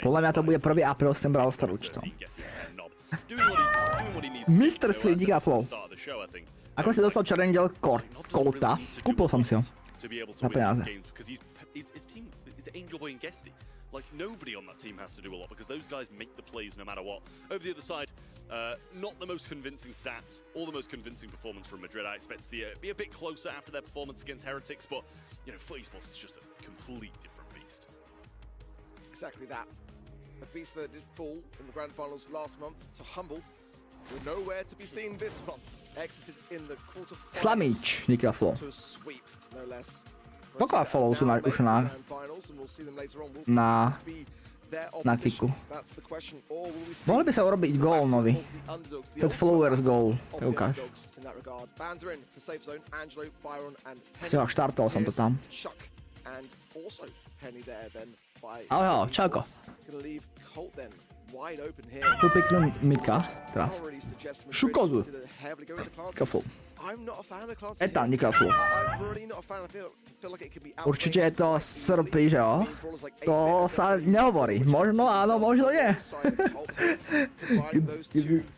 Speaker 1: Podľa mňa to bude 1. apríl s tým Brawl Star účtom. Mr. Sweet Gigaflow. Ako si dostal černý diel Colta? Kúpil som si ho. Za peniaze.
Speaker 5: Like, nobody on that team has to do a lot because those guys make the plays no matter what. Over the other side, not the most convincing stats or the most convincing performance from Madrid. I expect to see it be a bit closer after their performance against Heretics, but, you know, Foot Esports is just a complete different beast.
Speaker 2: Exactly that. A beast that did fall in the grand finals last month to Humble. We're nowhere to be seen this month. Exited in the quarterfinals
Speaker 1: Slamič, Nicaflow.
Speaker 2: to a sweep, no less.
Speaker 1: Koľko follow sú už na kiku? Mohli by sa urobiť gól nový. Ten followers goal, ukáž. Si ho, štartoval som to tam. Ahoj, čauko. Tu peknú Mika, teraz. Šukozu. Kafol. Etan, Nikafol. Určite je to srpy, že jo? To sa nehovorí. Možno áno, možno nie.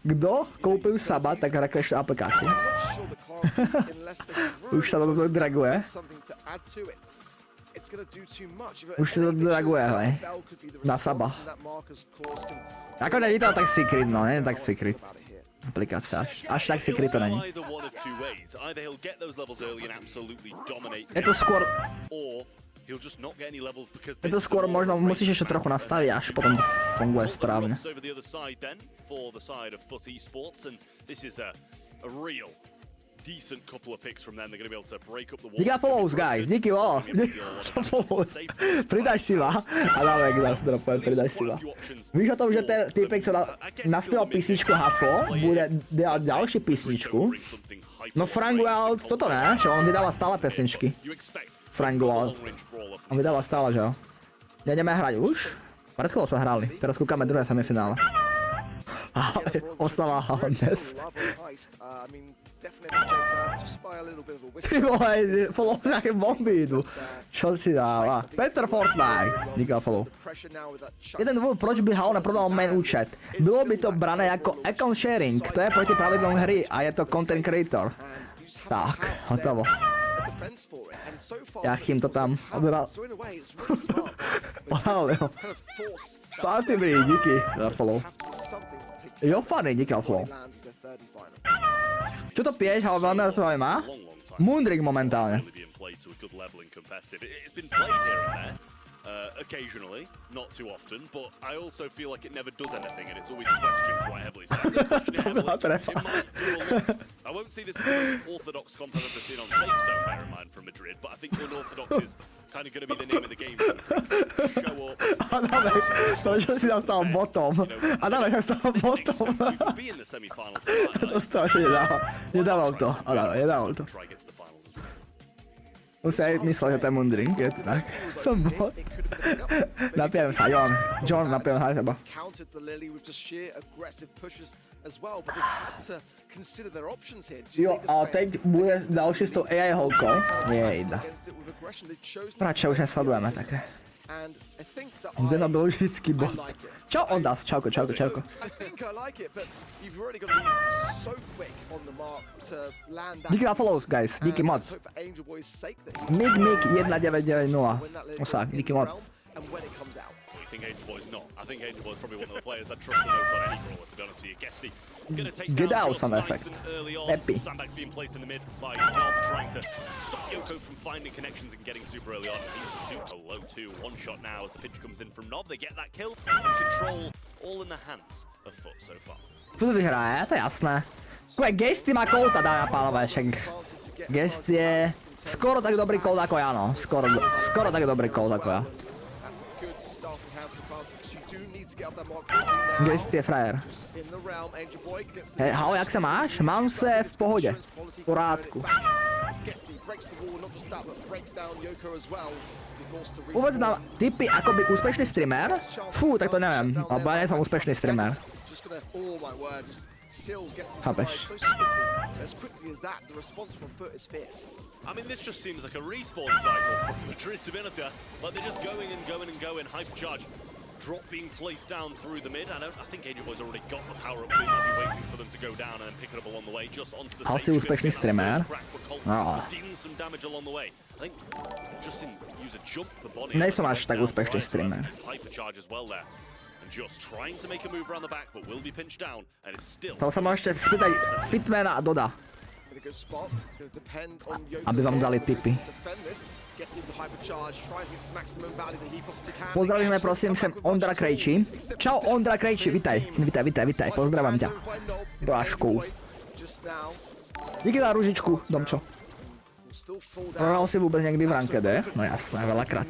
Speaker 1: Kto kúpil Saba, tak rekrešte aplikáciu. Už sa to draguje. Už sa to draguje, hej. Na Saba. Ako není to tak secret, no, není tak secret. Aplikácia, až tak secret to není. Je to skôr možno musíš ešte trochu nastaviť, až potom to funguje správne.
Speaker 5: Decent couple of picks from them. They're going to be able to break up the wall.
Speaker 1: Díky follows, guys. Díky, volo. Pridáš si ma. A dáme, jak nás dropujem, pridáš si ma. Víš o tom, že ten týpek, co naspieval písničku Hafo, bude dělat další písničku? No Franguald, toto ne, že on vydává stále pesničky. Franguald. On vydává stále, že jo? Nejdeme hrať už? Pred chvíľou sme hrali, teraz kúkame druhé semifinále. Oslava dnes. Ty vole, follow nejaké bomby idú. Čo si dáva? Peter Fortnite. Díky follow. Jeden dôvod, proč by Hao neprodal main účet. Bylo by to brané ako account sharing. To je proti pravidlom hry a je to content creator. Tak, hotovo. Jachým to tam odhral. Odhral, jo. Party brý, díky za follow. Jo, funny, díky za follow. Čo to piješ, ale veľmi rád to má? Moondrink momentálne.
Speaker 5: Occasionally, not too often, but I also feel like it never does anything and it's always questioned quite heavily. So I won't say this is the most orthodox comp I've ever seen on Safe Zone, bear in mind, from Madrid, but I think unorthodox is kind of going to be the name of the game. Show up.
Speaker 1: Adamek, to čo si tam stal bottom. Adamek sa stal bottom. To strašne nedával to. Adamek, nedával to. Už si aj myslel, že to je Moondrink, je to tak. Som bot. Napijem sa, John, napijem sa aj teba. Jo, a teď bude ďalší s tou AI holkou. Jejda. Radšej už nesledujeme také. Zdeno byl vždycky bot. Čau Ondas, čauko. Díky za follows, guys, díky moc. Mig 1990. Osák, díky moc. Get out some effect. Epi.
Speaker 5: Yoko from finding connections and getting super early on. He's super low too. One shot now as the pitch comes in from Nob. They get that kill and control all in the hands of Foot so far.
Speaker 1: Co to vyhraje, to je jasné. Gesty má Colta, dámy a pánové, však Gest je skoro tak dobrý Colt ako ja, no. Skoro tak dobrý Colt ako ja. Gest je frajer. Hej, Hao, jak se máš? Mám se v pohodě. V porádku. Povedz nám tipy ako by úspešný streamer? Fú, tak to neviem, lebo ja nie som úspešný streamer. Chápeš?
Speaker 5: I mean, this just seems like a respawn cycle from Madrid, to be honest. Like they're just going and going and going. Hypercharge drop being placed down through the mid. I think Angel Boy's already got the power up, so he might be waiting for them to go down and then pick it up along the way, just onto the
Speaker 1: stage. Úspešný streamer.
Speaker 5: Dealing some damage along the way. I think just use a jump for body.
Speaker 1: Nejsem až tak úspešný streamer.
Speaker 5: Hypercharge as well there. And just trying to make a move around the back, but will be pinched down, and it's still.
Speaker 1: To sa môžete spýtať Fitmana a Doda. Aby vám dali tipy. Pozdravíme prosím sem Ondra Krejči. Čau Ondra Krejči, vitaj, pozdravám ťa. Brášku. Díky za rúžičku, Domčo. Prohral si vôbec niekdy v rankede? No jasné, veľakrát.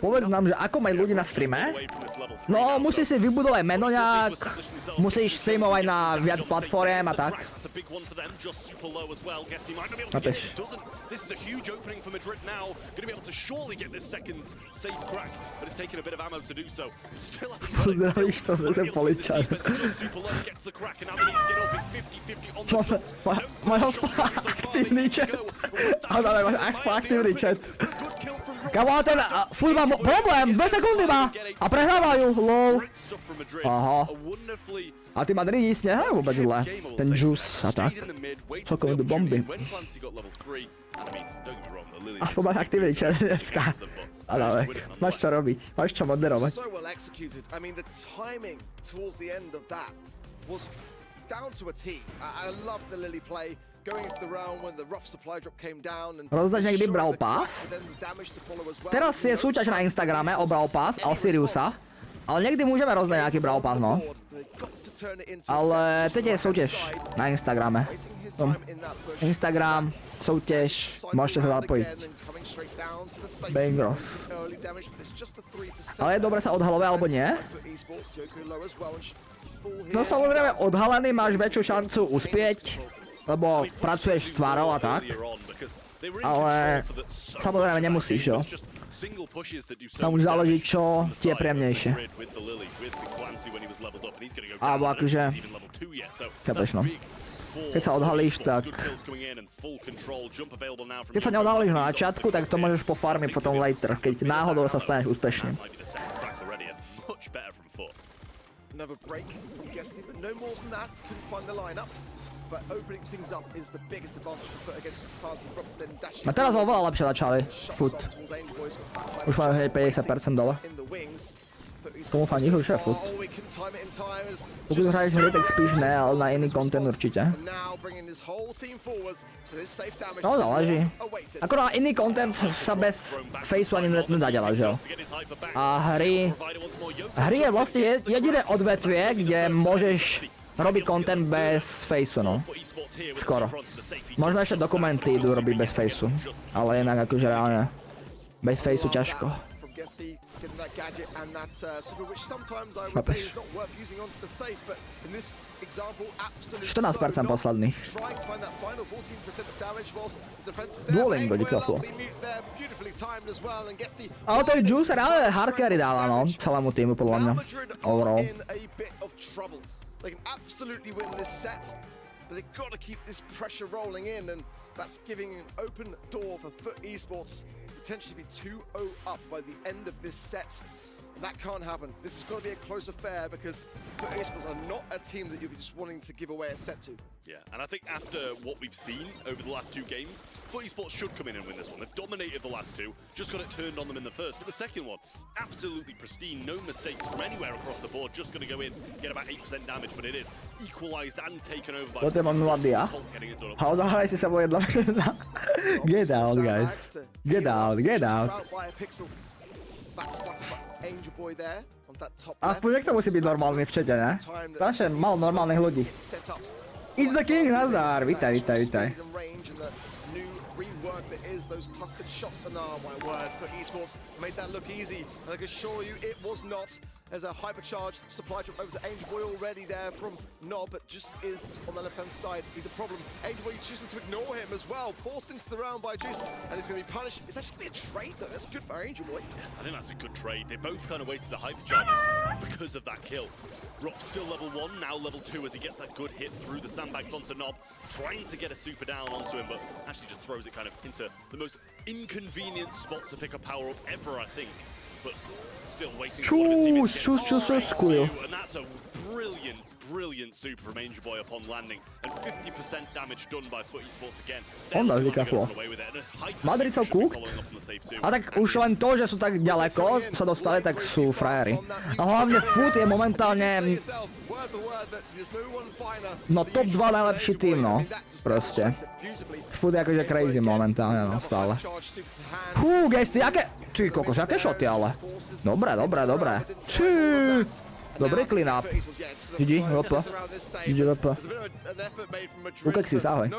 Speaker 1: Povedz nám, že ako majú ľudí na streame? No, musíš si vybudovať meno nejak, musíš streamovať na viac platform a tak. Chápeš? Pozdravíš to, že som poličan. Máš aktívny chat. Máš aktívny chat. Kamo, ten furt má problém, 2 sekundy má a prehrávajú, lol. Aha. A tí Madridis nehrajú vôbec zle. Ten Juice a tak. Celkom idú bomby. Aspoň máš aktívny chat dneska. Ale máš čo robiť, máš čo moderovať. Down to a T. I love the Lily play. Going into the round when the rough supply drop came down and Rozdáš niekdy Brawl Pass? Teraz je súťaž na Instagrame o Brawl Pass a o Siriusa. Ale niekdy môžeme rozdať nejaký Brawl Pass, no. Ale teď je súťaž na Instagrame. Instagram, súťaž, môžete sa zapojiť. Bangros. Ale je dobre sa odhalovať, alebo nie? No samozrejme, odhalený máš väčšiu šancu uspieť, lebo pracuješ s tvárou a tak. ale samozrejme nemusíš, jo. Tam už záleží, čo ti je príjemnejšie. Alebo akože, chápeš no. Keď sa odhalíš, tak... Keď sa neodhalíš na začiatku, tak to môžeš pofarmiť potom later, keď náhodou sa staneš úspešným.
Speaker 2: Another break from Guesty, but no more than that. Couldn't find the lineup. But opening things up is the biggest advantage for Foot against this class. Then dashing.
Speaker 1: A teraz oveľa lepšie začali. Foot. Už majú hneď 50% dole. Komu fandíš už je Foot? Pokud hraješ hry, tak spíš ne, ale na iný content určite. No záleží. Ako na iný content sa bez faceu ani nedá ďalej, že jo? A hry je vlastne jediné odvetvie, kde môžeš robiť content bez faceu, no. Skoro. Možno ešte dokumenty idú robiť bez faceu, ale inak akože reálne bez faceu ťažko.
Speaker 2: Getting that gadget and that super, which sometimes I would say is not worth using onto the safe, but in this example, absolutely
Speaker 1: 14% posledných.
Speaker 2: trying to find that final 14% of damage whilst the defense is there.
Speaker 1: Duolingo ti klaplo.
Speaker 2: Beautifully timed as well, and Guesty.
Speaker 1: Ale to je Juice reálne hard carry dáva, no, celému týmu podľa mňa. Overall.
Speaker 2: In a bit of trouble. They can absolutely win this set, but they've got to keep this pressure rolling in, and that's giving an open door for Foot Esports. Potentially be 2-0 up by the end of this set. And that can't happen. This is going to be a close affair because Foot Esports are not a team that you'll be just wanting to give away a set to.
Speaker 5: Yeah, and I think after what we've seen over the last two games, Foot Esports should come in and win this one. They've dominated the last two, just got it turned on them in the first. But the second one, absolutely pristine, no mistakes from anywhere across the board, just going to go in, get about 8% damage, but it is equalized and taken over by...
Speaker 1: Toto mám mladia. Ale zahraj si sa moje jedna. Get out, guys. Get out, get out. Aspoň niekto musí byť normálny v čete, ne? Strašne málo normálnych ľudí. It's the king, nazdar, vítaj, vítaj, vítaj.
Speaker 2: Rework that is those clustered shots, and my word, for esports made that look easy, and I can assure you it was not. There's a hypercharged supply drop over to Angel Boy already there from Nob, but just is on the left-hand side. He's a problem. Angel Boy choosing to ignore him as well, forced into the round by Juice, and he's going to be punished. It's actually going to be a trade though. That's good for Angel Boy.
Speaker 5: I think that's a good trade. They both kind of wasted the hypercharges because of that kill. Rob still level 1, now level 2 as he gets that good hit through the sandbags onto Nob, trying to get a super down onto him, but actually just throws it kind of into the most inconvenient spot to pick a power-up ever, I think. But still waiting for
Speaker 1: Choose, squeal.
Speaker 5: And that's a brilliant super from Angel Boy upon landing, and 50% damage done by Foot Esports again.
Speaker 1: On nás vykaflo. Madrid sa kúkt. A tak už len to, že sú tak ďaleko, sa dostali, tak sú frajeri. A hlavne Foot je momentálne... No top 2 najlepší tým, no. Proste. Foot je akože crazy momentálne, no, stále. Fú, Guesty, aké... Ty kokos, aké šoty, ale. Dobré. Ty. Dobrý clean up. GG, Vlpa. GG, Vlpa. Ukexis, ahoj.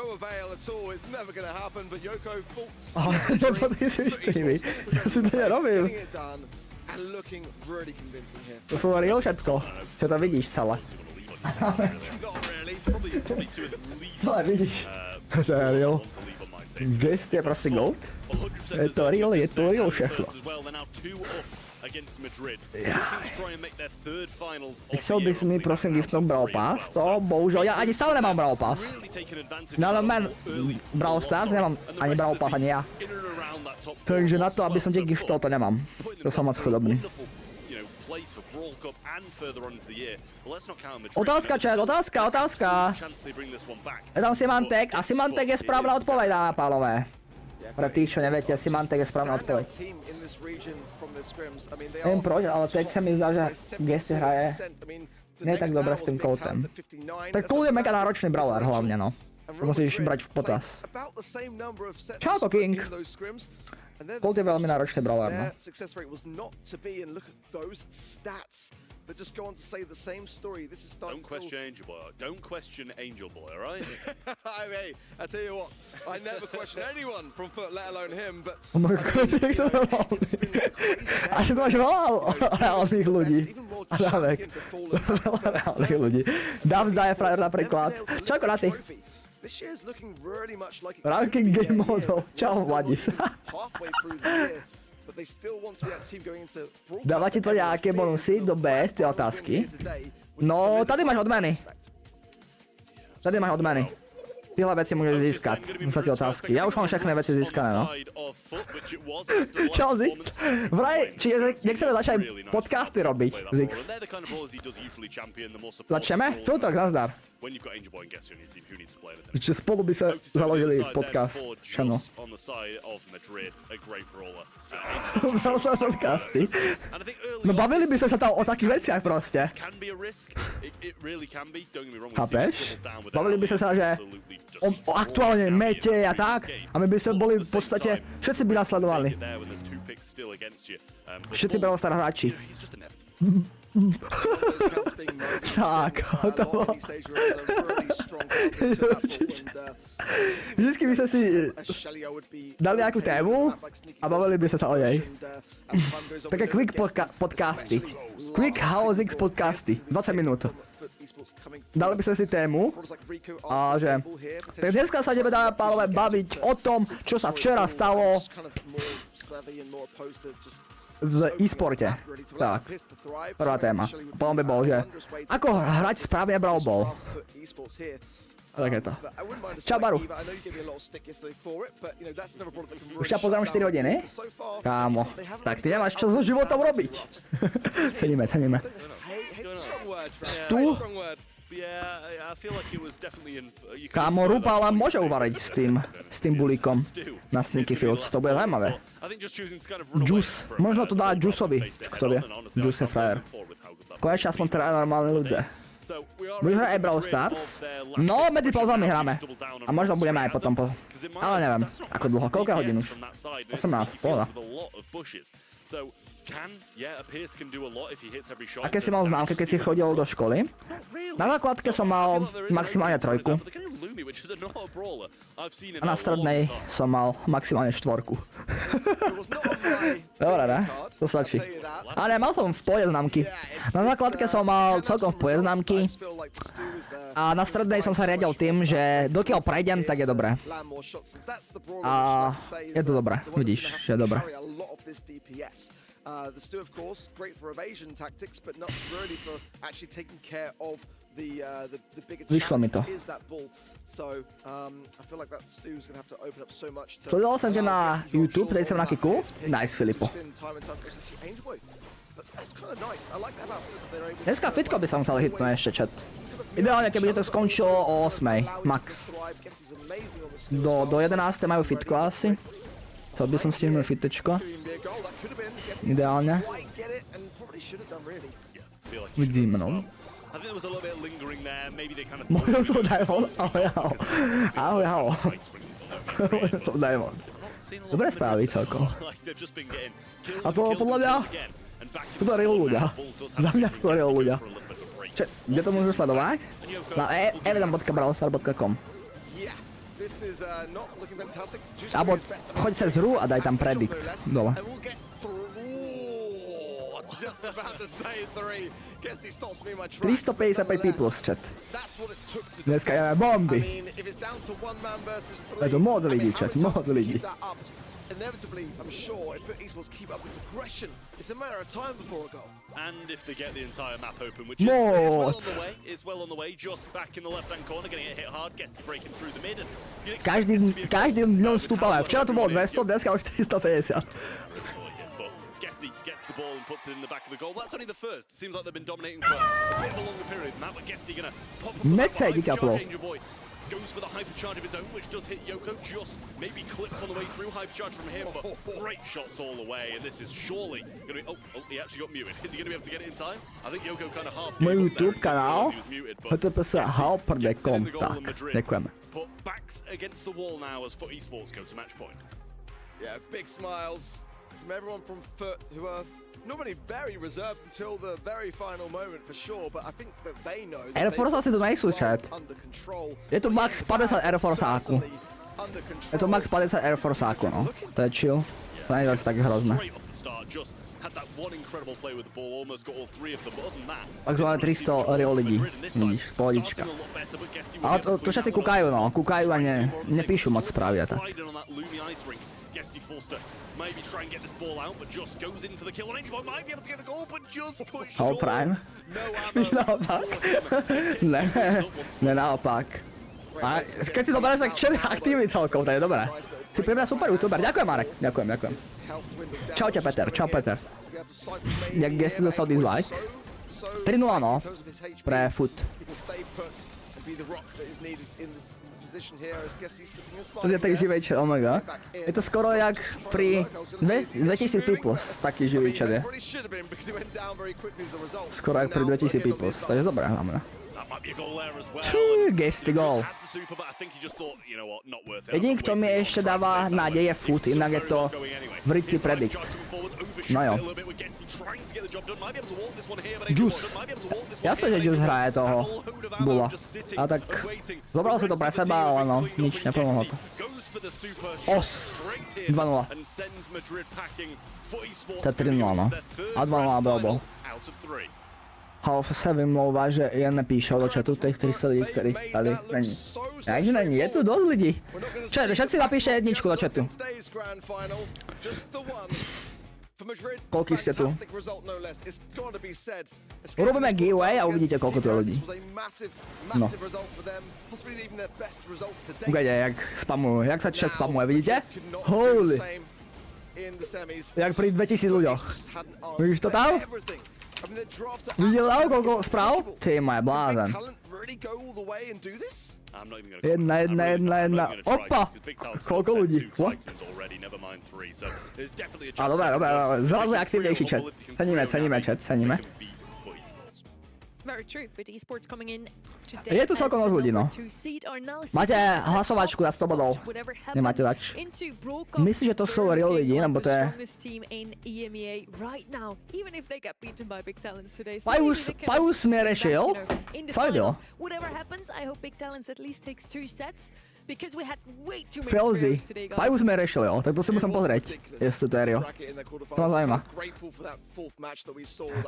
Speaker 1: Ale nepotý si vystými. Ja si to nerobil. To sú real všetko. Čo to vidíš celé. Ale vidíš. To je real. Guest je proste gold? Je to real všechno. Chcel by si mi prosím giftnúť Brawl Pass? To bohužiaľ, ja ani stále nemám Brawl Pass. No ale man, Brawl Stars nemám ani Brawl Pass, ani ja. Takže na to, aby som ti giftol, to nemám. To som moc chudobný. Otázka, chat, otázka. Je tam Simantek a Simantek je správna odpoveď, dámy a pánové. Pre tých, čo neviete, Simantek je správna odpoveď. Neviem proč, ale teď sa mi zdá, že Guesty hraje nie tak dobre s tým Coltem. Tak Colt je mega náročný brawler hlavne, no. To musíš brať v potaz. Čau to King! Colt je veľmi náročný brawler, no.
Speaker 2: That just go on to say the same story. This is starting.
Speaker 5: Don't question Angel Boy, alright?
Speaker 2: Hey, I tell you what, I never question anyone from Foot, let alone him, but
Speaker 1: Oh my god, jak to normálne. Až to máš veľa reálnych ľudí. Dávek. Veľa reálnych ľudí. Dám zdaje frajer napríklad. Čauko na ty.
Speaker 2: This year is looking really much like it
Speaker 1: Ranking
Speaker 2: could be
Speaker 1: game
Speaker 2: their year.
Speaker 1: model.
Speaker 2: We're
Speaker 1: Čau,
Speaker 2: still
Speaker 1: Vladis.
Speaker 2: halfway through the year, but they still want to be that team going into
Speaker 1: Dáva ti to nejaké bonusy do BS, tie otázky? No, tady máš odmeny. Tady máš odmeny. Tyhle veci môžeš získať za tie otázky. Ja už mám všechny veci získané, no. Čau, Zix. Vraj, či nechceme začať podcasty robiť, Zix. Začneme? Filtrok, nazdar. Čiže spolu by sa založili podcast channel. Podcasty. No bavili by sa tam o takých veciach proste. Chápeš? Bavili by sa že o aktuálne mete a tak. A my by sme boli v podstate, všetci by nasledovali. Všetci Brownstar hráči. Tak, hotovo. Vždycky by sme si dali nejakú tému a bavili by sa o nej. Také quick podcasty. Quick Haouseek podcasty. 20 minút. Dali by sme si tému a že tak dneska sa ideme, dáme pánové, baviť o tom, čo sa včera stalo v e-sporte. Tak, prvá téma. Potom by bol, že ako hrať správne Brawl Ball. Tak je to. Čau, Baru. Už ťa pozdravím 4 hodiny? Kámo, tak ty nemáš čo so životom robiť. Ceníme, ceníme. Stu? Kámo, Rupa ale môže uvariť s tým bulíkom na Sneaky Fields, to bude zaujímavé. Juice, možno to dá Juiceovi, kto vie, Juice je frajer. Konečne aspoň teda normálni ľudia. Budeš hrať aj Brawl Stars? No, medzi pauzami hráme. A možno budeme aj potom ale neviem, ako dlho, koľko hodín už? 18, pohoda. Aké si mal známky, keď si chodil do školy? Na základke som mal maximálne 3. A na strednej som mal maximálne 4. Dobre, ne? To stačí. Ale mal som v pohode známky. Na základke som mal celkom v pohode známky. A na strednej som sa riadil tým, že dokiaľ prejdem, tak je dobré. A je to dobré, vidíš, že je dobré.
Speaker 2: The Stu, of course, great for evasion tactics, but not really for actually taking care of the bigger challenge is that bull. So I feel like that Stu's gonna have to open up so much.
Speaker 1: Sledoval som ťa na YouTube, dej som na kiku. Nice, Filipo. Dneska fitko by som chcel hitnúť ešte, chat. Ideálne, keby to skončilo o 8, max. Do 11 majú fitko asi. Chcel by som stihnúť fitečko. Ideálne. Vidíme, no. Možno som Diamond. Ahoj, ahoj. Ahoj, ahoj. Možno som Diamond. Dobre správy celkom. A to podľa mňa sú to real ľudia. Za mňa sú to real ľudia. Kde to môžu sledovať? Na evident.browstar.com. Abo choď cez hru a daj tam predict dole. 355 people chat. Dneska jeme bomby. Je to moc lidí, chat, moc lidí.
Speaker 2: Inevitably, I'm sure, if esports keep up this aggression, it's a matter of time before a goal.
Speaker 5: And if they get the entire map open, which is well on the way, just back in the left-hand corner, getting it hit hard, Gesty breaking through the mid.
Speaker 1: Každým dňom stúpame. Včera to bolo 200, dneska už 450.
Speaker 5: Gesty gets the ball and puts it in the back of the goal. That's only the first. It seems like they've been dominating for a bit of a longer period than that, but Gesty gonna pop up the back. Goes for the hypercharge of his own, which does hit Yoko, just maybe clips on the way through hypercharge from him, but great shots all the way, and this is surely going to be, oh, he actually got muted. Is he going to be able to get it in time? I think Yoko kind of half gave
Speaker 1: Môj
Speaker 5: up
Speaker 1: YouTube kanál, https://halper.com, tak, ďakujeme.
Speaker 5: But backs against the wall now as FUT Esports go to match point.
Speaker 2: Yeah, big smiles from everyone from FUT, who are normally very reserved until the very final moment for sure, but I think that they know that
Speaker 1: Air Force asi to nejsou, chat. Je to max 50 Air Forceáku. Je to max 50 Air Forceáku, no. To je chill. To nie je tak hrozné. Tak máme 300 real lidí, vidíš, pohodička. Ale to všetci kúkajú, no, kúkajú a nepíšu moc správy a tak. Hall Prime? Spíš naopak? Ne naopak. A keď si to bereš, tak všetko aktívny celkom, to je dobré. Si pre mňa super youtuber, ďakujem Marek, ďakujem. Čaute Peter, čau Peter. Jak gesty dostal dislike? 3-0 no, pre foot. To je tak živej chat, oh my god. Je to skoro jak pri 2000 peoples, taký živý chat je. Skoro jak pri 2000 peoples, to je dobré hlavne. Gesty goal. Jediný, kto mi ešte dáva nádej je foot, inak je to Vritty Predict. No jo. Juice. Jasne, že Juice hraje toho Bula. A tak zobral si to pre seba, ale no, nič, nepomohlo to. Os. 2-0. To je 3-0, no. A 2-0 bol. Haouseek mluvá, že jen nepíšou do chatu těch 300 lidí, kterých tady není. Takže není, je tu dost lidí. Čo, všetci napíšte jedničku do chatu. Koľko ste tu? Urobíme giveaway a uvidíte, koľko tu je ľudí. No. Ukáďte, jak spamujú, jak sa chat spamuje, vidíte? Holy! Jak pri 2000 ľuďoch. Vidíš to tam? Videl koľko správ? Ty moje blázen. Jedna. Opa! Koľko ľudí? What? A dobré. Zrazu je aktivnejší chat. Ceníme chat. Je tu celkom dosť ľudí, no. Máte hlasovačku na 100 bodov. Nemáte zač. Myslíš, že to sú real lidi, nebo to je... Pajus mi rešil? Fakt jo. Felzy. Pajus mi rešil, jo. Tak to si musím pozrieť. Jestli to je real. To ma zaujíma.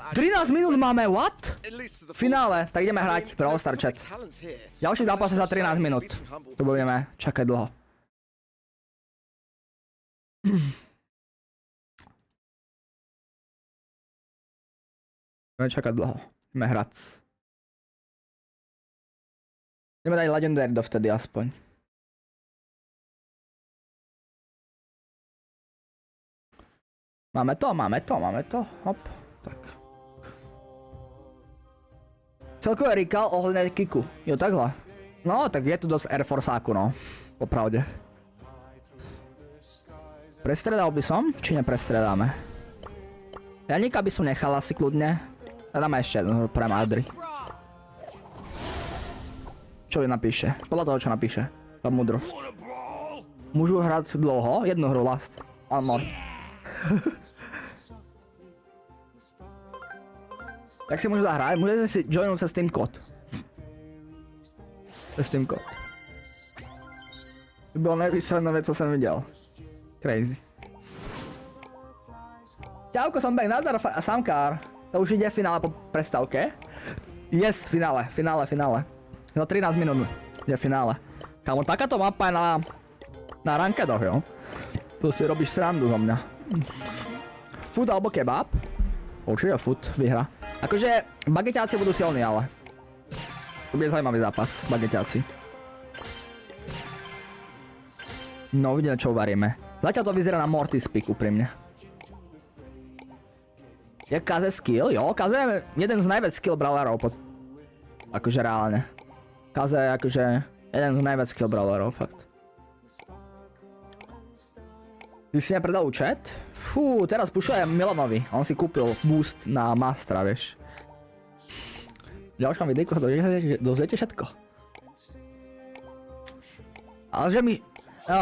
Speaker 1: 13 minút máme, what? Finále, tak ideme hrať pre All Star chat. Ďalší zápas za 13 minút. Tu budeme čakať dlho. Budeme čakať dlho. Ideme hrať. Ideme dať Legendary dovtedy aspoň. Máme to. Hop. Tak. Celkové recall ohľadne kiku. Jo, takhle. No, tak je tu dosť Air Forceáku, no. Popravde. Prestredal by som, či neprestredáme? Janika by som nechal asi kľudne. A dáme ešte jednu pre Madry. Čo napíše? Podľa toho, čo napíše. Tá múdrosť. Môžu hrať dlho? Jednu hru last. One more. Tak si môžu zahrať, môžete si joinúť sa Steam kód. Steam kód. To bylo nejvýsledné, co jsem viděl. Crazy. Čauko, som back, nazdar Samkár. To už ide finále po prestávke. Yes, finále. Za 13 minút je finále. Kámo, takáto mapa je na rankedoch, jo? Tu si robíš srandu zo mňa. Food alebo kebab? Určite food vyhra. Akože bageťáci budú silní, ale to bude zaujímavý zápas, bageťáci. No, uvidíme, čo uvaríme. Zatiaľ to vyzerá na Mortis pick úprimne. Je Kaze skill? Jo, Kaze je jeden z najviac skill brawlerov. Akože reálne. Kaze je akože jeden z najviac skill brawlerov, fakt. Ty si nepredal účet? Fú, teraz pušuje Milanovi. On si kúpil boost na Mastra, vieš. V ďalšom videjku dozviete všetko. Ale že mi...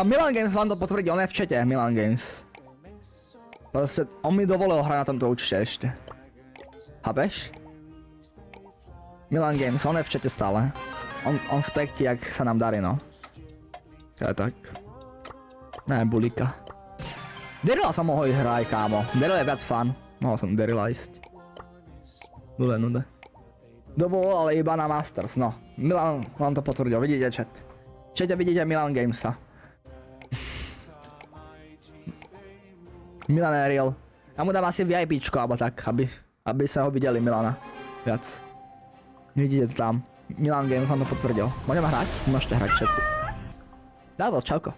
Speaker 1: Milan Games vám to potvrdí, on je v čete, Milan Games. Proste, on mi dovolil hrať na tomto účte ešte. Chápeš? Milan Games, on je v čete stále. On spektí, jak sa nám darí, no. To je tak. Ne, bulika. Darryla som mohol ísť hrať, kámo. Daryl je viac fun. Mohol som Darryla ísť. Nude. Dovolil, ale iba na Masters, no. Milan vám to potvrdil, vidíte chat. V chate vidíte Milan Gamesa. Milan je real. Ja mu dám asi VIPčko, alebo tak, aby sa ho videli Milana. Viac. Vidíte to tam. Milan Games vám to potvrdil. Môžeme hrať? Môžete hrať všetci. Davos, čauko.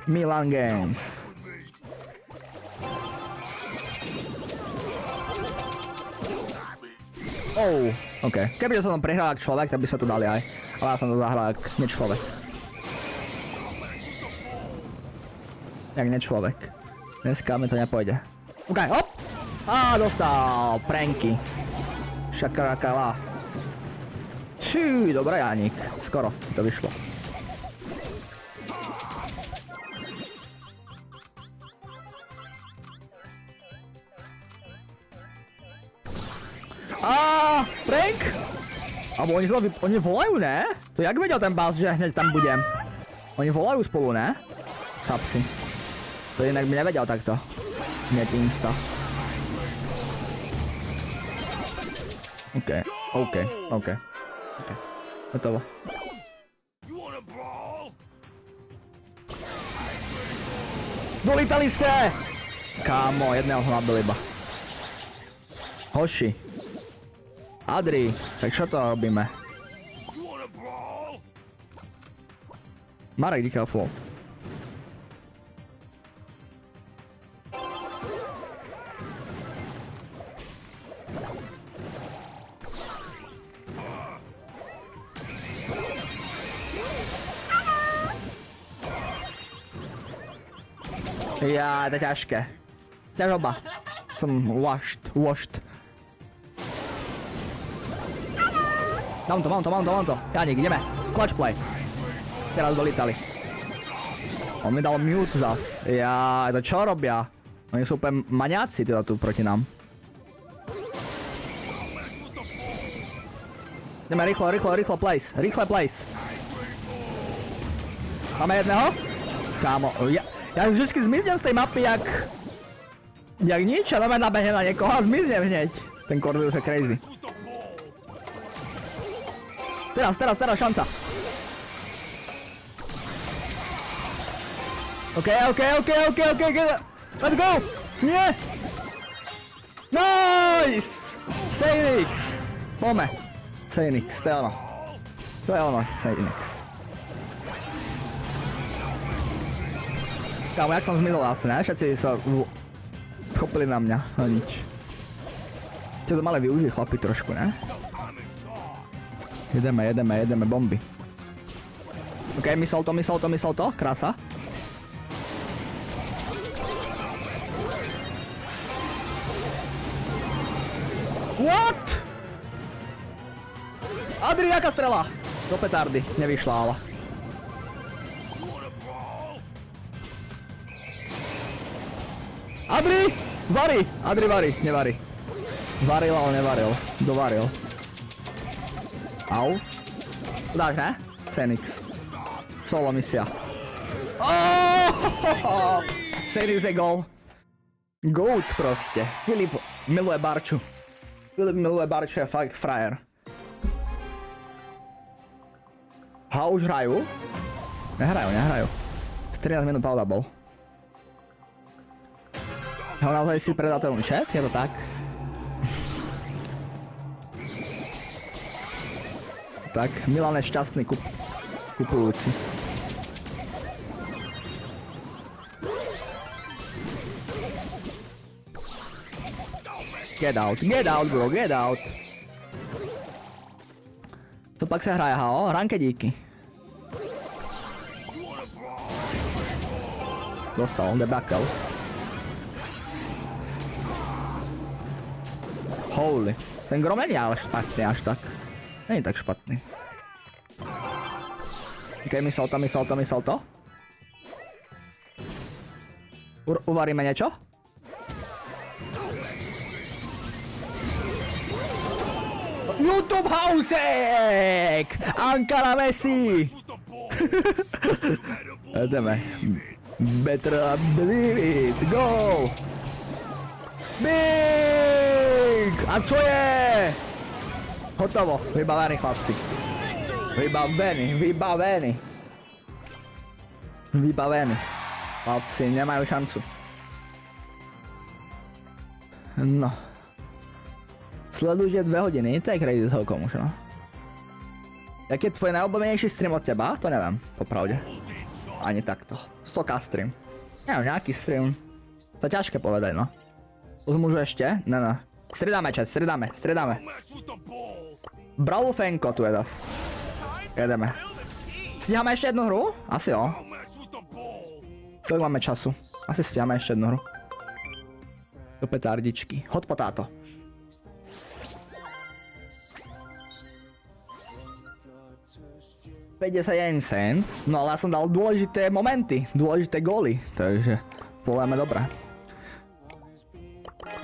Speaker 1: Milan Games. Oh, ok. Kebyže som tam prehral ako človek, tak by sme to dali aj. Ale ja som to zahral ako nečlovek. Jak nečlovek. Dneska mi to nepôjde. Ok, hop! Á, dostal! Pranky. Šakarakala. Čí, dobré Janík. Skoro to vyšlo. Prank? Abo oni volajú, ne? To jak vedel ten bás, že hneď tam budem? Oni volajú spolu, ne? Chlapci. To inak by nevedel takto. Hneď insta. OK. Hotovo. Dolítali ste! Kámo, jedného som nabil iba. Hoši. Adri, tak čo to robíme? Marek, díky flow. Ja, to je ťažké. Ťažoba. Som washed. Mám to. Janík, ideme. Clutch play. Teraz dolítali. On mi dal mute zas. Ja, to čo robia? Oni sú úplne maniaci teda tu proti nám. Ideme rýchlo place. Máme jedného? Kámo, ja vždycky zmiznem z tej mapy jak nič, a dáme nabehne na niekoho a zmiznem hneď. Ten Corvus je crazy. Teraz šanca. OK. Let's go! Nie! Nice! Sejnix! Pome. Sejnix, to je ono. Sejnix. Kámo, jak som zmizol asi, ne? Všetci sa chopili na mňa, no nič. Čo to mali využiť chlapi trošku, ne? Jedeme bomby. OK, myslel to, krása. What? Adri, jaká strela? Do petardy, nevyšla ale. Adri! Varí, nevarí. Varil, ale nevaril. Dovaril. Au. Dáš, ne? Cenix. Solo misia. Cenix je gól. Goat proste. Filip miluje Barču. Je fakt frajer. Už hrajú? Nehrajú. 13 minút pauza bol. Naozaj si predátorom chat, je to tak? Tak, Milan je šťastný kupujúci. Get out bro, get out. To pak sa hraje, hao, ranke díky. Dostal, debakal. Holy, ten grom není ale špatný až tak. Není tak špatný. OK, myslel to. Uvaríme niečo? YouTube Haouseek! Ankara Messi! Jdeme. Better believe it. Go! Big! A co je? Hotovo. Vybavený, chlapci. Vybavený. Chlapci nemajú šancu. No. Sledujte 2 hodiny, to je crazy celkom už, no. Jak je tvoj najobľúbenejší stream od teba? To neviem, popravde. Ani takto. 100k stream. Neviem, nejaký stream. To je ťažké povedať, no. Môžu ešte? Ne. Stridáme chat, stridáme. Bralu Fenko tu je zas. Jedeme. Stíhame ešte jednu hru? Asi jo. Koľko máme času? Asi stíhame ešte jednu hru. Do petardičky. Hot potato. $51 cent. No ale ja som dal dôležité momenty, dôležité góly, takže povieme dobre.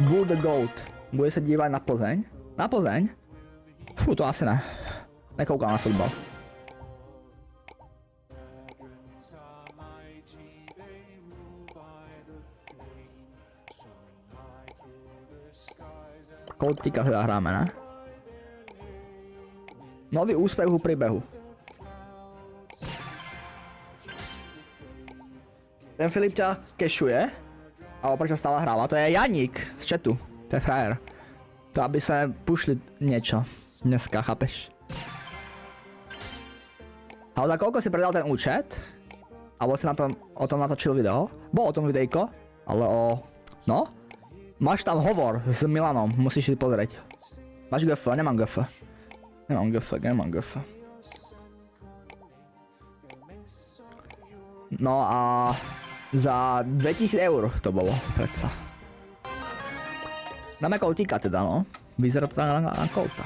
Speaker 1: Bull the Goat. Bude sa dívať na Plzeň? Na Plzeň? Fú, to asi ne. Nekoukám na futbal. Koutika teda hráme, ne? Nový úspech u príbehu. Ten Filip ťa kešuje, ale prečo stále hráva? To je Janík z chatu, to je frajer. To aby sa pušli niečo dneska, chápeš? Ale tak koľko si predal ten účet? Alebo si o tom natočil video? Bolo o tom videjko, ale o... No? Máš tam hovor s Milanom, musíš si pozrieť. Máš GF? Nemám GF. Nemám GF. No a... Za 2000 eur to bolo, predsa. Dáme koutíka teda, no. Vyzerá to na kouta.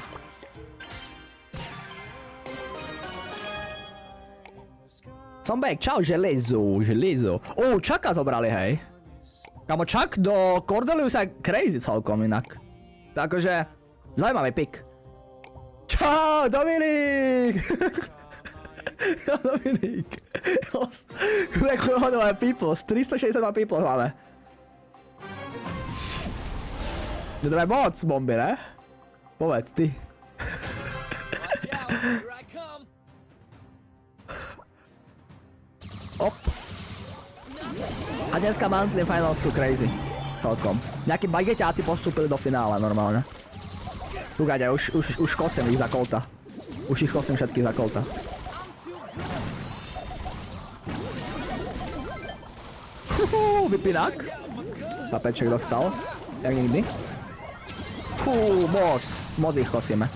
Speaker 1: Comeback, čau, železo. Čaka zobrali, hej. Kamo, čak do Cordeliusa je crazy celkom inak. Takže, zaujímavý pick. Čau, Dominik! Dominik. Hodové peoples, 362 peoples máme. To je moc bomby, ne? Povedz, ty. Op. A dneska monthly finals sú crazy. Celkom. Nejakí bageťáci postúpili do finále normálne. Ukáďa, už kosím ich za kolta. Už ich kosím všetkých za kolta. Vypínák. Papeček dostal. Jak nikdy. Moc ich kosíme.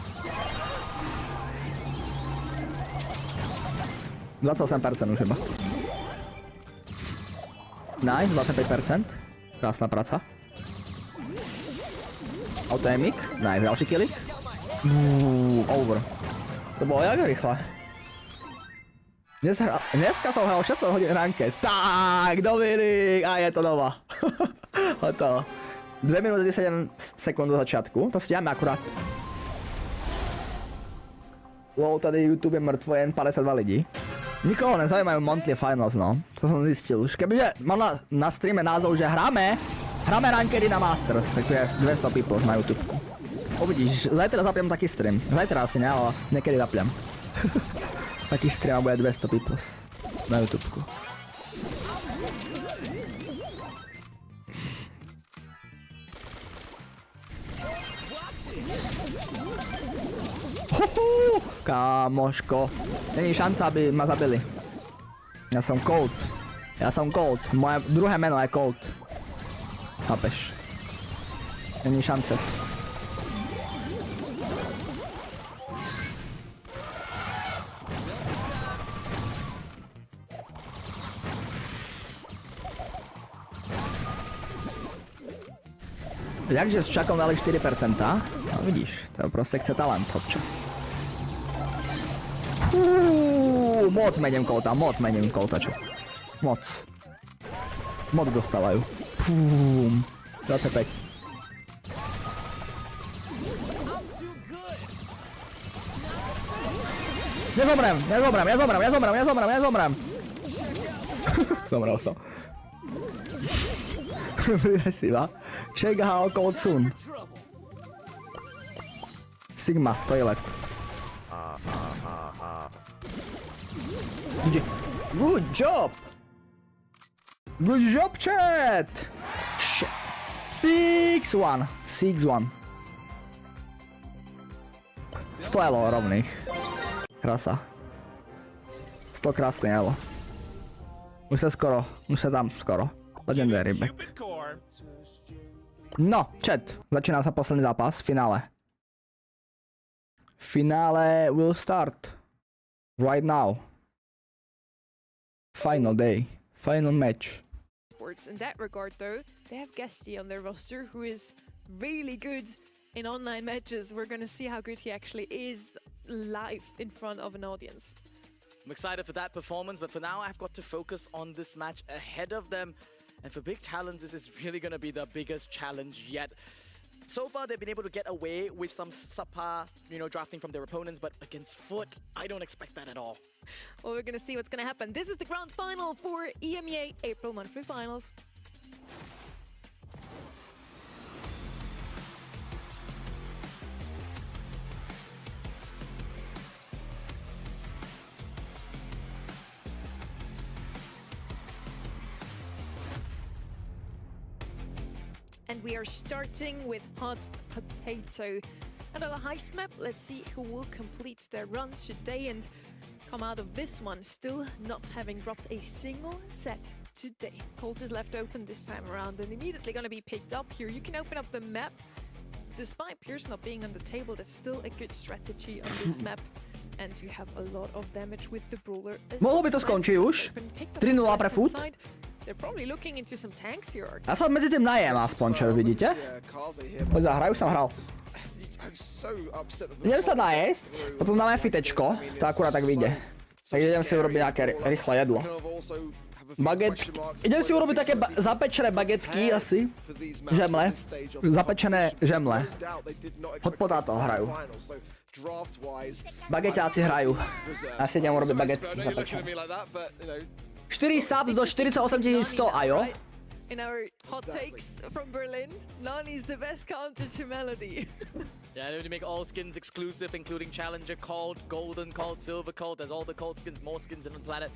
Speaker 1: 28% už iba. Nice, 25%. Krásna práca. Automik. Nice, ďalší killik. Over. To bolo jak rýchle. Dneska som hral 16 hodín ranked. Tak, Dominik, a je to doma. Hotovo. 2 minúty 7 sekúnd do začiatku, to stiahme akurát. Wow, tady YouTube je mŕtvo, jen 52 lidí. Nikoho nezaujímajú monthly finals, no. To som zistil už. Kebyže mám na streame názov, že hráme rankedy na Masters, tak to je 200 people na YouTubeku. Uvidíš, zajtra zapnem taký stream. Zajtra asi ne, ale niekedy zapnem. Taký stream bude 200 people na YouTubeku. Kámoško, není šanca, aby ma zabili. Ja som Colt. Moje druhé meno je Colt. Chápeš? Není šance. Jakže s Čakom dali 4%? No vidíš, to proste chce talent občas. Moc mením Colta, čo? Moc dostávajú. 25. Nezomrem. Zomrel som. Pridaj si, va? Check how cold soon. Sigma, toilet. Good job! Good job, chat! 6-1. 6-1. 100 elo rovných. Krasa. 100 krásne elo. Už sa tam skoro. Legendary back. No, chat. Začína sa posledný zápas, finále. Finále will start. Right now. Final day. Final match.
Speaker 4: In that regard though, they have Guesty on their roster who is really good in online matches. We're gonna see how good he actually is live in front of an audience.
Speaker 3: I'm excited for that performance, but for now I've got to focus on this match ahead of them. And for big talents, this is really gonna be the biggest challenge yet. So far, they've been able to get away with some subpar, drafting from their opponents, but against Foot, I don't expect that at all.
Speaker 4: Well, we're gonna see what's gonna happen. This is the grand final for EMEA April Monthly Finals. And we are starting with Hot Potato. And on a heist map, let's see who will complete their run today and come out of this one still not having dropped a single set today. Colt is left open this time around and immediately going to be picked up here. You can open up the map. Despite Pierce not being on the table, that's still a good strategy on this map. And you have a lot of damage with the brawler as
Speaker 1: Mohlo by to skončiť už. 3-0 pre Foot.
Speaker 4: They're probably looking into some tanks here.
Speaker 1: Ja sa medzi tým najem aspoň, čo vidíte? Poď zahraj, už som hral. Idem sa najesť, potom dáme fitečko, to akurát tak vyjde. Tak idem si urobiť nejaké rýchle jedlo. Idem si urobiť také zapečené bagetky asi. Žemle. Zapečené žemle. Hot potato hrajú. Bageťáci hrajú. Ja si idem urobiť bagetky zapečené. 4 subs do 48 100, ajo?
Speaker 4: In our hot takes from Berlin, Nani's the best counter to Melody.
Speaker 3: Yeah, they only make all skins exclusive, including Challenger Cold, Golden Cold, Silver Cold. There's all the Cold skins, more skins than on the planet.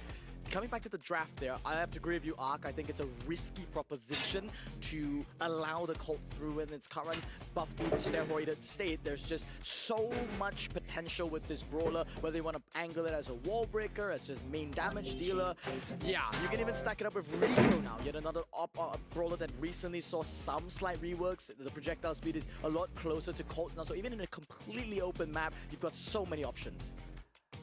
Speaker 3: Coming back to the draft there, I have to agree with you, Ark. I think it's a risky proposition to allow the Colt through in its current buffed, steroided state. There's just so much potential with this brawler, whether you want to angle it as a wall breaker, as just main damage dealer. Yeah, you can even stack it up with Rico now, yet another brawler that recently saw some slight reworks. The projectile speed is a lot closer to Colt's now, so even in a completely open map, you've got so many options.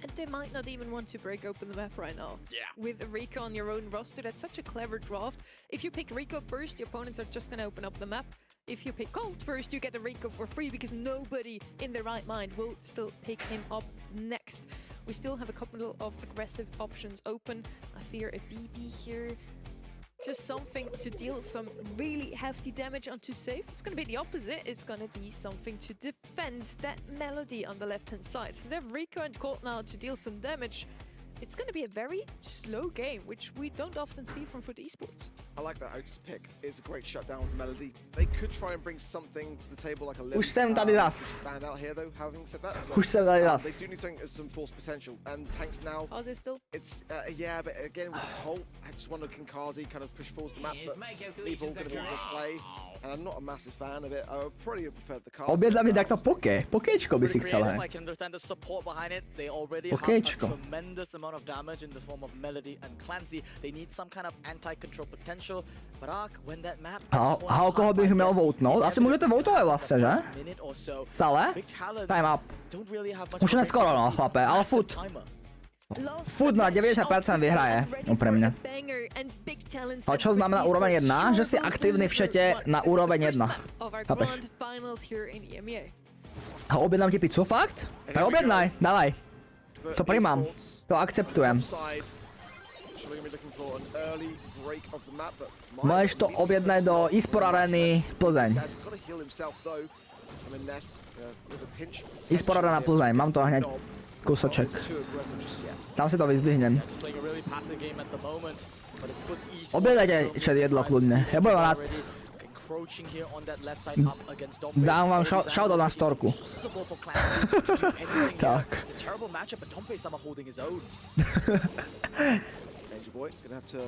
Speaker 4: And they might not even want to break open the map right now.
Speaker 3: Yeah.
Speaker 4: With Rico on your own roster, that's such a clever draft. If you pick Rico first, your opponents are just going to open up the map. If you pick Colt first, you get a Rico for free because nobody in their right mind will still pick him up next. We still have a couple of aggressive options open. I fear a BB here. Just something to deal some really hefty damage onto safe. It's going to be the opposite. It's going to be something to defend that Melody on the left-hand side. So they have Rico and Colt now to deal some damage. It's going to be a very slow game, which we don't often see from Foot Esports.
Speaker 2: I like that Otis pick. It's a great shutdown with Melody. They could try and bring something to the table like a little
Speaker 1: stand out
Speaker 2: here though, having said that. So, they do need something as some force potential. And tanks now.
Speaker 4: Kazi still?
Speaker 2: It's, yeah, but again with Colt, I just wonder can Kazi kind of push forwards the map, but people are going to be able to play. And I'm not a massive fan of it. I would probably have preferred the Kazi.
Speaker 1: Objednám mi takto pokečko by si chcel.
Speaker 3: I can understand the support behind it. They already have a tremendous amount of damage in the form of Melody and Clancy. They need some kind of anti-control potential. But Ark, when that map
Speaker 1: How koho bych měl voutnout? Asi můžete voutovat vlastně, že? Stále? Time up. Už neskoro, no, chlape, ale Foot. Foot na 90% vyhraje, pre mňa. Ale čo znamená úroveň 1? Že si aktívny v čete na úroveň 1. Chápeš? A objednám ti pizzu, fakt? Tak objednaj, dávaj. To primám, to akceptujem. Môžeš to objednať do eSport Areny Plzeň. eSport Arena Plzeň, mám to hneď. Kúsoček.
Speaker 2: Too aggressive just yet.
Speaker 1: Tam si to vyzdvihnem.
Speaker 3: Just playing a really passive game at the moment, but it's Foot's esports.
Speaker 1: Objednajte chat jedlo kľudne. Ja budem rád.
Speaker 3: Encroaching here on that left side up against Dompe.
Speaker 1: Dám vám shoutout na storku.
Speaker 3: Possible for Clancy to do anything
Speaker 1: Tak.
Speaker 3: here. It's a terrible matchup, but Dompe is somehow holding his own.
Speaker 2: Niceboy gonna have to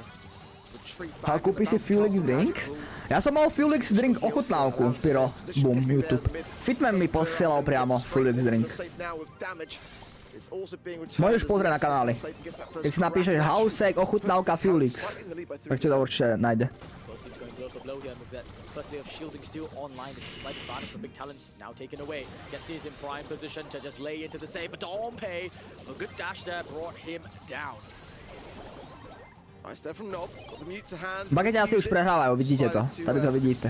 Speaker 2: retreat
Speaker 1: Ale
Speaker 2: back.
Speaker 1: kúpi si Fuelix Drinks? Ja som mal Fuelix Drink ochutnávku, Pyro. Boom, YouTube. Fitman mi posielal priamo Fuelix Drinks. Môžeš pozrieť na kanály. Keď si napíšeš Haouseek, ochutnávka Fuelix, tak ti to určite nájde.
Speaker 3: First layer of shielding still online. It's a slight advantage for Big Talents. Now taken away. Guesty is in prime position to just lay into the save. But Dompe, a good dash there brought him down.
Speaker 2: Nice there from Nob. Got the mute to hand.
Speaker 1: Bageťáci už prehrávajú, vidíte to. Tady to vidíte.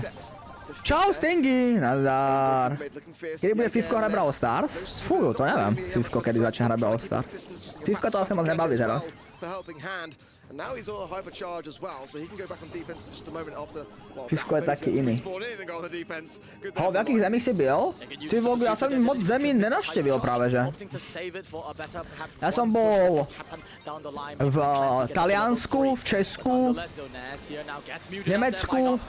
Speaker 1: Čau Stingy, nazdar. Kedy bude Fivko hrať Brawl Stars? Fú, to neviem. Fivko, kedy začne hrať Brawl Stars. Fivko to asi moc nebaví teraz.
Speaker 2: And now he's on a hypercharge as well, so he can go back on defense in just a moment after.
Speaker 1: Fivko je taký iný. Ho, v jakých zemích si byl? Ty Vlogy, ja som moc zemí nenaštevil práve, že? Ja som bol v Taliansku, v Česku, v Nemecku,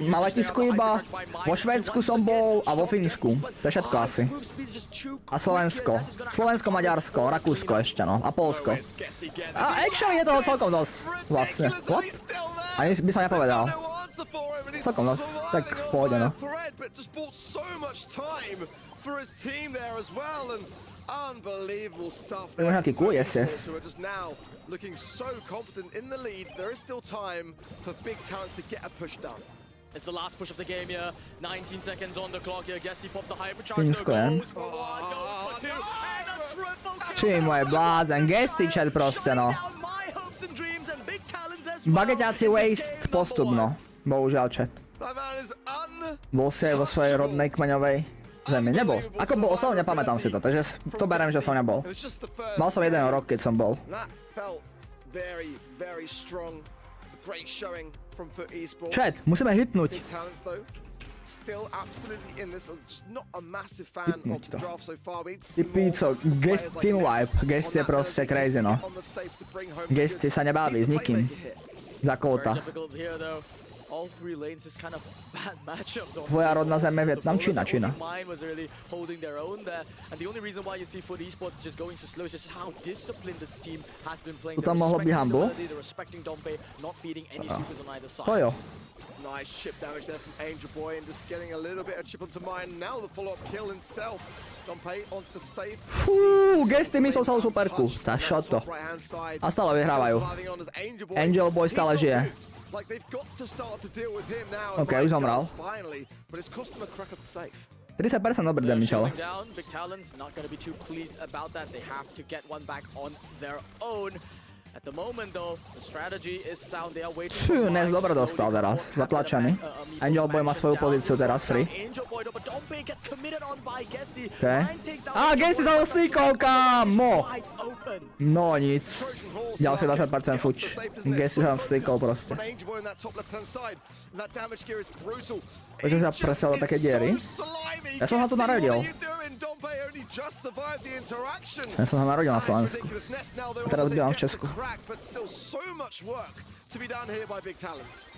Speaker 1: na letisku iba, vo Švédsku som bol a vo Fínsku. To je všetko asi. A Slovensko. Slovensko, Maďarsko, Rakúsko ešte, no. A Polsko. A actually je toho celkom dosť, vlastne. What? Ani by som nepovedal. Celkom dosť. Tak pôjde, no.
Speaker 2: Unbelievable stuff.
Speaker 1: To je nejaký cool, yes.
Speaker 2: Looking so confident in the lead. There is still time for Big Talents to get a push done.
Speaker 3: It's the last push of the game here. 19 seconds on the clock here. Guesty pops the hypercharge.
Speaker 1: Fínsko,
Speaker 3: Goes for one, goes for two, and a triple kill.
Speaker 1: Čím môj blázen, Guesty chat proste, no. Bageťáci waste postup, no. Bohužiaľ chat. Bol si aj vo svojej rodnej kmeňovej zemi. Nebol. Ako bol ostal, nepamätám si to, takže to beriem, že som nebol. Mal som 1 rok, keď som bol. Chat, musíme hitnúť. Ty píco, Guest Team Wipe. Guest je proste crazy, no. Guest sa nebaví s nikým. Za kóta. Tvoja rodná zem je Vietnam, Čína, Čína. Tu tam mohlo byť Humble. To jo.
Speaker 2: Nice chip damage there from Angel Boy and just getting a little bit of chip onto mine. Now the follow-up kill himself. Dompe onto the save.
Speaker 1: Fú, Guesty myslel celú superku. Tá shot to. A stále vyhrávajú. Angel Boy stále žije. OK, už zomral. 30% dobrý damage, ale.
Speaker 3: Big Talents not going to be too pleased about that. They have to get one back on their own. At the moment though, the strategy is sound. They are waiting for
Speaker 1: Nes dobre dostal teraz, zatlačený. Angel Boy má svoju pozíciu teraz free. Okay. Á, Guesty sa ho sneakol, kámo! No nic. Ďalší 20% fuč. Guesty sa ho sneakol proste. Prečo sa presel do také diery? Ja som sa tu narodil. Ja som sa narodil na Slovensku. A teraz bývam v Česku.
Speaker 2: But still so much work to be done here by Big Talents.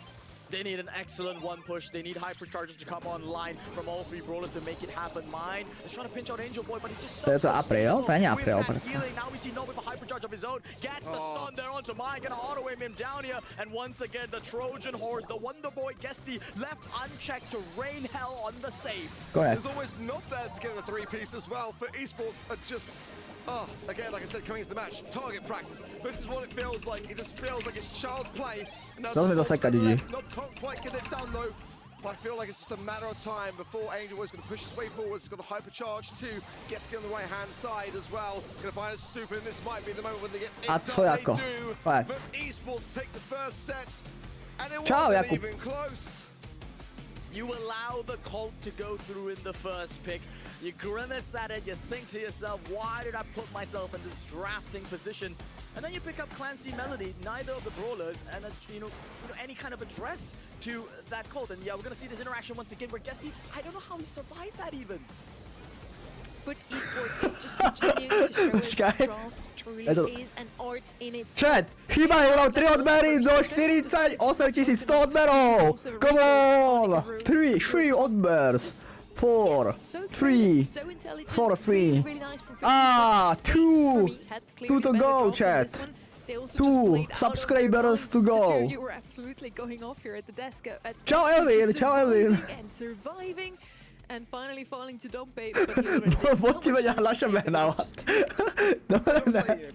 Speaker 3: They need an excellent one push. They need hypercharges to come online from all three brawlers to make it happen. Mine is trying to pinch out Angel Boy, but he just
Speaker 1: to je to April? To je nie April, predsa.
Speaker 3: Now we see Nob with a hypercharge of his own. Gets the stun there onto Mine, gonna auto-aim him down here. And once again, the Trojan horse, the Wonder Boy Guesty, left unchecked to rain hell on the save.
Speaker 1: Go ahead.
Speaker 2: There's almost not there to get a three-piece as well, but esports are just... again, like I said, coming into the match, target practice. This is what it feels like. It just feels like it's child's play.
Speaker 1: Doesn't it like that, GG?
Speaker 2: Not quite get it done though. But I feel like it's just a matter of time before Angel Boy's going to push his way forward. He's got a hypercharge too. Gets on the right-hand side as well. Going to find a super, and this might be the moment when they get it done. They do. But esports take the first set, and it wasn't even close.
Speaker 3: You allow the cult to go through in the first pick. You grimace at it, you think to yourself, why did I put myself in this drafting position? And then you pick up Clancy Melody, neither of the brawlers, and any kind of address to that cult. And yeah, we're gonna see this interaction once again where Guesty, I don't know how he survived that even.
Speaker 4: Foot Esports is just continuing to show us
Speaker 1: Počkaj.
Speaker 4: draft truly is an art in itself.
Speaker 1: Chat, chýbajú nám 3 odbery do 48 100 odberov. Come on. 3 odbers. 4, 3, 4, 3. 2 to go, chat. 2 subscribers to go.
Speaker 4: You were absolutely going off here at the desk.
Speaker 1: Ciao, Elvin, ciao, Elvin.
Speaker 4: And surviving and finally falling to Dompe. But he already did so
Speaker 1: Poďte vedia
Speaker 4: much
Speaker 1: naše
Speaker 4: damage
Speaker 1: mená.
Speaker 4: to just
Speaker 1: Dobre, ne.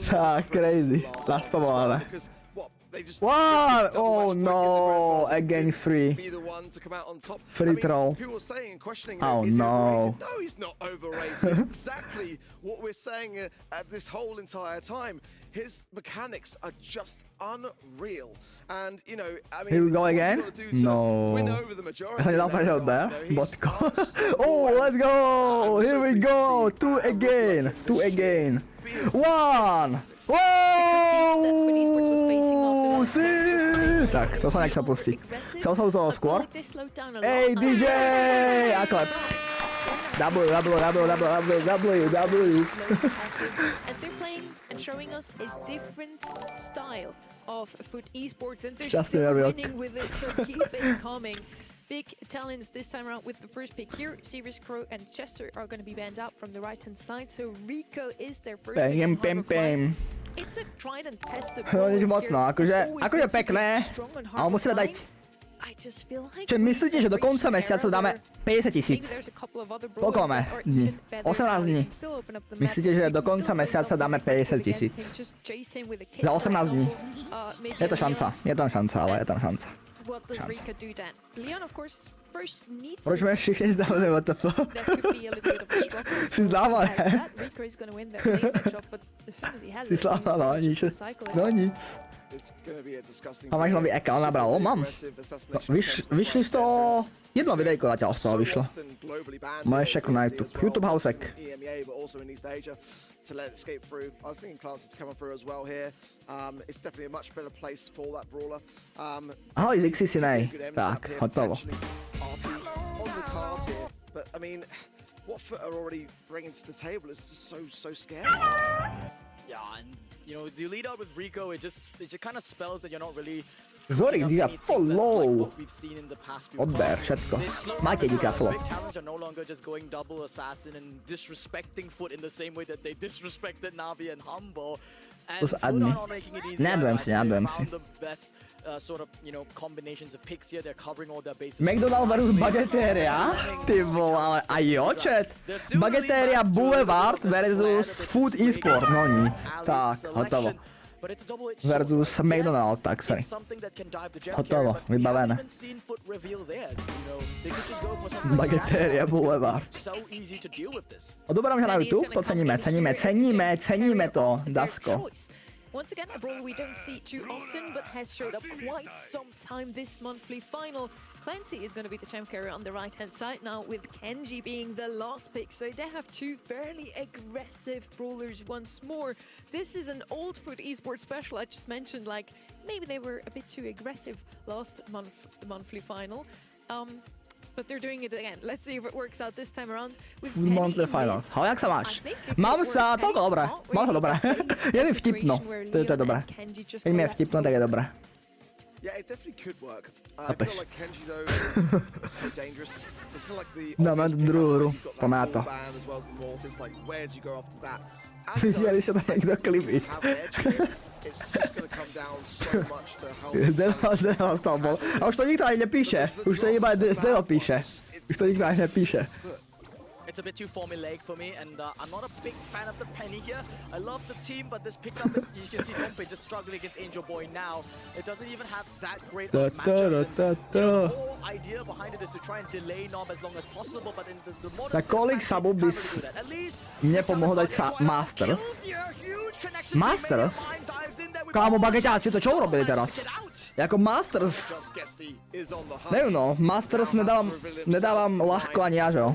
Speaker 1: Tak, crazy. Zaspamované. What? Oh no, again free. Free troll. Oh no.
Speaker 2: No, he's not overrated. It's exactly what we're saying this whole entire time. His mechanics are just unreal. And, you know, I mean,
Speaker 1: Here we go again? No.
Speaker 2: win over the majority
Speaker 1: Hij
Speaker 2: of
Speaker 1: laat
Speaker 2: that
Speaker 1: mij
Speaker 2: crowd,
Speaker 1: there.
Speaker 2: you know,
Speaker 1: But
Speaker 2: he's
Speaker 1: go.
Speaker 2: just
Speaker 1: Oh, let's go. Here we go. 2 again. 2 again. 1. Wow. Sí. Tak, to sa nechcel pustiť. Chcel som toho skôr. Hey, DJ! A kleps. W.
Speaker 4: And they're playing and showing us a different style of Foot Esports, and they're
Speaker 1: Just
Speaker 4: still
Speaker 1: a real-
Speaker 4: winning with it, so keep it coming. Big talents this time around with the first pick here. Sirius, Crow, and Chester are going to be banned out from the right-hand side, so Rico is their first pick.
Speaker 1: Pem,
Speaker 4: from
Speaker 1: pem, pem.
Speaker 4: Hardcore. It's a tried and tested
Speaker 1: No,
Speaker 4: brawler
Speaker 1: nič moc,
Speaker 4: here.
Speaker 1: no, akože
Speaker 4: Always
Speaker 1: je
Speaker 4: been super
Speaker 1: pekné,
Speaker 4: strong on
Speaker 1: ale musíme dať...
Speaker 4: hardcore. I just feel like
Speaker 1: Čiže myslíte, že do konca
Speaker 4: reaching
Speaker 1: mesiaca
Speaker 4: era
Speaker 1: dáme
Speaker 4: where
Speaker 1: 50 000?
Speaker 4: maybe there's a couple of other
Speaker 1: Koľko
Speaker 4: brawlers
Speaker 1: máme
Speaker 4: that are
Speaker 1: dní?
Speaker 4: even better,
Speaker 1: 18
Speaker 4: or
Speaker 1: dní.
Speaker 4: you can still open up the map.
Speaker 1: Myslíte, že
Speaker 4: You
Speaker 1: do
Speaker 4: can
Speaker 1: konca
Speaker 4: still play
Speaker 1: mesiaca
Speaker 4: something
Speaker 1: dáme
Speaker 4: aggressive
Speaker 1: 50
Speaker 4: against
Speaker 1: 000?
Speaker 4: him, just chase him with a kick,
Speaker 1: Za
Speaker 4: for
Speaker 1: 18 dní.
Speaker 4: example. Maybe
Speaker 1: Je to
Speaker 4: a Leon.
Speaker 1: šanca, ale je tam šanca.
Speaker 4: What does
Speaker 1: Chance.
Speaker 4: Rika do then? Leon, of course, first needs
Speaker 1: Proč máme všichni zdávané, what the fuck?
Speaker 4: that could be a little bit of a struggle.
Speaker 1: Si zdávané.
Speaker 4: As that, Rico is going to win their lane matchup, but as soon as he has
Speaker 1: Si
Speaker 4: it, he's
Speaker 1: zdávané,
Speaker 4: gonna
Speaker 1: nič.
Speaker 4: just cycle it.
Speaker 1: No nic.
Speaker 2: It's gonna be a disgusting
Speaker 1: A máš nový ekran nabral? Mám. No, vyšli z toho... Jedno videjko zatiaľ z toho vyšlo. Moje šeku na YouTube. YouTube Haouseek.
Speaker 2: EMEA, but also in East Asia to let it escape through. I was thinking Klávesnica coming through as well here. It's definitely a much better place for that brawler.
Speaker 1: Ahoj, Zixisinej. Tak, hotovo.
Speaker 2: RT on the card here, but I mean, what Foot are already bringing to the table is just so scary.
Speaker 3: Yeah, and you know, you lead out with Rico, it just kind of spells that you're not really
Speaker 1: Oryx díka full low. Odber,
Speaker 3: Odber,
Speaker 1: všetko. Máte díka flow.
Speaker 3: Big talents are no longer just going double assassin and disrespecting Foot in the same way that they disrespected Navi and Humble. And
Speaker 1: Plus
Speaker 3: Foot
Speaker 1: admin.
Speaker 3: are not making it easy.
Speaker 1: Nenadujem si,
Speaker 3: They
Speaker 1: nenadujem si.
Speaker 3: found the best sort of, you know, combinations of picks here. They're covering all their bases.
Speaker 1: McDonald versus Bagetéria? Ty vole, a jo, chat. Bagetéria Boulevard versus Food Esport, no nic. Tak, hotovo. Versus McDonald, tak sorry. Hotovo, vybavené. Bagetéria Boulevard. Odoberám ho na YouTube, to ceníme to, Dasko.
Speaker 4: Once again, a brawler we don't see too often, but has showed up quite some time this monthly final. Clancy is going to be the champ carrier on the right-hand side now, with Kenji being the last pick. So they have two fairly aggressive brawlers once more. This is an old Foot Esports special. I just mentioned, like, maybe they were a bit too aggressive last monthly final. But they're doing it again. Let's see if it works out this time around. With
Speaker 1: Food Monthly Finals. Halo, jak sa máš? Mám sa celkom dobre. Mám sa dobre. Je mi vtipno. To je dobré. Keď mi je vtipno, tak je dobré.
Speaker 2: Yeah, it definitely could work. I feel like Kenji though is so dangerous. It's kind of like the
Speaker 1: Dáme druhú hru. Poďme na to.
Speaker 2: band as well as the Mortis. Like, where do you go after that?
Speaker 1: Videli sa to niekto klipy.
Speaker 2: It's just going to come down so much to how.
Speaker 1: Zdeno to bol. A už to nikto ani nepíše. Už to iba Zdeno píše. Už to nikto ani nepíše.
Speaker 3: It's a bit too formulaic for me, and I'm not a big fan of the penny here. I love the team, but this pickup, you can see Dompe just struggling against Angel Boy now. It doesn't even have that great of matchups. The whole idea behind it is to try and delay Nob as long as possible, but in the modern
Speaker 1: Tak kolik sabov by mne pomohol dať sa Masters? Masters? Kámo, bageťáci, to čo urobili teraz? Jako Masters... Neviem no, Masters nedávam ľahko ani ja, že jo?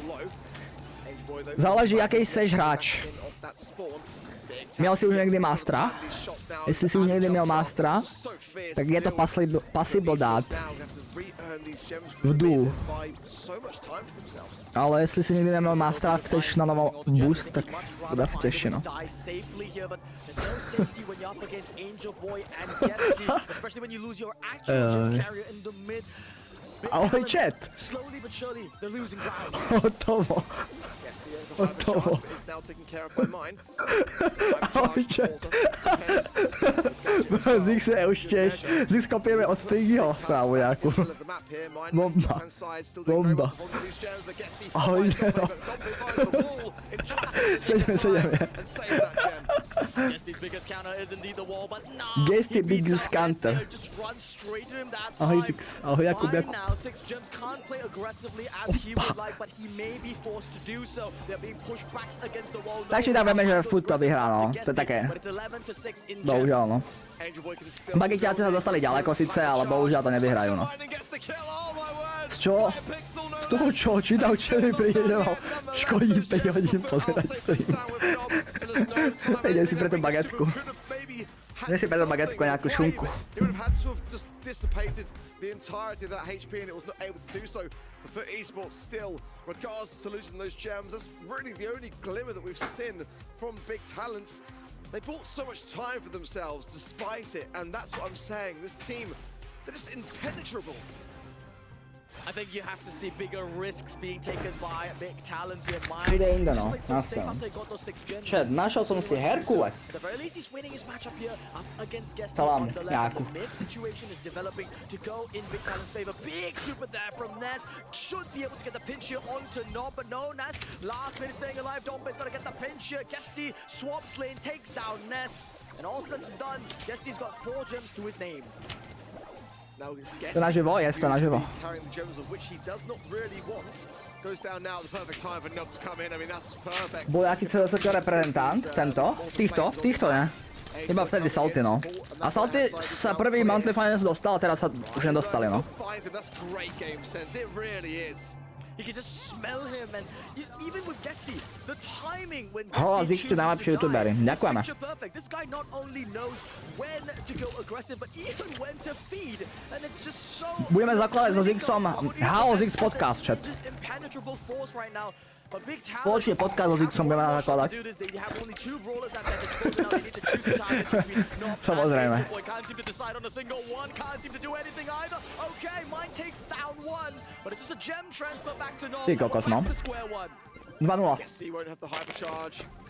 Speaker 1: Záleží, aký seš hráč.
Speaker 2: that spawn.
Speaker 1: Měl jsi už někdy Mastera? Jestli jsi už někdy měl Mastera, tak je to possible dát v duel. Ale jestli jsi někdy neměl Mastera a chceš na novo boost, tak to dá se těžší, no. Ahoj chat! Hotovo. Hotovo. Ahoj chat. Zix se už těž. Zix kopíme od Stingyho zprávu nějakou. Bomba. Bomba. Ahoj Zeno. Seďme. Gesty biggest counter. Ahoj Zix. Ahoj Jakub. Takže tam veme, že furt to vyhrá, no. To je také. Bohužel, no. Bagiťáci sa dostali ďaleko sice, ale bohužel to nevyhrajú, no. Z čo? Z toho čo? Čítal, čo mi príde, že mal škodí 5 hodín pozerať stream. Idem si pre tú bagetku. Idem si pre tú bagetku nejakú šunku.
Speaker 2: The entirety of that HP and it was not able to do so. For esports still, regardless of losing those gems, that's really the only glimmer that we've seen from big talents. They bought so much time for themselves despite it, and that's what I'm saying. This team, they're just impenetrable.
Speaker 3: I think you have to see bigger risks being taken by big talents here.
Speaker 1: Ide inde, no. Nastal. Chat, našel som si Herkules. Salam, Jáku.
Speaker 3: Situation is developing to go in big talent's favor. Big super there from Ness. Should be able to get the pinch here onto Nob, but no, Ness. Last minute staying alive. Dombe's got to get the pinch here. Guesty swaps lane, takes down Ness. And all said and done, Guesty's got 4 gems to his name.
Speaker 1: To naživo, jest to naživo. Bol jaký celosvetový reprezentant, tento? V týchto ne? Iba vtedy Salty, no. A Salty sa prvý Monthly Finals dostal, a teraz sa už nedostali, no.
Speaker 3: You can just smell him, and even with Guesty, the timing when
Speaker 1: Haouseek ste najlepší youtuberi. Ďakujeme.
Speaker 3: This guy not only knows when to go aggressive, but even when to feed, and it's just so.
Speaker 1: Budeme zakladať so Zixom Haouseek podcast, chat. Spoločný podcast so Zixom budeme zakladať. Samozrejme. Ty kokos, no. 2-0.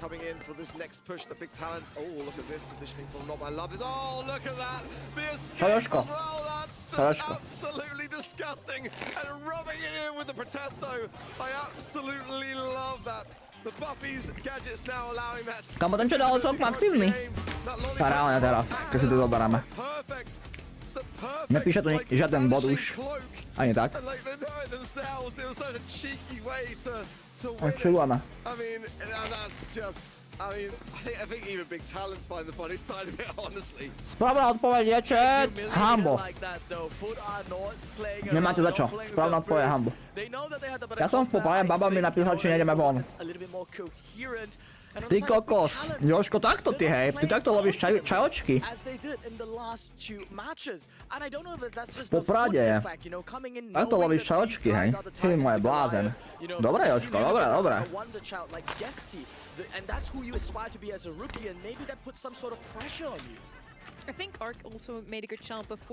Speaker 2: Coming in for this next push, the big talent. Oh, look at this positioning from Nob. I love this. Oh, look at that. The escape as well. That's just absolutely disgusting. And rubbing it in with the Protesto. I absolutely love that. The Buffies gadgets now allowing that.
Speaker 1: Kamo, ten čo dal celkom aktívny. Reálne teraz, keď si to zoberáme. Nepíše tu žiaden bod už. Ani tak. Čujeme. Správna odpoveď je chat. Humble. Nemáte za čo. Správna odpoveď je humble. Ja som v popaje, baba mi napísala, či nejdeme von. Ty kokos, Jožko, takto ty hej, ty takto lovíš čajočky. Po prade je. Takto lovíš čajočky, hej. Ty moje blázen. Dobre, Jožko, dobre.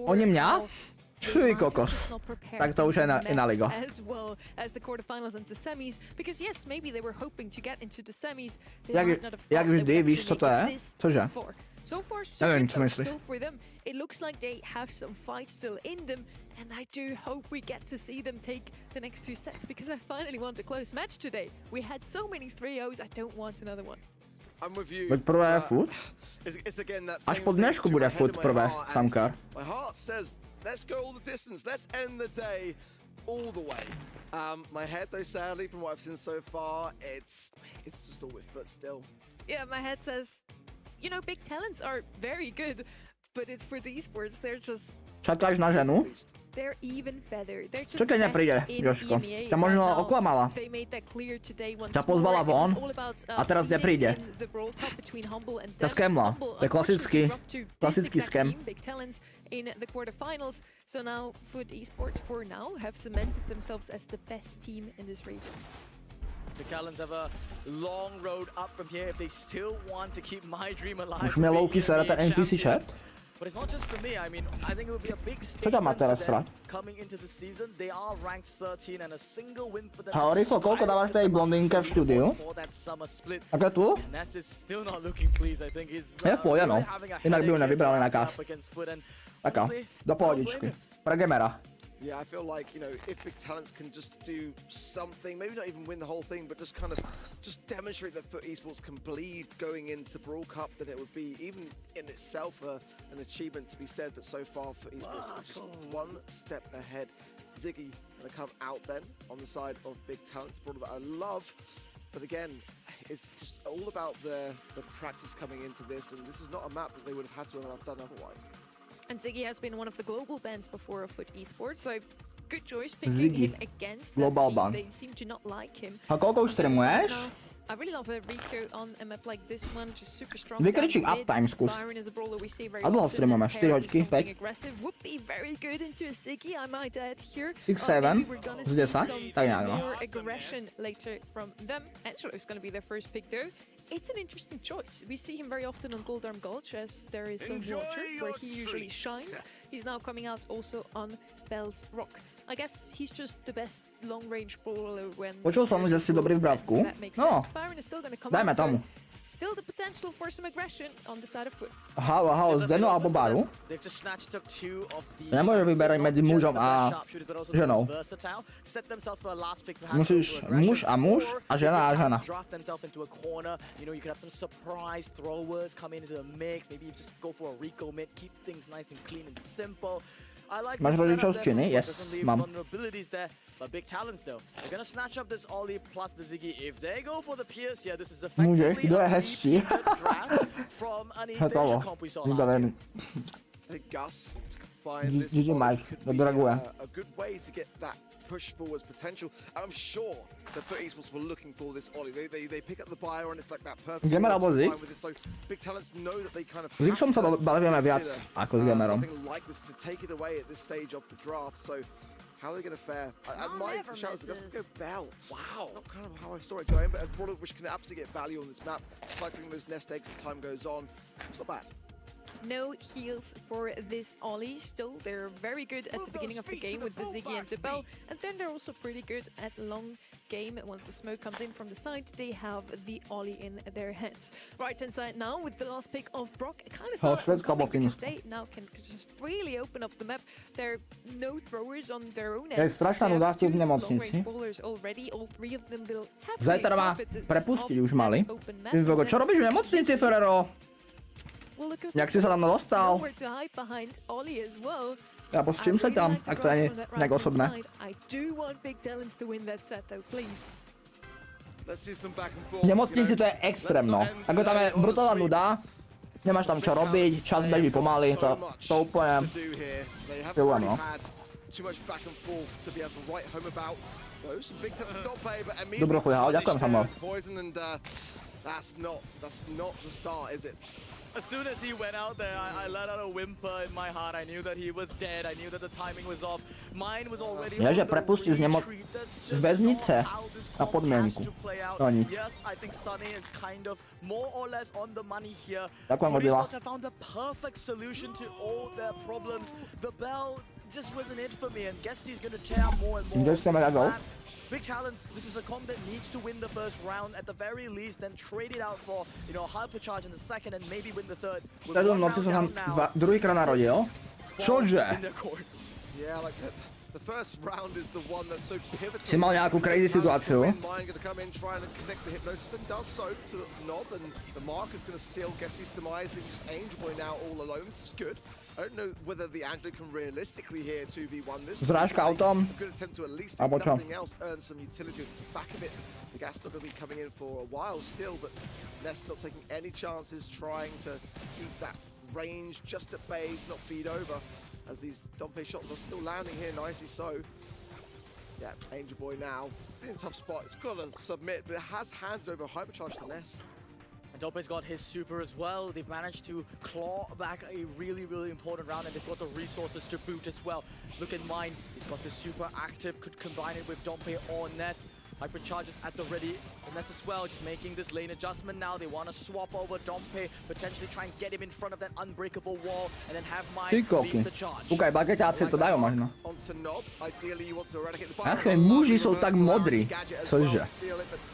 Speaker 1: Oni mňa? Čuj kokos. Tak to už je na ligo. Jak vždy, víš, co to je? Cože? Neviem, čo myslíš.
Speaker 4: It looks like they have some fights still in them, and I do hope we get to see them take the next 2 sets, because I finally want a close match today. We had so many 3-0s, I don't want another one.
Speaker 1: Veď prvé je foot? Až po dnešku bude foot prvé, Samkar.
Speaker 2: Let's go all the distance. Let's end the day all the way. My head, though, sadly, from what I've seen so far, it's just all with foot still.
Speaker 4: Yeah, my head says, you know, big talents are very good, but it's for the esports. They're just.
Speaker 1: Čakáš na ženu?
Speaker 4: they're even better. They're just
Speaker 1: Čo ťa
Speaker 4: the
Speaker 1: nepríde,
Speaker 4: best in
Speaker 1: Jožko?
Speaker 4: EMEA
Speaker 1: Ťa možno
Speaker 4: right now.
Speaker 1: oklamala.
Speaker 4: They made that clear today once
Speaker 1: Ťa pozvala
Speaker 4: more. It was
Speaker 1: von
Speaker 4: all about,
Speaker 1: a teraz
Speaker 4: seeding
Speaker 1: nepríde.
Speaker 4: in the World Cup between Humble and
Speaker 1: Tá
Speaker 4: Dem.
Speaker 1: skemla.
Speaker 4: Humble,
Speaker 1: To je klasický,
Speaker 4: unfortunately, dropped to this
Speaker 1: klasický
Speaker 4: exact
Speaker 1: skem.
Speaker 4: team, Big Talents, in the quarterfinals. So now Foot Esports for now have cemented themselves as the best team in this region.
Speaker 3: The Talons have a long road up from here if they still want to keep my dream alive.
Speaker 1: Už mi
Speaker 3: of
Speaker 1: Loki
Speaker 3: being
Speaker 1: sere ten
Speaker 3: EMEA
Speaker 1: NPC chat.
Speaker 3: champions. But it's not just for me. I mean, I think it would be a big
Speaker 1: Čo ťa má
Speaker 3: statement
Speaker 1: teraz
Speaker 3: for them
Speaker 1: srať?
Speaker 3: coming into the season. They are ranked 13 and a single win for them.
Speaker 1: A rýchlo, koľko dávaš tej blondínke v štúdiu?
Speaker 3: For that summer split.
Speaker 1: Aké tu?
Speaker 3: Ness is still not looking pleased. I think he's
Speaker 1: Je v pohode, no.
Speaker 3: really having a
Speaker 1: Inak by ju
Speaker 3: headache
Speaker 1: nevybrali na
Speaker 3: here
Speaker 1: cast.
Speaker 3: up against Foot, and
Speaker 1: Taká,
Speaker 3: honestly,
Speaker 1: do
Speaker 3: I don't
Speaker 1: pohodičky.
Speaker 3: blame him.
Speaker 1: Pre gamera.
Speaker 2: Yeah, I feel like, you know, if Big Talents can just do something, maybe not even win the whole thing, but just kind of just demonstrate that Foot Esports can bleed going into Brawl Cup, then it would be, even in itself, an achievement to be said. But so far, Foot Esports are just one step ahead. Ziggy going to come out then on the side of Big Talents, brawler that I love. But again, it's just all about the practice coming into this, and this is not a map that they would have had to have done otherwise.
Speaker 4: And Ziggy has been one of the global bans before of Foot Esports, so good choice picking
Speaker 1: Ziggy.
Speaker 4: him against
Speaker 1: Global
Speaker 4: that team.
Speaker 1: ban.
Speaker 4: They seem to not like him.
Speaker 1: A koľko už streamuješ?
Speaker 4: I really love a Rico on a map like this one, just super strong.
Speaker 1: Vykričík
Speaker 4: down the mid.
Speaker 1: uptime skús.
Speaker 4: Byron is a brawler we see very
Speaker 1: A dlho
Speaker 4: often,
Speaker 1: streamujeme?
Speaker 4: and
Speaker 1: 4
Speaker 4: paired
Speaker 1: hoďky?
Speaker 4: with something
Speaker 1: 5?
Speaker 4: aggressive would be very good into a Ziggy, I might add here.
Speaker 1: 6,
Speaker 4: Maybe
Speaker 1: 7,
Speaker 4: we're gonna
Speaker 1: z
Speaker 4: see
Speaker 1: 10,
Speaker 4: some
Speaker 1: tak nejak no.
Speaker 4: more aggression later from them. Angelo is going to be their first pick though. It's an interesting choice. We see him very often on Goldarm Gulch as there is some water where he usually shines. He's now coming out also on Bell's Rock. I guess he's just the best long-range brawler when
Speaker 1: Počul som, že
Speaker 4: there's a
Speaker 1: si dobrý v
Speaker 4: brawl event, so
Speaker 1: brávku.
Speaker 4: that makes
Speaker 1: No,
Speaker 4: sense. Byron is still going to come
Speaker 1: dajme
Speaker 4: out, so
Speaker 1: tomu.
Speaker 4: still the potential for some aggression on the side of Foot.
Speaker 1: Z Denu alebo Baru?
Speaker 3: They've just snatched up two of the
Speaker 1: Nemôžeš vyberať medzi mužom a ženou. Musíš muž a muž a žena a žena.
Speaker 3: Draft themselves into a corner. You know, you could have some surprise throwers come into the mix. Maybe you just go for a Rico mid, keep things nice and clean and simple. I like
Speaker 1: Máš
Speaker 3: the
Speaker 1: rodičov z
Speaker 3: setup
Speaker 1: Číny?
Speaker 3: there,
Speaker 1: Yes,
Speaker 3: doesn't leave
Speaker 1: mám.
Speaker 3: vulnerabilities there, but big talents though. They're gonna snatch up this Ollie plus the Ziggy. If they go for the Pierce here, this is
Speaker 1: Muže,
Speaker 3: effectively
Speaker 1: kto je
Speaker 3: a
Speaker 1: hezčí?
Speaker 3: repeated draft from an East
Speaker 1: Hotovo.
Speaker 3: Asian comp we saw last year.
Speaker 1: Vybavený.
Speaker 2: I think Gus to combine this
Speaker 1: GG
Speaker 2: one
Speaker 1: Mike,
Speaker 2: could
Speaker 1: to
Speaker 2: be
Speaker 1: draguje.
Speaker 2: a good way to get that push forwards potential. I'm sure that Foot Esports were looking for this Ollie. They pick up the buyer and it's like that perfect.
Speaker 1: Gamer alebo
Speaker 2: to
Speaker 1: Zig?
Speaker 2: combine with it. So Big Talents know that they kind of
Speaker 1: S Zigsom sa
Speaker 2: have to
Speaker 1: bavíme viac
Speaker 2: consider,
Speaker 1: ako s Gamerom.
Speaker 2: something like this to take it away at this stage of the draft. So how are they going to fare? My shout out to Gus, go Bell. Wow, not kind of how I saw it going, but a brawler which can absolutely get value on this map, cycling those nest eggs as time goes on. It's not bad.
Speaker 4: No heals for this Ollie. Still, they're very good at the beginning of the game with the Ziggy and the Bell, and then they're also pretty good at long game. Once the smoke comes in from the side, they have the Ollie in their hands. Right hand side now with the last pick of Brock. Kind of saw it coming because they now can just really open up the map. There are no throwers on their own end.
Speaker 1: Je strašná
Speaker 4: They
Speaker 1: nuda
Speaker 4: have
Speaker 1: tu v
Speaker 4: two
Speaker 1: nemocnici.
Speaker 4: long-range bowlers already. All three of them will have
Speaker 1: Zajtra má prepustiť už mali. Čo robíš v nemocnici, Ferrero? Jak si sa tam dostal? Ja s čím sa tam, ak to nie je nejak osobné? V nemocnici to je extrémno. Ako tam je brutálna nuda, nemáš tam čo robiť, čas beží pomaly, to úplne pilujem, no. Dobro chuj, ďakujem sa mu.
Speaker 2: That's not the start, is it?
Speaker 3: As soon as he went out there, I let out a whimper in my heart. I knew that he was dead. I knew that the timing was off. Mine was already on
Speaker 1: Ježe,
Speaker 3: the
Speaker 1: prepustí z
Speaker 3: retreat.
Speaker 1: väznice na podmienku. No nič.
Speaker 3: Yes, I think Sunny is kind of more or less on the money here.
Speaker 1: Ďakujem,
Speaker 3: Foot
Speaker 1: Odila.
Speaker 3: Esports have found the perfect solution to all their problems. The bell just wasn't it for me, and Guesty's gonna tear more and more.
Speaker 1: Just a minute ago.
Speaker 3: Big challenge. This is a comp that needs to win the first round at the very least, then trade it out for, you know, a hypercharge in the second and maybe win the third. With
Speaker 1: Tejto
Speaker 3: one
Speaker 1: noci som
Speaker 3: round
Speaker 1: sa
Speaker 3: down now,
Speaker 1: druhýkrát narodil. Čože?
Speaker 3: in their court.
Speaker 2: Yeah, like the first round is the one that's so pivotal.
Speaker 1: Si mal nejakú crazy situáciu.
Speaker 2: Mine going to come in, trying to connect the hypnosis, and does so to Nob, and the mark is going to seal Guesty's demise. Leaving just Angelboy now all alone. This is good. I don't know whether the Angelo can realistically here 2v1 this.
Speaker 1: Zrážka autom.
Speaker 2: A good attempt to at least, if
Speaker 1: Alebo čo?
Speaker 2: nothing else, earn some utility at the back of it. The gas not going to be coming in for a while still, but Nest not taking any chances, trying to keep that range just at bay, to not feed over. as these Dompe shots are still landing here nicely so. Yeah, Angel Boy now in a tough spot. It's got to submit, but it has handed over Hypercharge to Ness.
Speaker 3: And Dompe's got his super as well. They've managed to claw back a really, really important round, and they've got the resources to boot as well. Look at mine. He's got the super active, could combine it with Dompe or Ness. Hypercharges at the ready, and that's as well, just making this lane adjustment now. They want to swap over Dompe, potentially try and get him in front of that unbreakable wall, and then have mine lead the charge.
Speaker 1: Kúkaj, bageťáci to dajú možno.
Speaker 2: Onto Nob. Ideally you want to eradicate the
Speaker 1: Aké muži sú tak modrí. Cože?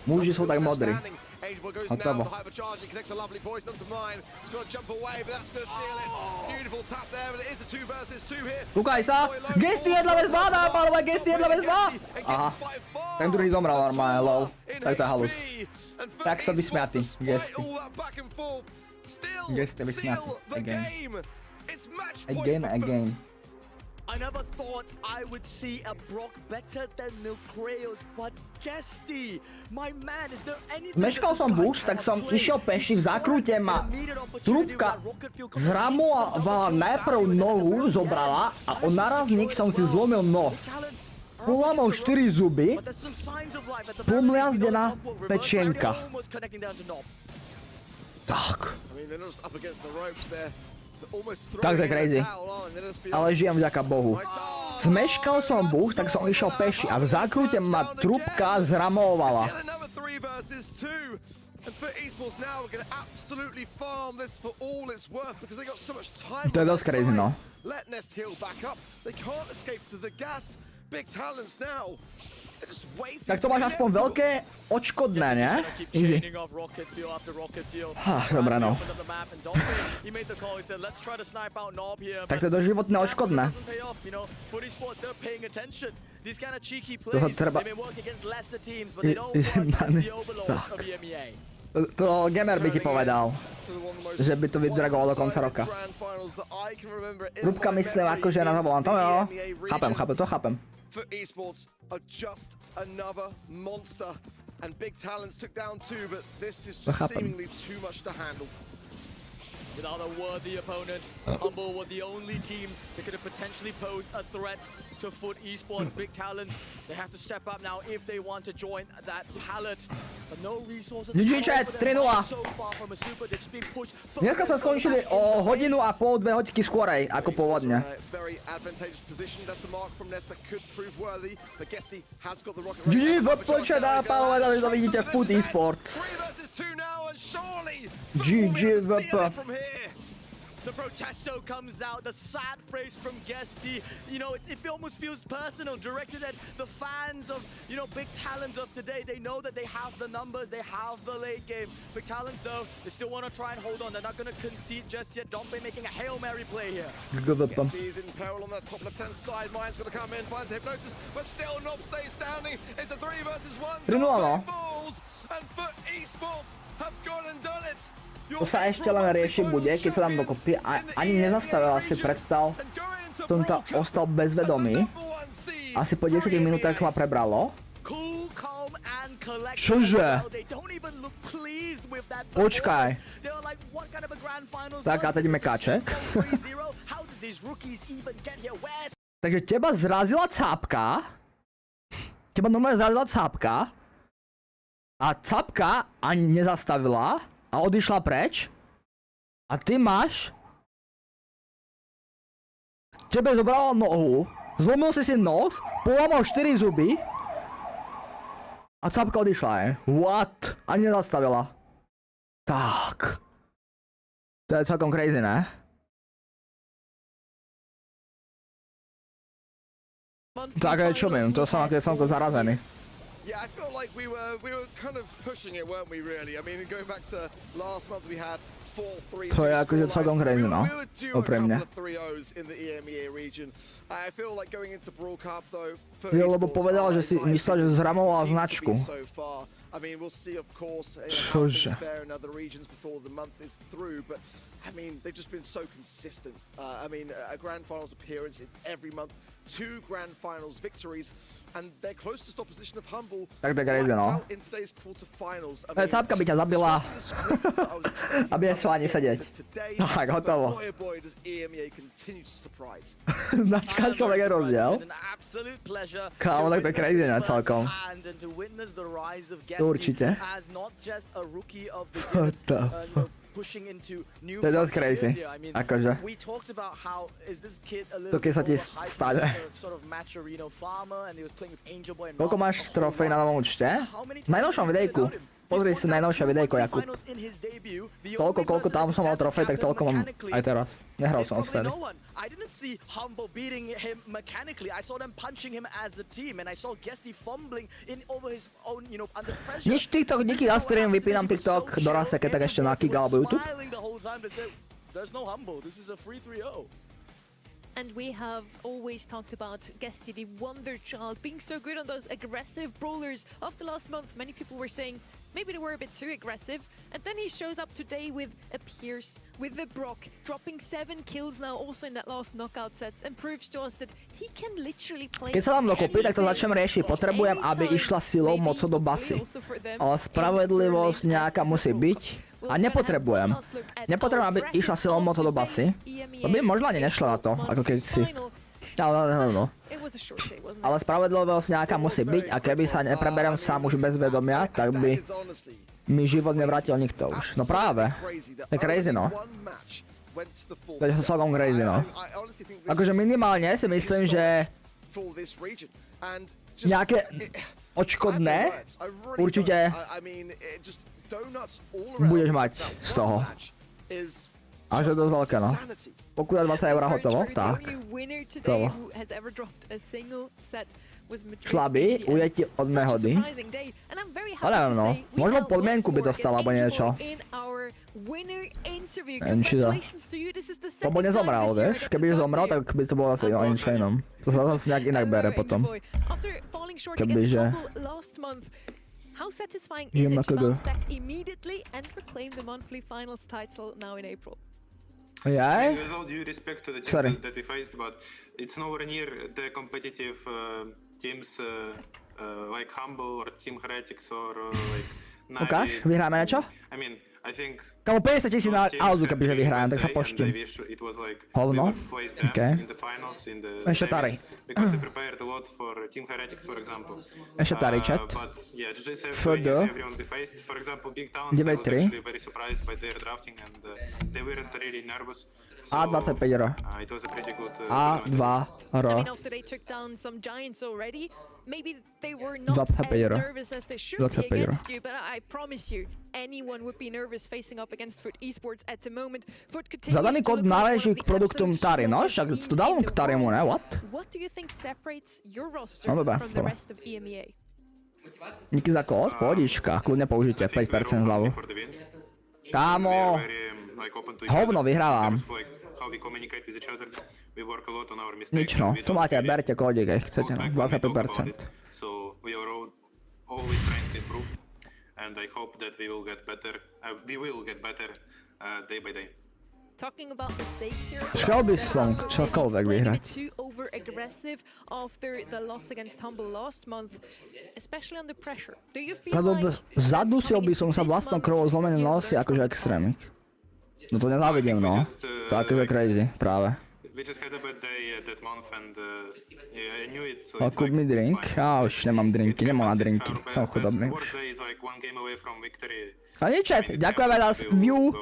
Speaker 1: Muži sú tak modrí.
Speaker 2: Angel Boy goes
Speaker 1: Hotovo.
Speaker 2: down, the Hypercharge, he connects a lovely voice onto mine. He's got to jump away, but that's going to seal it. Beautiful tap there, but it is a 2 versus 2 here.
Speaker 1: Kúkaj sa! Gesty 1 vs 2, dáme pánové, Gesty 1 vs 2! Aha, ten druhý zomrel normálne, lol. Tak to je halus. Tak sa vysmiatý, Gesty. Gesty vysmiatý, again. Again.
Speaker 3: I never thought I would see a Brock better than Milcreos, but Gesty, my man, is there anything...
Speaker 1: Meškal som boost, tak som išiel peši, v zákrute ma trúbka zramovala najprv nohu, zobrala a o narazník som si zlomil nos. Polámal 4 zuby, pomliazdená pečenka. Tak. Tak to je crazy. Ale žijem vďaka Bohu. Zmeškal som boost, tak som išiel peši a v zákrute ma trúbka zramovala. To je dosť crazy, no. Tak to máš aspoň veľké odškodné, ne? Easy. Dobre, no. Tak to je doživotné odškodné. Toho treba... To gamer by ti povedal, že by to vydragovalo do konca roka. Trúbka myslím akože na zavolant, to jo. Chápem, to chápem.
Speaker 2: For esports are just another monster, and Big Talents took down 2, but this is just seemingly too much to handle.
Speaker 3: Without a worthy opponent, Humble were the only team that could have potentially posed a threat to Foot Esports. Big Talents, they have to step up now if they want to join that palette. But no resources.
Speaker 1: GG chat, 3-0. Dneska sme skončili o hodinu a pol, 2 hodinky skorej ako pôvodne. GG v početá, pánové, dali to vidíte Foot Esports. GG v
Speaker 3: The protesto comes out, the sad face from Gesty. You know, it almost feels personal, directed at the fans of, you know, Big Talents of today. They know that they have the numbers, they have the late game. Big Talents, though, they still want to try and hold on. They're not going to concede just yet. Dompe making a Hail Mary play here.
Speaker 2: Gesty is in peril on that top left-hand side. Mine's going to come in, finds a hypnosis, but still Nob stays standing. It's a 3 versus 1. Dompe falls, and Foot Esports have gone and done it.
Speaker 1: To sa ešte len riešiť bude, keď sa dám dokopy. Ani nezastavil, si predstav. Som tam ostal bezvedomý. Asi po 10 minútach ma prebralo. Čože? Počkaj. Tak a teď mekáček. Takže teba zrazila cápka. Teba normálne zrazila cápka. A cápka ani nezastavila. A odišla preč. A ty máš... Tebe zobrala nohu, zlomil si nos, polámal 4 zuby. A cápka odišla, What? Ani nezastavila. Tak. To je celkom crazy, ne? Tak čo viem, to som zarazený.
Speaker 2: Yeah, I felt like we were kind of pushing it, weren't we, really? I mean, going back to last month, we had 4-3.
Speaker 1: To je akože celkom crazy, no.
Speaker 2: We were due a couple of 3-0s in the EMEA region. I feel like going into Brawl Cup, though, for
Speaker 1: Jo, lebo
Speaker 2: esports
Speaker 1: povedal, že
Speaker 2: are,
Speaker 1: si
Speaker 2: in my
Speaker 1: myslel, že
Speaker 2: opinion,
Speaker 1: zramoval
Speaker 2: seem to be
Speaker 1: značku.
Speaker 2: so far. I mean, we'll see, of course, how
Speaker 1: Čože?
Speaker 2: things fare in other regions before the month is through, but I mean, they've just been so consistent. I mean, a grand finals appearance in every month, 2 grand finals victories, and their closest opposition of Humble
Speaker 1: Tak to je
Speaker 2: wiped
Speaker 1: crazy, no.
Speaker 2: out in today's quarterfinals. I mean,
Speaker 1: Cápka by ťa zabila. Aby nešla ani sedieť. Tak, hotovo.
Speaker 2: Boy, oh boy, does EMEA continue to surprise.
Speaker 1: Značka človek je rozdiel. Kámo, tak to je crazy, ne, celkom. To určite. What the fuck? To je dosť crazy. Akože. To keď sa ti stane. Koľko máš trofej na novom účte? V najnovšom videjku. Pozri si najnovšie videjko, Jakub. Koľko tam som mal trofej, tak toľko mám aj teraz. Nehral som vtedy.
Speaker 3: I didn't see Humble beating him mechanically. I saw them punching him as a team, and I saw Guesty fumbling in over his own, you know, under pressure.
Speaker 1: Nič TikTok, díky za stream, vypínam TikTok do Raseke, tak ešte na Kik alebo YouTube.
Speaker 3: There's no Humble. This is a free 3-0.
Speaker 4: And we have always talked about Guesty, the wonder child, being so good on those aggressive brawlers of the last month. Many people were saying maybe they were a bit too aggressive. And then he shows up today with a Pierce, with the Brock, dropping 7 kills now also in that last knockout set, and proves to us that he can literally play.
Speaker 1: Keď sa dám dokopy, tak to začnem riešiť. Potrebujem, aby išla silou mocou do basy. Ale spravedlivosť nejaká musí byť. A nepotrebujem, aby išla silou mocou do basy. To by možno ani nešla na to, ako keď si... No. Ale spravedlivosť nejaká musí byť a keby sa nepreberiem sám už bez vedomia, tak by mi život nevrátil nikto už. No práve. To je crazy, no. To je celkom crazy, no. Akože minimálne si myslím, že nejaké odškodné určite budeš mať z toho. Až je dosť veľké, no. Pokud je 20 € hotovo, tak. Hotovo. Šlaby, ujeti od nehody. Ale neviem, no. Možno podmienku by dostal, alebo niečo. Neviem, či to... Lebo nezomrel, vieš? Keby zomrel, tak by to bolo asi o niečo inom. To sa zase nejak inak bere potom. Kebyže...
Speaker 4: How satisfying is it to bounce back immediately and reclaim the monthly finals title now in April?
Speaker 1: Jaj?
Speaker 11: With all due respect to the
Speaker 1: Sorry.
Speaker 11: teams that we faced, but it's nowhere near the competitive teams like Humble or Team Heretics or like Navi.
Speaker 1: Ukáž, vyhráme niečo?
Speaker 11: I mean, I think
Speaker 1: Kamu 50 000 na Alzu, kebyže vyhrajem, tak sa poštím. Hovno? Okej. Ešte tady. Ešte tady, chat. FD 9-3 A25 €. A2 €. 25 €. Zadaný kód náleží k produktom Tary, no? Však to dávam k Tarymu, ne? What? No dobre, dobre. Díky za kód, pohodička, kľudne použite, 5% zľavu. Kámo, hovno, vyhrávam. Nič no, tu máte, berte kódik, keď chcete, no, 25%.
Speaker 11: And I hope that we will get better day by day.
Speaker 4: Talking about mistakes here.
Speaker 1: Šel by som čokoľvek vyhrať.
Speaker 4: Too over-aggressive after the loss against Humble last month, especially under pressure. Do you feel like
Speaker 1: zadusil by som sa vlastnou krvou zlomeným nosy akože extrémik. No to nezávidím, no. To je akože crazy, práve.
Speaker 11: We just had a bad day that month and I knew it, so
Speaker 1: it's kúp mi drink? Ja už nemám drinky, nemám na drinky, som chudobný už. A nič, ďakujeme za view.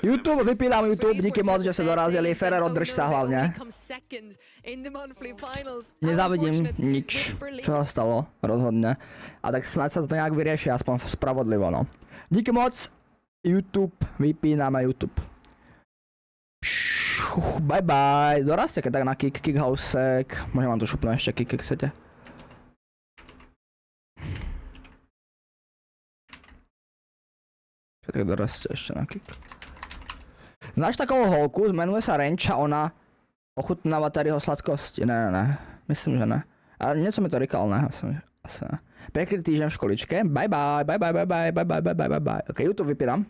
Speaker 1: YouTube, vypínam YouTube, díky moc, že sa dorazili. Ferrero, drž sa hlavne. Nezávidím nič, čo sa stalo, rozhodne. A tak snáď sa to nejak vyrieši, aspoň spravodlivo, no. Díky moc, YouTube, vypíname YouTube. Bye bye, dorazte keď tak na Kik, Haouseek. Môžem vám to šupnúť ešte Kik, keď chcete. Tak dorazte ešte na Kik. Znáš takovou holku, zmenuje sa Renča, ona ochutnáva Taryho sladkosti. Ne, myslím, že ne. A niečo mi to rýkalo, ne? Pekný týždeň v školičke. Bye bye. Ok, YouTube vypínam.